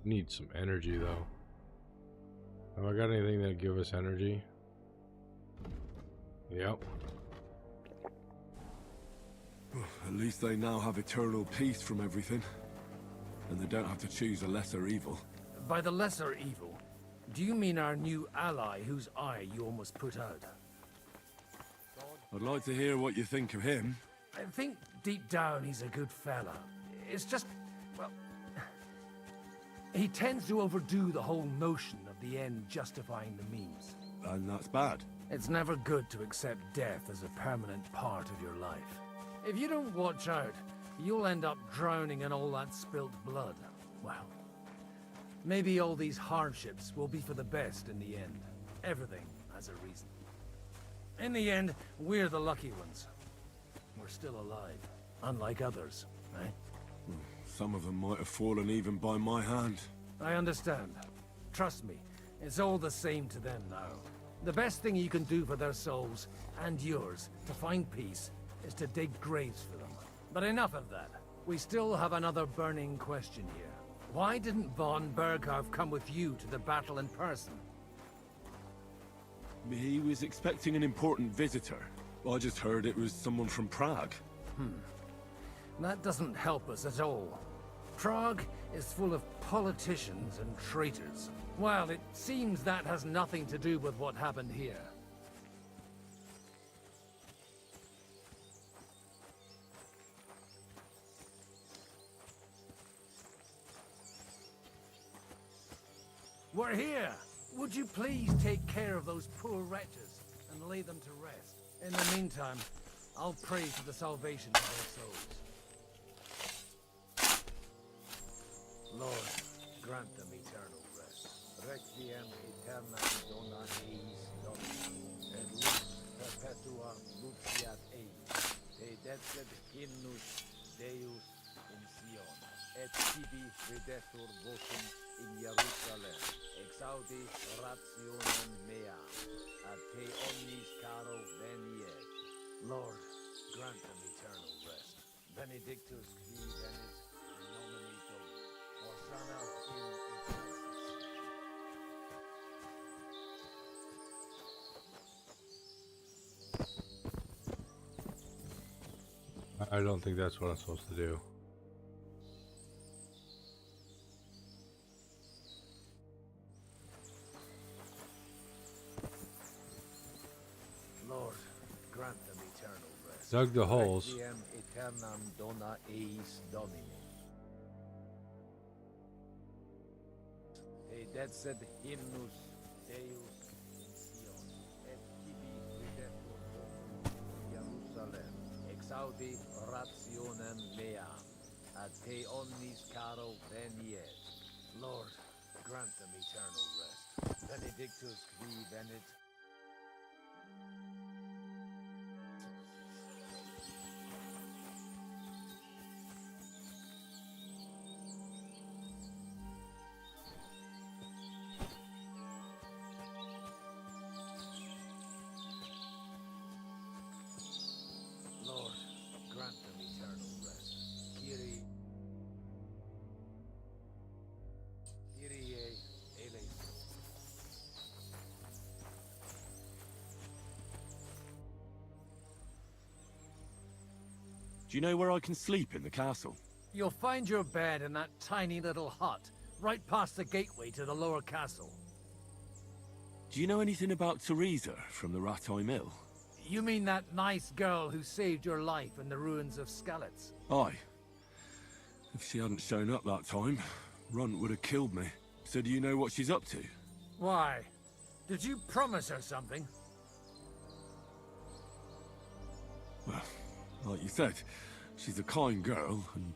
Need some energy though. Have I got anything that give us energy? Yep. At least they now have eternal peace from everything. And they don't have to choose a lesser evil. By the lesser evil, do you mean our new ally whose eye you almost put out? I'd like to hear what you think of him. I think deep down he's a good fella. It's just, well, he tends to overdo the whole notion of the end justifying the means. And that's bad. It's never good to accept death as a permanent part of your life. If you don't watch out, you'll end up drowning in all that spilt blood. Well, maybe all these hardships will be for the best in the end. Everything has a reason. In the end, we're the lucky ones. We're still alive, unlike others, eh? Some of them might have fallen even by my hand. I understand. Trust me, it's all the same to them now. The best thing you can do for their souls, and yours, to find peace, is to dig graves for them. But enough of that. We still have another burning question here. Why didn't von Berghoff come with you to the battle in person? He was expecting an important visitor. I just heard it was someone from Prague. That doesn't help us at all. Prague is full of politicians and traitors. Well, it seems that has nothing to do with what happened here. We're here! Would you please take care of those poor wretches and lay them to rest? In the meantime, I'll pray for the salvation of their souls. Lord, grant them eternal rest. Requiem aeternam dona eis Domini, et lux perpetua luceat eis, te decet hymnus Deus in Sion, et tibi videtur vocem in Jerusalem, exaudi rationem meam, ad te omnis caro veniet. Lord, grant them eternal rest. Benedictus qui venit in nomine Domini, Hosanna in excelsis. I don't think that's what I'm supposed to do. Lord, grant them eternal rest. Dug the holes. Requiem aeternam dona eis Domini. Te decet hymnus Deus in Sion, et tibi videtur vocem in Jerusalem, exaudi rationem meam, ad te omnis caro veniet. Lord, grant them eternal rest. Benedictus qui venit. Lord, grant them eternal rest. Kyrie eleison. Do you know where I can sleep in the castle? You'll find your bed in that tiny little hut, right past the gateway to the lower castle. Do you know anything about Teresa from the Rattay Mill? You mean that nice girl who saved your life in the ruins of Skalitz? Aye. If she hadn't shown up that time, Runt would have killed me. So do you know what she's up to? Why? Did you promise her something? Well, like you said, she's a kind girl and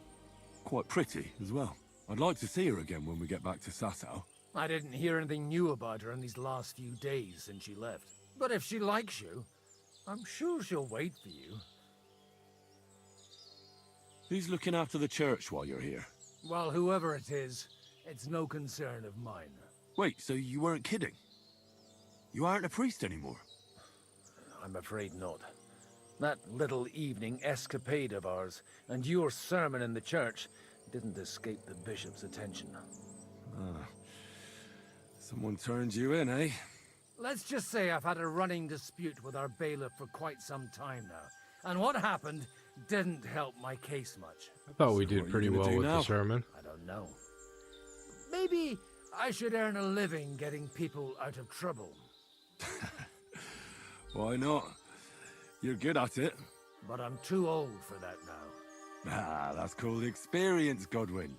quite pretty as well. I'd like to see her again when we get back to Sasau. I didn't hear anything new about her in these last few days since she left. But if she likes you, I'm sure she'll wait for you. Who's looking after the church while you're here? Well, whoever it is, it's no concern of mine. Wait, so you weren't kidding? You aren't a priest anymore? I'm afraid not. That little evening escapade of ours, and your sermon in the church, didn't escape the bishop's attention. Ah. Someone turned you in, eh? Let's just say I've had a running dispute with our bailiff for quite some time now. And what happened didn't help my case much. I thought we did pretty well with the sermon. I don't know. Maybe I should earn a living getting people out of trouble. Why not? You're good at it. But I'm too old for that now. Ah, that's called experience, Godwin.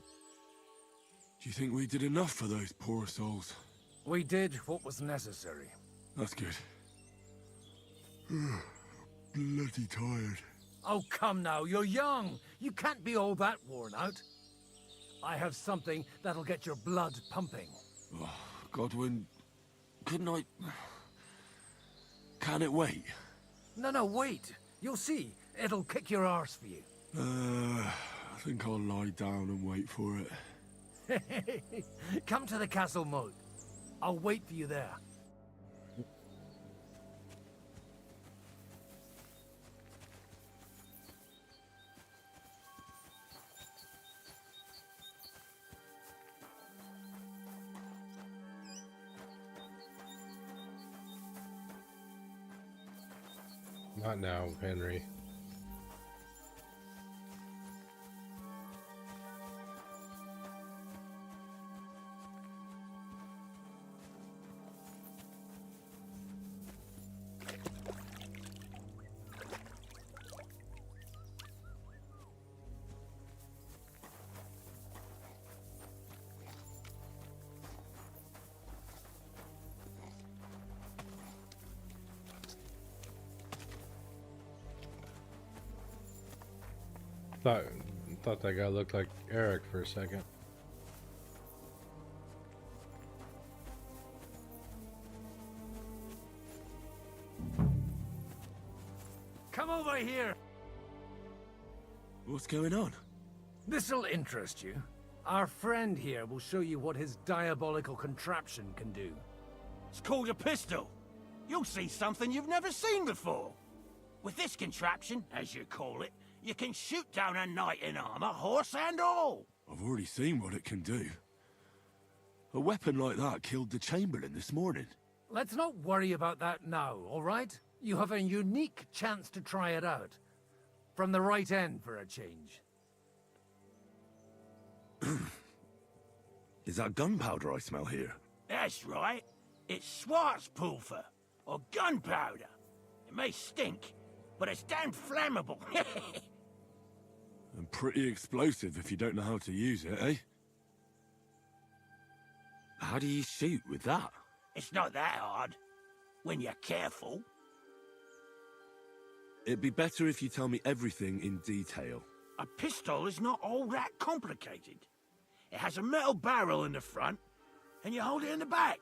Do you think we did enough for those poor souls? We did what was necessary. That's good. Bloody tired. Oh, come now, you're young. You can't be all that worn out. I have something that'll get your blood pumping. Oh, Godwin, couldn't I... Can it wait? No, wait. You'll see. It'll kick your arse for you. I think I'll lie down and wait for it. Come to the castle moat. I'll wait for you there. Not now, Henry. Thought that guy looked like Eric for a second. Come over here. What's going on? This'll interest you. Our friend here will show you what his diabolical contraption can do. It's called a pistol. You'll see something you've never seen before. With this contraption, as you call it, you can shoot down a knight in armor, horse and all. I've already seen what it can do. A weapon like that killed the Chamberlain this morning. Let's not worry about that now, all right? You have a unique chance to try it out. From the right end for a change. Is that gunpowder I smell here? That's right. It's Schwarzpulver, or gunpowder. It may stink, but it's damn flammable. And pretty explosive if you don't know how to use it, eh? How do you shoot with that? It's not that hard, when you're careful. It'd be better if you tell me everything in detail. A pistol is not all that complicated. It has a metal barrel in the front, and you hold it in the back.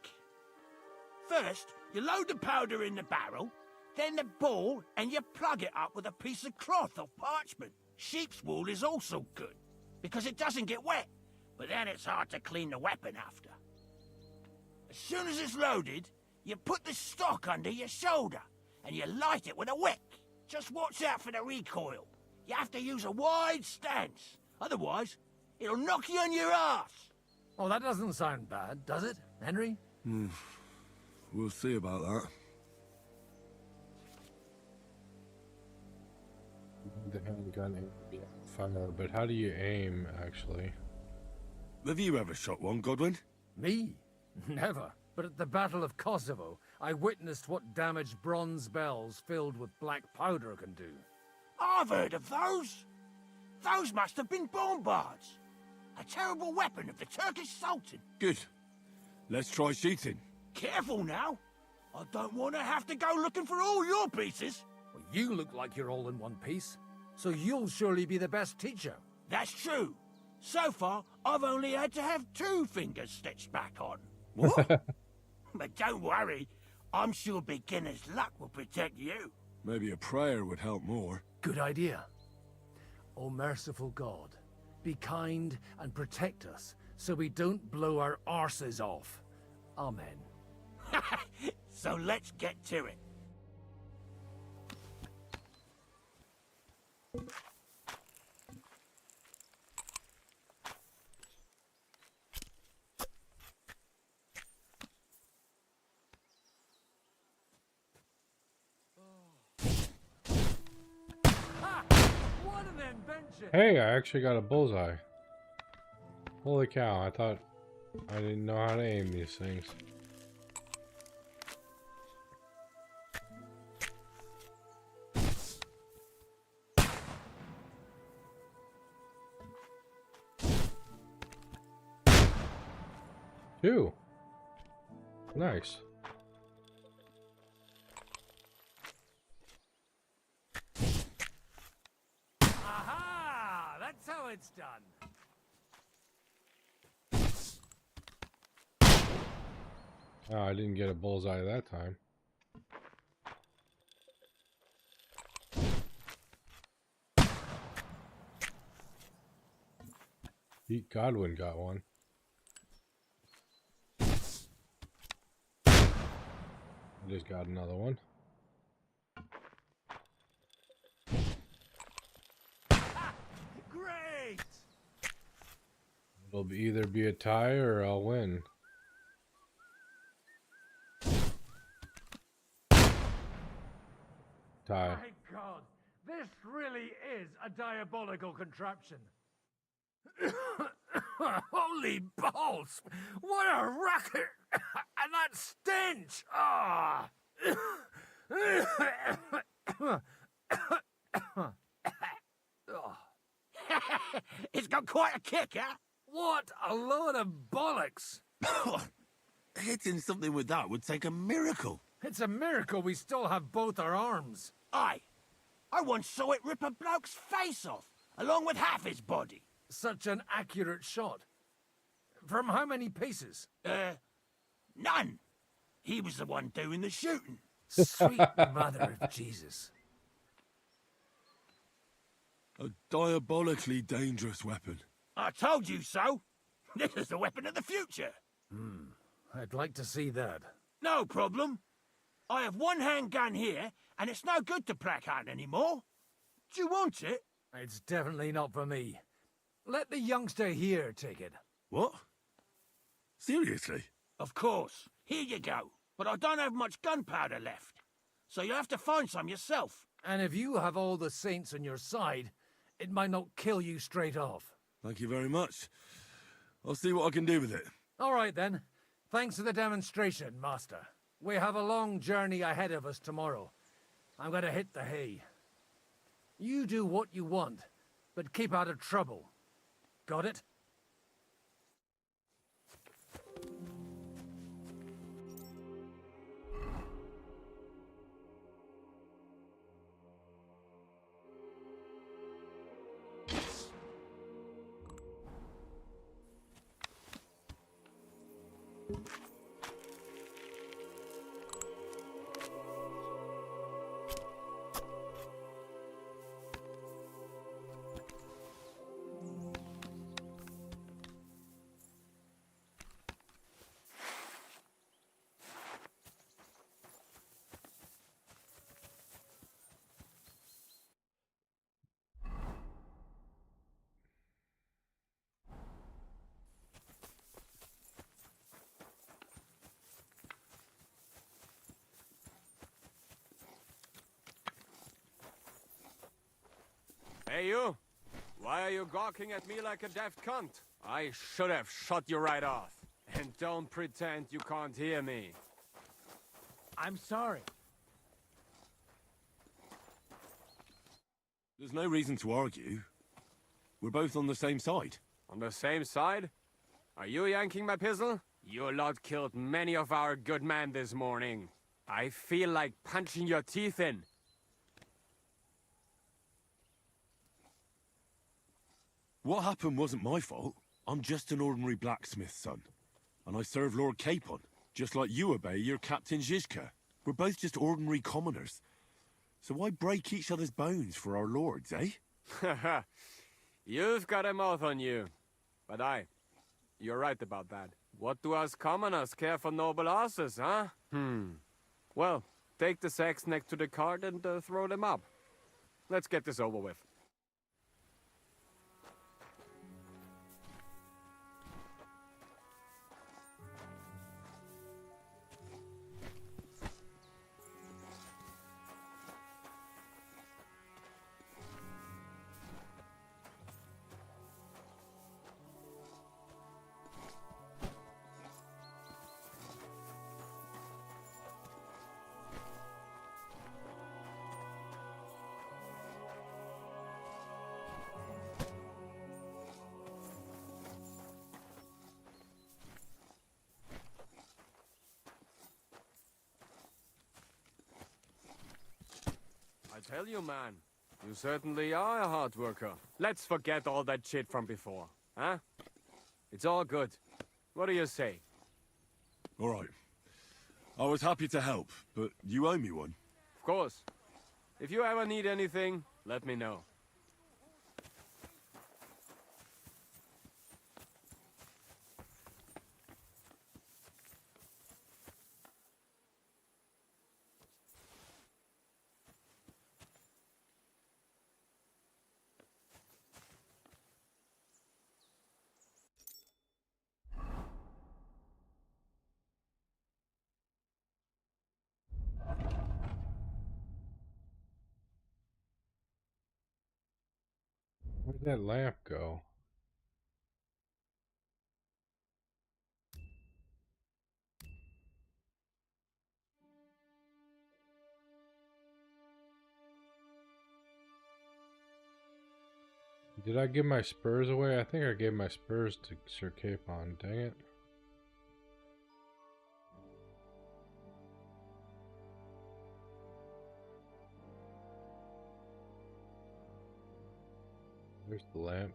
First, you load the powder in the barrel, then the ball, and you plug it up with a piece of cloth or parchment. Sheep's wool is also good, because it doesn't get wet, but then it's hard to clean the weapon after. As soon as it's loaded, you put the stock under your shoulder, and you light it with a wick. Just watch out for the recoil. You have to use a wide stance, otherwise it'll knock you on your ass. Oh, that doesn't sound bad, does it, Henry? We'll see about that. The handgun aim would be fire, but how do you aim, actually? Have you ever shot one, Godwin? Me? Never. But at the Battle of Kosovo, I witnessed what damage bronze bells filled with black powder can do. I've heard of those. Those must have been bombards. A terrible weapon of the Turkish Sultan. Good. Let's try shooting. Careful now. I don't want to have to go looking for all your pieces. Well, you look like you're all in one piece, so you'll surely be the best teacher. That's true. So far, I've only had to have 2 fingers stitched back on. What? But don't worry. I'm sure beginner's luck will protect you. Maybe a prayer would help more. Good idea. O merciful God, be kind and protect us so we don't blow our arses off. Amen. So let's get to it. What an invention! Hey, I actually got a bullseye. Holy cow, I thought I didn't know how to aim these things. Two. Nice. Aha! That's how it's done. Oh, I didn't get a bullseye that time. Pete Godwin got one. I just got another one. Great! It'll either be a tie or I'll win. Tie. My God, this really is a diabolical contraption. Holy balls! What a racket! And that stench! Ah! It's got quite a kick, huh? What a load of bollocks! Hitting something with that would take a miracle. It's a miracle we still have both our arms. Aye. I once saw it rip a bloke's face off along with half his body. Such an accurate shot. From how many paces? None. He was the one doing the shooting. Sweet mother of Jesus. A diabolically dangerous weapon. I told you so. This is the weapon of the future. I'd like to see that. No problem. I have one handgun here, and it's no good to placard anymore. Do you want it? It's definitely not for me. Let the youngster here take it. What? Seriously? Of course. Here you go. But I don't have much gunpowder left. So you'll have to find some yourself. And if you have all the saints on your side, it might not kill you straight off. Thank you very much. I'll see what I can do with it. All right, then. Thanks for the demonstration, Master. We have a long journey ahead of us tomorrow. I'm going to hit the hay. You do what you want, but keep out of trouble. Got it? Hey, you! Why are you gawking at me like a daft cunt? I should have shot you right off. And don't pretend you can't hear me. I'm sorry. There's no reason to argue. We're both on the same side. On the same side? Are you yanking my pistol? Your lot killed many of our good men this morning. I feel like punching your teeth in. What happened wasn't my fault. I'm just an ordinary blacksmith's son. And I serve Lord Capon, just like you obey your Captain Zizka. We're both just ordinary commoners. So why break each other's bones for our lords, eh? Haha. You've got a mouth on you. But you're right about that. What do us commoners care for noble asses, huh? Well, take the sacks next to the cart and throw them up. Let's get this over with. I tell you, man, you certainly are a hard worker. Let's forget all that shit from before, huh? It's all good. What do you say? All right. I was happy to help, but you owe me one. Of course. If you ever need anything, let me know. Where'd that lamp go? Did I give my spurs away? I think I gave my spurs to Sir Capon. Dang it. There's the lamp.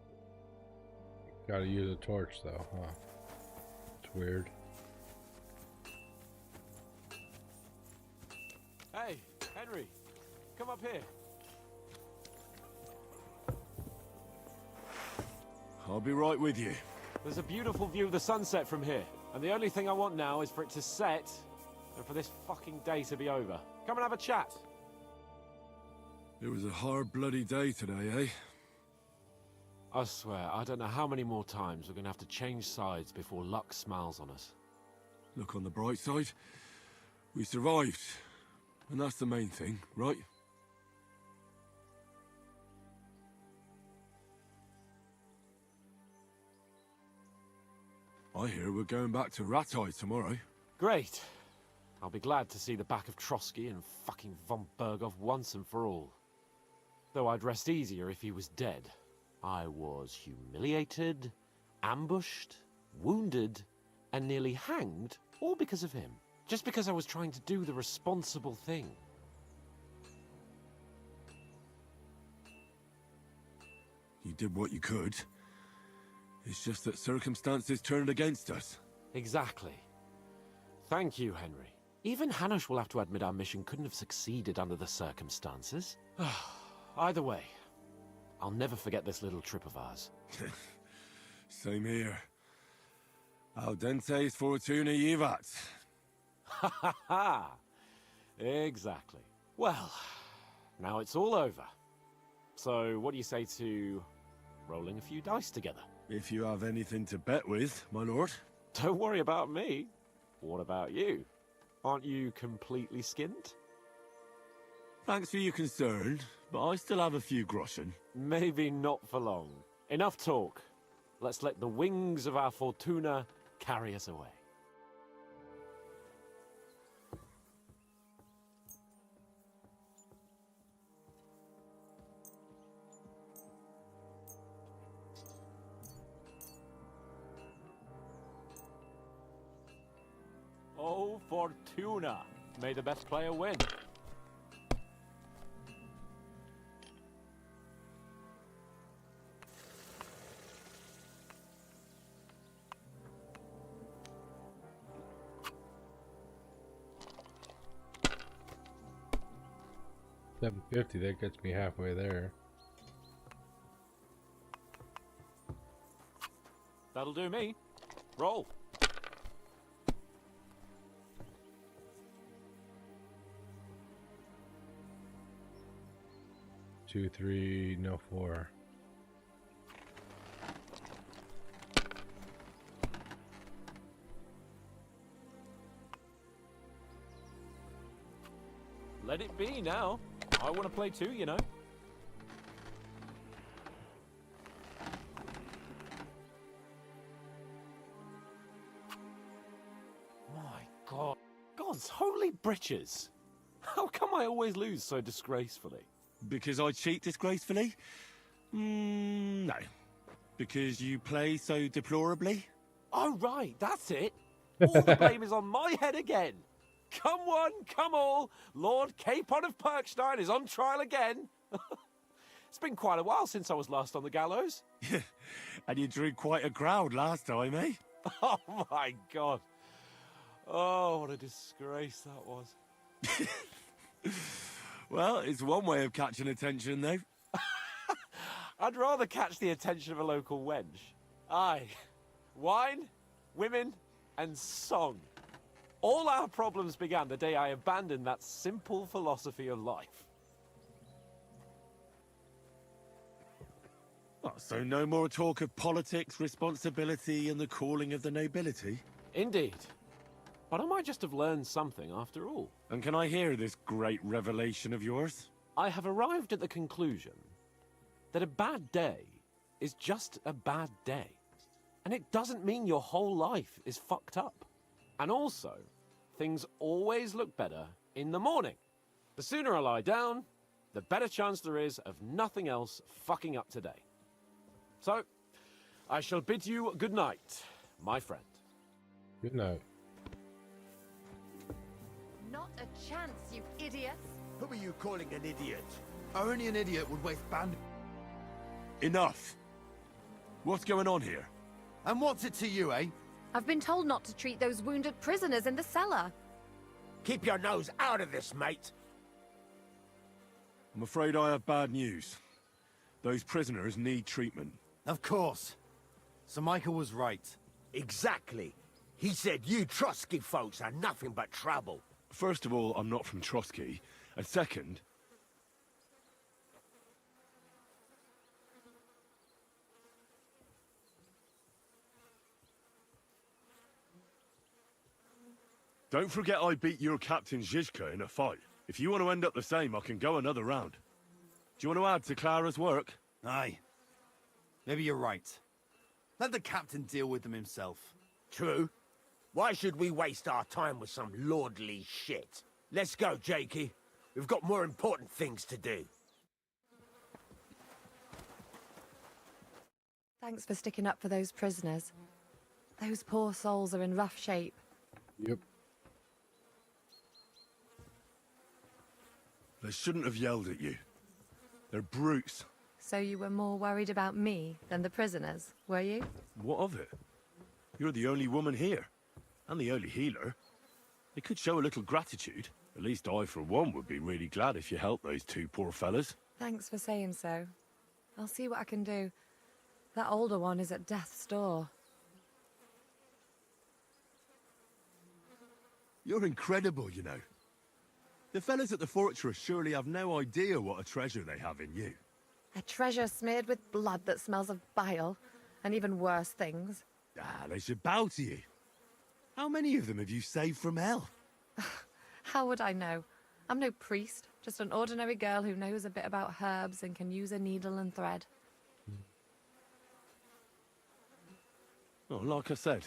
Gotta use a torch though, huh? It's weird. Hey, Henry, come up here. I'll be right with you. There's a beautiful view of the sunset from here, and the only thing I want now is for it to set, and for this fucking day to be over. Come and have a chat. It was a hard bloody day today, eh? I swear, I don't know how many more times we're gonna have to change sides before luck smiles on us. Look on the bright side. We survived. And that's the main thing, right? I hear we're going back to Rattay tomorrow. Great. I'll be glad to see the back of Trotsky and fucking von Berghoff once and for all. Though I'd rest easier if he was dead. I was humiliated, ambushed, wounded, and nearly hanged, all because of him. Just because I was trying to do the responsible thing. You did what you could. It's just that circumstances turned against us. Exactly. Thank you, Henry. Even Hanush will have to admit our mission couldn't have succeeded under the circumstances. Either way, I'll never forget this little trip of ours. Same here. Al dentes fortuna jivat. Ha ha ha! Exactly. Well, now it's all over. So, what do you say to rolling a few dice together? If you have anything to bet with, my lord. Don't worry about me. What about you? Aren't you completely skinned? Thanks for your concern, but I still have a few groschen. Maybe not for long. Enough talk. Let's let the wings of our Fortuna carry us away. Oh, Fortuna! May the best player win. $750, that gets me halfway there. That'll do me. Roll. Two, three, no, four. Let it be now. I want to play too, you know. My God. God's holy britches. How come I always lose so disgracefully? Because I cheat disgracefully? No. Because you play so deplorably? Oh, right, that's it. All the blame is on my head again. Come one, come all. Lord Capon of Perkstein is on trial again. It's been quite a while since I was last on the gallows. And you drew quite a crowd last time, eh? Oh, my God. Oh, what a disgrace that was. Well, it's one way of catching attention, though. I'd rather catch the attention of a local wench. Aye. Wine, women, and song. All our problems began the day I abandoned that simple philosophy of life. Oh, so no more talk of politics, responsibility, and the calling of the nobility? Indeed. But I might just have learned something after all. And can I hear this great revelation of yours? I have arrived at the conclusion that a bad day is just a bad day. And it doesn't mean your whole life is fucked up. And also, things always look better in the morning. The sooner I lie down, the better chance there is of nothing else fucking up today. So, I shall bid you good night, my friend. Good night. Not a chance, you idiots. Who are you calling an idiot? Only an idiot would waste band... Enough! What's going on here? And what's it to you, eh? I've been told not to treat those wounded prisoners in the cellar. Keep your nose out of this, mate. I'm afraid I have bad news. Those prisoners need treatment. Of course. Sir Michael was right. Exactly. He said you Trotsky folks are nothing but trouble. First of all, I'm not from Trotsky. And second... Don't forget I beat your Captain Zizka in a fight. If you want to end up the same, I can go another round. Do you want to add to Clara's work? Aye. Maybe you're right. Let the captain deal with them himself. True. Why should we waste our time with some lordly shit? Let's go, Jakey. We've got more important things to do. Thanks for sticking up for those prisoners. Those poor souls are in rough shape. Yep. They shouldn't have yelled at you. They're brutes. So you were more worried about me than the prisoners, were you? What of it? You're the only woman here. And the only healer. They could show a little gratitude. At least I, for one, would be really glad if you helped those two poor fellas. Thanks for saying so. I'll see what I can do. That older one is at death's door. You're incredible, you know. The fellas at the fortress surely have no idea what a treasure they have in you. A treasure smeared with blood that smells of bile, and even worse things. Ah, they should bow to you. How many of them have you saved from hell? How would I know? I'm no priest, just an ordinary girl who knows a bit about herbs and can use a needle and thread. Oh, like I said,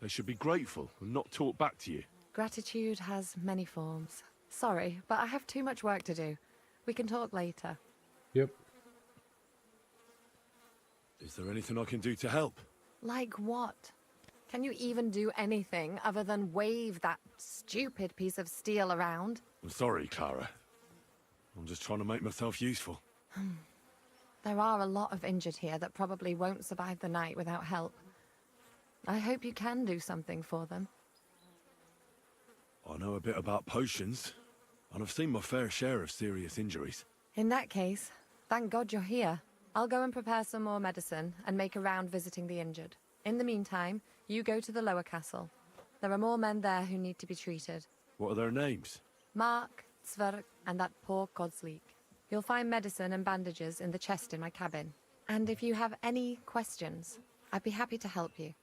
they should be grateful and not talk back to you. Gratitude has many forms. Sorry, but I have too much work to do. We can talk later. Yep. Is there anything I can do to help? Like what? Can you even do anything other than wave that stupid piece of steel around? I'm sorry, Clara. I'm just trying to make myself useful. There are a lot of injured here that probably won't survive the night without help. I hope you can do something for them. I know a bit about potions, and I've seen my fair share of serious injuries. In that case, thank God you're here. I'll go and prepare some more medicine and make a round visiting the injured. In the meantime, you go to the lower castle. There are more men there who need to be treated. What are their names? Mark, Zverk, and that poor Kodsleek. You'll find medicine and bandages in the chest in my cabin. And if you have any questions, I'd be happy to help you.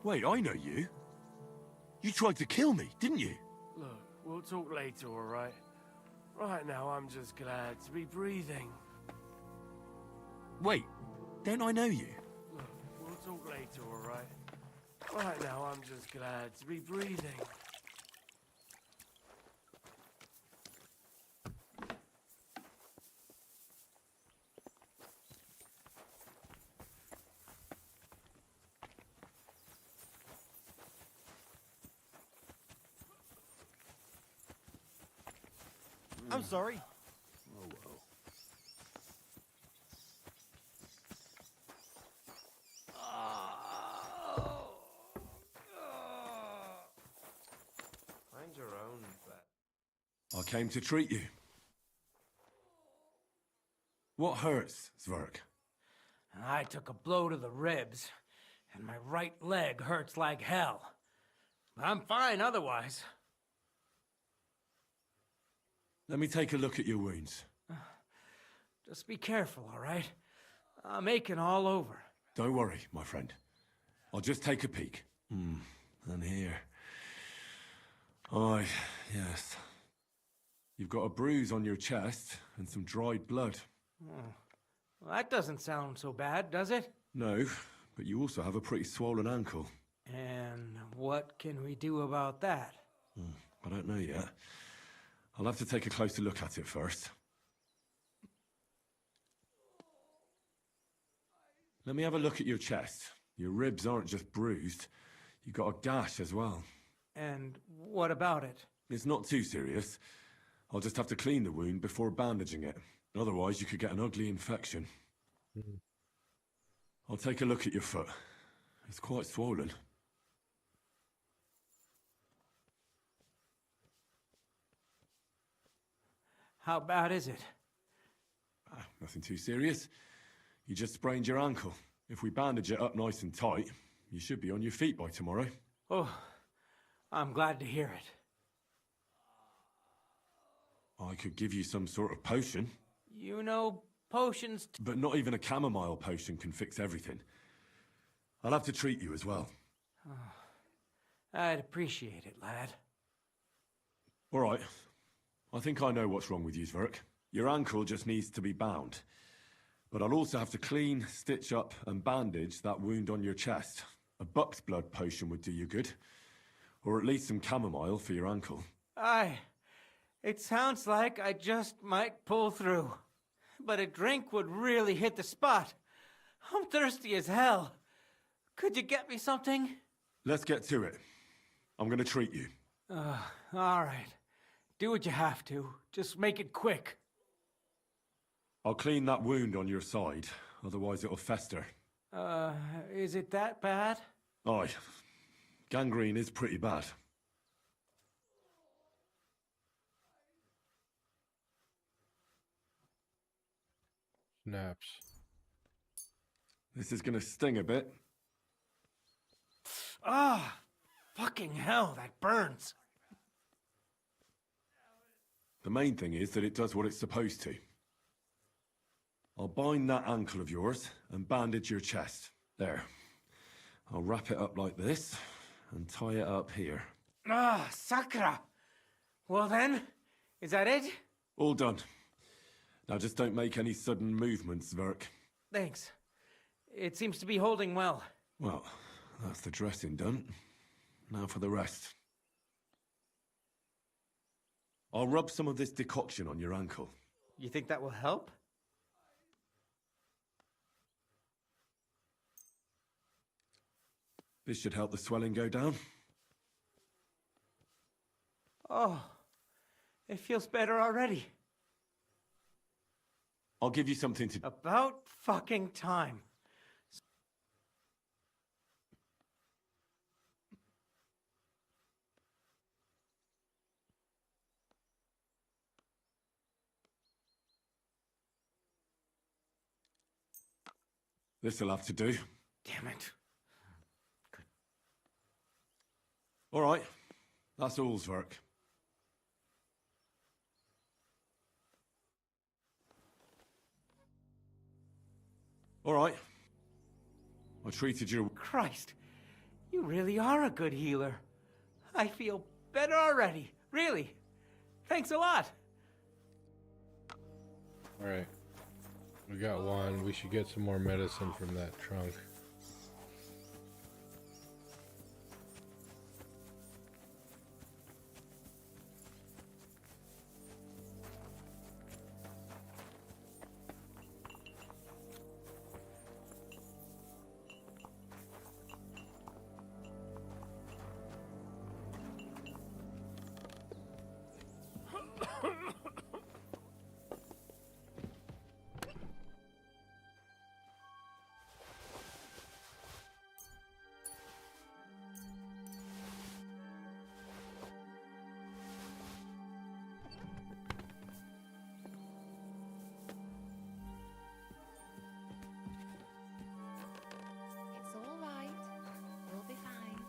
Wait, I know you. You tried to kill me, didn't you? Look, we'll talk later, all right? Right now, I'm just glad to be breathing. Wait, don't I know you? Look, we'll talk later, all right? Right now, I'm just glad to be breathing. I'm sorry. Oh, well. Find your own bet. I came to treat you. What hurts, Zverk? I took a blow to the ribs, and my right leg hurts like hell. But I'm fine otherwise. Let me take a look at your wounds. Just be careful, all right? I'm aching all over. Don't worry, my friend. I'll just take a peek. And here. Aye, yes. You've got a bruise on your chest and some dried blood. Oh. Well, that doesn't sound so bad, does it? No, but you also have a pretty swollen ankle. And what can we do about that? I don't know yet. I'll have to take a closer look at it first. Let me have a look at your chest. Your ribs aren't just bruised. You've got a gash as well. And what about it? It's not too serious. I'll just have to clean the wound before bandaging it. Otherwise, you could get an ugly infection. I'll take a look at your foot. It's quite swollen. How bad is it? Nothing too serious. You just sprained your ankle. If we bandage it up nice and tight, you should be on your feet by tomorrow. Oh, I'm glad to hear it. I could give you some sort of potion. You know, potions... But not even a chamomile potion can fix everything. I'll have to treat you as well. Oh, I'd appreciate it, lad. All right. I think I know what's wrong with you, Zverk. Your ankle just needs to be bound. But I'll also have to clean, stitch up, and bandage that wound on your chest. A buck's blood potion would do you good. Or at least some chamomile for your ankle. Aye. It sounds like I just might pull through. But a drink would really hit the spot. I'm thirsty as hell. Could you get me something? Let's get to it. I'm gonna treat you. All right. Do what you have to. Just make it quick. I'll clean that wound on your side, otherwise it'll fester. Is it that bad? Aye. Gangrene is pretty bad. Snaps. This is gonna sting a bit. Ah! Fucking hell, that burns. The main thing is that it does what it's supposed to. I'll bind that ankle of yours and bandage your chest. There. I'll wrap it up like this and tie it up here. Ah, Sakra! Well then, is that it? All done. Now just don't make any sudden movements, Zverk. Thanks. It seems to be holding well. Well, that's the dressing done. Now for the rest. I'll rub some of this decoction on your ankle. You think that will help? This should help the swelling go down. Oh, it feels better already. I'll give you something to... About fucking time. This'll have to do. Damn it. All right. That's all, Zverk. All right. I treated you... Christ. You really are a good healer. I feel better already. Really. Thanks a lot. Alright. We got one. We should get some more medicine from that trunk. It's all right. We'll be fine.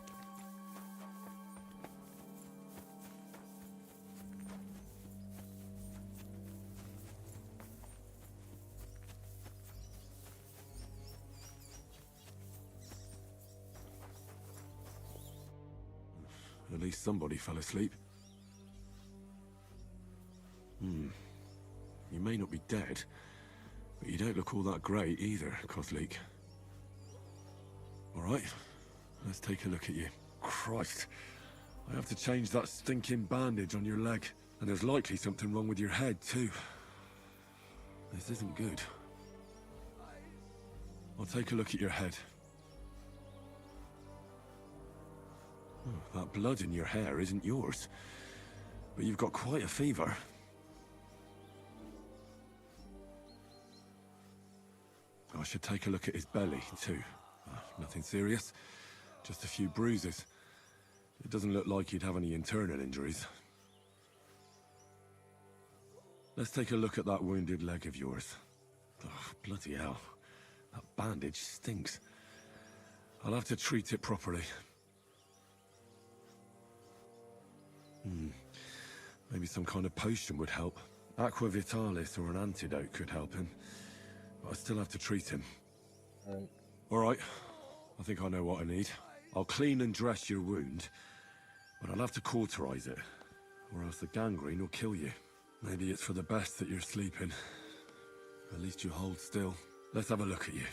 At least somebody fell asleep. You may not be dead, but you don't look all that great either, Kozlik. All right, let's take a look at you. Christ, I have to change that stinking bandage on your leg. And there's likely something wrong with your head, too. This isn't good. I'll take a look at your head. Oh, that blood in your hair isn't yours, but you've got quite a fever. I should take a look at his belly, too. Nothing serious, just a few bruises. It doesn't look like he'd have any internal injuries. Let's take a look at that wounded leg of yours. Oh, bloody hell. That bandage stinks. I'll have to treat it properly. Maybe some kind of potion would help. Aqua Vitalis or an antidote could help him. But I still have to treat him. Alright. I think I know what I need. I'll clean and dress your wound, but I'll have to cauterize it, or else the gangrene will kill you. Maybe it's for the best that you're sleeping. At least you hold still. Let's have a look at you.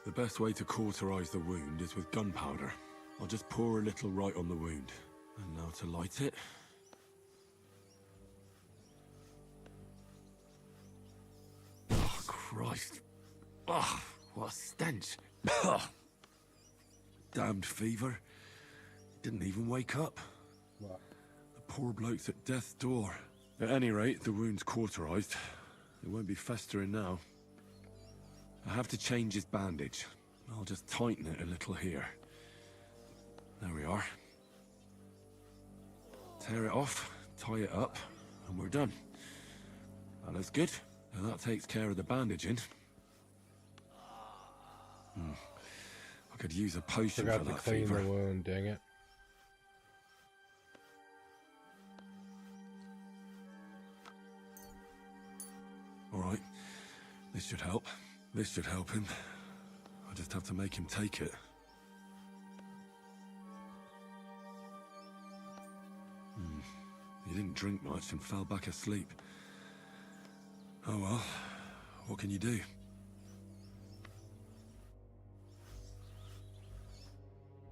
The best way to cauterize the wound is with gunpowder. I'll just pour a little right on the wound. And now to light it. Oh, Christ. Oh, what a stench. Damned fever. Didn't even wake up. What? The poor bloke's at death's door. At any rate, the wound's cauterized. It won't be festering now. I have to change his bandage. I'll just tighten it a little here. There we are. Tear it off, tie it up, and we're done. That looks good. Now that takes care of the bandaging. I could use a potion Forgot for to that clean fever. the wound, dang it. Alright. This should help. This should help him. I just have to make him take it. He didn't drink much and fell back asleep. Oh well, what can you do? You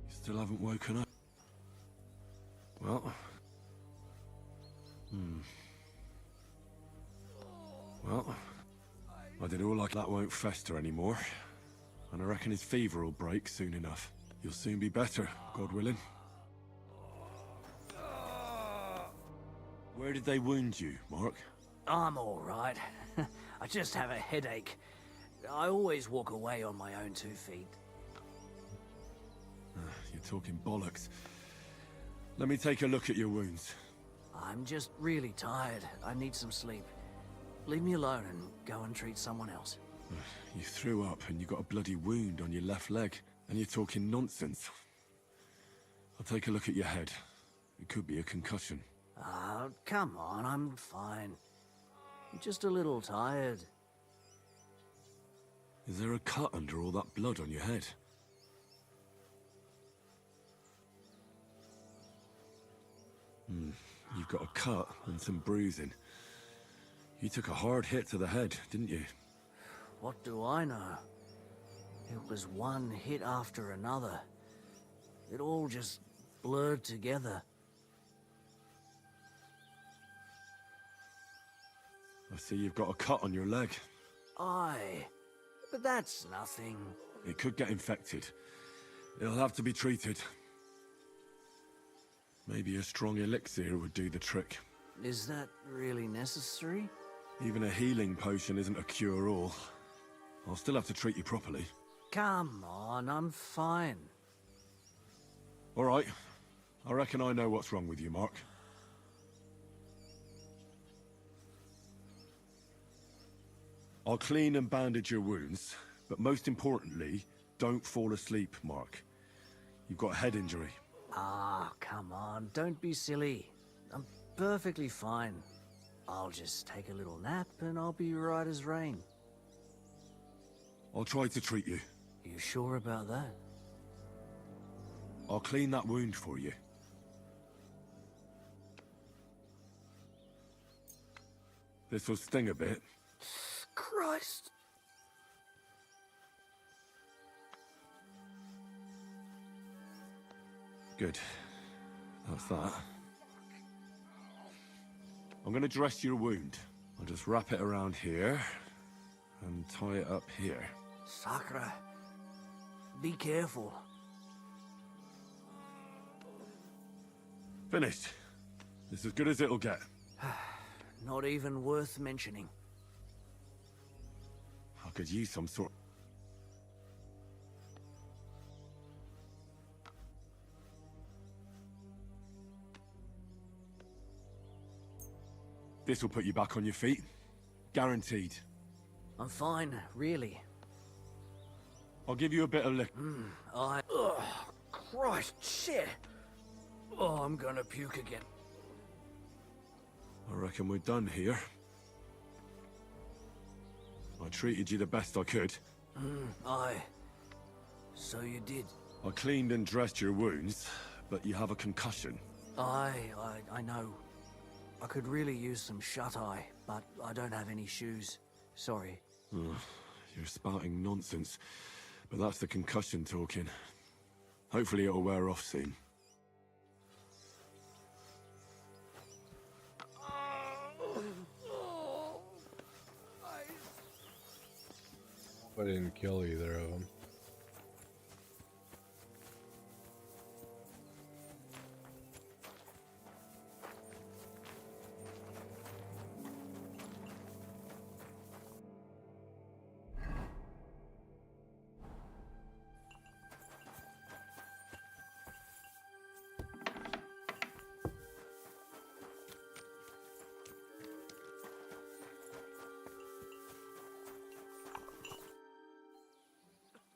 still haven't woken up? Well... Well, I did all like that won't fester anymore. And I reckon his fever will break soon enough. You'll soon be better, God willing. Where did they wound you, Mark? I'm all right. I just have a headache. I always walk away on my own 2 feet. You're talking bollocks. Let me take a look at your wounds. I'm just really tired. I need some sleep. Leave me alone and go and treat someone else. You threw up and you got a bloody wound on your left leg, and you're talking nonsense. I'll take a look at your head. It could be a concussion. Oh, come on, I'm fine. I'm just a little tired. Is there a cut under all that blood on your head? You've got a cut and some bruising. You took a hard hit to the head, didn't you? What do I know? It was one hit after another. It all just blurred together. I see you've got a cut on your leg. Aye, but that's nothing. It could get infected. It'll have to be treated. Maybe a strong elixir would do the trick. Is that really necessary? Even a healing potion isn't a cure-all. I'll still have to treat you properly. Come on, I'm fine. All right. I reckon I know what's wrong with you, Mark. I'll clean and bandage your wounds, but most importantly, don't fall asleep, Mark. You've got a head injury. Ah, come on, don't be silly. I'm perfectly fine. I'll just take a little nap and I'll be right as rain. I'll try to treat you. You sure about that? I'll clean that wound for you. This will sting a bit. Christ! Good. That's that. I'm gonna dress your wound. I'll just wrap it around here and tie it up here. Sakra, be careful. Finished. This is as good as it'll get. Not even worth mentioning. I could use some sort. This will put you back on your feet. Guaranteed. I'm fine, really. I'll give you a bit of lick. Ugh, Christ, shit. Oh, I'm gonna puke again. I reckon we're done here. I treated you the best I could. Aye. So you did. I cleaned and dressed your wounds, but you have a concussion. Aye, I know. I could really use some shut-eye, but I don't have any shoes. Sorry. You're spouting nonsense, but that's the concussion talking. Hopefully it'll wear off soon. I didn't kill either of them.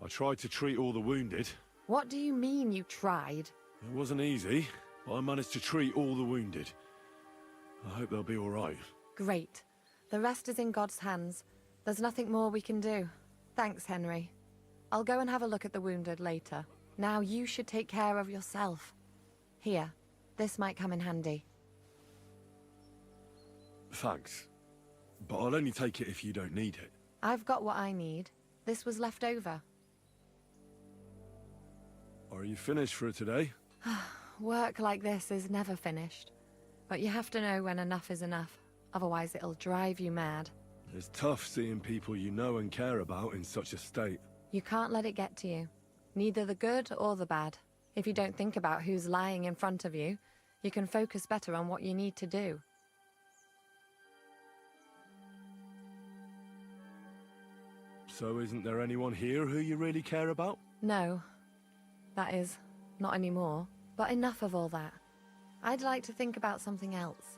I tried to treat all the wounded. What do you mean you tried? It wasn't easy, but I managed to treat all the wounded. I hope they'll be all right. Great. The rest is in God's hands. There's nothing more we can do. Thanks, Henry. I'll go and have a look at the wounded later. Now you should take care of yourself. Here, this might come in handy. Thanks. But I'll only take it if you don't need it. I've got what I need. This was left over. Are you finished for today? Work like this is never finished. But you have to know when enough is enough. Otherwise it'll drive you mad. It's tough seeing people you know and care about in such a state. You can't let it get to you. Neither the good or the bad. If you don't think about who's lying in front of you, you can focus better on what you need to do. So isn't there anyone here who you really care about? No. That is, not anymore. But enough of all that. I'd like to think about something else.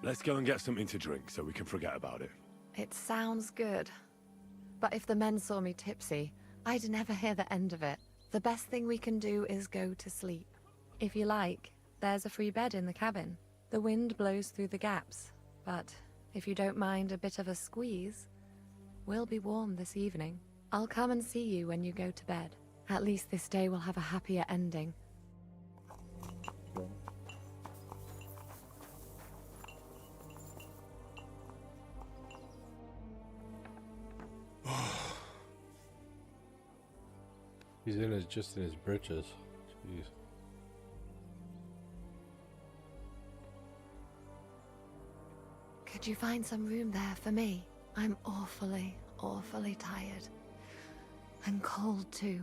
Let's go and get something to drink so we can forget about it. It sounds good. But if the men saw me tipsy, I'd never hear the end of it. The best thing we can do is go to sleep. If you like, there's a free bed in the cabin. The wind blows through the gaps, but if you don't mind a bit of a squeeze, we'll be warm this evening. I'll come and see you when you go to bed. At least this day will have a happier ending. He's just in his britches. Jeez. Could you find some room there for me? I'm awfully tired. And cold too.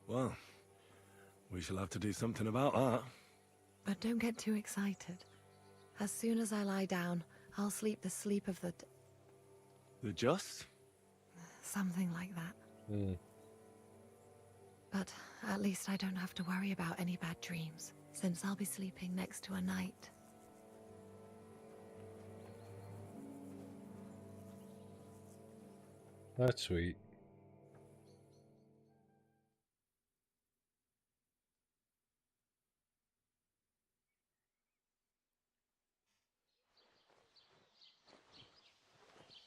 Well, we shall have to do something about that. But don't get too excited. As soon as I lie down, I'll sleep the sleep of the... The just? Something like that. But at least I don't have to worry about any bad dreams, since I'll be sleeping next to a knight. That's sweet.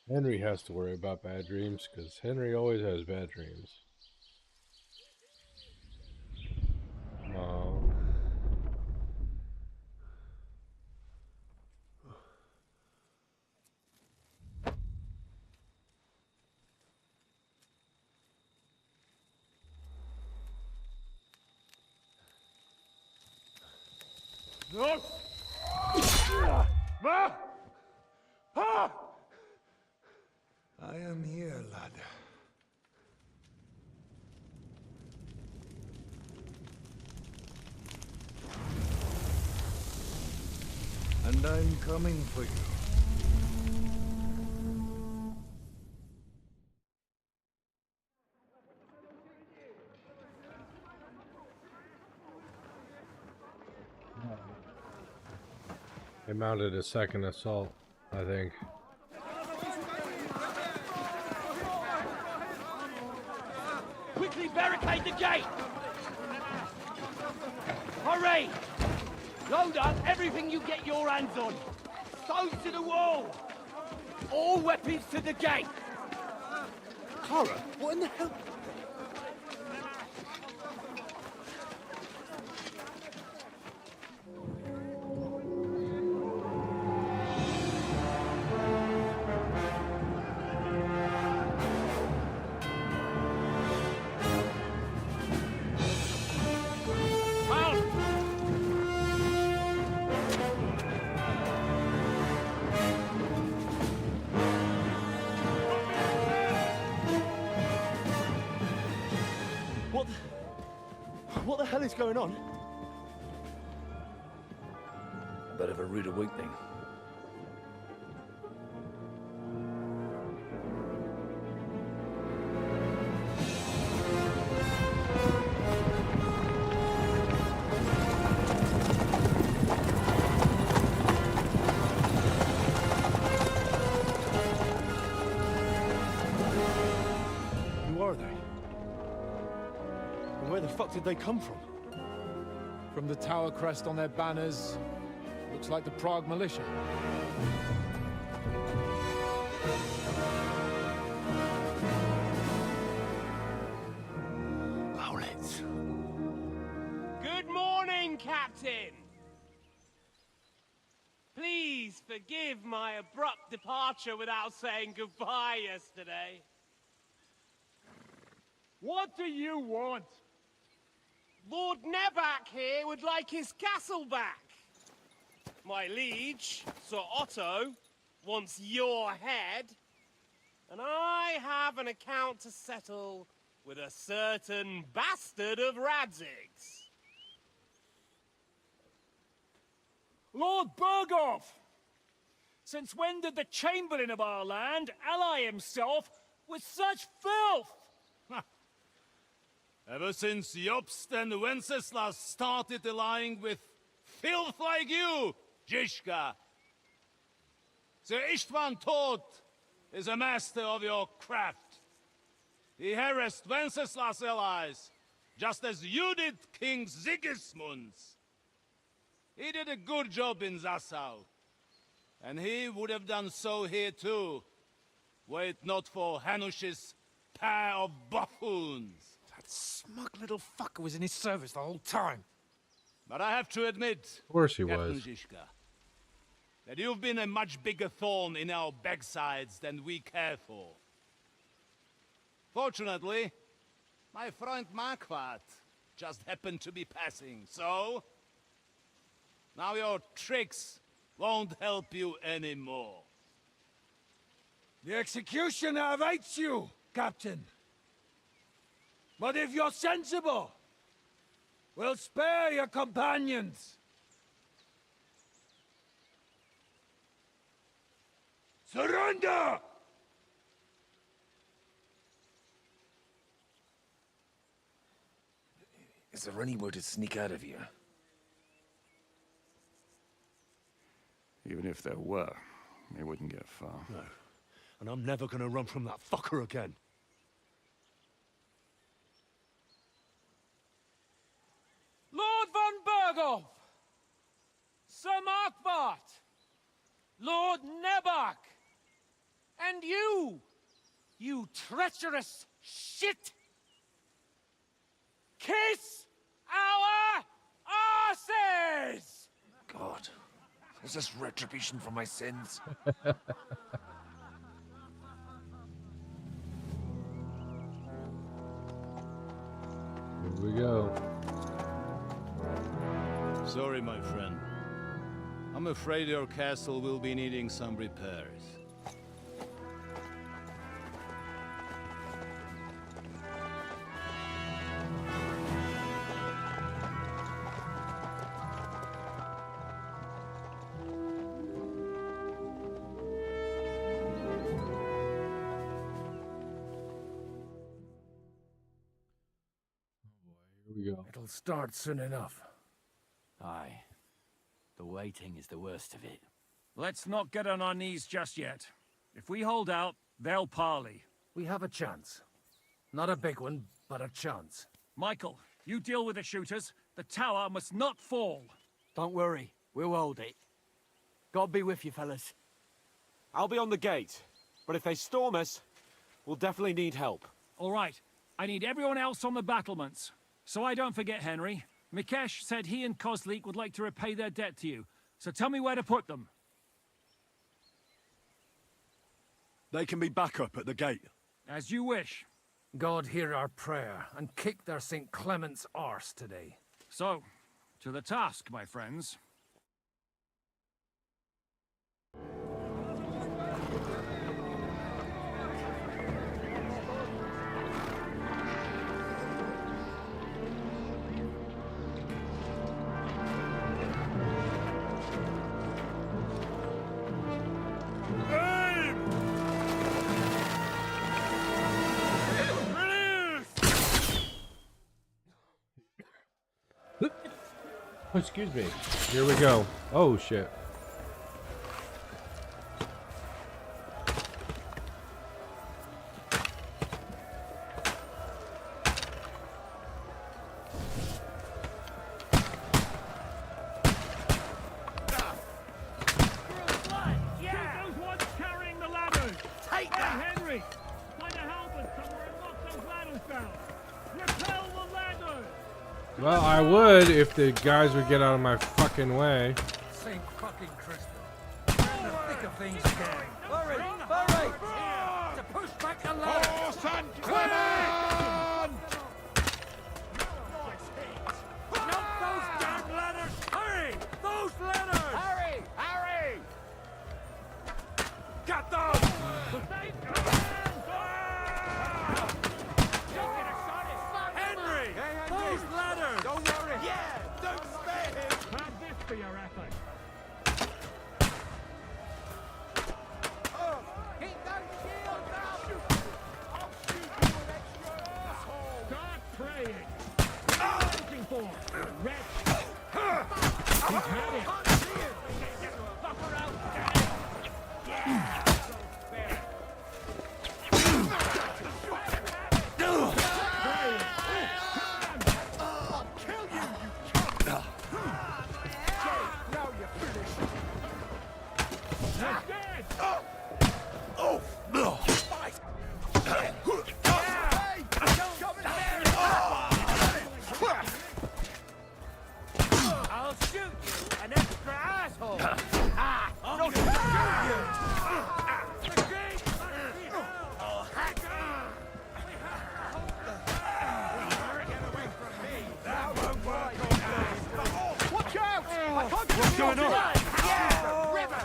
Henry has to worry about bad dreams, because Henry always has bad dreams. Oh. No! Ma! Pa! I am here, lad. And I'm coming for you. They mounted a second assault, I think. Quickly barricade the gate! Hurry! Load up everything you get your hands on. Stones to the wall! All weapons to the gate! Clara, what in the hell? What the hell is going on? A bit of a rude awakening. Who are they? And where the fuck did they come from? From the tower crest on their banners, looks like the Prague militia. Owlets. Good morning, Captain! Please forgive my abrupt departure without saying goodbye yesterday. What do you want? Lord Nebak here would like his castle back. My liege, Sir Otto, wants your head. And I have an account to settle with a certain bastard of Radzig's. Lord Berghoff! Since when did the Chamberlain of our land ally himself with such filth? Ever since Jobst and Wenceslas started allying with filth like you, Zizka. Sir Istvan Tod is a master of your craft. He harassed Wenceslas' allies, just as you did King Sigismund's. He did a good job in Zassau, and he would have done so here too, were it not for Hanush's pair of buffoons. That smug little fucker was in his service the whole time. But I have to admit, Of course he Captain was. Zizka, that you've been a much bigger thorn in our backsides than we care for. Fortunately, my friend Marquardt just happened to be passing, so now your tricks won't help you anymore. The executioner awaits you, Captain. But if you're sensible, we'll spare your companions. Surrender! Is there anywhere to sneak out of here? Even if there were, they wouldn't get far. No. And I'm never gonna run from that fucker again. Lord von Berghoff! Sir Marquardt! Lord Nebak! And you treacherous shit! Kiss our asses! God, is this retribution for my sins? Here we go. Sorry, my friend. I'm afraid your castle will be needing some repairs. It'll start soon enough. Aye. The waiting is the worst of it. Let's not get on our knees just yet. If we hold out, they'll parley. We have a chance. Not a big one, but a chance. Michael, you deal with the shooters. The tower must not fall. Don't worry. We'll hold it. God be with you, fellas. I'll be on the gate. But if they storm us, we'll definitely need help. All right. I need everyone else on the battlements. So I don't forget, Henry. Mikesh said he and Kozlik would like to repay their debt to you. So tell me where to put them. They can be back up at the gate. As you wish. God hear our prayer, and kick their St. Clement's arse today. So, to the task, my friends. Oh, excuse me. Here we go. Oh, shit. Well, I would if the guys would get out of my fucking way. St. fucking Crispin. In the thick of things again. Hurry! Hurry! To push back the ladder! Horse and Clement! Knock those damn ladders! Hurry! Those ladders! Hurry! Hurry! Got those! Henry! Those ladders! Don't worry! Yeah! Don't spare him! Have this for your effort. Keep those shields up! I'll shoot you an extra asshole! Start praying. What are you looking for? Wretch. He's had it. Fucker out. Yeah. I'll shoot you an extra asshole! I'll shoot you! The gate! I'll hack Get away from me! That won't work! Watch out! I can't get What's going on? Yeah! River!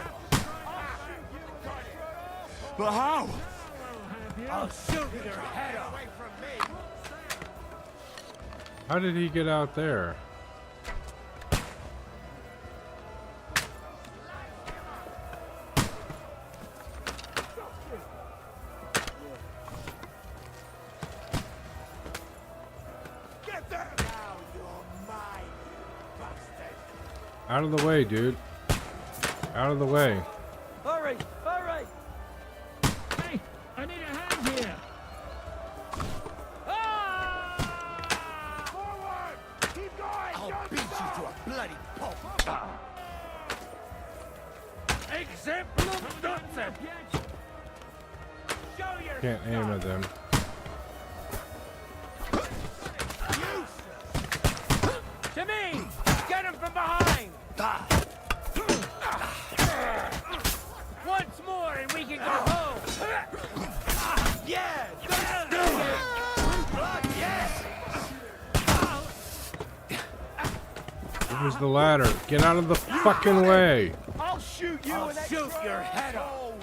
But how? I'll shoot your head off! Away from me! How did he get out there? Get there! Now you're mine, bastard! Out of the way, dude. Out of the way. Hurry! Hurry! Hey, I need a hand here. Forward! Keep going! I'll beat you to a bloody pulp! Exemplum docet! Show your Can't aim at them. To me! Get him from behind! Once more and we can go home! Yeah! Blood, yes! Where's the ladder? Get out of the fucking way! I'll shoot you and shoot your head off.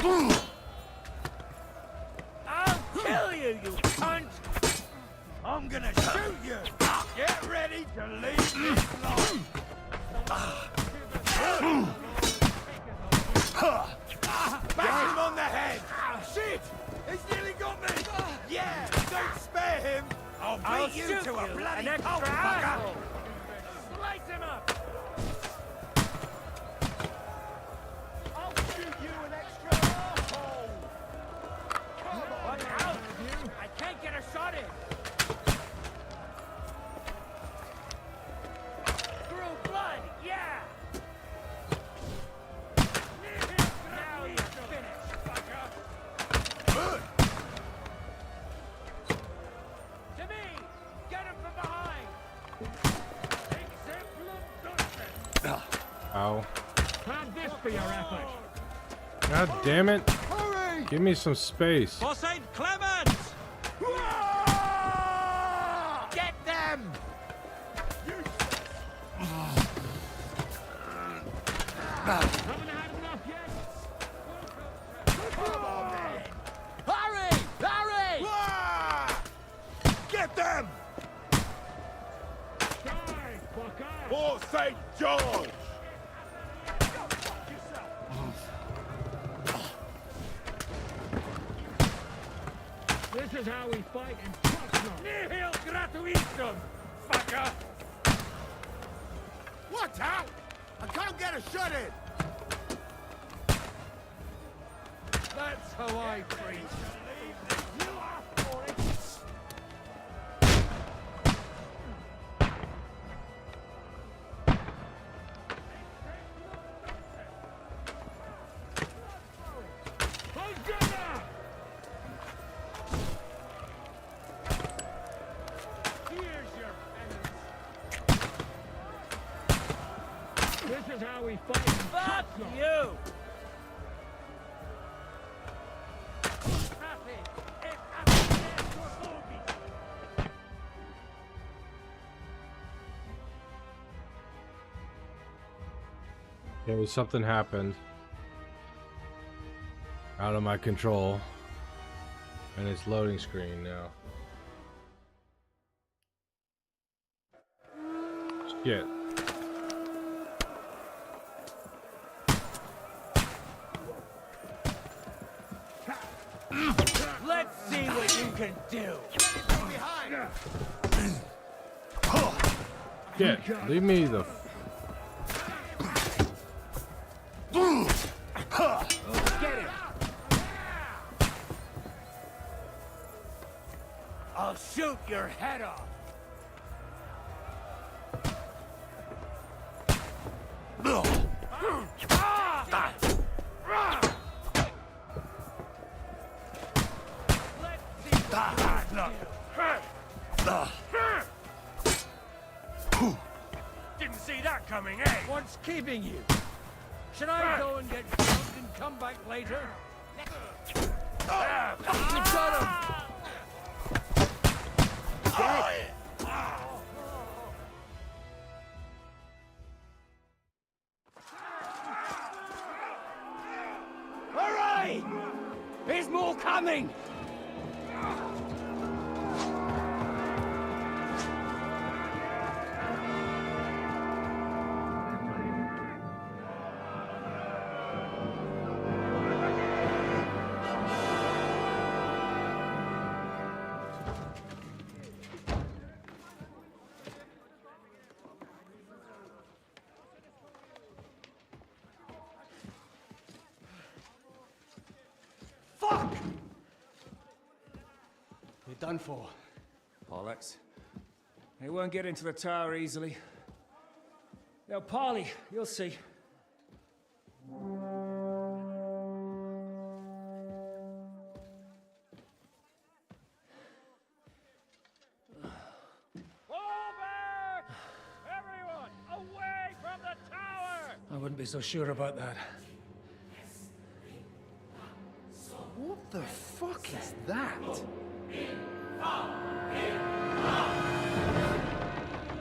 I'll kill you, you cunt! I'm gonna shoot you! Get ready to leave this life! Bash him on the head! Shit! He's nearly got me! Yeah! Don't spare him! I'll beat you to a bloody pulp, fucker! Slice him up! I'll shoot you an extra asshole! Watch out! I can't get a shot in! Through blood, yeah! Now you're finished, fucker! To me! Get him from behind! Ow. Have this for your effort. God damn it. Give me some space. For St. Clement! Get them! Haven't had enough yet? Come on, man! Hurry! Hurry! Get them! Die, fucker! For St. George! This is how we fight in Tottenham. Nihil gratuitum, fucker! What's out? I can't get a shot in! That's how I treat you. asked for it! This is how we fight in Fuck Tottenham. you! Okay, something happened. Out of my control. And it's loading screen now. Shit. Let's see what you can do! Shit. Leave me the... Get him! I'll shoot your head off! Didn't see that coming, eh? What's keeping you? Should I go and get drunk and come back later? Got him! Hurry! There's more coming! Fuck! You're done for. Bollocks. They won't get into the tower easily. They'll parley, you'll see. Everyone, away from the tower! I wouldn't be so sure about that. What the fuck is that?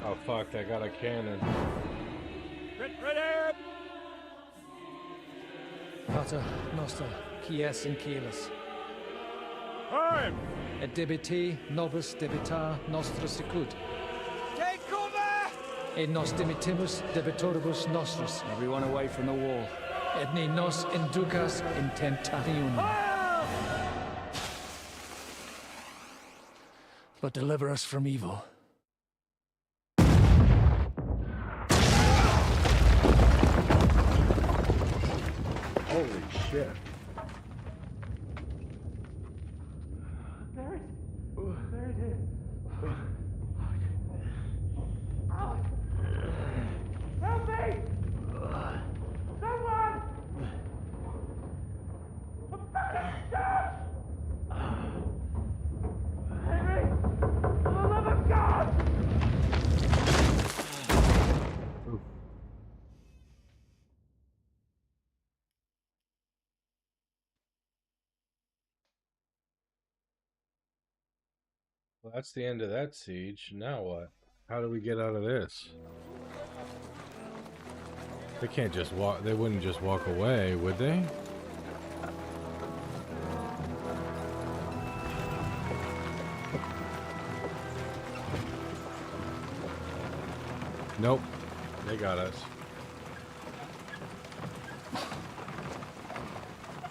Oh fuck, I got a cannon. Get ready! Pater Noster, Quies in Cielus. Time! Et debiti nobis debitar nostra sicut. Take cover! Et nos dimitimus debitoribus nostris. Everyone away from the wall. Et ni nos inducas in tentationem. But deliver us from evil. Holy shit. There it is. Help me! Someone! I'm fucking stuck! Henry! For the love of God! Well, that's the end of that siege. Now what? How do we get out of this? They can't just walk. They wouldn't just walk away, would they? Nope. They got us.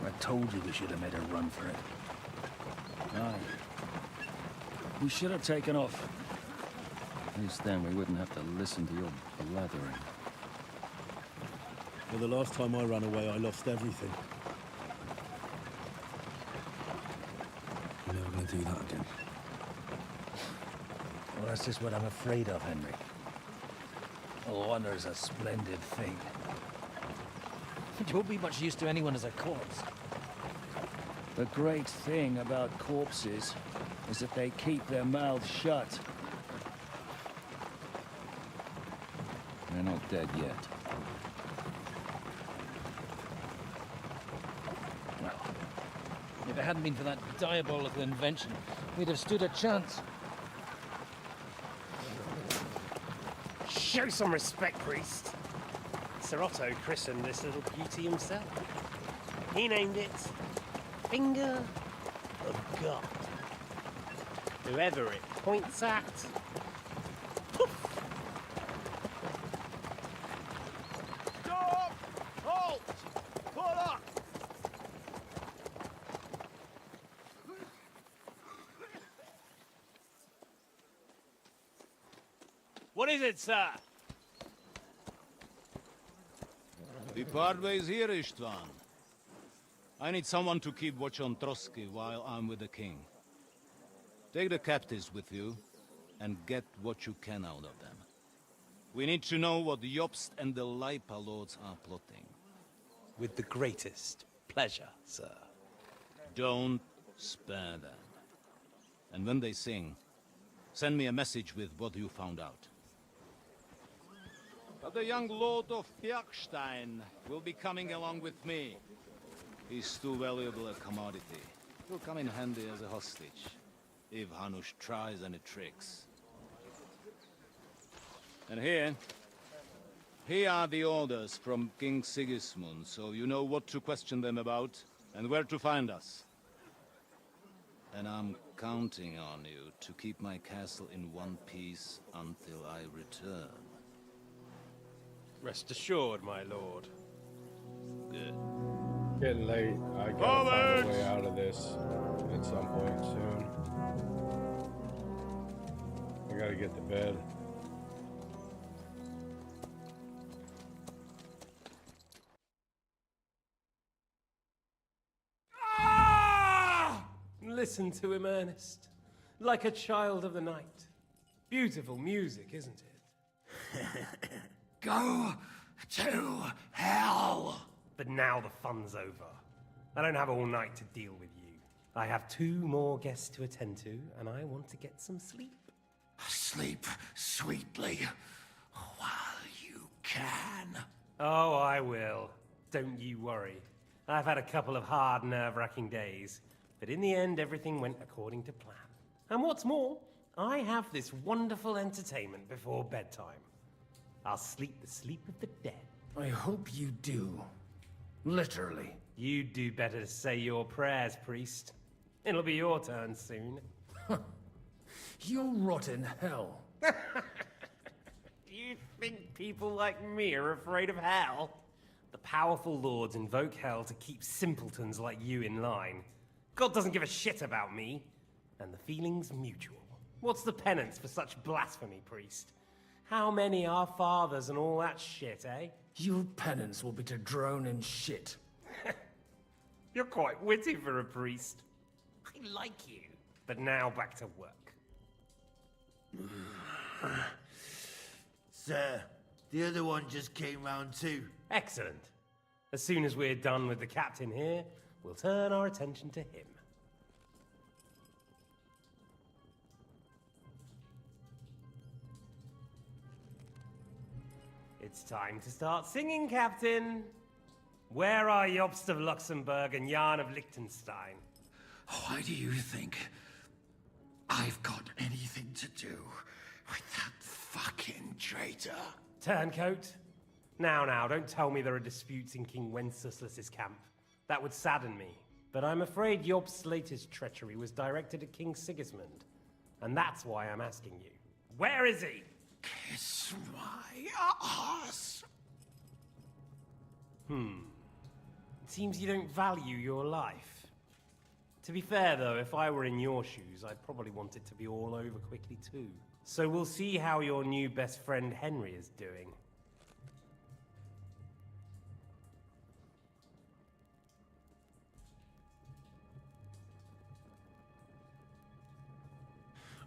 I told you we should have made a run for it. Aye. We should have taken off. At least then we wouldn't have to listen to your blathering. Well, the last time I ran away, I lost everything. I'm never going to do that again. Well, that's just what I'm afraid of, Henry. Honor's a splendid thing. You won't be much use to anyone as a corpse. The great thing about corpses is that they keep their mouths shut. They're not dead yet. Well, if it hadn't been for that diabolical invention, we'd have stood a chance. Show some respect, priest. Sir Otto christened this little beauty himself. He named it Finger of God. Whoever it points at, poof! Stop! Halt! Pull up! What is it, sir? The Parway is here, Istvan. I need someone to keep watch on Trotsky while I'm with the king. Take the captives with you, and get what you can out of them. We need to know what the Jobst and the Leipa lords are plotting. With the greatest pleasure, sir. Don't spare them. And when they sing, send me a message with what you found out. But the young lord of Bjergstein will be coming along with me. He's too valuable a commodity. He'll come in handy as a hostage, if Hanush tries any tricks. And here are the orders from King Sigismund, so you know what to question them about, and where to find us. And I'm counting on you to keep my castle in one piece until I return. Rest assured, my lord. Good. Getting late. I gotta find a way out of this at some point soon. I gotta get to bed. Listen to him, Ernest. Like a child of the night. Beautiful music, isn't it? Go to hell! But now the fun's over. I don't have all night to deal with you. I have 2 more guests to attend to, and I want to get some sleep. Sleep sweetly while you can. Oh, I will. Don't you worry. I've had a couple of hard, nerve-wracking days, but in the end, everything went according to plan. And what's more, I have this wonderful entertainment before bedtime. I'll sleep the sleep of the dead. I hope you do. Literally. You'd do better to say your prayers, priest. It'll be your turn soon. You'll rot in hell. You think people like me are afraid of hell? The powerful lords invoke hell to keep simpletons like you in line. God doesn't give a shit about me, and the feeling's mutual. What's the penance for such blasphemy, priest? How many are fathers and all that shit, eh? Your penance will be to drown in shit. You're quite witty for a priest. I like you. But now back to work. Sir, the other one just came round too. Excellent. As soon as we're done with the captain here, we'll turn our attention to him. It's time to start singing, Captain. Where are Jobst of Luxembourg and Jan of Liechtenstein? Why do you think I've got anything to do with that fucking traitor? Turncoat. Now, don't tell me there are disputes in King Wenceslas's camp. That would sadden me. But I'm afraid Jobst's latest treachery was directed at King Sigismund. And that's why I'm asking you. Where is he? Kiss my ass. It seems you don't value your life. To be fair, though, if I were in your shoes, I'd probably want it to be all over quickly, too. So we'll see how your new best friend Henry is doing.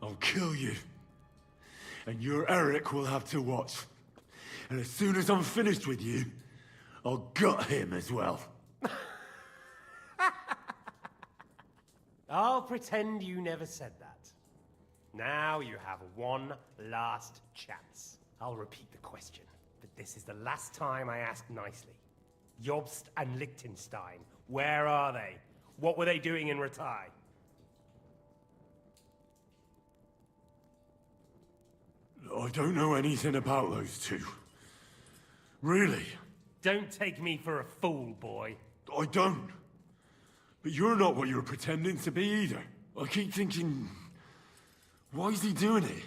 I'll kill you. And your Eric will have to watch. And as soon as I'm finished with you, I'll gut him as well. I'll pretend you never said that. Now you have one last chance. I'll repeat the question, but this is the last time I ask nicely. Jobst and Liechtenstein, where are they? What were they doing in Ratai? I don't know anything about those two. Really? Don't take me for a fool, boy. I don't. But you're not what you're pretending to be either. I keep thinking, why is he doing it?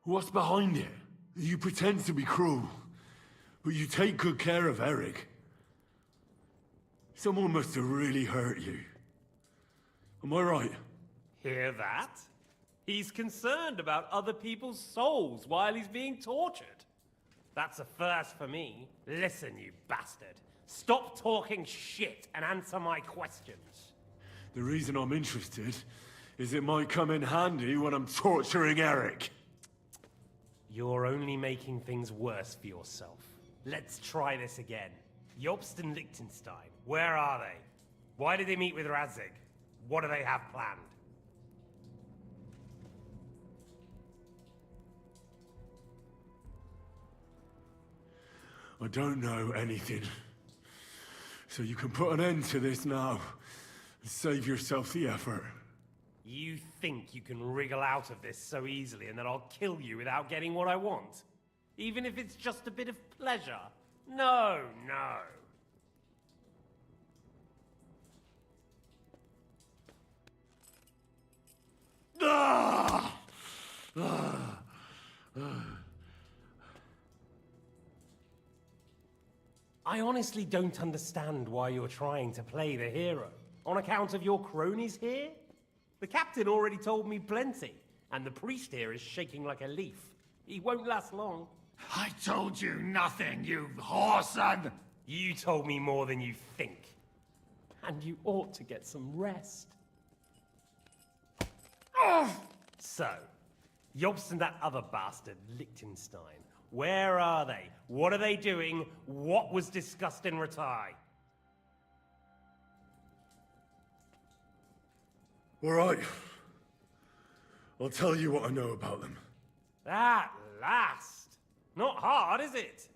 What's behind it? You pretend to be cruel, but you take good care of Eric. Someone must have really hurt you. Am I right? Hear that? He's concerned about other people's souls while he's being tortured. That's a first for me. Listen, you bastard. Stop talking shit and answer my questions. The reason I'm interested is it might come in handy when I'm torturing Eric. You're only making things worse for yourself. Let's try this again. Jobst and Liechtenstein, where are they? Why did they meet with Radzig? What do they have planned? I don't know anything. So you can put an end to this now and save yourself the effort. You think you can wriggle out of this so easily and that I'll kill you without getting what I want? Even if it's just a bit of pleasure? No, no. Ah! I honestly don't understand why you're trying to play the hero. On account of your cronies here? The captain already told me plenty, and the priest here is shaking like a leaf. He won't last long. I told you nothing, you whoreson! You told me more than you think. And you ought to get some rest. So, Jobst and that other bastard, Liechtenstein. Where are they? What are they doing? What was discussed in Ratai? All right. I'll tell you what I know about them. At last! Not hard, is it?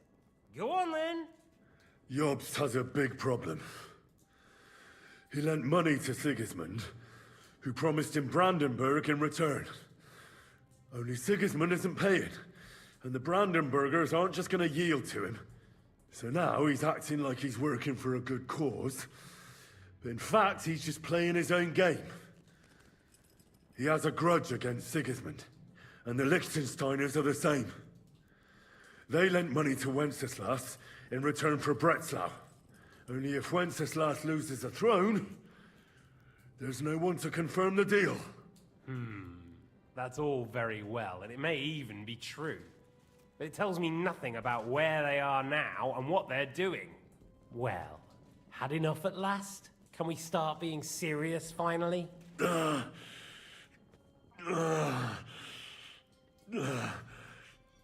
Go on then. Jobst has a big problem. He lent money to Sigismund, who promised him Brandenburg in return. Only Sigismund isn't paying, And the Brandenburgers aren't just gonna yield to him. So now he's acting like he's working for a good cause. But in fact, he's just playing his own game. He has a grudge against Sigismund, and the Liechtensteiners are the same. They lent money to Wenceslas in return for Breslau. Only if Wenceslas loses the throne, there's no one to confirm the deal. That's all very well, and it may even be true. But it tells me nothing about where they are now and what they're doing. Well, had enough at last? Can we start being serious finally?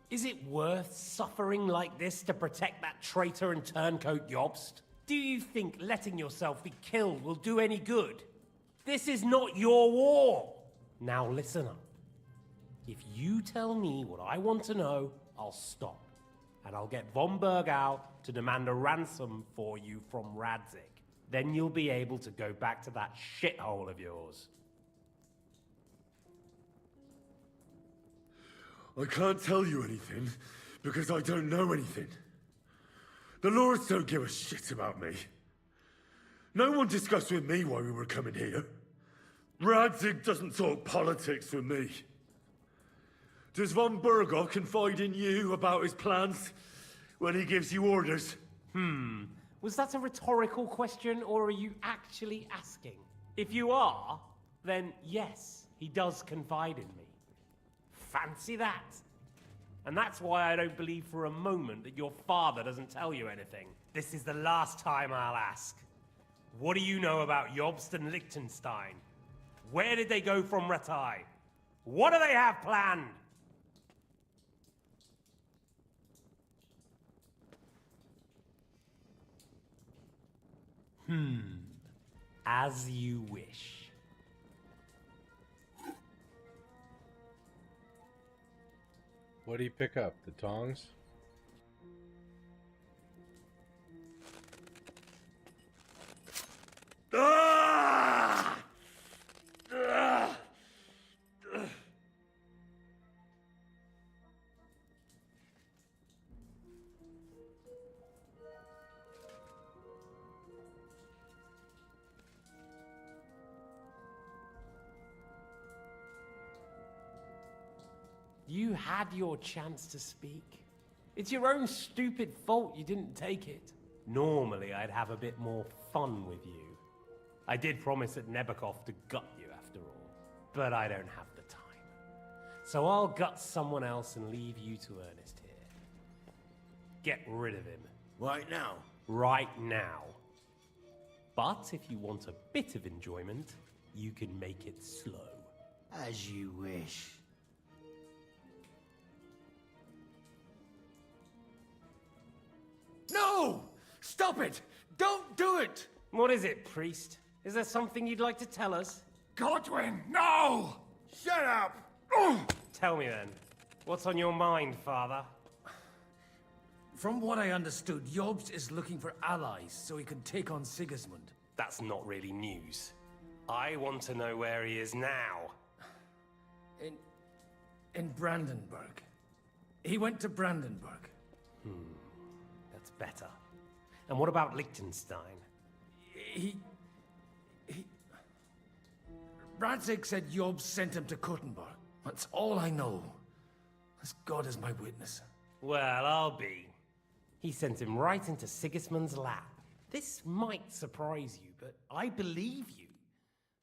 Is it worth suffering like this to protect that traitor and turncoat Jobst? Do you think letting yourself be killed will do any good? This is not your war! Now listen up. If you tell me what I want to know, I'll stop. And I'll get von Bergau to demand a ransom for you from Radzig. Then you'll be able to go back to that shithole of yours. I can't tell you anything, because I don't know anything. The Lords don't give a shit about me. No one discussed with me why we were coming here. Radzig doesn't talk politics with me. Does von Bergau confide in you about his plans when he gives you orders? Was that a rhetorical question, or are you actually asking? If you are, then yes, he does confide in me. Fancy that. And that's why I don't believe for a moment that your father doesn't tell you anything. This is the last time I'll ask. What do you know about Jobst and Liechtenstein? Where did they go from Ratai? What do they have planned? As you wish. What do you pick up? The tongs? You had your chance to speak. It's your own stupid fault you didn't take it. Normally, I'd have a bit more fun with you. I did promise at Nebakov to gut you after all, but I don't have the time. So I'll gut someone else and leave you to Ernest here. Get rid of him. Right now? Right now. But if you want a bit of enjoyment, you can make it slow. As you wish. No! Stop it! Don't do it! What is it, priest? Is there something you'd like to tell us? Godwin, no! Shut up! Tell me then. What's on your mind, father? From what I understood, Jobst is looking for allies so he can take on Sigismund. That's not really news. I want to know where he is now. In Brandenburg. He went to Brandenburg. That's better. And what about Liechtenstein? Radzig said Jobst sent him to Kuttenberg. That's all I know. As God is my witness. Well, I'll be. He sent him right into Sigismund's lap. This might surprise you, but I believe you.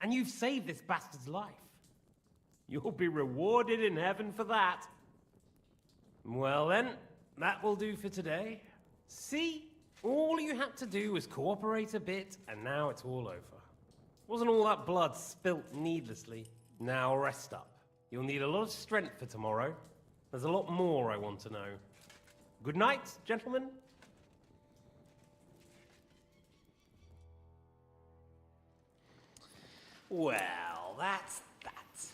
And you've saved this bastard's life. You'll be rewarded in heaven for that. Well then, that will do for today. See? All you had to do was cooperate a bit, and now it's all over. Wasn't all that blood spilt needlessly. Now rest up. You'll need a lot of strength for tomorrow. There's a lot more I want to know. Good night, gentlemen. Well, that's that.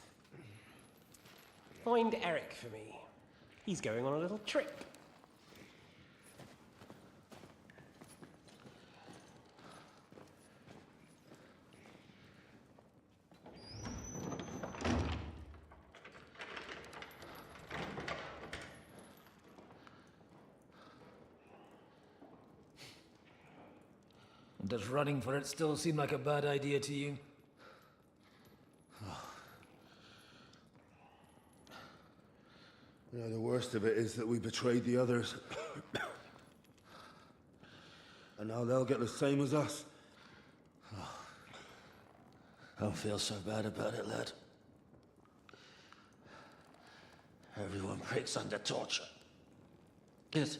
Find Eric for me. He's going on a little trip. Does running for it still seem like a bad idea to you? You know, the worst of it is that we betrayed the others. And now they'll get the same as us. Don't feel so bad about it, lad. Everyone breaks under torture. It's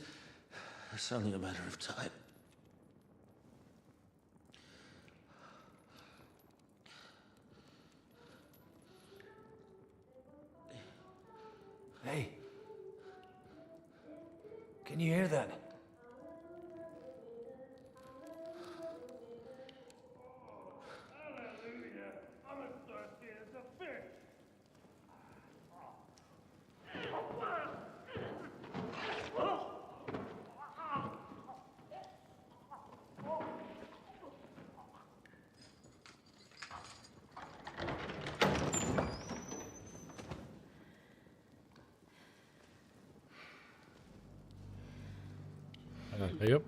only a matter of time. Hey. Can you hear that? Yep.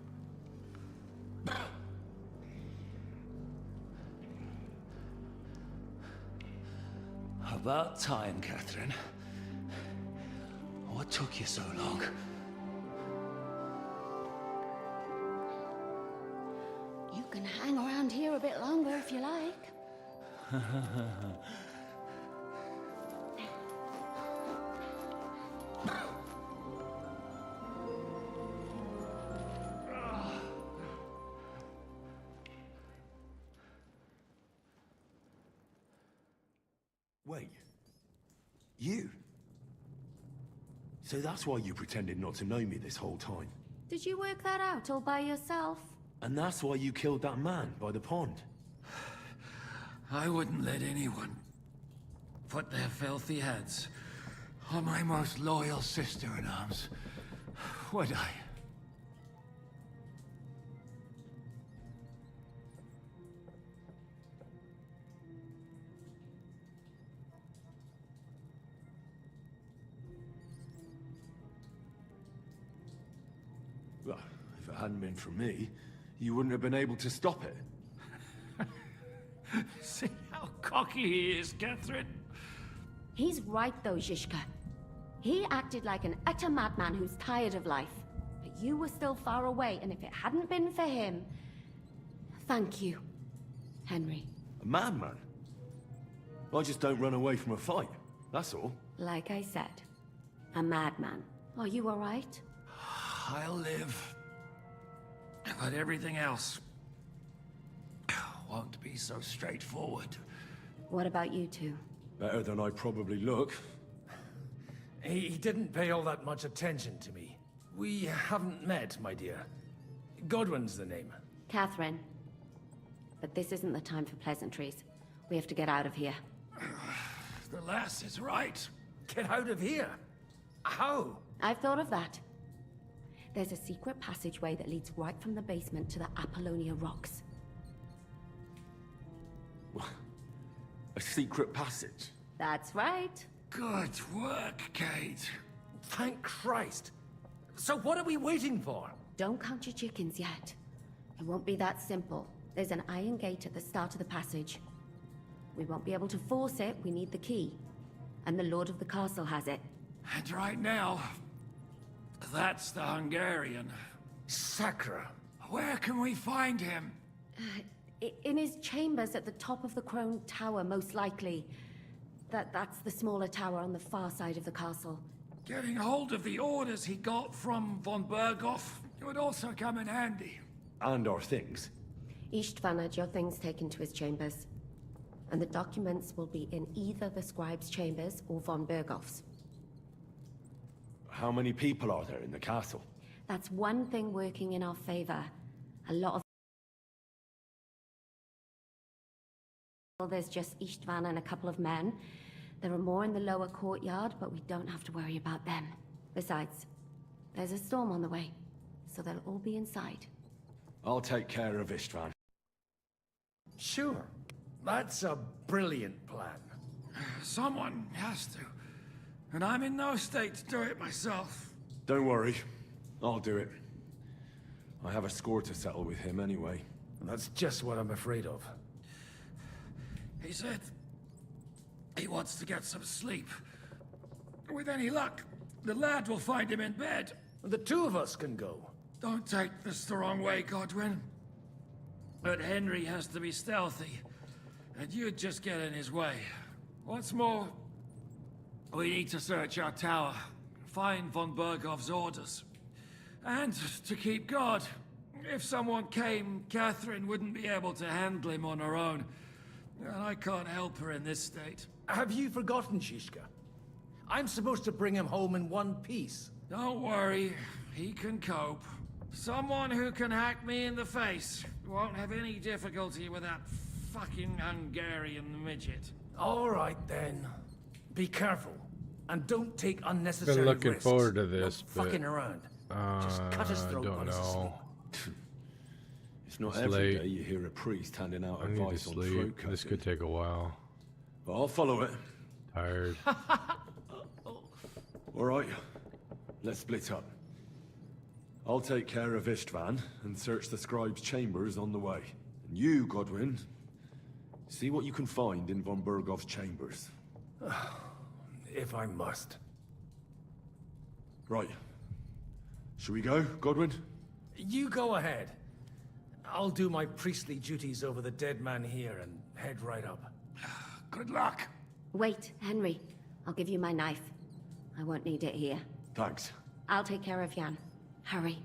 About time, Catherine. What took you so long? You can hang around here a bit longer if you like. Wait. You? So that's why you pretended not to know me this whole time? Did you work that out all by yourself? And that's why you killed that man by the pond? I wouldn't let anyone put their filthy heads on my most loyal sister-in-arms, would I? Well, if it hadn't been for me, you wouldn't have been able to stop it. See how cocky he is, Catherine? He's right though, Zhishka. He acted like an utter madman who's tired of life. But you were still far away, and if it hadn't been for him... Thank you, Henry. A madman? I just don't run away from a fight, that's all. Like I said, a madman. Are you all right? I'll live. But everything else won't be so straightforward. What about you two? Better than I probably look. He didn't pay all that much attention to me. We haven't met, my dear. Godwin's the name. Catherine. But this isn't the time for pleasantries. We have to get out of here. The lass is right. Get out of here? How? I've thought of that. There's a secret passageway that leads right from the basement to the Apollonia Rocks. A secret passage? That's right. Good work, Kate. Thank Christ. So what are we waiting for? Don't count your chickens yet. It won't be that simple. There's an iron gate at the start of the passage. We won't be able to force it, we need the key. And the Lord of the Castle has it. And right now, that's the Hungarian. Sakra. Where can we find him? In his chambers at the top of the Crone Tower, most likely. That's the smaller tower on the far side of the castle. Getting hold of the orders he got from von Berghoff would also come in handy. And our things. Istvan had your things taken to his chambers. And the documents will be in either the scribe's chambers or von Berghoff's. How many people are there in the castle? That's one thing working in our favor. A lot of... There's just Istvan and a couple of men. There are more in the lower courtyard, but we don't have to worry about them. Besides, there's a storm on the way, so they'll all be inside. I'll take care of Istvan. Sure. That's a brilliant plan. Someone has to. And I'm in no state to do it myself. Don't worry. I'll do it. I have a score to settle with him anyway. And that's just what I'm afraid of. He said he wants to get some sleep. With any luck, the lad will find him in bed. The two of us can go. Don't take this the wrong way, Godwin. But Henry has to be stealthy, and you'd just get in his way. What's more, we need to search our tower, find von Bergov's orders. And to keep guard. If someone came, Catherine wouldn't be able to handle him on her own. And I can't help her in this state. Have you forgotten, Shishka? I'm supposed to bring him home in one piece. Don't worry, he can cope. Someone who can hack me in the face won't have any difficulty with that fucking Hungarian midget. All right, then. Be careful. And don't take unnecessary Been looking risks. forward to this, No but fucking around. Just cut his throat don't while he's asleep. know. It's not It's every late. day you hear a priest handing out I need to advice on throat sleep. cutting. This could take a while. But I'll follow it. Tired. All right, let's split up. I'll take care of Istvan and search the scribe's chambers on the way. And you, Godwin, see what you can find in von Bergov's chambers. If I must. Right. Shall we go, Godwin? You go ahead. I'll do my priestly duties over the dead man here and head right up. Good luck. Wait, Henry. I'll give you my knife. I won't need it here. Thanks. I'll take care of Jan. Hurry.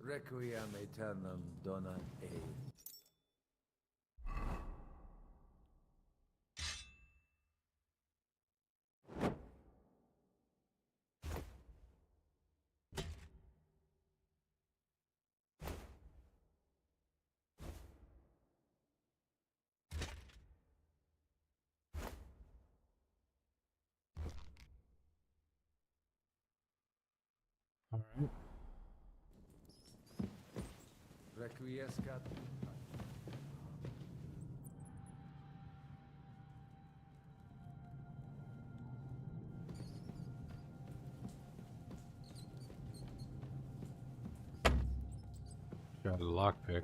Requiem aeternam dona e. All right. Requiescat. Got a lockpick.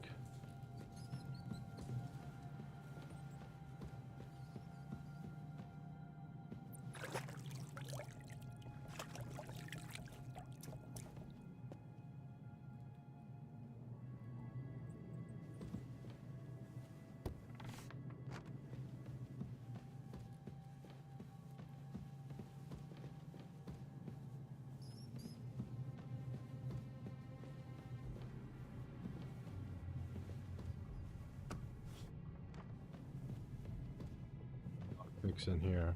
Lockpick's in here.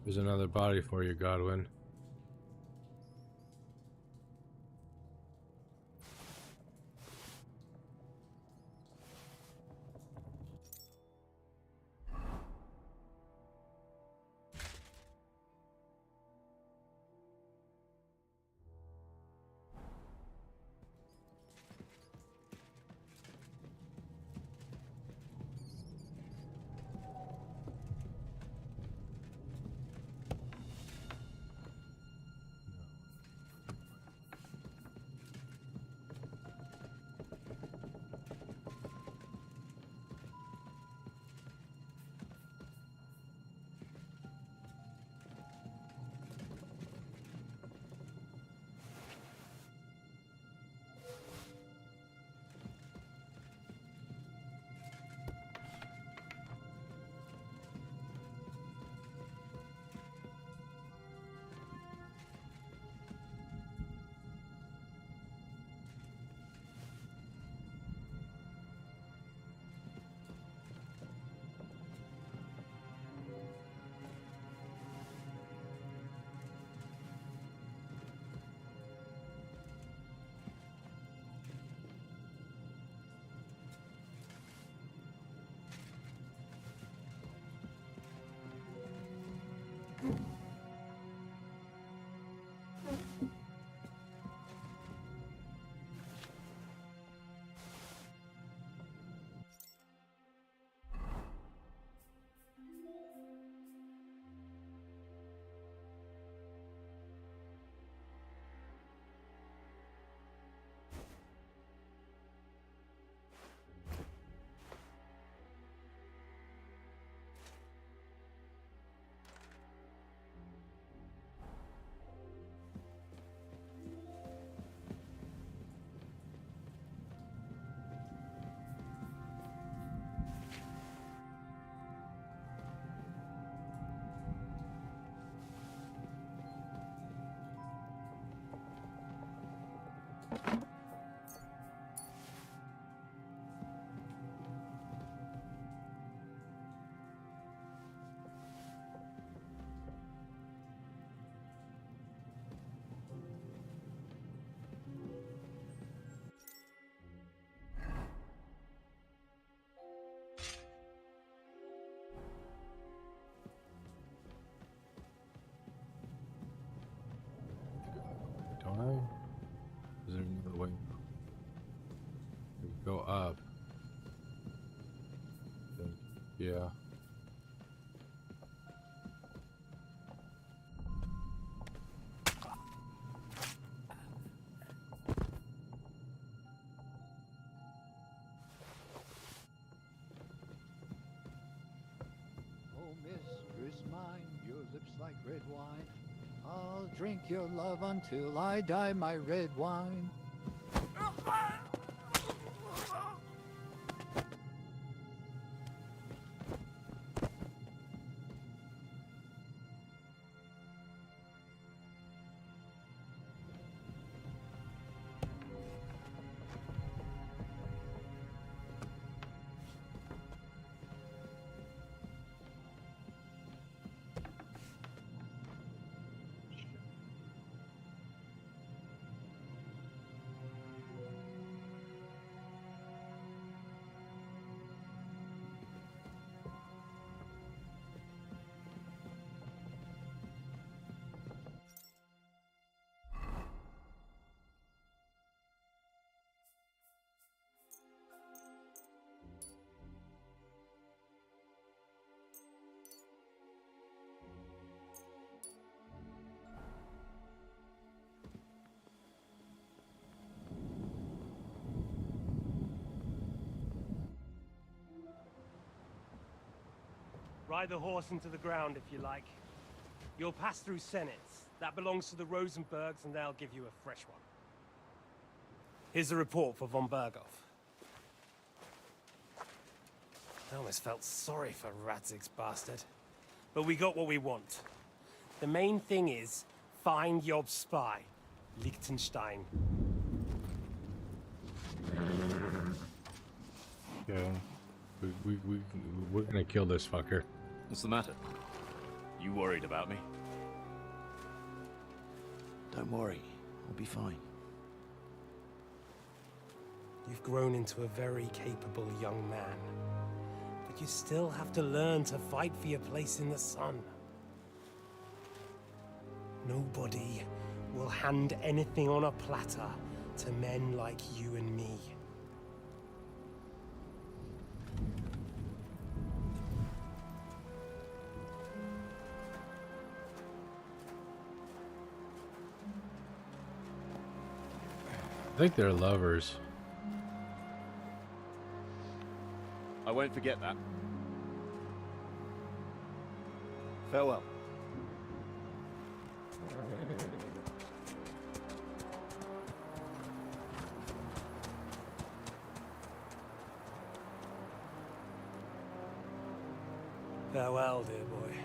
There's another body for you, Godwin. Yeah. Oh, mistress mine, your lips like red wine. I'll drink your love until I die, my red wine. Ride the horse into the ground if you like. You'll pass through Senates. That belongs to the Rosenbergs, and they'll give you a fresh one. Here's a report for von Berghoff. I almost felt sorry for Radzig's bastard. But we got what we want. The main thing is, find Job's spy, Liechtenstein. Yeah. We're gonna kill this fucker. What's the matter? You worried about me? Don't worry, I'll be fine. You've grown into a very capable young man. But you still have to learn to fight for your place in the sun. Nobody will hand anything on a platter to men like you and me. I think they're lovers. I won't forget that. Farewell. Farewell, dear boy.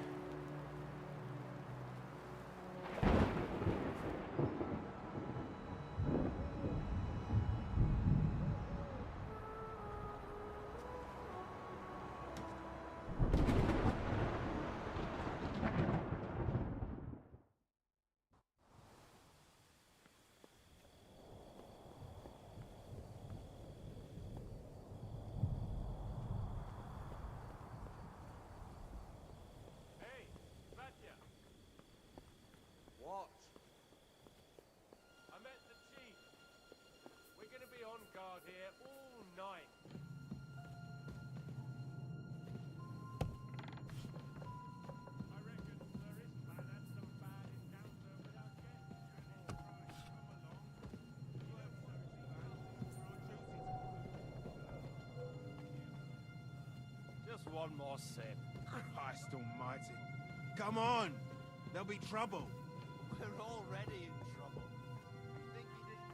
What? I met the chief. We're gonna be on guard here all night. I reckon Sir Istvan had some bad encounter with our guests. Come along. You have Sir Istvan. Just one more sip. Christ almighty. Come on! There'll be trouble. We're already in trouble. Think he didn't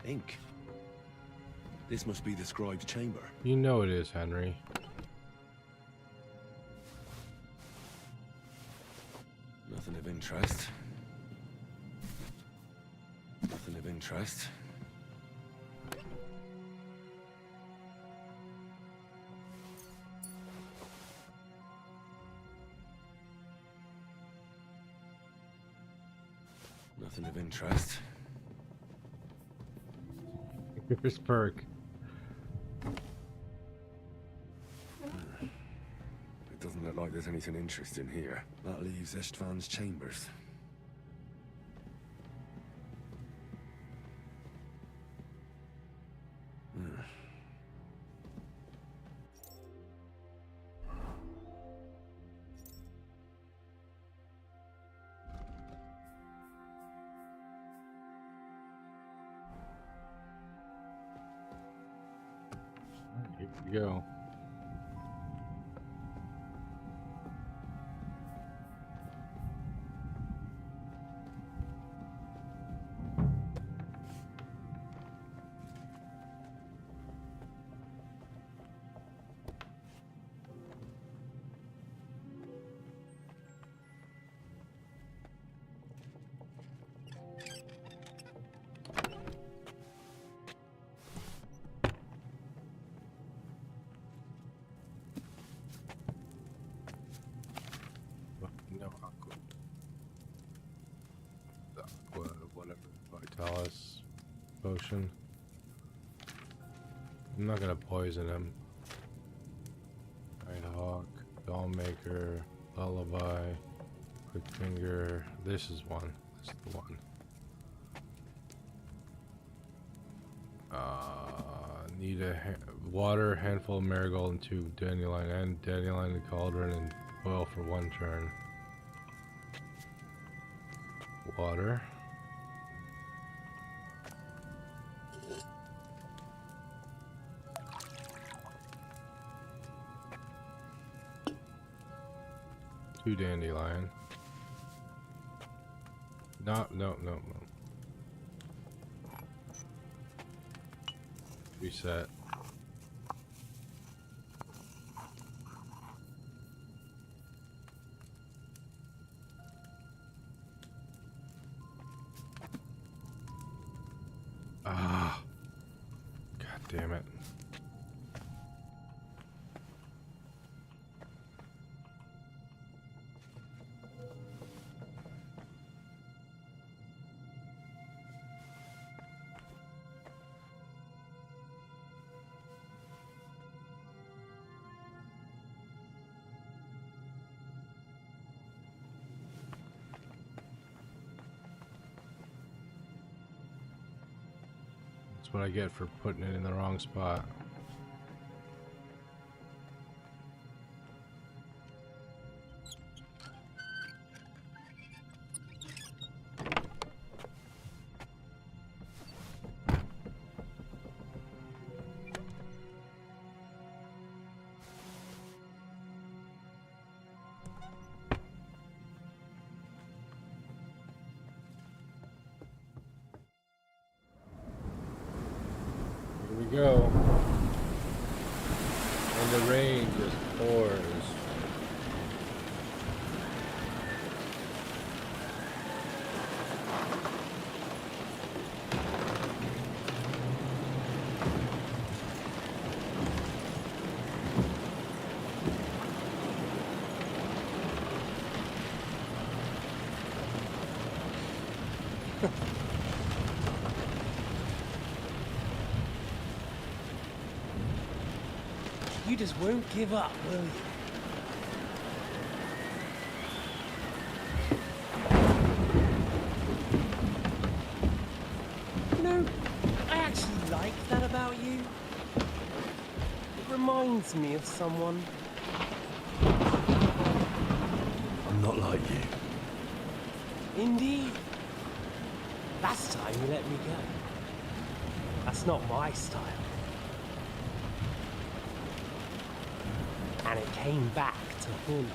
know? Ink. This must be the scribe's chamber. You know it is, Henry. Nothing of interest. Nothing of interest. Nothing of interest. Here's Perk. It doesn't look like there's anything interesting here. That leaves Istvan's chambers. Here we go. Whatever. Vitalis potion. I'm not gonna poison him. Nighthawk, Dollmaker, Lullaby, Quick Finger. This is one. This is the one. Need a water, handful of marigold, and 2 dandelion, and dandelion and cauldron, and oil for 1 turn. Water. Two dandelion. No. Reset. Ah. God damn it. That's what I get for putting it in the wrong spot. Go. And the rain just pours. You just won't give up, will you? You know, I actually like that about you. It reminds me of someone. I'm not like you. Indeed. Last time you let me go. That's not my style. And it came back to haunt you.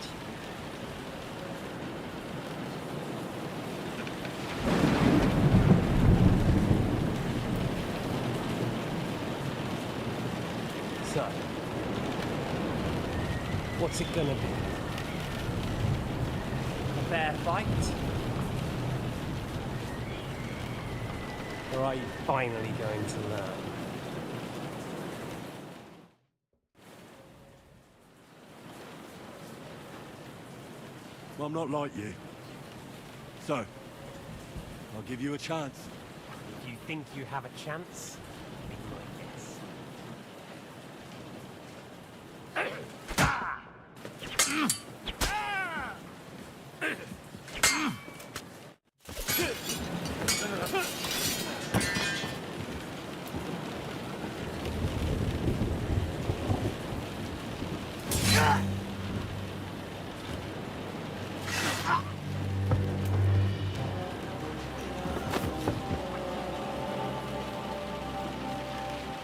So, what's it gonna be? A fair fight? Or are you finally going to learn? Well, I'm not like you. So, I'll give you a chance. If you think you have a chance, be my guest.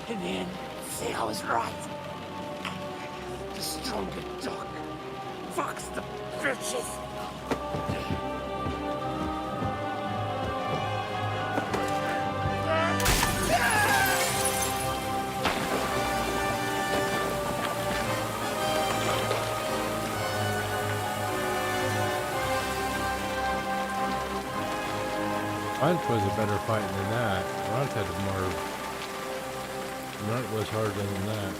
In the end, see, I was right. told you, Doc. Fuck's the bitches. Runt was a better fight than that. Runt had more. Runt was harder than that.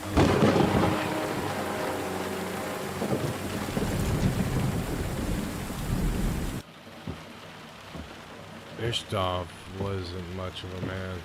Ishtov wasn't much of a man.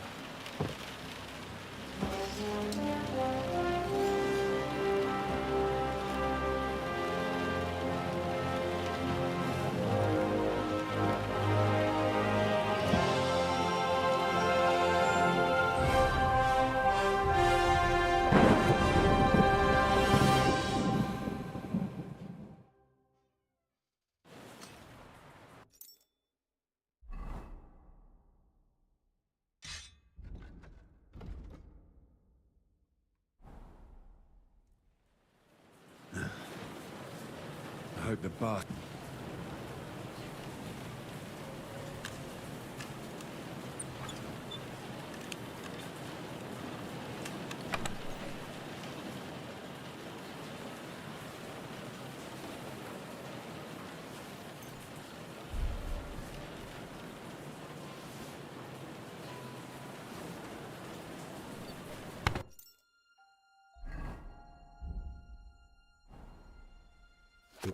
I hope the boss...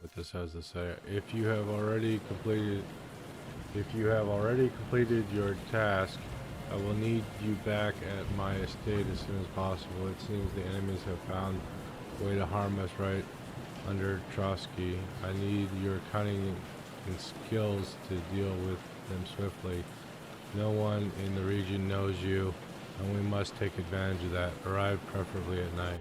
What this has to say. If you have already completed your task, I will need you back at my estate as soon as possible. It seems the enemies have found a way to harm us right under Trotsky. I need your cunning and skills to deal with them swiftly. No one in the region knows you, and we must take advantage of that. Arrive preferably at night.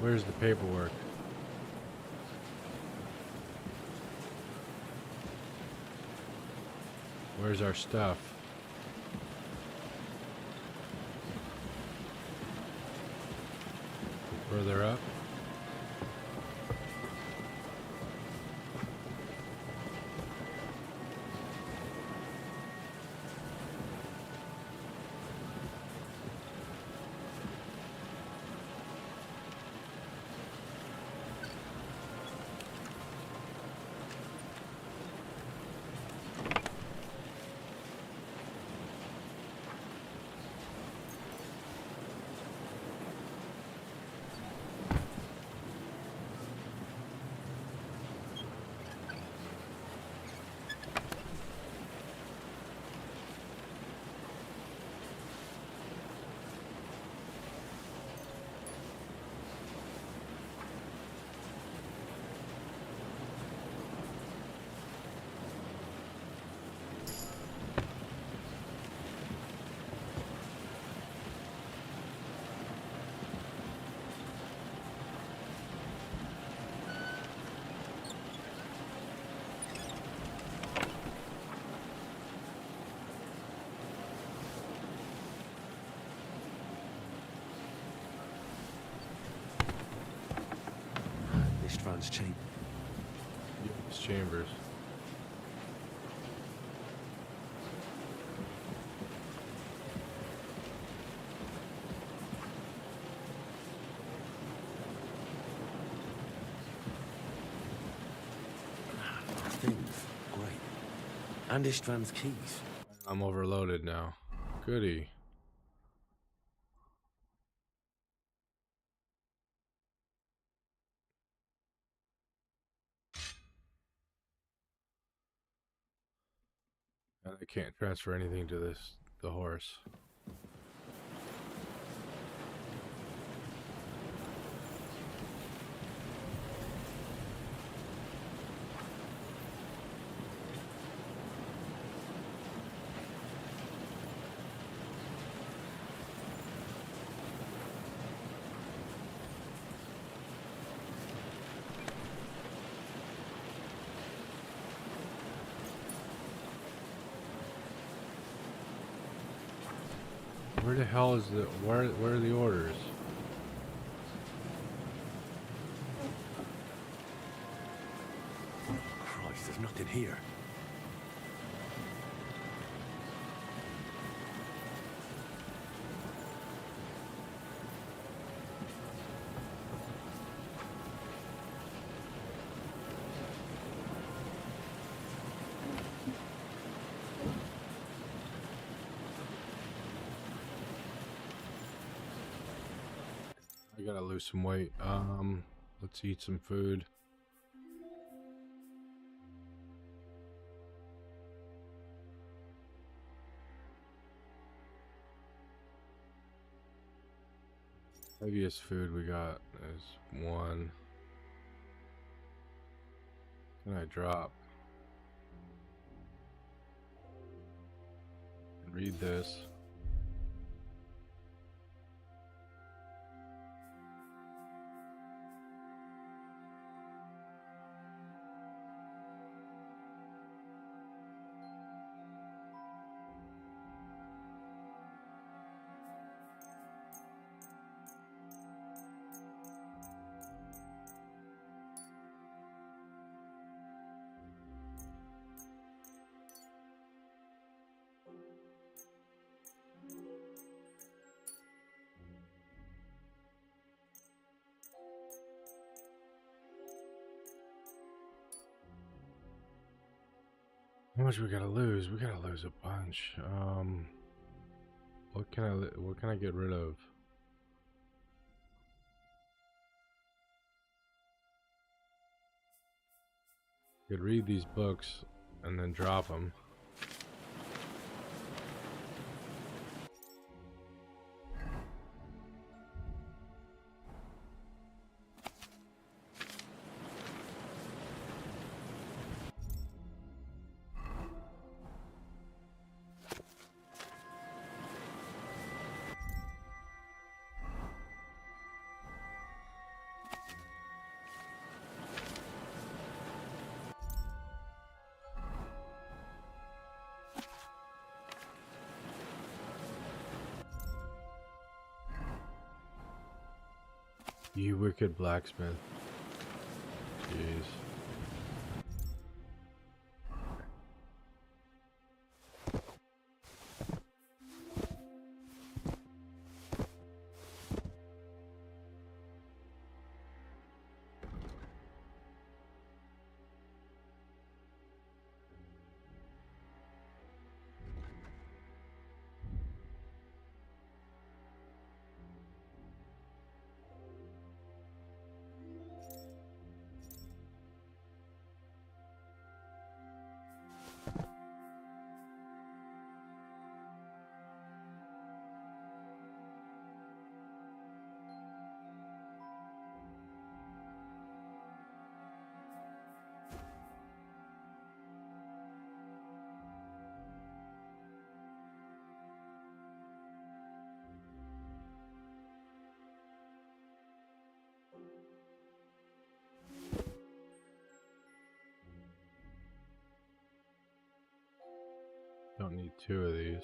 Where's the paperwork? Where's our stuff? Further up? Istvan's chamber. It's chambers. Things. Great. And Istvan's keys. I'm overloaded now. Goody. I can't transfer anything to the horse. Where the hell is the where are the orders? Christ, there's nothing here. I gotta lose some weight. Let's eat some food. Heaviest food we got is 1. Can I drop? Read this. How much we gotta lose? We gotta lose a bunch. What can I get rid of? Could read these books and then drop them. You wicked blacksmith. Jeez. Don't need 2 of these.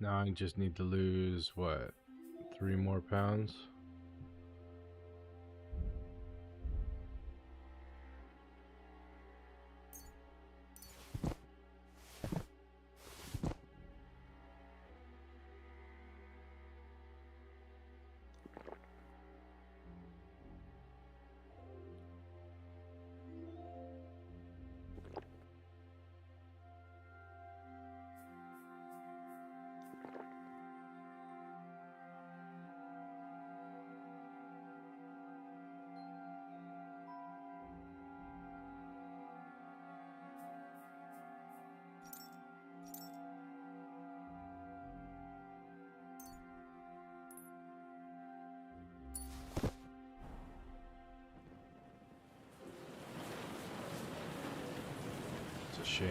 Now I just need to lose, what, 3 more pounds? It's a shame.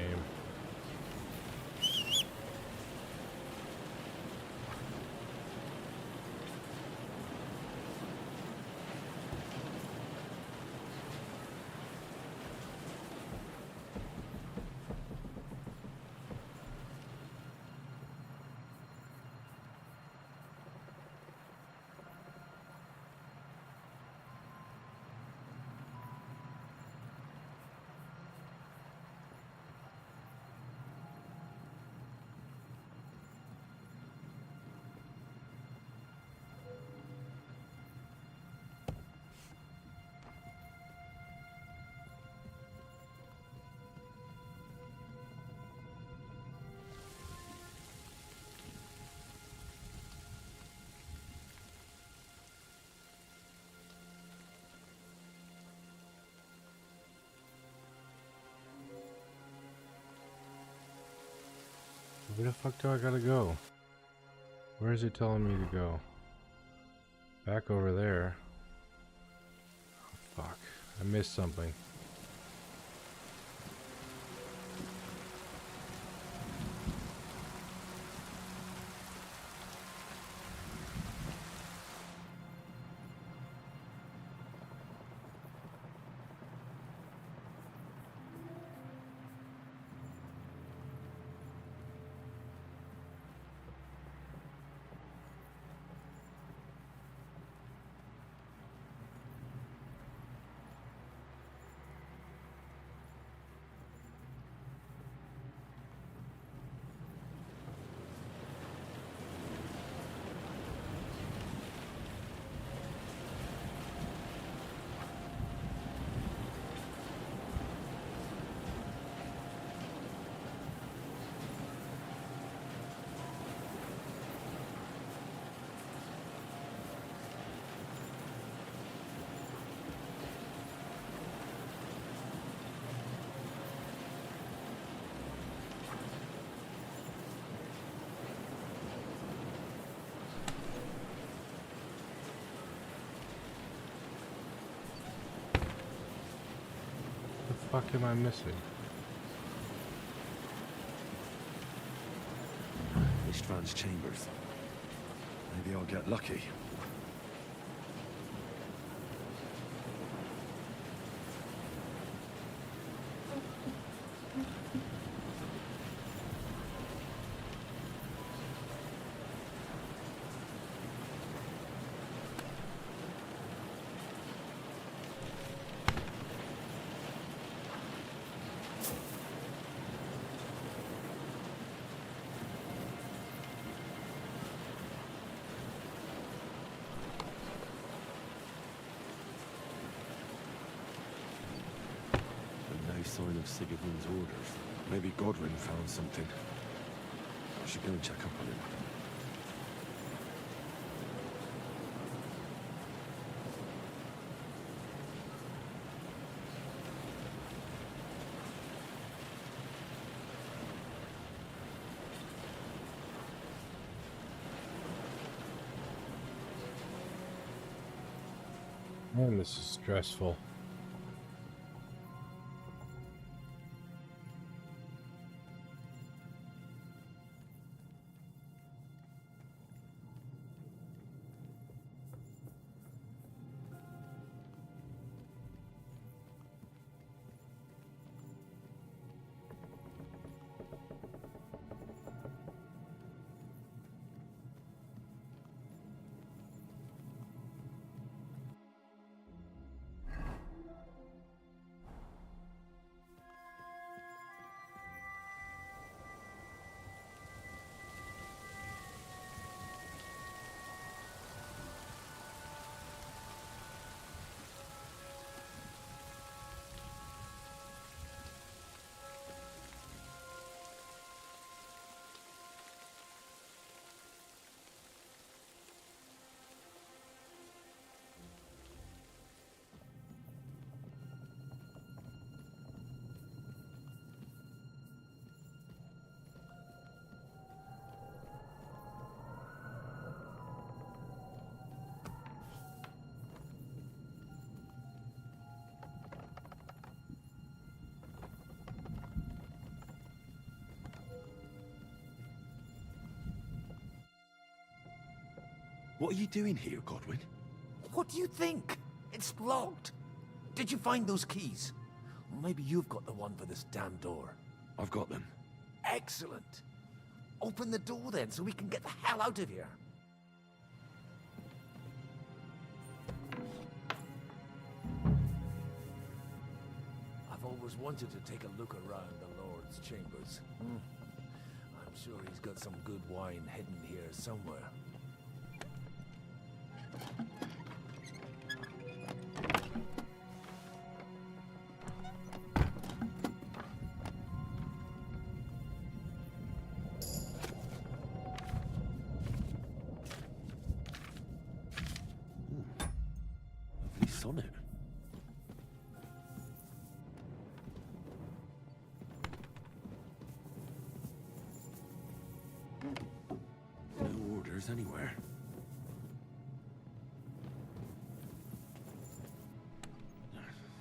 Where the fuck do I gotta go? Where is it telling me to go? Back over there. Oh, fuck. I missed something. What the fuck am I missing? Ishtvan's chambers. Maybe I'll get lucky. No sign of Sigurdmund's orders. Maybe Godwin found something. I should go and check up on him. Man, this is stressful. What are you doing here, Godwin? What do you think? It's locked. Did you find those keys? Well, maybe you've got the one for this damn door. I've got them. Excellent. Open the door then, so we can get the hell out of here. I've always wanted to take a look around the Lord's chambers. I'm sure he's got some good wine hidden here somewhere. Lovely sonnet. No orders anywhere.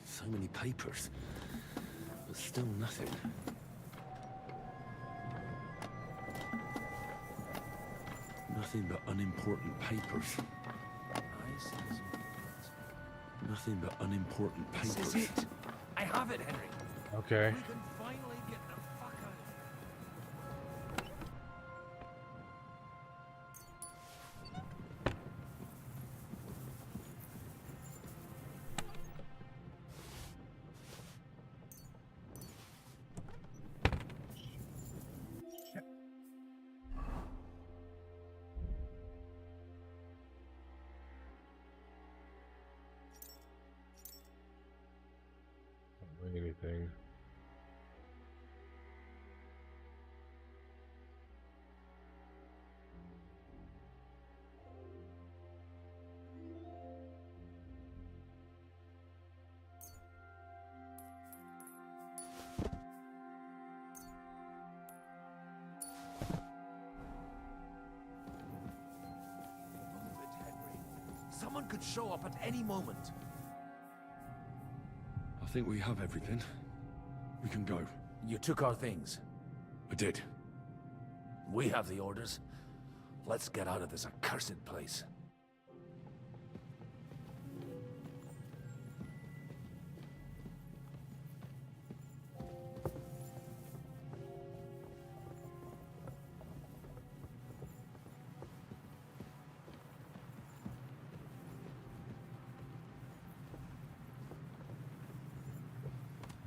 So many papers, but still nothing. Nothing but unimportant papers. Nothing but unimportant papers. This is it. I have it, Henry. Okay. We can finally get the fuck out of here. Don't weigh anything. Someone could show up at any moment. I think we have everything. We can go. You took our things. I did. We have the orders. Let's get out of this accursed place.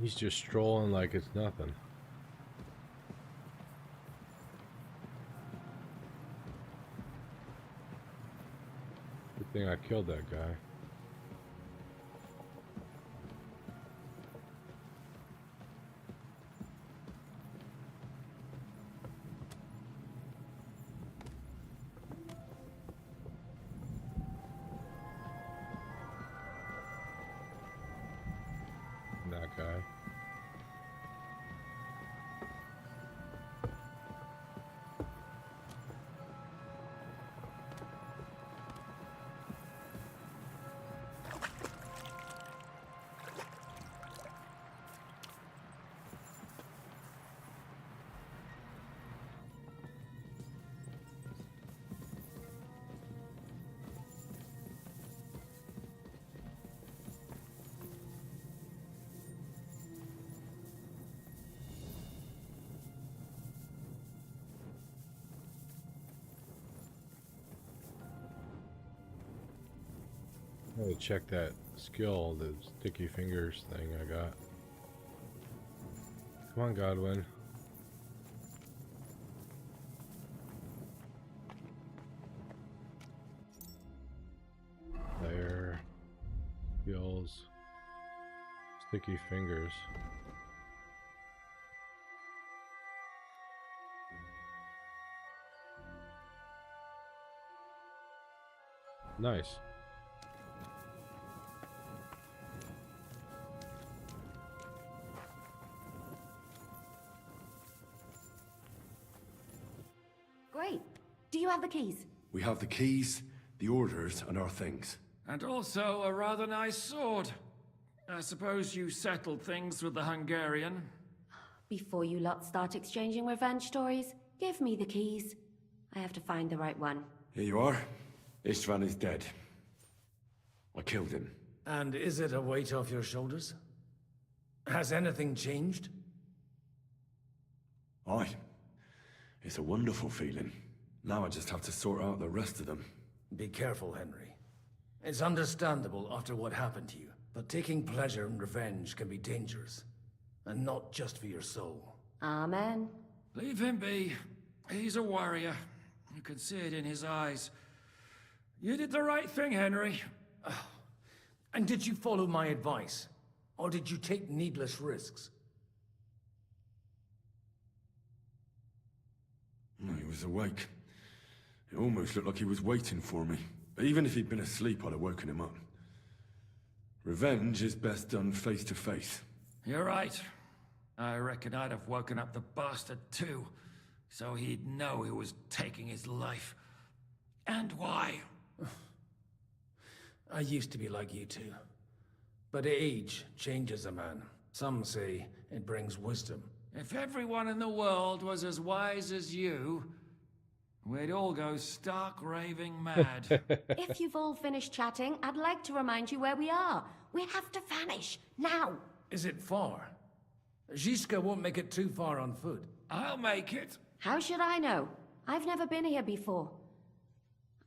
He's just strolling like it's nothing. Good thing I killed that guy. That guy. I'm gonna check that skill, the sticky fingers thing I got. Come on, Godwin. There. Skills. Sticky fingers. Nice. Great. Do you have the keys? We have the keys, the orders, and our things. And also a rather nice sword. I suppose you settled things with the Hungarian. Before you lot start exchanging revenge stories, give me the keys. I have to find the right one. Here you are. Istvan is dead. I killed him. And is it a weight off your shoulders? Has anything changed? Aye. It's a wonderful feeling. Now I just have to sort out the rest of them. Be careful, Henry. It's understandable after what happened to you, but taking pleasure in revenge can be dangerous. And not just for your soul. Amen. Leave him be. He's a warrior. You can see it in his eyes. You did the right thing, Henry. And did you follow my advice? Or did you take needless risks? No, he was awake. It almost looked like he was waiting for me. But even if he'd been asleep, I'd have woken him up. Revenge is best done face to face. You're right. I reckon I'd have woken up the bastard too, so he'd know who was taking his life. And why. I used to be like you two. But age changes a man. Some say it brings wisdom. If everyone in the world was as wise as you, we'd all go stark raving mad. If you've all finished chatting, I'd like to remind you where we are. We have to vanish, now. Is it far? Zizka won't make it too far on foot. I'll make it. How should I know? I've never been here before.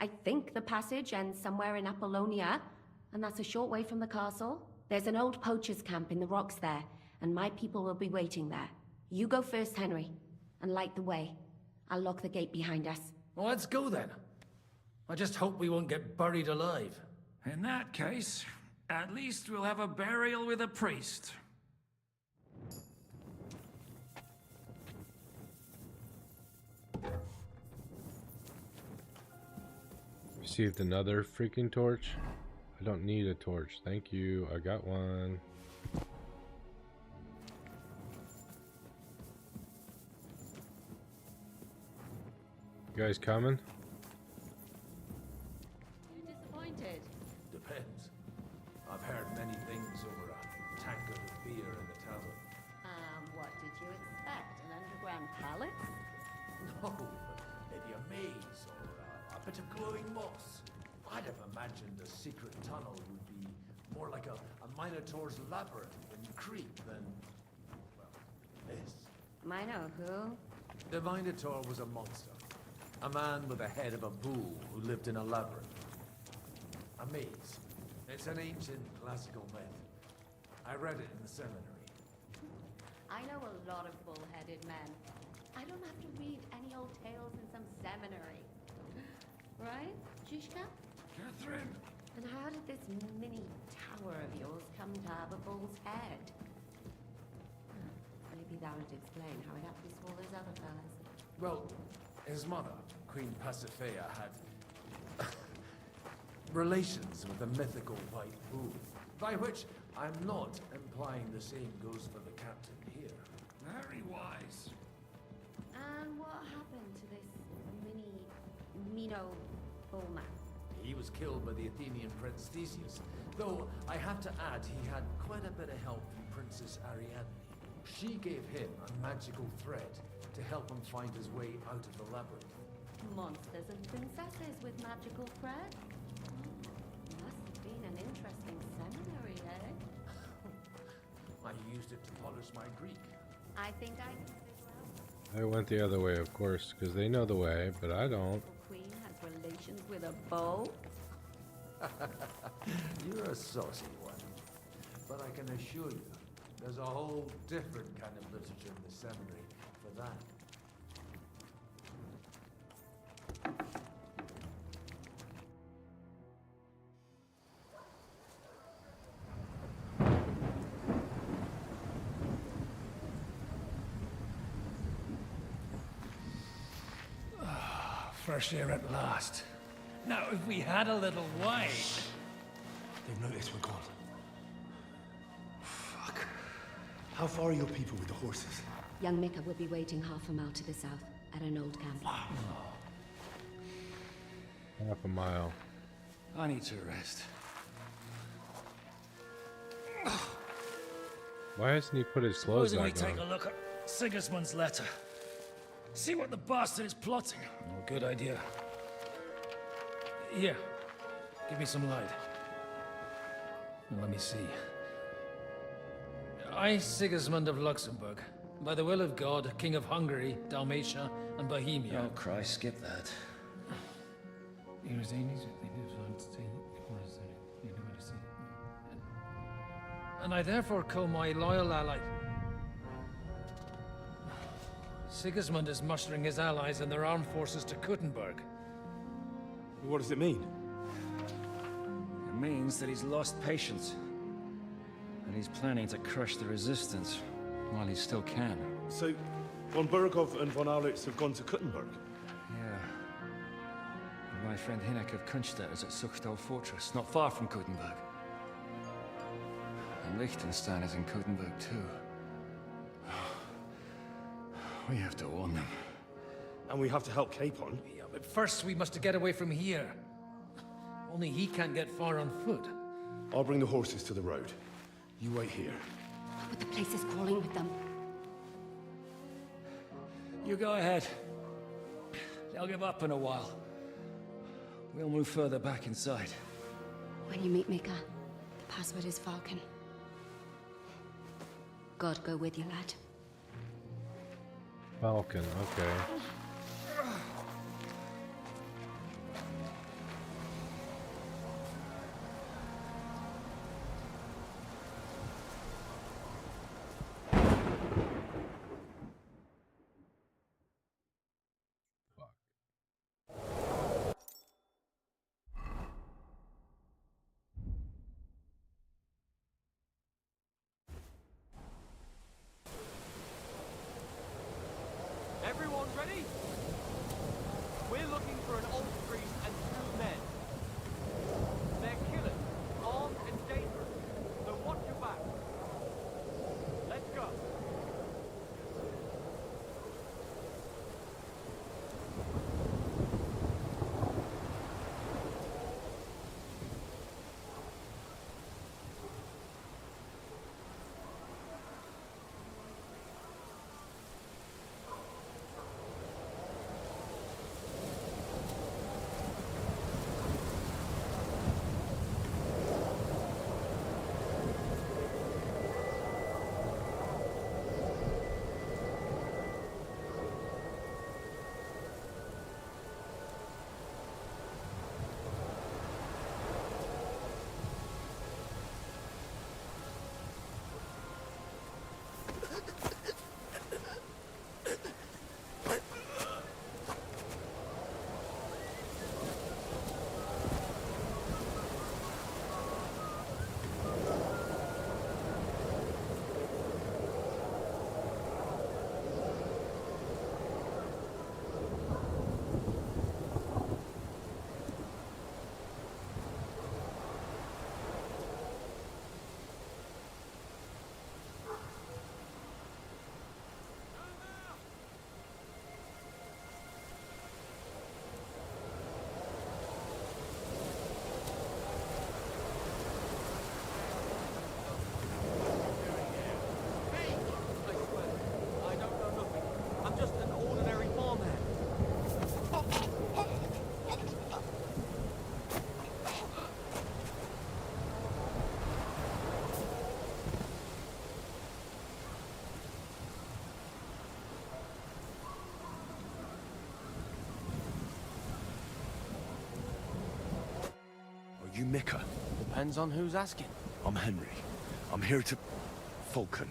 I think the passage ends somewhere in Apollonia, and that's a short way from the castle. There's an old poacher's camp in the rocks there, and my people will be waiting there. You go first, Henry, and light the way. I'll lock the gate behind us. Well, let's go then. I just hope we won't get buried alive. In that case, at least we'll have a burial with a priest. Received another freaking torch. I don't need a torch. Thank you. I got one. You guys coming? You disappointed? Depends. I've heard many things over a tankard of beer in the tavern. What did you expect? An underground palace? No, but maybe a maze or a bit of glowing moss. I'd have imagined a secret tunnel would be more like a Minotaur's labyrinth in Crete than, well, this. Mino who? The Minotaur was a monster. A man with the head of a bull who lived in a labyrinth. A maze. It's an ancient classical myth. I read it in the seminary. I know a lot of bull-headed men. I don't have to read any old tales in some seminary. Right, Zizka? Catherine! And how did this mini tower of yours come to have a bull's head? Maybe that would explain how it happens to all those other fellas. Well, his mother, Queen Pasiphae, had relations with the mythical white bull. By which I'm not implying the same goes for the captain here. Very wise. And what happened to this Mino bullman? He was killed by the Athenian Prince Theseus, though I have to add he had quite a bit of help from Princess Ariadne. She gave him a magical thread to help him find his way out of the labyrinth. Monsters and princesses with magical thread? Must have been an interesting seminary, eh? I used it to polish my Greek. I think I used it well. I went the other way, of course, because they know the way, but I don't. The queen has relations with a bow? You're a saucy one. But I can assure you, there's a whole different kind of literature in the seminary for that. Fresh air at last. Now, if we had a little wine... They've noticed we're gone. Fuck. How far are your people with the horses? Young Mika will be waiting half a mile to the south, at an old camp. Half a mile. I need to rest. Why hasn't he put his clothes Supposing we back take on? a look at Sigismund's letter. See what the bastard is plotting. Oh, good idea. Here, give me some light. Now, let me see. I, Sigismund of Luxembourg, by the will of God, King of Hungary, Dalmatia, and Bohemia. Oh, Christ, skip that. And I therefore call my loyal ally... Sigismund is mustering his allies and their armed forces to Kuttenberg. What does it mean? It means that he's lost patience. And he's planning to crush the resistance while he still can. So, von Burgov and von Aulitz have gone to Kuttenberg? Yeah. And my friend Hinek of Kunstadt is at Suchtal Fortress, not far from Kuttenberg. And Liechtenstein is in Kuttenberg too. We have to warn them. And we have to help Capon? Yeah, but first we must get away from here. Only he can't get far on foot. I'll bring the horses to the road. You wait here. But the place is crawling with them. You go ahead. They'll give up in a while. We'll move further back inside. When you meet Mika, the password is Falcon. God go with you, lad. Falcon, okay. Everyone ready? We're looking for an old priest and 2 men. They're killers, armed and dangerous, so watch your back. Let's go. You Mika? Depends on who's asking. I'm Henry. I'm here to... Falcon.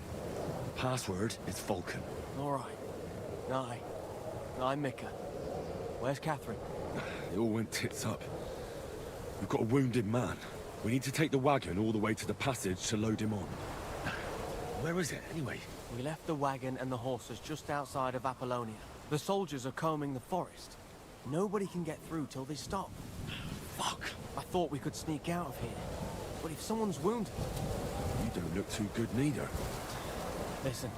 Password is Falcon. All right. I'm Mika. Where's Catherine? It all went tits up. We've got a wounded man. We need to take the wagon all the way to the passage to load him on. Where is it, anyway? We left the wagon and the horses just outside of Apollonia. The soldiers are combing the forest. Nobody can get through till they stop. Fuck. I thought we could sneak out of here. But if someone's wounded... You don't look too good neither. Listen,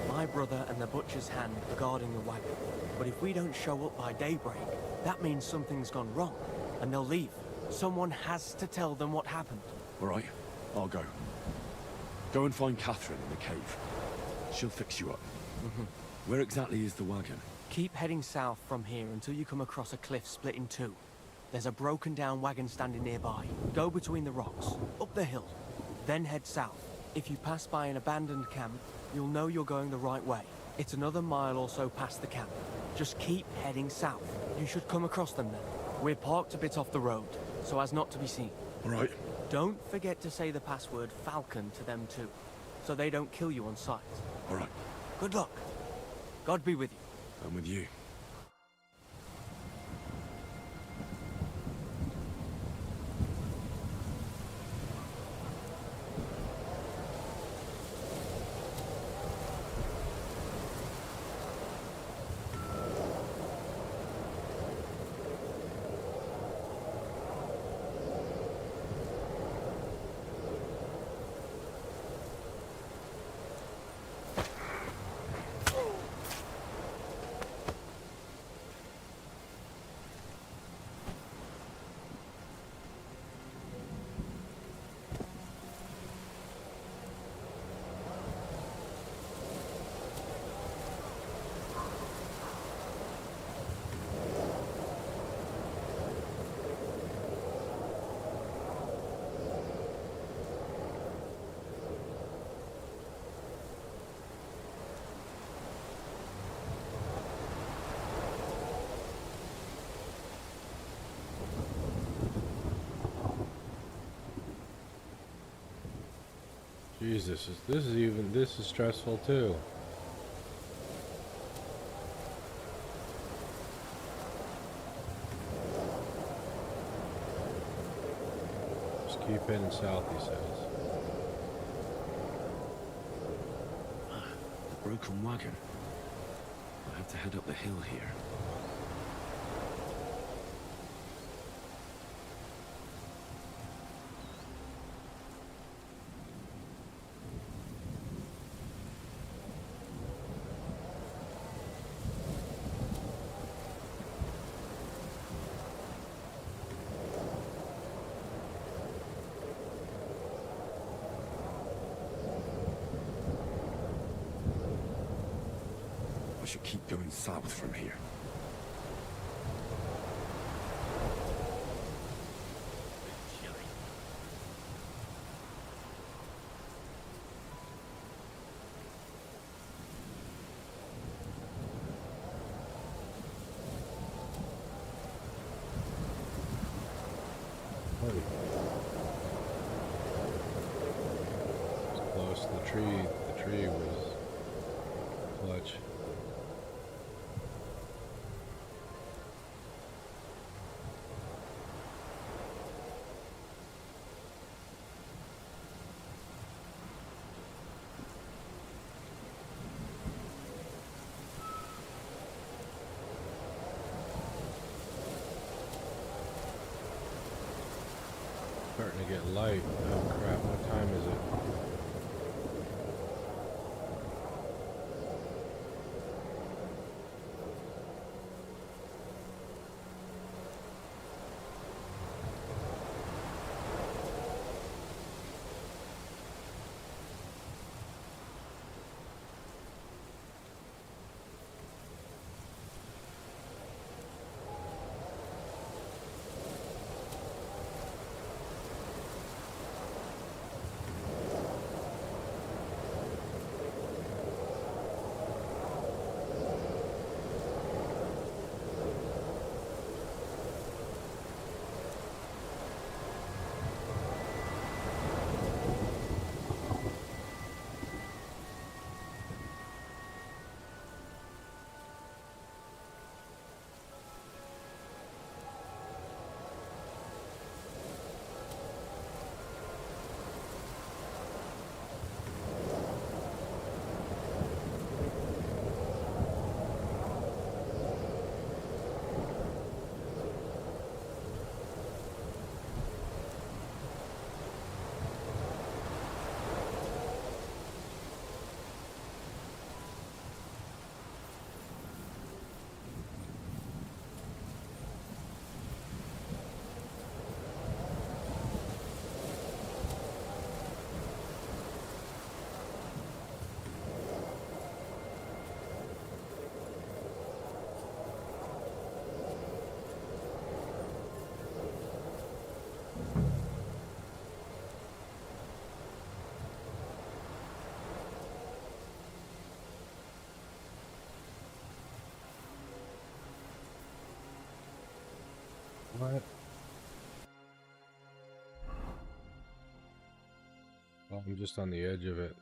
my brother and the butcher's hand are guarding the wagon. But if we don't show up by daybreak, that means something's gone wrong. And they'll leave. Someone has to tell them what happened. All right, I'll go. Go and find Catherine in the cave. She'll fix you up. Where exactly is the wagon? Keep heading south from here until you come across a cliff split in two. There's a broken down wagon standing nearby. Go between the rocks, up the hill, then head south. If you pass by an abandoned camp, you'll know you're going the right way. It's another mile or so past the camp. Just keep heading south. You should come across them then. We're parked a bit off the road, so as not to be seen. All right. Don't forget to say the password Falcon to them too, so they don't kill you on sight. All right. Good luck. God be with you. I'm with you. Jesus, this is stressful too. Just keep heading south, he says. The broken wagon. I have to head up the hill here. I should keep going south from here. It's close to the tree. The tree was clutch. Starting to get light. Oh crap, what time is it? What? Well, I'm just on the edge of it.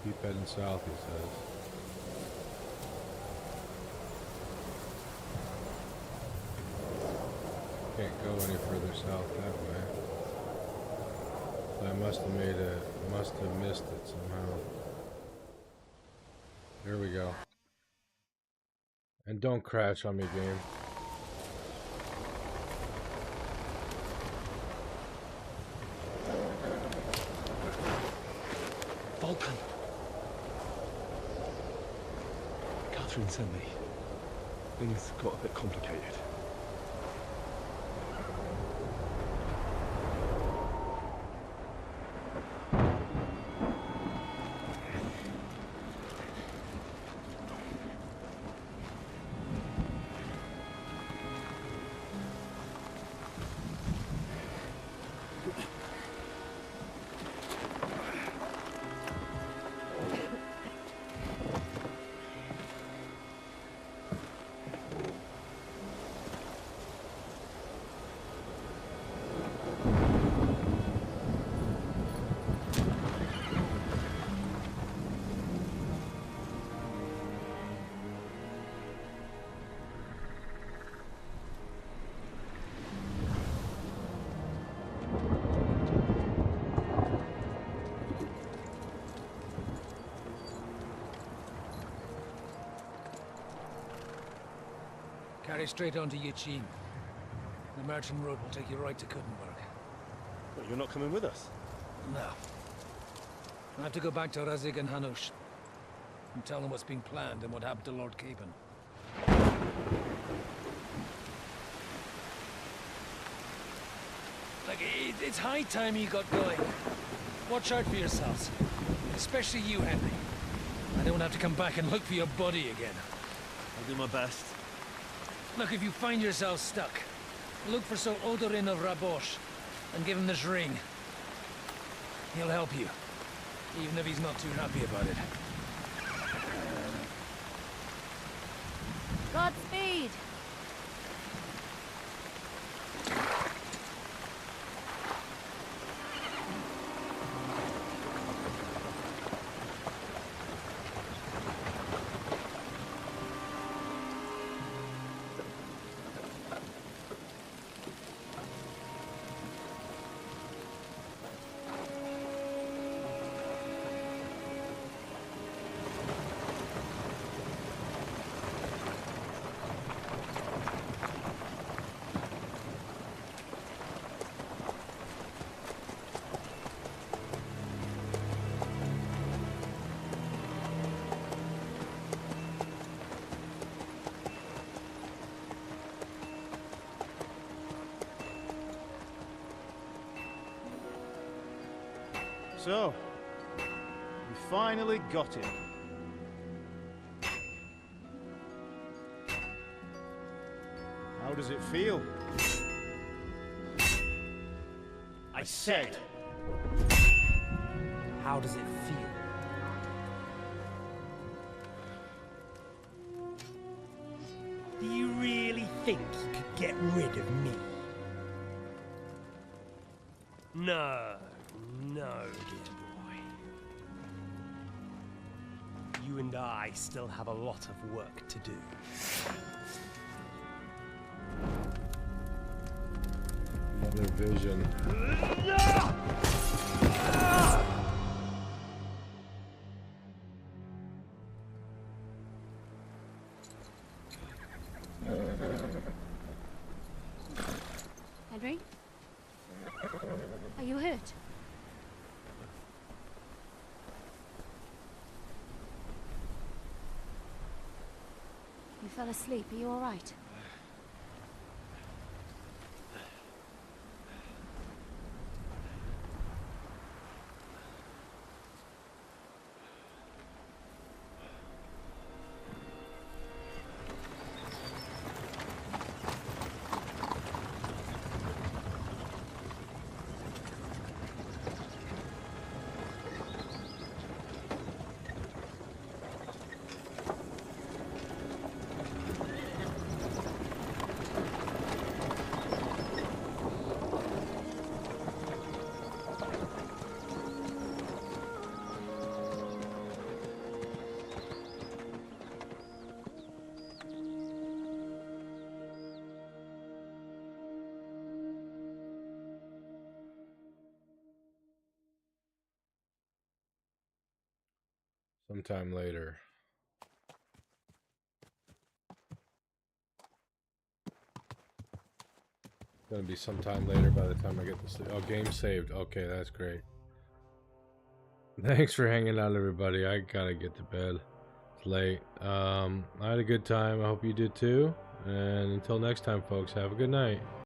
Keep heading south, he says. Can't go any further south that way. So I must have missed it somehow. There we go. And don't crash on me, game. Vulcan. Catherine sent me. Things got a bit complicated. Carry straight on to Yichin. The merchant road will take you right to Kuttenberg. But you're not coming with us? No. I have to go back to Razig and Hanush and tell them what's been planned and what happened to Lord Capon. Like, it's high time you got going. Watch out for yourselves. Especially you, Henry. I don't have to come back and look for your body again. I'll do my best. Look, if you find yourself stuck, look for Sir Odorin of Rabosh and give him this ring. He'll help you, even if he's not too happy about it. Godspeed! So, we finally got him. How does it feel? I said, how does it feel? Do you really think you could get rid of me? No, no, dear boy. You and I still have a lot of work to do. Another vision. Henry? Are you hurt? You fell asleep. Are you all right? Sometime later. Gonna be sometime later by the time I get to sleep. Oh, game saved. Okay, that's great. Thanks for hanging out, everybody. I gotta get to bed. It's late. I had a good time. I hope you did too. And until next time, folks, have a good night.